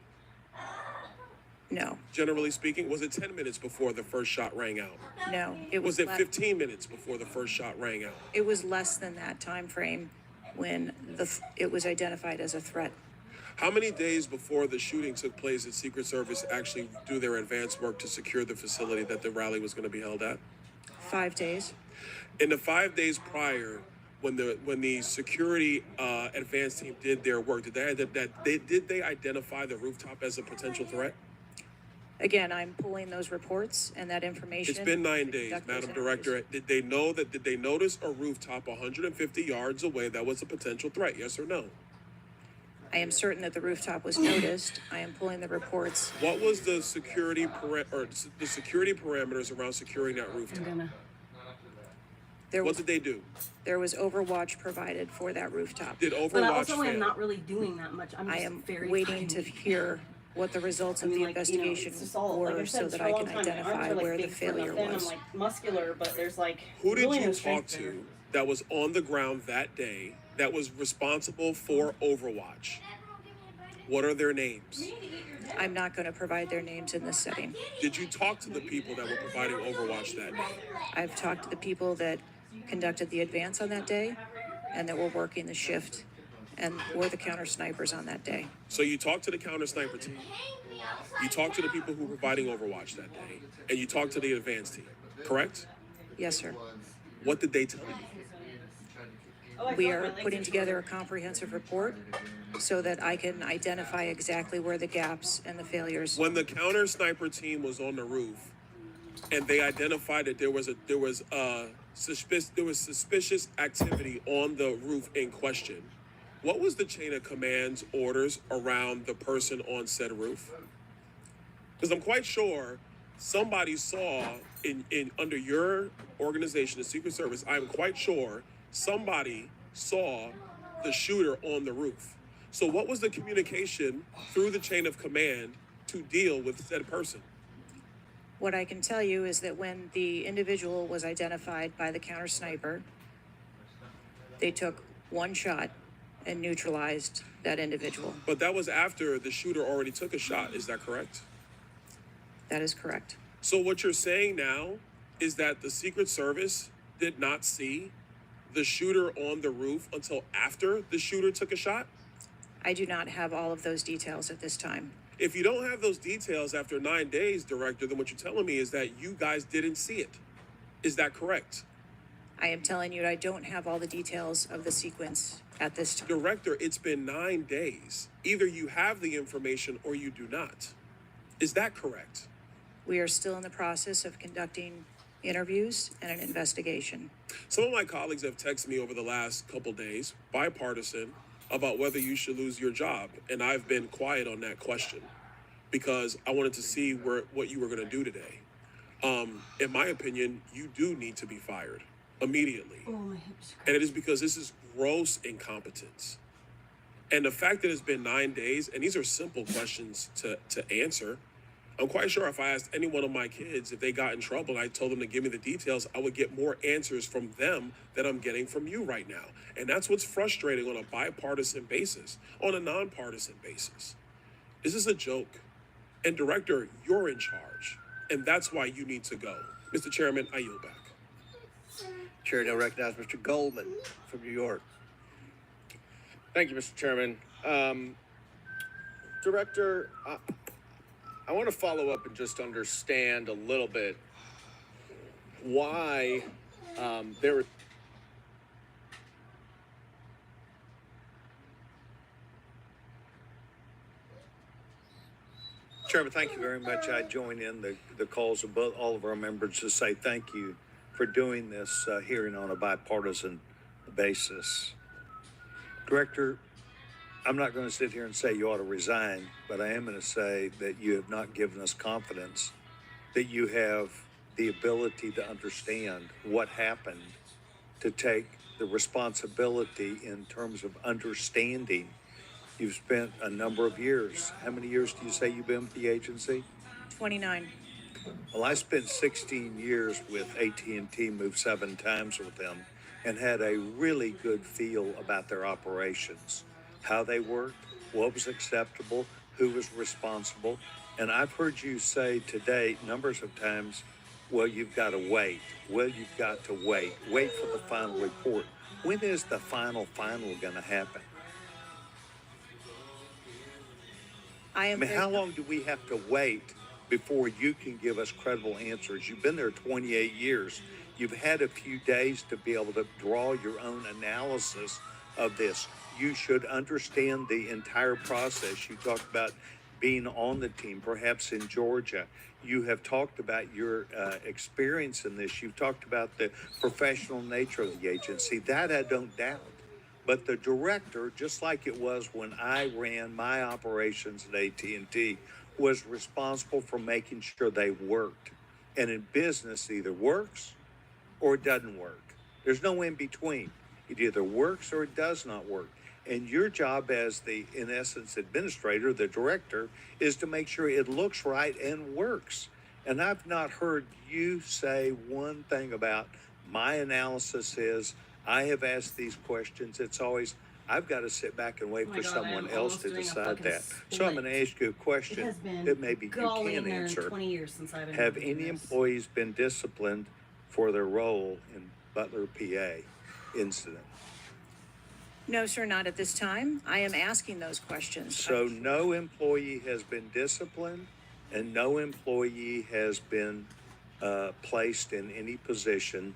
No, Generally speaking, was it 10 minutes before the first shot rang out? no. It Was it le- 15 minutes before the first shot rang out? It was less than that time frame when it was identified as a threat. How many days before the shooting took place did Secret Service actually do their advance work to secure the facility that the rally was going to be held at? 5 days. In the 5 days prior, when the security advance team did their work, did they identify the rooftop as a potential threat? Again, I'm pulling those reports and that information. It's been 9 days, Conduct those Madam Director. Did they notice a rooftop 150 yards away that was a potential threat? Yes or no? I am certain that the rooftop was noticed. I am pulling the reports. What was the security parameters around securing that rooftop? What did they do? There was overwatch provided for that rooftop. Did Overwatch But I also am fail? not really doing that much. I'm just I am very waiting to tiny. hear what the results of the investigation it's just all, were like I said, so it's that for a I long can time. My arms identify are, like, where the big for failure nothing. was. I'm like muscular, but there's like Who did really you no talk strength there. to that was on the ground that day that was responsible for Overwatch? What are their names? I'm not going to provide their names in this setting. Did you talk to the people that were providing Overwatch that day? I've talked to the people that conducted the advance on that day and that were working the shift and were the counter snipers on that day. So you talked to the counter sniper team. You talked to the people who were providing Overwatch that day, and you talked to the advance team, correct? Yes, sir. What did they tell you? We are putting together a comprehensive report so that I can identify exactly where the gaps and the failures. When the counter sniper team was on the roof, and they identified that there was suspicious activity on the roof in question, what was the chain of command's orders around the person on said roof? Because I'm quite sure somebody saw in under your organization, the Secret Service, I'm quite sure somebody saw the shooter on the roof. So what was the communication through the chain of command to deal with said person? What I can tell you is that when the individual was identified by the counter sniper, they took one shot and neutralized that individual. But that was after the shooter already took a shot, is that correct? That is correct. So what you're saying now is that the Secret Service did not see the shooter on the roof until after the shooter took a shot? I do not have all of those details at this time. If you don't have those details after 9 days, Director, then what you're telling me is that you guys didn't see it. Is that correct? I am telling you, I don't have all the details of the sequence at this time. Director, it's been 9 days. Either you have the information or you do not. Is that correct? We are still in the process of conducting interviews and an investigation. Some of my colleagues have texted me over the last couple days, bipartisan, about whether you should lose your job. And I've been quiet on that question because I wanted to see what you were going to do today. In my opinion, you do need to be fired immediately. Oh, my hips. And it is because this is gross incompetence. And the fact that it's been 9 days, and these are simple questions to answer. I'm quite sure if I asked any one of my kids if they got in trouble and I told them to give me the details, I would get more answers from them than I'm getting from you right now. And that's what's frustrating on a bipartisan basis, on a nonpartisan basis. This is a joke. And Director, you're in charge. And that's why you need to go. Mr. Chairman, I yield back. Chair now recognize Mr. Goldman from New York. Thank you, Mr. Chairman. Director, I want to follow up and just understand a little bit why there were. Chairman, thank you very much. I join in the calls of all of our members to say thank you for doing this hearing on a bipartisan basis. Director, I'm not going to sit here and say you ought to resign, but I am going to say that you have not given us confidence that you have the ability to understand what happened, to take the responsibility in terms of understanding. You've spent a number of years. How many years do you say you've been with the agency? 29. Well, I spent 16 years with AT&T, moved 7 times with them, and had a really good feel about their operations, how they worked, what was acceptable, who was responsible. And I've heard you say today numbers of times, well, you've got to wait. Well, you've got to wait. Wait for the final report. When is the final going to happen? I mean, how long do we have to wait before you can give us credible answers? You've been there 28 years. You've had a few days to be able to draw your own analysis of this. You should understand the entire process. You talked about being on the team, perhaps in Georgia. You have talked about your experience in this. You've talked about the professional nature of the agency. That I don't doubt. But the director, just like it was when I ran my operations at AT&T, was responsible for making sure they worked. And in business, it either works or it doesn't work. There's no in between. It either works or it does not work. And your job as the, in essence, administrator, the director, is to make sure it looks right and works. And I've not heard you say one thing about my analysis is, I have asked these questions. It's always, I've got to sit back and wait for someone else to decide that. So I'm going to ask you a question that maybe you can answer. 20 years since I've been Have doing any this. employees been disciplined for their role in Butler, PA incident? No, sir, not at this time. I am asking those questions. So no employee has been disciplined and no employee has been placed in any position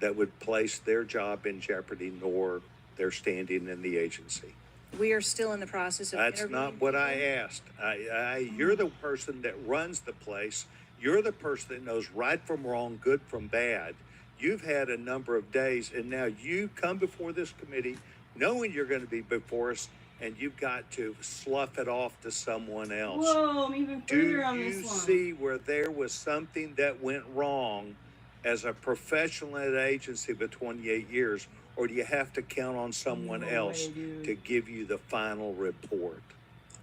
that would place their job in jeopardy nor their standing in the agency. We are still in the process of That's interviewing not what I asked. You're the person that runs the place. You're the person that knows right from wrong, good from bad. You've had a number of days, and now you come before this committee knowing you're going to be before us, and you've got to slough it off to someone else. Whoa, I'm even further on Do this you one. see where there was something that went wrong as a professional at an agency for 28 years, or do you have to count on someone else to give you the final report?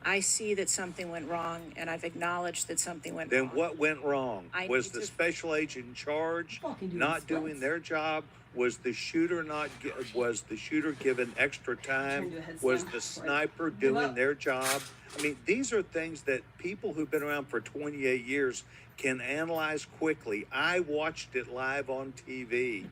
I see that something went wrong, and I've acknowledged that something went Then wrong. what went wrong? I Was need the to- special agent in charge Fucking not doing doing their job? Was the shooter was the shooter given extra time? Was the sniper doing their job? I mean, these are things that people who've been around for 28 years can analyze quickly. I watched it live on TV,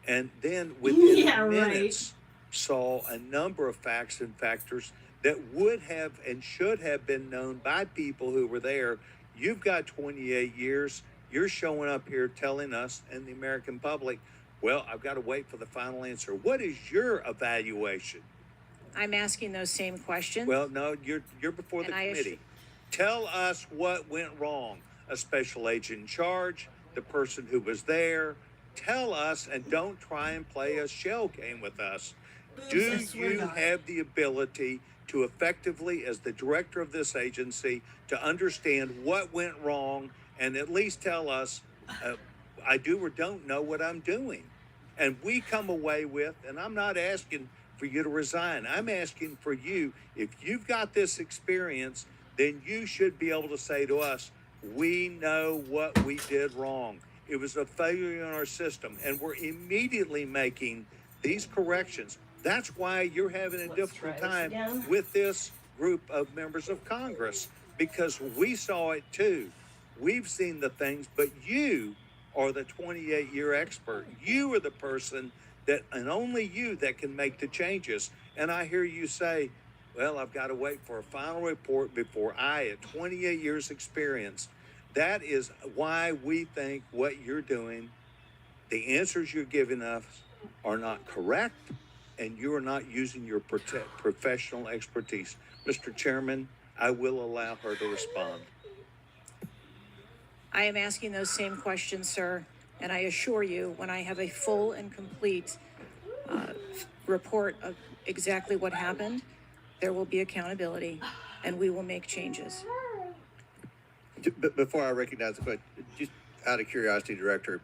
and then within minutes saw a number of facts and factors that would have and should have been known by people who were there. You've got 28 years. You're showing up here telling us and the American public Well, I've got to wait for the final answer. What is your evaluation? I'm asking those same questions. Well, no, you're before the committee. Tell us what went wrong. A special agent in charge, the person who was there. Tell us, and don't try and play a shell game with us. Do you have the ability to effectively, as the director of this agency, to understand what went wrong and at least tell us, I do or don't know what I'm doing? And we come away with, and I'm not asking for you to resign. I'm asking for you, if you've got this experience, then you should be able to say to us, we know what we did wrong. It was a failure in our system, and we're immediately making these corrections. That's why you're having a difficult time with this group of members of Congress, because we saw it too. We've seen the things, but you are the 28-year expert. You are the person that, and only you, that can make the changes. And I hear you say, well, I've got to wait for a final report before I, at 28 years experience. That is why we think what you're doing, the answers you're giving us are not correct, and you are not using your professional expertise. Mr. Chairman, I will allow her to respond. I am asking those same questions, sir, and I assure you, when I have a full and complete report of exactly what happened, there will be accountability, and we will make changes. Before I recognize the question, just out of curiosity, Director,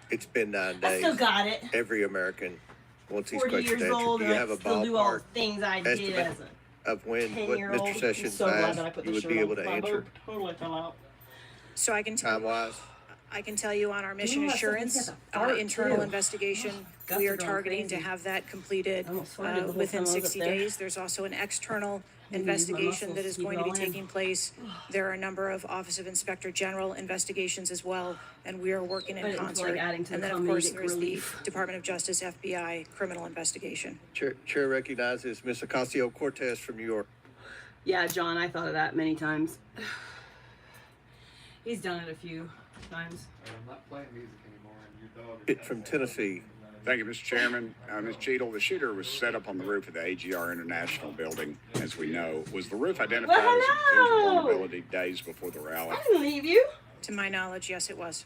it's been 9 days. I still got it. Every American wants these 40 questions years answered. old, Do and you have I a still do all the ballpark things I did estimate as a of when what 10-year-old. Mr. Sessions so glad asked that I put you the would shirt be on. able to My answer boat totally fell out. So I can tell time-wise? I can tell you on our mission Ooh, I still assurance, think that's a fart, internal too. investigation, Guts we are are going targeting to crazy. have that completed almost farted the whole within time I was 60 up there. days. There's also an external I need to use my investigation that muscles is to keep going it to be all in. taking place. There are a number of Office of Inspector General investigations as well, and we are working But in it was concert. like adding to And the then, of course, comedic there's relief. the Department of Justice, FBI, criminal investigation. Chair recognizes Ms. Ocasio-Cortez from New York. Yeah, John, I thought of that many times. He's done it a few times. I'm not playing music anymore, and your dog is From Tennessee. Thank you, Mr. Chairman. Ms. Cheadle, the shooter was set up on the roof of the AGR International building, as we know. Was the roof identified as a potential vulnerability days before the rally? I didn't leave you. To my knowledge, yes, it was.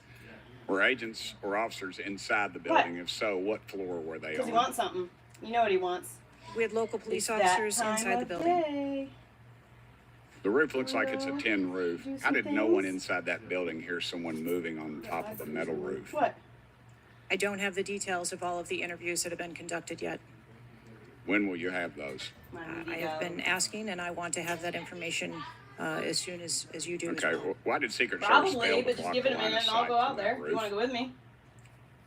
Were agents or officers inside the building? If so, what floor were they Because he on? wants something. You know what he wants. We had local police It's that officers time inside the of building. day. The roof looks like it's a tin roof. How did no one things. inside that building hear someone moving on top of a metal roof? What? I don't have the details of all of the interviews that have been conducted yet. When will you have those? I have been asking, and I want to have that information as soon as you do. as Okay, well. well, why did Secret Service Probably, fail to but just block give the it a line minute of and I'll sight go out from that there. You roof? want to go with me?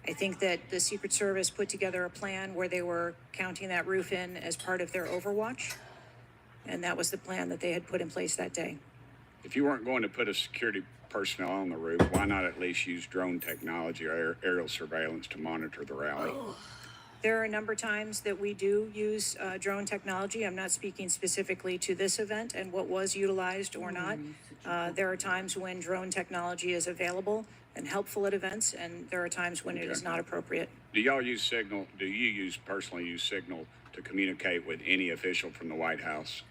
I think that the Secret Service put together a plan where they were counting that roof in as part of their overwatch, and that was the plan that they had put in place that day. If you weren't going to put a security personnel on the roof, why not at least use drone technology or aerial surveillance to monitor the rally? There are a number of times that we do use drone technology. I'm not speaking specifically to this event and what was utilized or not. There are times when drone technology is available and helpful at events, and there are times when it is not appropriate. Do y'all use Signal? Do you personally use Signal to communicate with any official from the White House?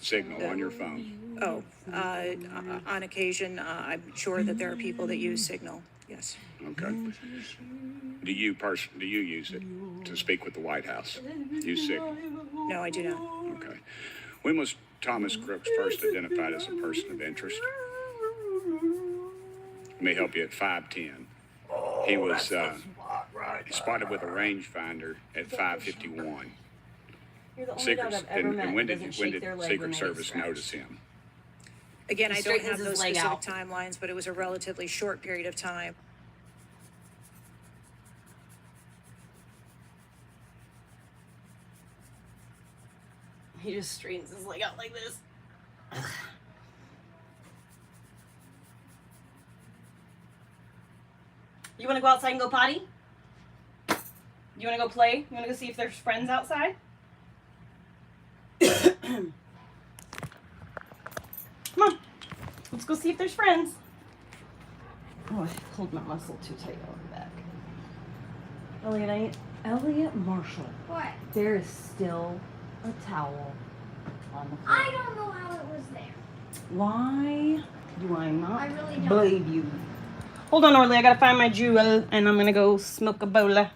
Signal on your phone. Oh, on occasion, I'm sure that there are people that use Signal, yes. Okay. Do you use it to speak with the White House? Use Signal? No, I do not. Okay. When was Thomas Crooks first identified as a person of interest? Let me help you at 5:10. He was spotted with a rangefinder at 5:51. You're the only dog I've ever met And when that did doesn't shake their leg when Secret they Service scratch. notice him? Again, He I don't straightens have his those leg specific out. timelines, but it was a relatively short period of time. He just straightens his leg out like this. You want to go outside and go potty? You want to go play? You want to go see if there's friends outside? Come on. Let's go see if there's friends. Oh, I pulled my muscle too tight on the back. Elliot Marshall. What? There is still a towel on the floor. I don't know how it was there. Why do I not I really don't. believe you? Hold on, Orly. I gotta find my jewel, and I'm gonna go smoke a bola.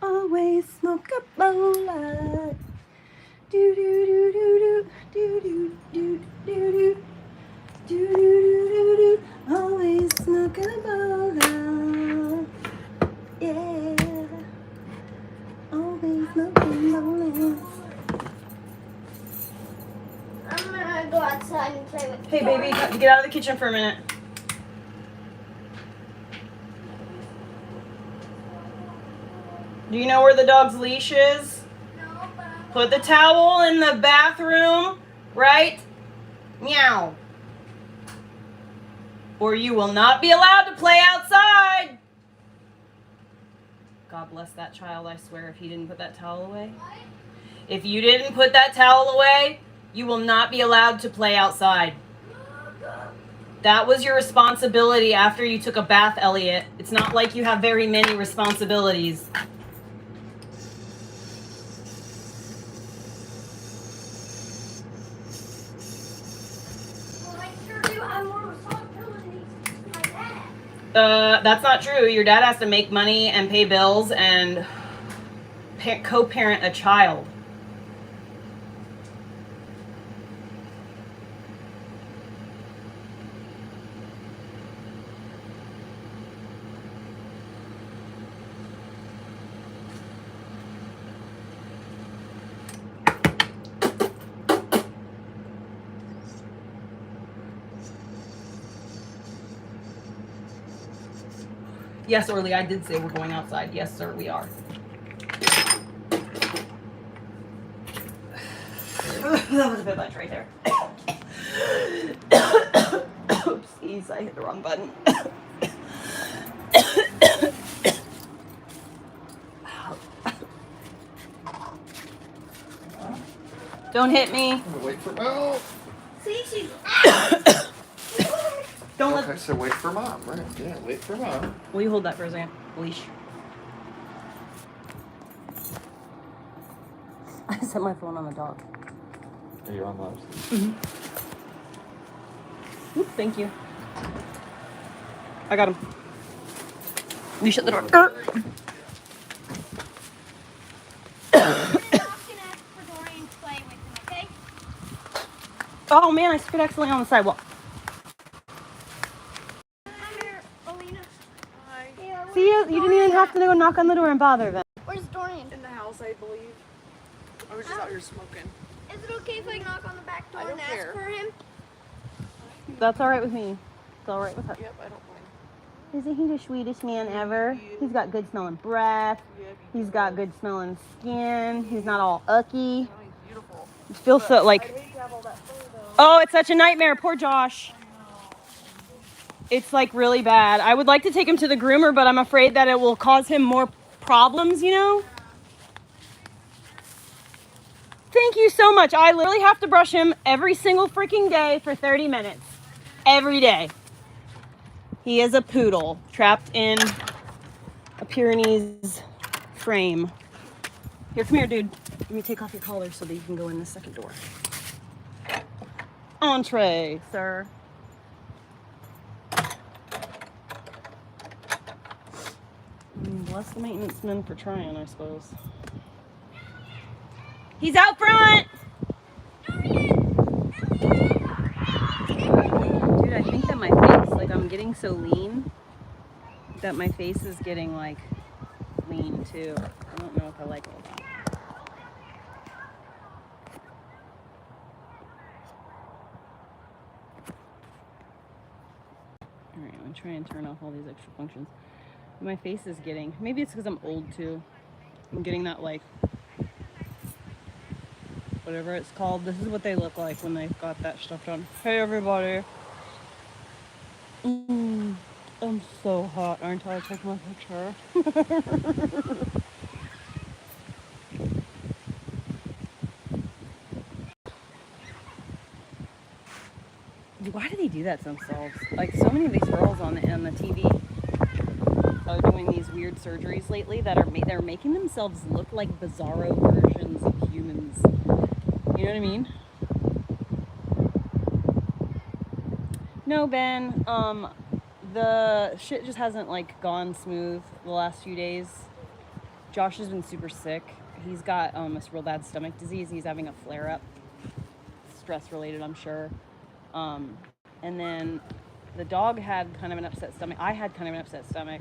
Always smoke a bola. Do do do do do do do do do do do do do. Always smoke a bola. Yeah. Always smoking bolas. I'm gonna go outside and play with Hey, baby, get out of the kitchen for a minute. Do you know where the dog's leash is? No, but Put the towel in the bathroom, right? Meow. Or you will not be allowed to play outside. God bless that child, I swear, if he didn't put that towel away. If you didn't put that towel away, you will not be allowed to play outside. That was your responsibility after you took a bath, Elliot. It's not like you have very many responsibilities. I sure do have more responsibilities than my dad. That's not true. Your dad has to make money and pay bills and co-parent a child. Yes, Orly, I did say we're going outside. Yes, sir, we are. That was a bit much right there. Oopsies, I hit the wrong button. Don't hit me. I'm gonna wait for Mom. See, she's Don't Okay, so wait for Mom, right? Yeah, wait for Mom. Will you hold that for a second? Leash. I set my phone on the dog. Are you on Mom's? Mm-hmm. Oop, thank you. I got him. You shut the door. Oh man, I spit accidentally on the sidewalk. See, you didn't even have to go knock on the door and bother them. Where's Dorian? In the house, I believe. I was just out here smoking. Is it okay if I knock on the back door I don't and care. ask for him? That's all right with me. It's all right with her. Yep, I don't mind. Isn't he the sweetest man ever? He's got good smelling breath. He's got good smelling skin. He's not all ucky. He's beautiful. It feels so like. Oh, it's such a nightmare. Poor Josh. It's like really bad. I would like to take him to the groomer, but I'm afraid that it will cause him more problems, you know? Thank you so much. I literally have to brush him every single freaking day for 30 minutes. Every day. He is a poodle trapped in a Pyrenees frame. Here, come here, dude. Let me take off your collar so that you can go in the second door. Entree, sir. Bless the maintenance men for trying, I suppose. He's out front! Dude, I think that my face, like I'm getting so lean that my face is getting like lean too. I don't know if I like all that. Alright, I'm gonna try and turn off all these extra functions. My face is getting, maybe it's because I'm old too. I'm getting that like, whatever it's called. This is what they look like when they've got that stuff done. Hey everybody. I'm so hot, aren't I? Take my picture. Why do they do that to themselves? Like so many of these girls on the TV are doing these weird weird surgeries lately that are they're making themselves look like bizarro versions of humans. You know what I mean? No, Ben. The shit just hasn't like gone smooth the last few days. Josh has been super sick. He's got a real bad stomach disease. He's having a flare up. Stress related, I'm sure. And then the dog had kind of an upset stomach. I had kind of an upset stomach.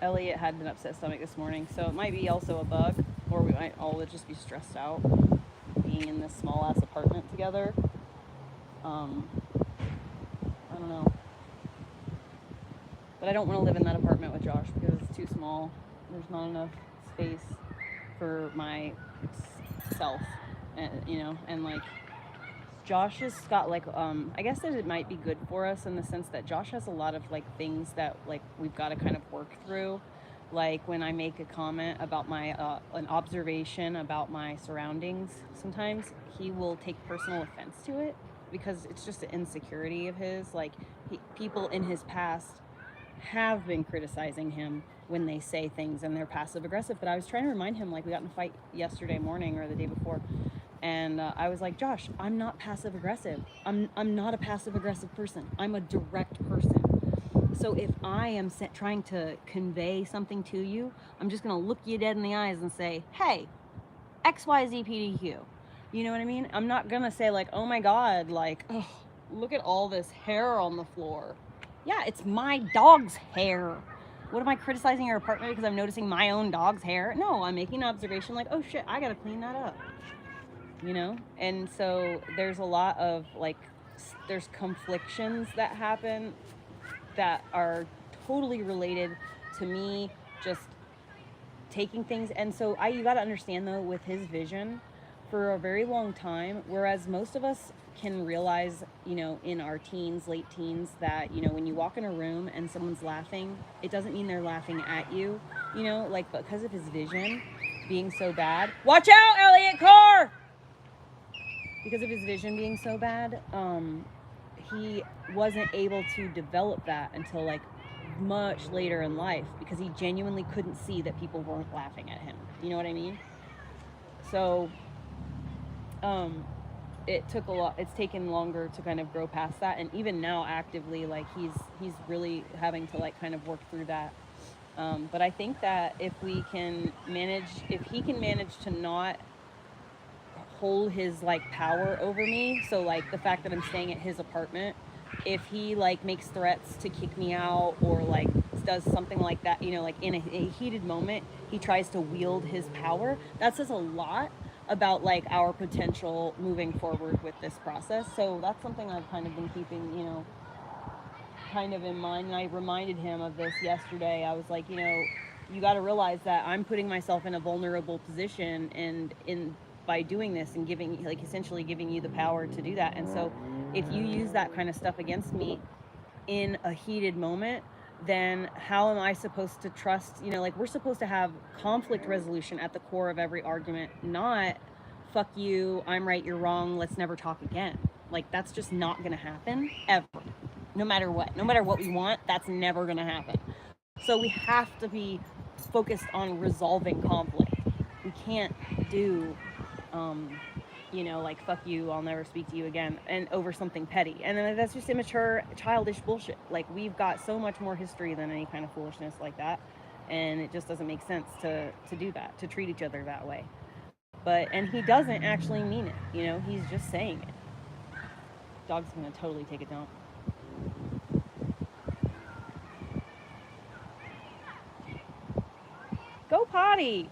Elliot had an upset stomach this morning, so it might be also a bug, or we might all just be stressed out being in this small ass apartment together. I don't know. But I don't want to live in that apartment with Josh because it's too small. There's not enough space for myself, and like Josh has got like I guess that it might be good for us in the sense that Josh has a lot of like things that like we've got to kind of work through. Like when I make a comment about my an observation about my surroundings, sometimes he will take personal offense to it because it's just an insecurity of his. Like people in his past have been criticizing him when they say things and they're passive aggressive. But I was trying to remind him, like we got in a fight yesterday morning or the day before, and I was like, Josh, I'm not passive aggressive. I'm not a passive aggressive person. I'm a direct person. So if I am trying to convey something to you, I'm just gonna look you dead in the eyes and say, hey, XYZ PDQ. You know what I mean? I'm not gonna say like, oh my God, like, oh, look at all this hair on the floor. Yeah, it's my dog's hair. What am I criticizing your apartment because I'm noticing my own dog's hair? No, I'm making an observation like, oh shit, I gotta clean that up. You know? And so there's a lot of like, there's conflictions that happen that are totally related to me just taking things. And so you gotta understand though, with his vision, for a very long time, whereas most of us can realize, you know, in our teens, late teens, that, you know, when you walk in a room and someone's laughing, it doesn't mean they're laughing at you, you know, like because of his vision being so bad. Watch out, Elliot Carr! Because of his vision being so bad, he wasn't able to develop that until like much later in life because he genuinely couldn't see that people weren't laughing at him. You know what I mean? So, it took a lot, it's taken longer to kind of grow past that. And even now actively, like he's really having to like kind of work through that. But I think that if he can manage to not hold his like power over me, so like the fact that I'm staying at his apartment, if he like makes threats to kick me out or like does something like that, you know, like in a heated moment, he tries to wield his power, that says a lot about like our potential moving forward with this process. So that's something I've kind of been keeping, you know, kind of in mind. And I reminded him of this yesterday. I was like, you know, you got to realize that I'm putting myself in a vulnerable position, and by doing this and giving, like essentially giving you the power to do that. And so if you use that kind of stuff against me in a heated moment, then how am I supposed to trust, you know, like we're supposed to have conflict resolution at the core of every argument, not fuck you, I'm right, you're wrong, let's never talk again. Like that's just not gonna happen ever. No matter what we want, that's never gonna happen. So we have to be focused on resolving conflict. We can't do, you know, like fuck you, I'll never speak to you again, and over something petty. And then that's just immature, childish bullshit. Like we've got so much more history than any kind of foolishness like that, and it just doesn't make sense to do that, to treat each other that way. And he doesn't actually mean it, you know, he's just saying it. Dog's gonna totally take a dump. Go potty.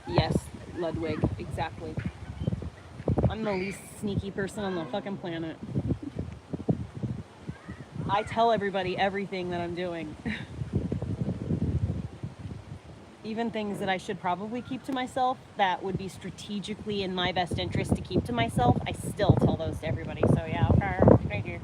Yes, Ludwig, exactly. I'm the least sneaky person on the fucking planet. I tell everybody everything that I'm doing. Even things that I should probably keep to myself, that would be strategically in my best interest to keep to myself, I still tell those to everybody. So yeah, okay, thank you.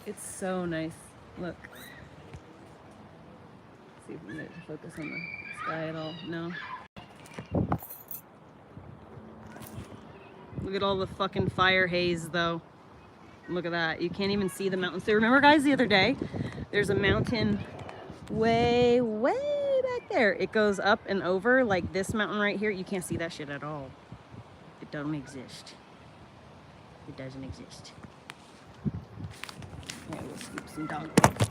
It's so nice. Look. See if we can get it to focus on the sky at all. No. Look at all the fucking fire haze, though. Look at that. You can't even see the mountains. So remember, guys, the other day, there's a mountain way, way back there. It goes up and over, like this mountain right here. You can't see that shit at all. It doesn't exist. It doesn't exist. Yeah, we'll scoop some dog food.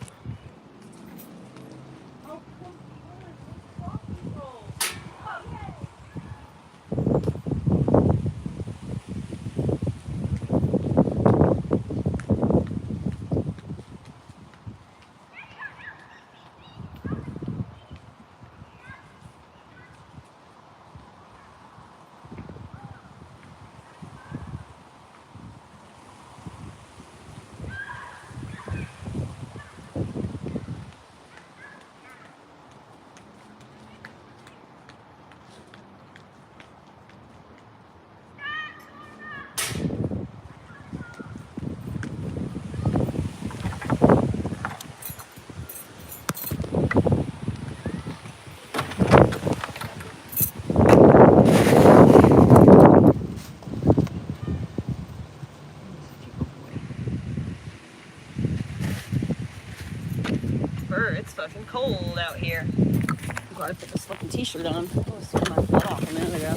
It's fucking cold out here. I'm glad I put this fucking t-shirt on. I was sweating my butt off a minute ago.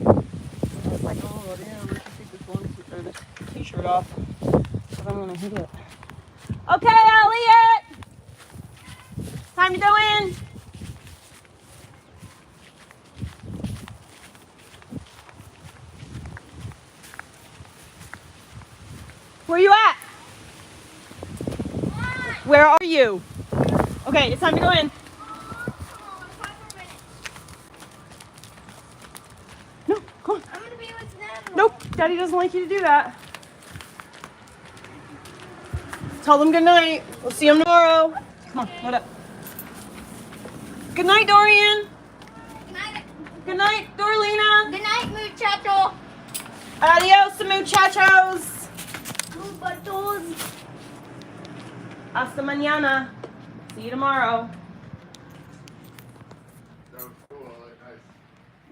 I was like, oh damn, I should take this one or this t-shirt off. But I'm gonna hit it. Okay, Elliot! Time to go in. Where you at? Where are you? Okay, it's time to go in. No, come on. I'm gonna be with them. Nope, Daddy doesn't like you to do that. Tell them good night. We'll see them tomorrow. Come on, load up. Good night, Dorian. Good night. Good night, Dorlina. Good night, muchacho. Adios, muchachos. Muchachos. Hasta mañana. See you tomorrow. That was cool. Nice.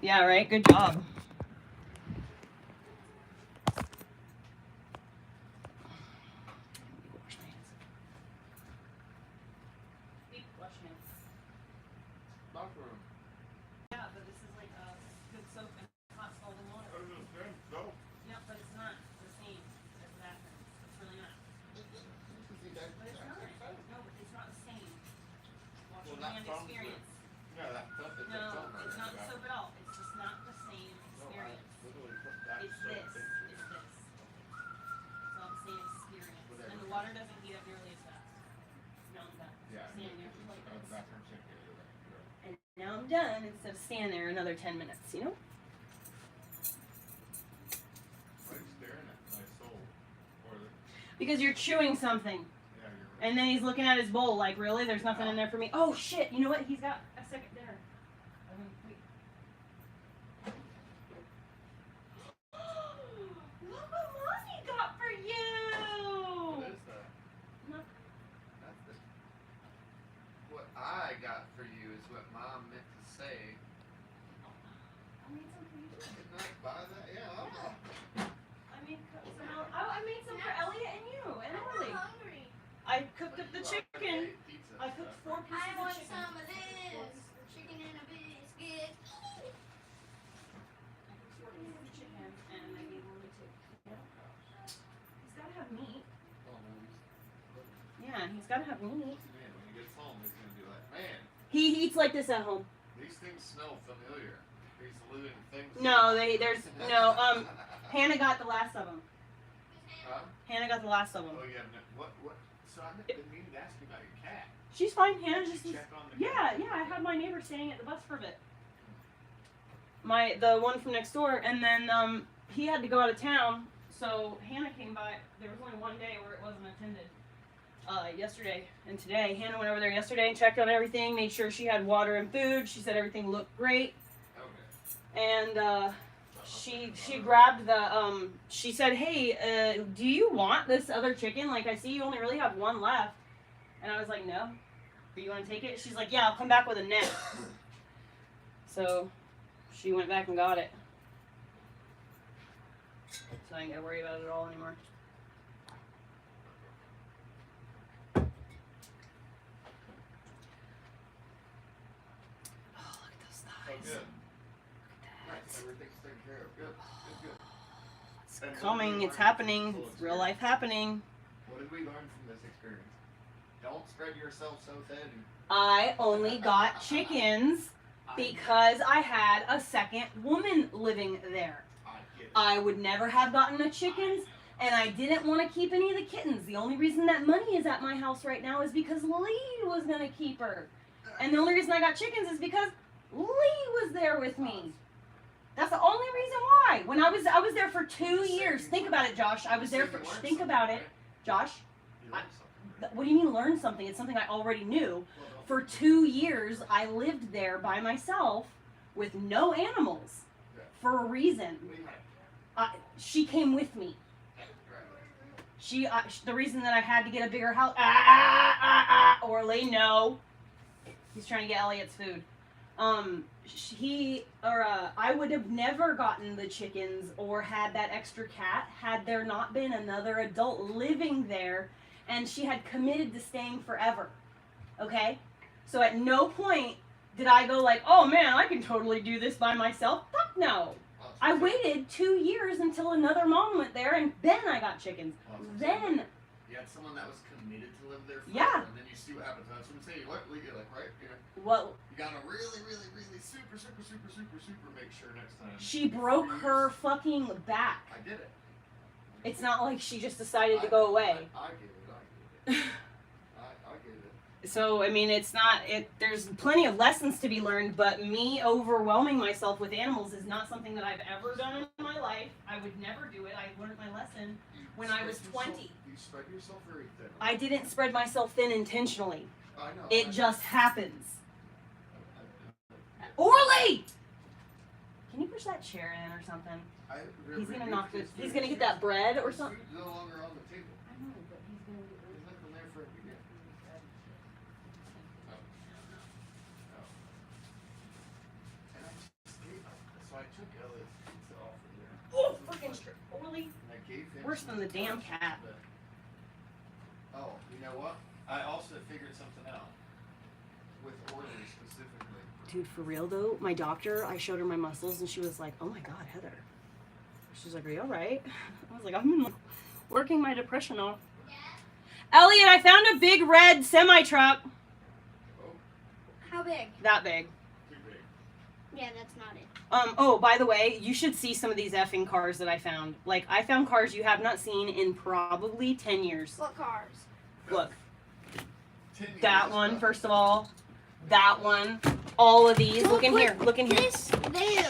Yeah, right? Good job. Locker room. Yeah, but this is like a good soap and hot scalding water. Oh, it's the same. No. Yeah, but it's not the same as the bathroom. It's really not. But it's not. No, but it's not the same. Wash your hand experience. Yeah, that's No, it's not the soap at all. It's just not the same experience. It's this. It's this. It's not the same experience. And the water doesn't heat up nearly as fast. No, I'm done. Yeah. Stand there for like The this. bathroom sink. You're right. And now I'm done instead of stand there another 10 minutes, you know? Why are you staring at my soul? Or the, Because you're chewing something. yeah, you're right. And then he's looking at his bowl like, really? There's nothing in there for me? Oh, shit. You know what? He's got a second dinner. Wait. Look what Mommy got for you! What is that? Look. That's the, what I got for you is what Mom meant to say. I made some for you too. Didn't I buy that? Yeah, I'll buy. I made some for Elliot and you and Emily. I'm hungry. I cooked up the chicken. Pizza I cooked 4 pieces I of want chicken. some of this. Chicken and a biscuit. Chicken and I gave Lily too. He's gotta have meat. Oh, man, Yeah, he's gotta have meat. man, when he gets home, he's gonna be like, man, He eats like this at home. these things smell familiar. These living things. No, Hannah got the last of them. Huh? Hannah got the last of them. Oh yeah. What? So I've been meaning to ask you about your cat. She's fine. Hannah Did just you was, check on the yeah. I had my neighbor staying at the bus for a bit. The one from next door, and then he had to go out of town, so Hannah came by. There was only one day where it wasn't attended. Yesterday and today. Hannah went over there yesterday and checked on everything, made sure she had water and food. She said everything looked great. Okay. And she grabbed the she said, hey, do you want this other chicken? Like, I see you only really have one left. And I was like, no. But you want to take it? She's like, yeah, I'll come back with a net. So she went back and got it. So I ain't gotta worry about it at all anymore. Oh, look at those thighs. Good. Look at Nice. Everything's taken care of. Good. Good. It's coming. It's happening. It's real life happening. What did we learn from this experience? Don't spread yourself so thin. I only got chickens because I had a second woman living there. I would never have gotten the chickens, and I didn't want to keep any of the kittens. The only reason that Money is at my house right now is because Lee was going to keep her. And the only reason I got chickens is because Lee was there with me. That's the only reason why. When I was there for 2 years. Think about it, Josh. I was there for, think about it. Josh, what do you mean learn something? It's something I already knew. For 2 years, I lived there by myself with no animals for a reason. She came with me. The reason that I had to get a bigger house, Orly, no. He's trying to get Elliot's food. I would have never gotten the chickens or had that extra cat had there not been another adult living there, and she had committed to staying forever. Okay? So at no point did I go like, oh man, I can totally do this by myself. Fuck no. I waited 2 years until another mom went there, and then I got chickens. Then. You had someone that was committed to live there forever, Yeah. and then you see what happens. That's what I'm saying. What you like, right? You know, Well, you gotta really, really, really super make sure next time. she broke her fucking back. I did it. It's not like she just decided to go away. I get it. I get it. So, I mean, there's plenty of lessons to be learned, but me overwhelming myself with animals is not something that I've ever done in my life. I would never do it. I learned my lesson when I was 20. You spread yourself very thin. I didn't spread myself thin intentionally. I know. It just happens. Orly! Can you push that chair in or something? He's gonna knock this. He's gonna get that bread or something. It's no longer on the table. I know, but he's gonna get There's nothing there for it to get. And I just gave so I took Elliot's pizza off of there. Oh, freaking Orly! And I gave him Worse than the damn cat. Oh, you know what? I also figured something out with Orly specifically. Dude, for real though, my doctor, I showed her my muscles and she was like, oh my God, Heather. She's like, are you all right? I was like, I've been working my depression off. Elliot, I found a big red semi-truck. How big? That big. Yeah, that's not it. Oh, by the way, you should see some of these effing cars that I found. Like, I found cars you have not seen in probably 10 years. What cars? Look. That one, first of all. That one. All of these. Look in here. Look in here. This there.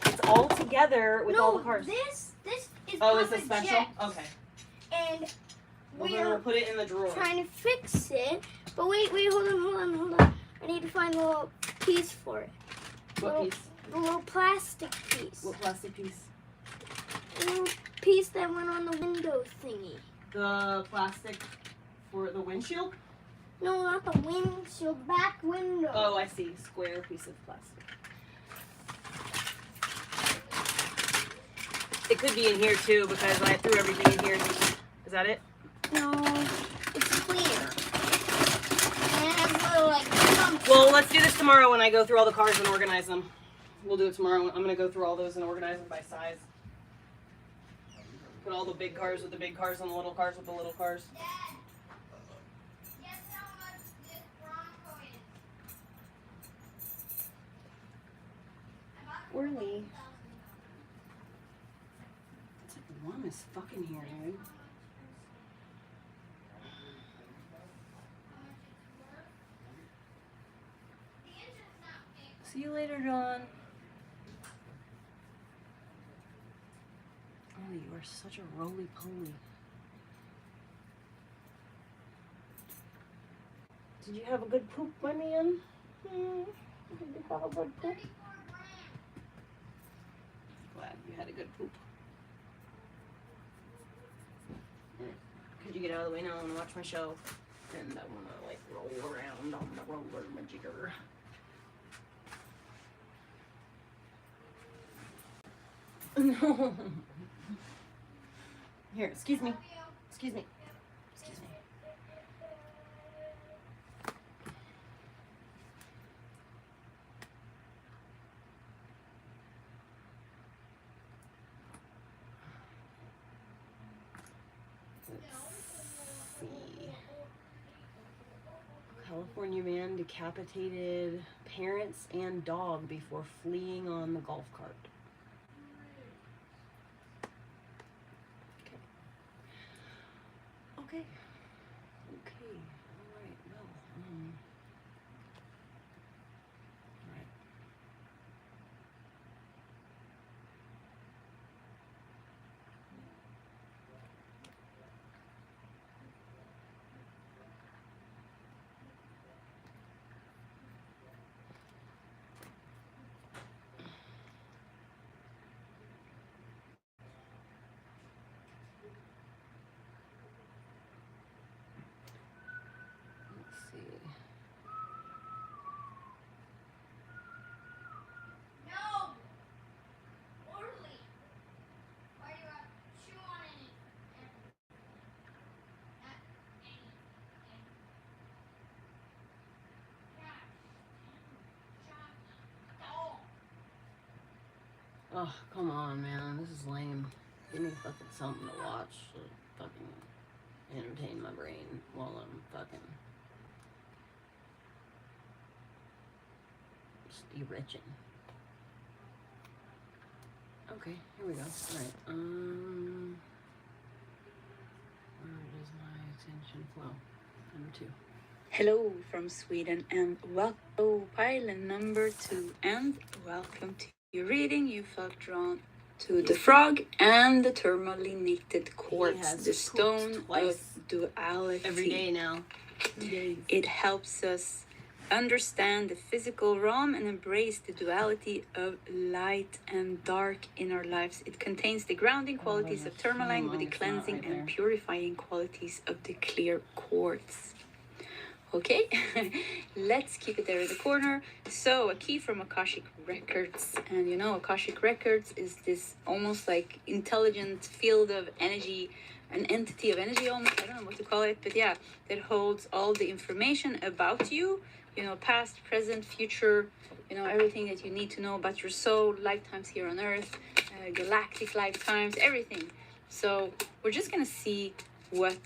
It's all together with all the cars. This is Oh, is Papa this special? Jack's. Okay. And Well, we then are we'll put it in the drawer. trying to fix it. But wait, hold on. I need to find the little piece for it. What piece? The little plastic piece. What plastic piece? The little piece that went on the window thingy. The plastic for the windshield? No, not the windshield, back window. Oh, I see. Square piece of plastic. It could be in here too because I threw everything in here. Is that it? No, it's clear. And it has little, like, chunks. Well, let's do this tomorrow when I go through all the cars and organize them. We'll do it tomorrow. I'm going to go through all those and organize them by size. Put all the big cars with the big cars and the little cars with the little cars. Orly. It's like warm as fucking here, dude. See you later, John. Oh, you are such a roly-poly. Did you have a good poop, my man? Did you have a good poop? Glad you had a good poop. Could you get out of the way now? I want to watch my show. And I want to like roll around on the roller majigger. No. Here, excuse me. Excuse me. Excuse me. Let's see. California man decapitated parents and dog before fleeing on the golf cart. Okay. Okay. All right. Well. All right. Let's see. No! Orly! Why do you have chew on any? Not any. Oh, come on, man. This is lame. Give me fucking something to watch to fucking entertain my brain while I'm fucking just enriching. Okay, here we go. Alright, where does my attention flow? Number 2. Hello from Sweden and welcome to pile number 2 and welcome to your reading. You felt drawn to the frog and the thermally knitted quartz, the stone of duality. Every day now. It helps us understand the physical realm and embrace the duality of light and dark in our lives. It contains the grounding qualities of tourmaline with the cleansing and purifying qualities of the clear quartz. Okay, let's keep it there in the corner. So a key from Akashic Records, and you know Akashic Records is this almost like intelligent field of energy, an entity of energy almost, I don't know what to call it, but yeah, that holds all the information about you, you know, past, present, future, you know, everything that you need to know about your soul, lifetimes here on earth, galactic lifetimes, everything. So we're just gonna see what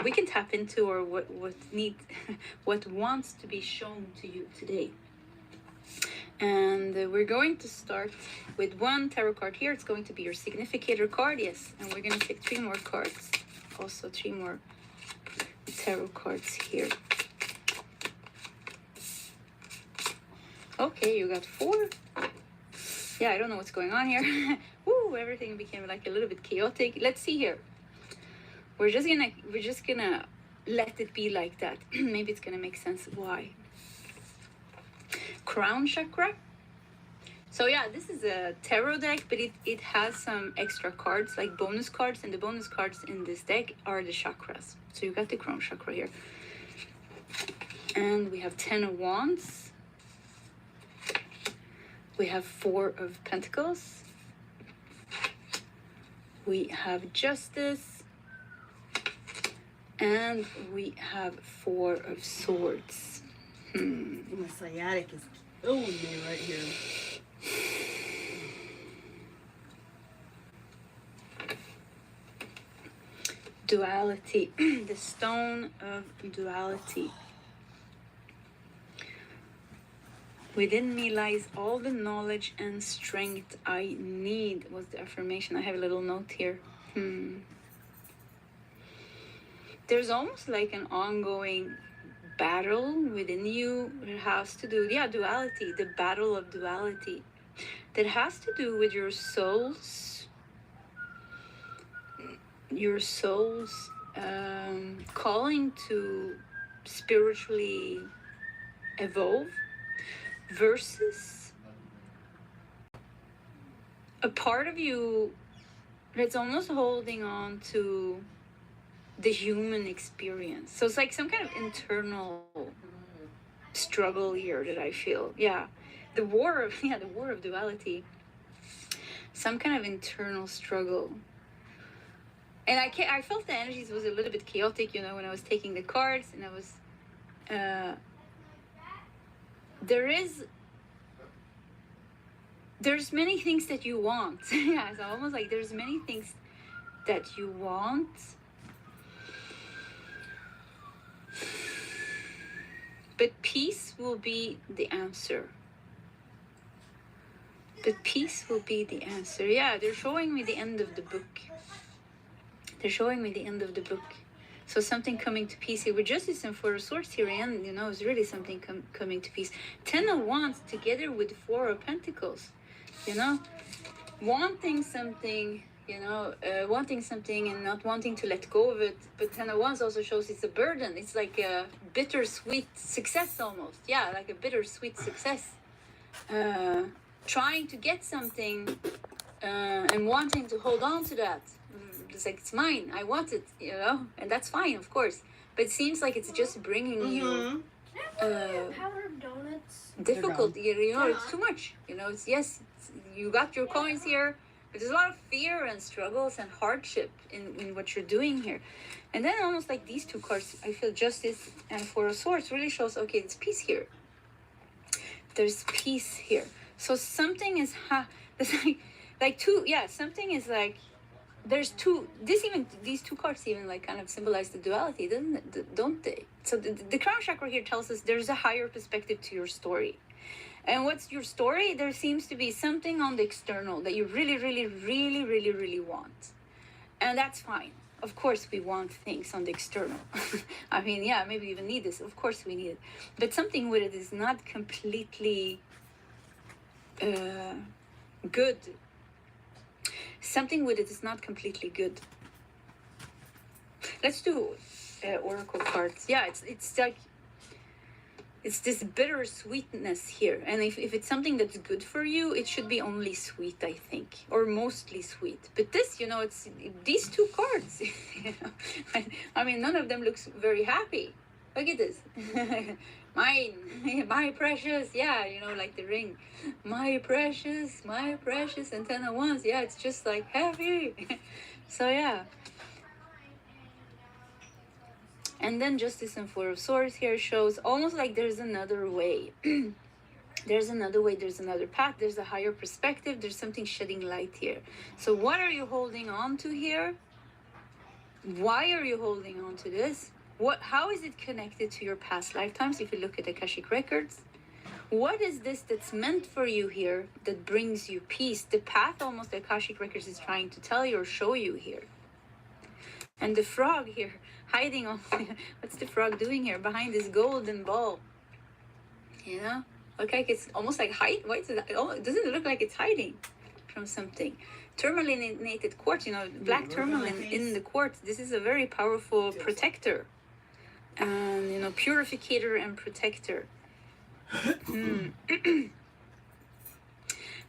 we can tap into, or what what wants to be shown to you today. And we're going to start with one tarot card here. It's going to be your significator card, yes. And we're going to take 3 more cards, also 3 more tarot cards here. Okay, you got 4. Yeah, I don't know what's going on here. Woo, everything became like a little bit chaotic. Let's see here. We're just gonna let it be like that. Maybe it's gonna make sense why. Crown chakra. So yeah, this is a tarot deck, but it has some extra cards, like bonus cards, and the bonus cards in this deck are the chakras. So you got the crown chakra here. And we have 10 of Wands. We have 4 of Pentacles. We have Justice. And we have 4 of Swords. My sciatic is killing me right here. Duality. The stone of duality. Within me lies all the knowledge and strength I need, was the affirmation. I have a little note here. There's almost like an ongoing battle within you. It has to do, duality, the battle of duality. That has to do with your soul's calling to spiritually evolve versus a part of you that's almost holding on to the human experience. So it's like some kind of internal struggle here that I feel. Yeah. The war of duality. Some kind of internal struggle. And I felt the energies was a little bit chaotic, you know, when I was taking the cards, and I was there's many things that you want. Yeah, it's almost like there's many things that you want. But peace will be the answer. But peace will be the answer. Yeah, they're showing me the end of the book. They're showing me the end of the book. So something coming to peace here with Justice and Four of Swords here, and you know, it's really something coming to peace. 10 of Wands together with 4 of Pentacles. You know, wanting something, you know, wanting something and not wanting to let go of it. But 10 of Wands also shows it's a burden. It's like a bittersweet success almost. Yeah, like a bittersweet success. Trying to get something and wanting to hold on to that. It's like, it's mine, I want it, you know, and that's fine, of course. But it seems like it's just bringing you powdered donuts. difficulty, you know, it's too much. You know, you got your coins here, but there's a lot of fear and struggles and hardship in what you're doing here. And then almost like these two cards, I feel Justice and Four of Swords really shows, okay, it's peace here. There's peace here. So something is, something is like, there's two, these two cards even like kind of symbolize the duality, don't they? So the crown chakra here tells us there's a higher perspective to your story. And what's your story? There seems to be something on the external that you really, really, really, really, really want. And that's fine. Of course we want things on the external. I mean, yeah, maybe we even need this. Of course we need it. But something with it is not completely good. Something with it is not completely good. Let's do oracle cards. Yeah, it's like, it's this bittersweetness here. And if it's something that's good for you, it should be only sweet, I think, or mostly sweet. But this, you know, it's these two cards. You know? I mean, none of them looks very happy. Look at this. Mine, my precious, yeah, you know, like the ring. My precious, and 10 of Wands, yeah, it's just like happy. So yeah. And then Justice and Four of Swords here shows almost like there's another way. There's another way, there's another path, there's a higher perspective, there's something shedding light here. So what are you holding on to here? Why are you holding on to this? How is it connected to your past lifetimes if you look at Akashic Records? What is this that's meant for you here that brings you peace? The path almost the Akashic Records is trying to tell you or show you here. And the frog here, hiding on, what's the frog doing here behind this golden ball? You know, look like it's almost like hide. Why is it? Oh, doesn't it look like it's hiding from something? Tourmalinated quartz, you know, black tourmaline in the quartz. This is a very powerful protector. And, you know, purificator and protector.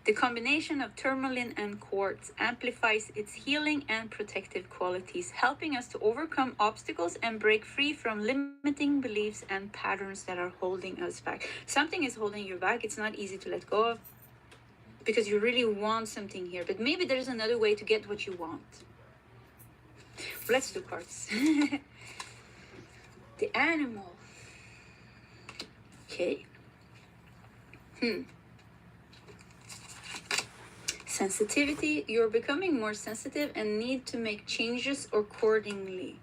The combination of tourmaline and quartz amplifies its healing and protective qualities, helping us to overcome obstacles and break free from limiting beliefs and patterns that are holding us back. Something is holding you back. It's not easy to let go of because you really want something here. But maybe there's another way to get what you want. Let's do cards. The animal. Okay. Sensitivity. You're becoming more sensitive and need to make changes accordingly.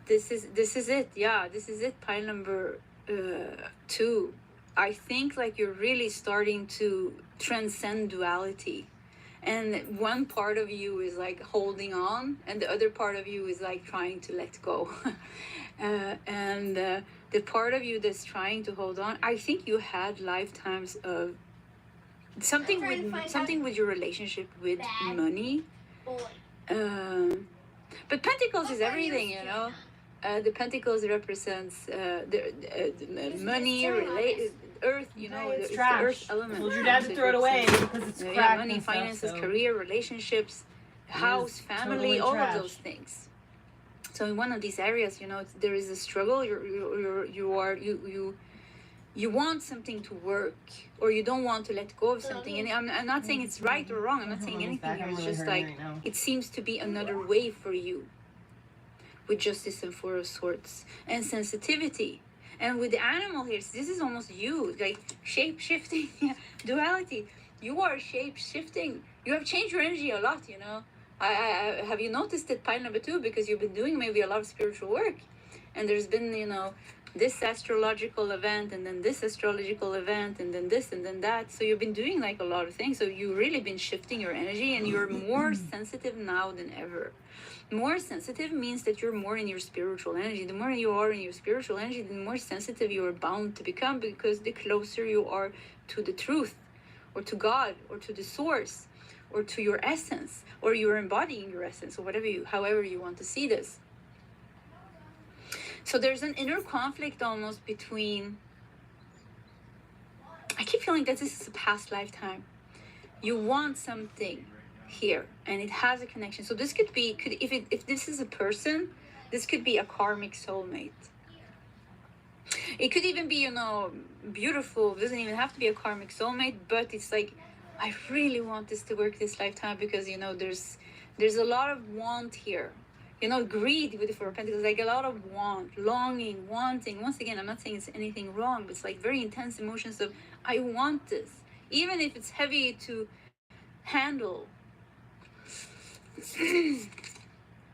This is it. Yeah, this is it. Pile number 2. I think like you're really starting to transcend duality. And one part of you is like holding on, and the other part of you is like trying to let go. The part of you that's trying to hold on, I think you had lifetimes of something with your relationship with money. But Pentacles is everything, you know. The Pentacles represents the money, earth, you know, it's it's the trash. earth element. Well, your dad So to it throw it away represents, because it's yeah, cracked money, and stuff, finances, so career, relationships, house, family, totally all trash. of those things. So in one of these areas, you know, there is a struggle. You want something to work, or you don't want to let go of something. And I'm not saying it's right or wrong. I'm not saying anything here. It's just like it seems to be another way for you. With Justice and Four of Swords and sensitivity, and with the animal here, this is almost you, like shape shifting, duality. You are shape shifting. You have changed your energy a lot. You know, I have you noticed it, pile number 2, because you've been doing maybe a lot of spiritual work, and there's been, you know, this astrological event, and then this astrological event, and then this, and then that. So you've been doing like a lot of things. So you've really been shifting your energy, and you're more sensitive now than ever. More sensitive means that you're more in your spiritual energy. The more you are in your spiritual energy, the more sensitive you are bound to become, because the closer you are to the truth, or to God, or to the source, or to your essence, or you're embodying your essence, or whatever however you want to see this. So there's an inner conflict almost between, I keep feeling that this is a past lifetime. You want something here, and it has a connection. So this could be, if this is a person, this could be a karmic soulmate. It could even be, you know, beautiful. It doesn't even have to be a karmic soulmate, but it's like, I really want this to work this lifetime, because, you know, there's a lot of want here. You know, greed with the Four of Pentacles, like a lot of want, longing, wanting. Once again, I'm not saying it's anything wrong, but it's like very intense emotions of, I want this. Even if it's heavy to handle.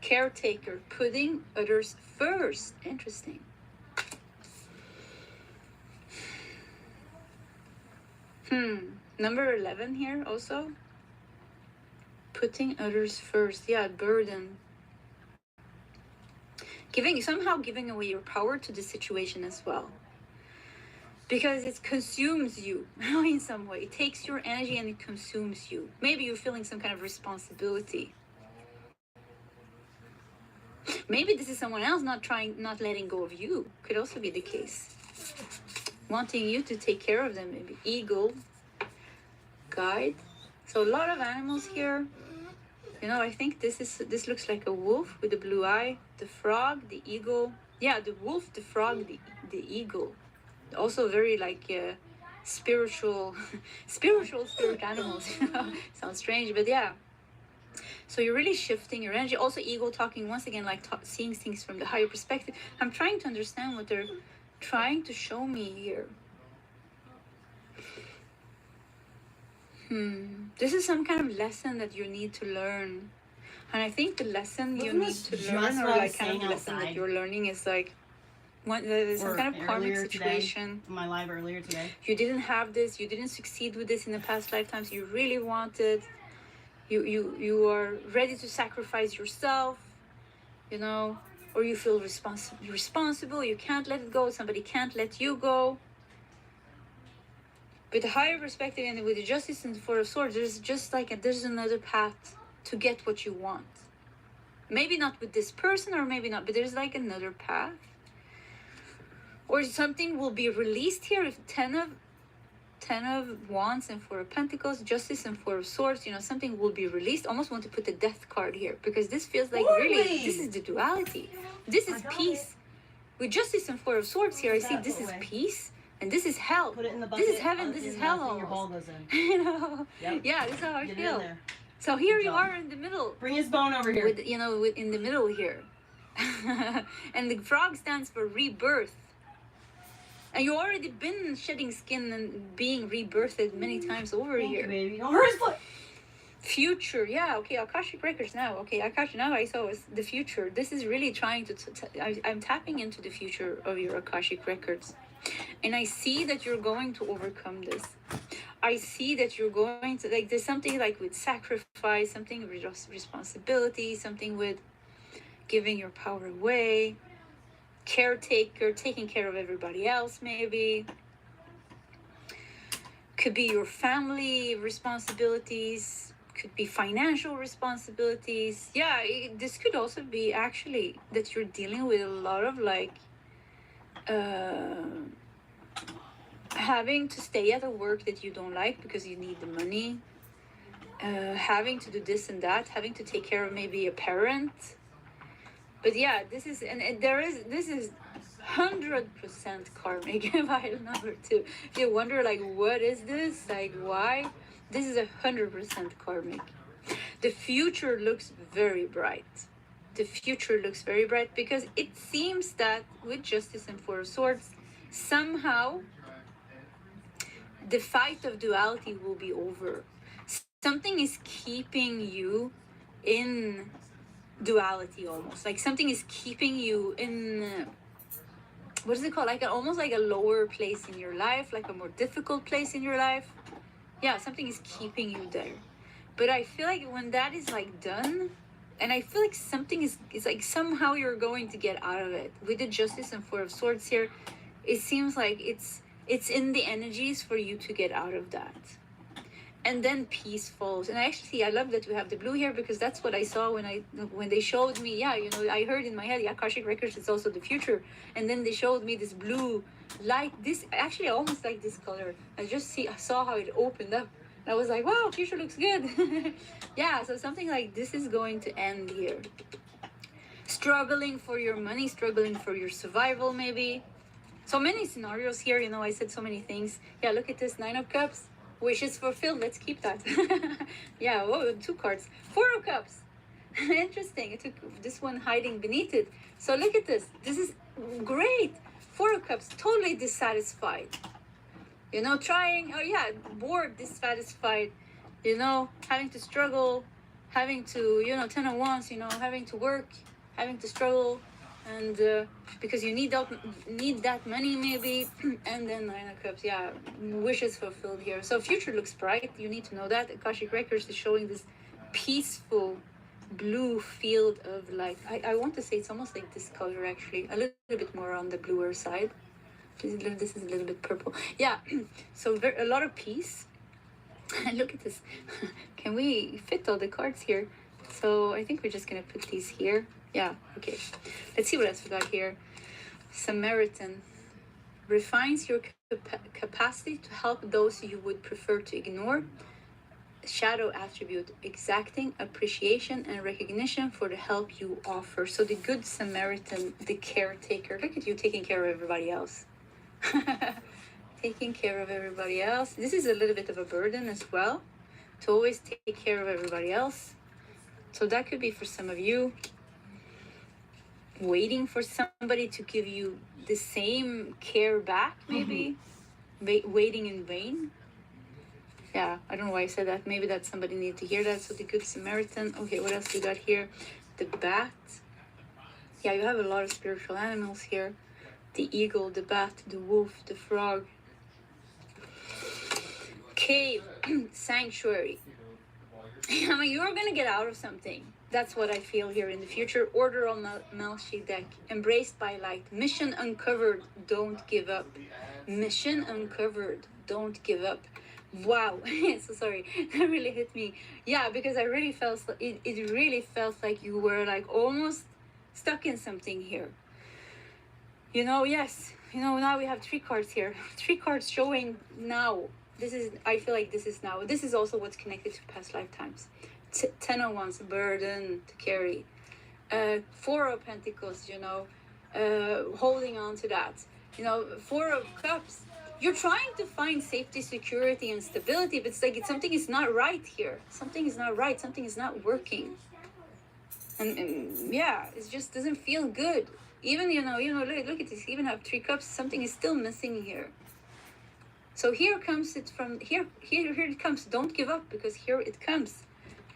Caretaker, putting others first. Interesting. Number 11 here also. Putting others first. Yeah, burden. Somehow giving away your power to the situation as well. Because it consumes you in some way. It takes your energy and it consumes you. Maybe you're feeling some kind of responsibility. Maybe this is someone else not letting go of you. Could also be the case. Wanting you to take care of them. Maybe eagle, guide. So a lot of animals here. You know, I think this looks like a wolf with a blue eye. The frog, the eagle. Yeah, the wolf, the frog, the eagle. Also very like spiritual animals. Sounds strange, but yeah. So you're really shifting your energy. Also eagle talking once again, like seeing things from the higher perspective. I'm trying to understand what they're trying to show me here. This is some kind of lesson that you need to learn. And I think the lesson you need to learn, or like kind of the lesson that you're learning, is like there's some kind of karmic situation. My live earlier today. You didn't have this, you didn't succeed with this in the past lifetimes, you really wanted. You are ready to sacrifice yourself, you know, or you feel responsible, you can't let it go, somebody can't let you go. With a higher perspective and with the Justice and the Four of Swords, there's just like there's another path to get what you want. Maybe not with this person, or maybe not, but there's like another path. Or something will be released here. If 10 of Wands and 4 of Pentacles, Justice and 4 of Swords, you know, something will be released. Almost want to put the Death card here, because this feels like really, this is the duality. This is peace. With Justice and 4 of Swords here, I see this is peace. And this is hell. Put it in the bucket. This is heaven. This is hell. Your ball goes in. You know? Yep. Yeah, this is how I feel. So here you are in the middle. Bring his bone over here. In the middle here. And the frog stands for rebirth. And you already been shedding skin and being rebirthed many times over here. Baby, don't hurt his foot. Future, yeah, okay, Akashic Records now. Okay, Akashic, now I saw is the future. This is really trying to, I'm tapping into the future of your Akashic Records. And I see that you're going to overcome this. I see that you're going to, like, there's something like with sacrifice, something with responsibility, something with giving your power away, caretaker, taking care of everybody else maybe. Could be your family responsibilities, could be financial responsibilities. Yeah, this could also be actually that you're dealing with a lot of like having to stay at a work that you don't like because you need the money, having to do this and that, having to take care of maybe a parent. But yeah, this is this is 100% karmic pile number 2. If you wonder like what is this, like why, this is 100% karmic. The future looks very bright. The future looks very bright because it seems that with Justice and Four of Swords, somehow the fight of duality will be over. Something is keeping you in duality almost. Like something is keeping you in, what is it called? Like almost like a lower place in your life, like a more difficult place in your life. Yeah, something is keeping you there. But I feel like when that is like done, and I feel like something is like somehow you're going to get out of it. With the Justice and Four of Swords here, it seems like it's in the energies for you to get out of that. And then peace falls. And I love that we have the blue here because that's what I saw when they showed me. Yeah, you know, I heard in my head, yeah, Akashic Records is also the future. And then they showed me this blue light. This actually I almost like this color. I saw how it opened up. And I was like, wow, future looks good. Yeah, so something like this is going to end here. Struggling for your money, struggling for your survival maybe. So many scenarios here, you know, I said so many things. Yeah, look at this, 9 of Cups. Wishes fulfilled, let's keep that. Yeah, whoa, 2 cards. 4 of Cups. Interesting, it took this one hiding beneath it. So look at this, this is great. 4 of Cups, totally dissatisfied. You know, trying, oh yeah, bored, dissatisfied. You know, having to struggle, having to, you know, 10 of Wands, you know, having to work, having to struggle. And because you need that money maybe. And then 9 of Cups, yeah, wishes fulfilled here. So future looks bright, you need to know that. Akashic Records is showing this peaceful blue field of light. I want to say it's almost like this color actually, a little bit more on the bluer side. This is a little bit purple. Yeah, so a lot of peace. And look at this. Can we fit all the cards here? So I think we're just gonna put these here. Yeah, okay. Let's see what else we got here. Samaritan refines your capacity to help those you would prefer to ignore. Shadow attribute, exacting appreciation and recognition for the help you offer. So the good Samaritan, the caretaker. Look at you taking care of everybody else. Taking care of everybody else. This is a little bit of a burden as well, to always take care of everybody else. So that could be for some of you, waiting for somebody to give you the same care back, maybe. Waiting in vain. Yeah, I don't know why I said that. Maybe that somebody needed to hear that. So the good Samaritan. Okay, what else we got here? The bat. Yeah, you have a lot of spiritual animals here. The eagle, the bat, the wolf, the frog. Cave, sanctuary. I mean, you're gonna get out of something. That's what I feel here in the future. Order on Melchizedek, embraced by light. Mission uncovered, don't give up. Mission uncovered, don't give up. Wow, so sorry, that really hit me. Yeah, because I really felt, it really felt like you were like almost stuck in something here. You know, yes, you know, now we have 3 cards here. 3 cards showing now. This is, I feel like this is now. This is also what's connected to past lifetimes. 10 of Wands, burden to carry. 4 of Pentacles, you know, holding on to that. You know, 4 of Cups. You're trying to find safety, security, and stability, but it's like something is not right here. Something is not right. Something is not working. And yeah, it just doesn't feel good. Even, you know, look at this. Even have 3 Cups. Something is still missing here. So here comes it from here it comes. Don't give up, because here it comes.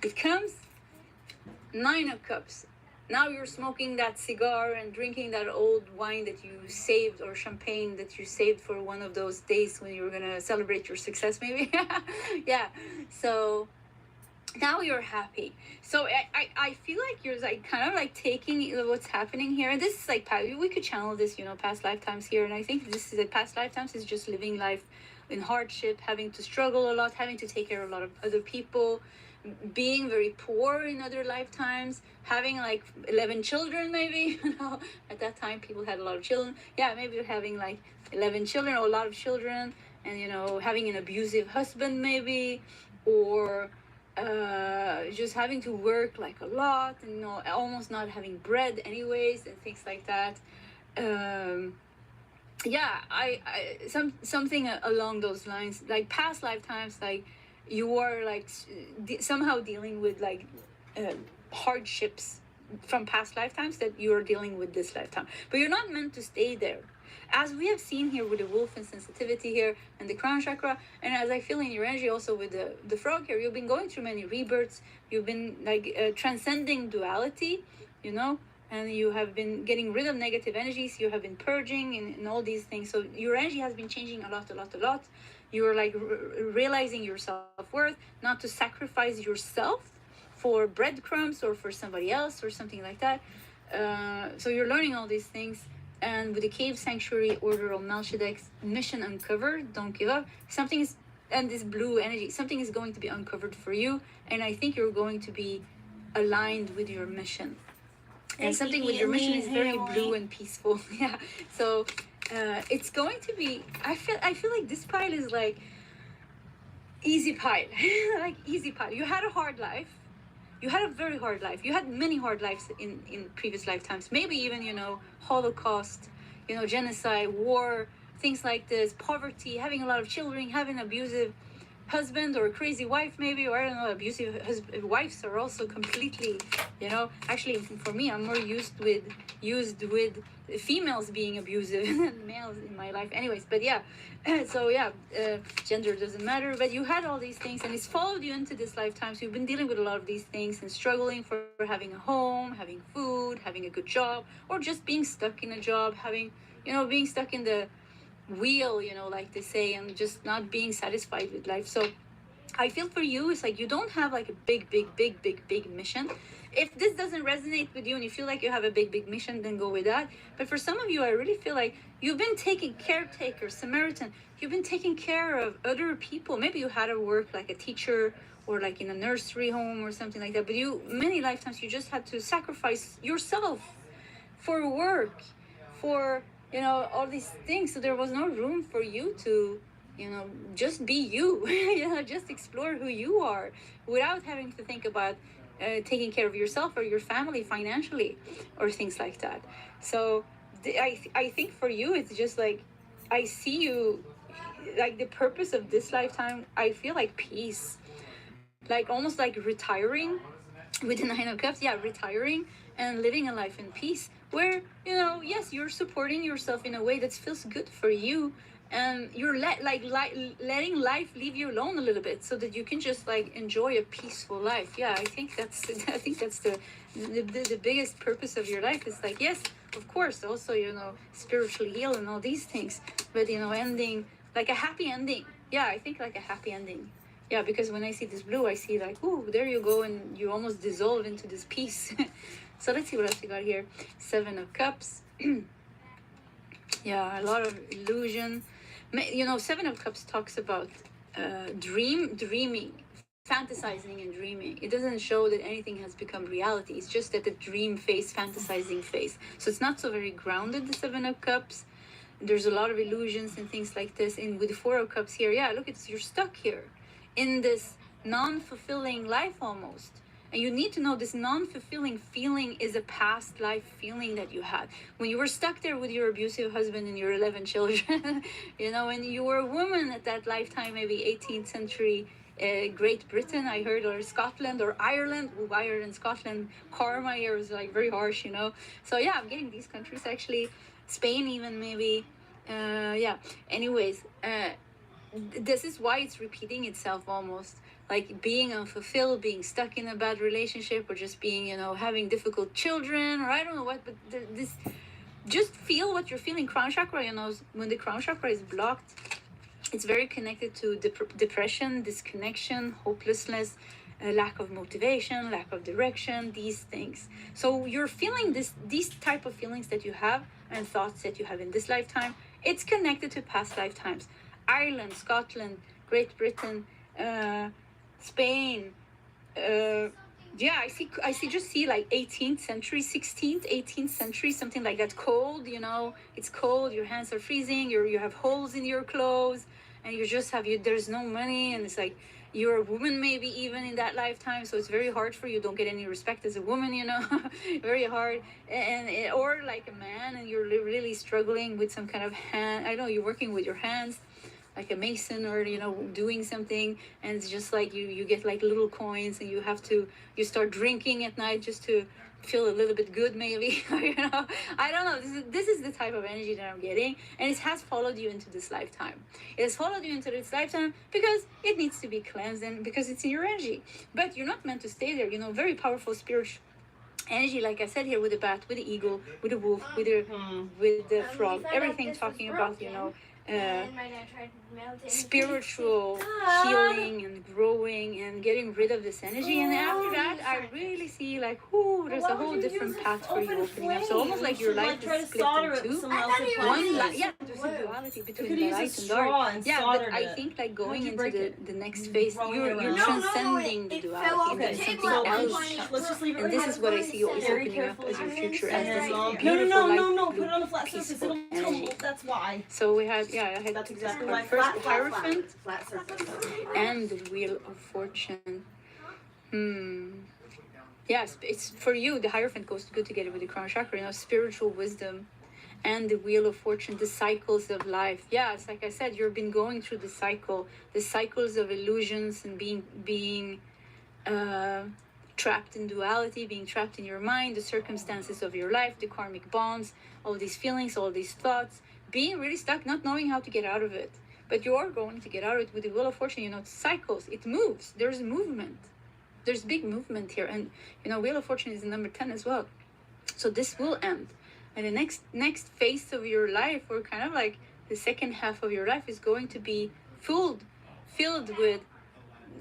It comes. 9 of Cups. Now you're smoking that cigar and drinking that old wine that you saved, or champagne that you saved for one of those days when you were gonna celebrate your success, maybe. Yeah. So now you're happy. So I feel like you're like kind of like taking what's happening here. And this is like, we could channel this, you know, past lifetimes here. And I think this is past lifetimes is just living life in hardship, having to struggle a lot, having to take care of a lot of other people, being very poor in other lifetimes, having like 11 children maybe, you know, at that time people had a lot of children. Yeah, maybe you're having like 11 children or a lot of children, and you know, having an abusive husband maybe, or just having to work like a lot, and you know, almost not having bread anyways, and things like that. Yeah, something along those lines, like past lifetimes, like you are like somehow dealing with like hardships from past lifetimes that you're dealing with this lifetime, but you're not meant to stay there, as we have seen here with the wolf and sensitivity here and the crown chakra, and as I feel in your energy also with the frog here. You've been going through many rebirths, you've been like transcending duality, you know, and you have been getting rid of negative energies, you have been purging and all these things. So your energy has been changing a lot. You're like realizing your self-worth, not to sacrifice yourself for breadcrumbs or for somebody else or something like that. So you're learning all these things. And with the cave sanctuary order of Melchizedek's mission uncovered, don't give up. Something is, and this blue energy, something is going to be uncovered for you, and I think you're going to be aligned with your mission. And something with your mission is very blue and peaceful. Yeah. So it's going to be, I feel like this pile is like easy pile. Like easy pile. You had a hard life. You had a very hard life. You had many hard lives in previous lifetimes. Maybe even, you know, Holocaust, you know, genocide, war, things like this, poverty, having a lot of children, having an abusive husband or a crazy wife maybe, or I don't know, abusive wives are also completely, you know, actually for me, I'm more used with females being abusive than males in my life anyways. But yeah, so yeah, gender doesn't matter, but you had all these things and it's followed you into this lifetime. So you've been dealing with a lot of these things and struggling for having a home, having food, having a good job, or just being stuck in a job, having, you know, being stuck in the wheel, you know, like they say, and just not being satisfied with life. So I feel for you, it's like you don't have like a big mission. If this doesn't resonate with you and you feel like you have a big mission, then go with that. But for some of you, I really feel like you've been taking caretaker, Samaritan. You've been taking care of other people. Maybe you had to work like a teacher or like in a nursery home or something like that. But you, many lifetimes, you just had to sacrifice yourself for work, for, you know, all these things. So there was no room for you to, you know, just be you, you know, just explore who you are without having to think about taking care of yourself or your family financially or things like that. So I think for you, it's just like, I see you, like the purpose of this lifetime, I feel like peace, like almost like retiring with the Nine of Cups. Yeah, retiring and living a life in peace where, you know, yes, you're supporting yourself in a way that feels good for you, and you're letting life leave you alone a little bit so that you can just like enjoy a peaceful life. Yeah, I think that's the biggest purpose of your life. Is like, yes, of course, also, you know, spiritually heal and all these things, but, you know, ending like a happy ending. Yeah, I think like a happy ending. Yeah, because when I see this blue, I see like, ooh, there you go, and you almost dissolve into this peace. So let's see what else we got here. Seven of Cups. Yeah, a lot of illusion. You know, Seven of Cups talks about dreaming, fantasizing and dreaming. It doesn't show that anything has become reality. It's just that the dream phase, fantasizing phase. So it's not so very grounded, the Seven of Cups. There's a lot of illusions and things like this. And with the Four of Cups here, yeah, look, you're stuck here in this non-fulfilling life almost. And you need to know this non-fulfilling feeling is a past life feeling that you had when you were stuck there with your abusive husband and your 11 children. You know, and you were a woman at that lifetime, maybe 18th century Great Britain, I heard, or Scotland or Ireland. Ooh, Ireland, Scotland, karma here is like very harsh, you know. So yeah, I'm getting these countries actually. Spain even maybe. Yeah, anyways, this is why it's repeating itself almost. Like being unfulfilled, being stuck in a bad relationship, or just being, you know, having difficult children, or I don't know what, but this, just feel what you're feeling. Crown chakra, you know, when the crown chakra is blocked, it's very connected to depression, disconnection, hopelessness, lack of motivation, lack of direction, these things. So you're feeling these type of feelings that you have and thoughts that you have in this lifetime. It's connected to past lifetimes. Ireland, Scotland, Great Britain, Spain, yeah, I see like 18th century, 16th, 18th century, something like that. Cold, you know, it's cold. Your hands are freezing. You have holes in your clothes, and there's no money, and it's like you're a woman maybe even in that lifetime, so it's very hard for you. Don't get any respect as a woman, you know, very hard. Or like a man, and you're really struggling with some kind of hand. I don't know, you're working with your hands, like a mason, or you know, doing something, and it's just like you get like little coins, and you start drinking at night just to feel a little bit good, maybe. You know, I don't know, this is the type of energy that I'm getting, and it has followed you into this lifetime. It has followed you into this lifetime because it needs to be cleansed, and because it's in your energy, but you're not meant to stay there. You know, very powerful spiritual energy, like I said here, with the bat, with the eagle, with the wolf, with the frog, everything talking about, you know, spiritual healing and growing and getting rid of this energy. And after that, I really see like, there's a whole different path for you opening up. So almost like your life is split in two. There's a duality between the light and dark. Yeah, but I think like going into the next phase, you're transcending the duality, and something else. And this is what I see always opening up as your future, as this beautiful light, put it on a flat surface. peaceful It'll energy. tumble. That's why. So we had, I had That's exactly this like card. First the Hierophant flat surface. and the Wheel of Fortune. Yes, it's for you. The Hierophant goes good together with the Crown Chakra. You know, spiritual wisdom, and the Wheel of Fortune, the cycles of life. Yeah, it's like I said, you've been going through the cycles of illusions, and being trapped in duality, being trapped in your mind, the circumstances of your life, the karmic bonds, all these feelings, all these thoughts, being really stuck, not knowing how to get out of it. But you are going to get out of it with the Wheel of Fortune. You know, it cycles, it moves, there's movement. There's big movement here. And, you know, Wheel of Fortune is the number 10 as well. So this will end. And the next phase of your life, or kind of like the second half of your life, is going to be filled with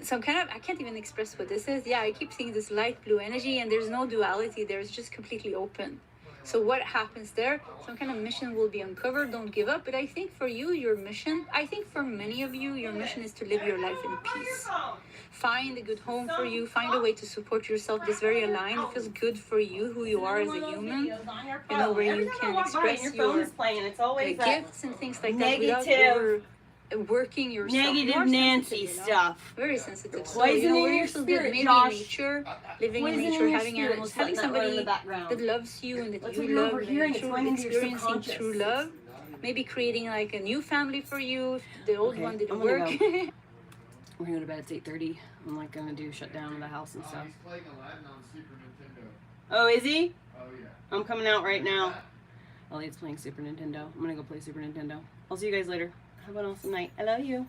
some kind of, I can't even express what this is. Yeah, I keep seeing this light blue energy, and there's no duality there. It's just completely open. So what happens there? Some kind of mission will be uncovered. Don't give up. But I think for you, your mission, I think for many of you, your mission is to live your life in peace. Find a good home for you. Find a way to support yourself. This very aligned. It feels good for you, who you are as a human. You know, where you can express your gifts and things like that without working yourself. Negative Nancy stuff. Very sensitive. So, you know, where you feel good, maybe in nature, living in nature, having animals, having somebody that loves you and that you love, and experiencing true love. Maybe creating like a new family for you if the old one didn't work. We're gonna go to bed. It's 8:30. I'm like gonna do shutdown of the house and stuff. He's playing Aladdin on Super Nintendo. Oh, is he? Oh yeah. I'm coming out right now. Elliot's playing Super Nintendo. I'm gonna go play Super Nintendo. I'll see you guys later. Have an awesome night. I love you.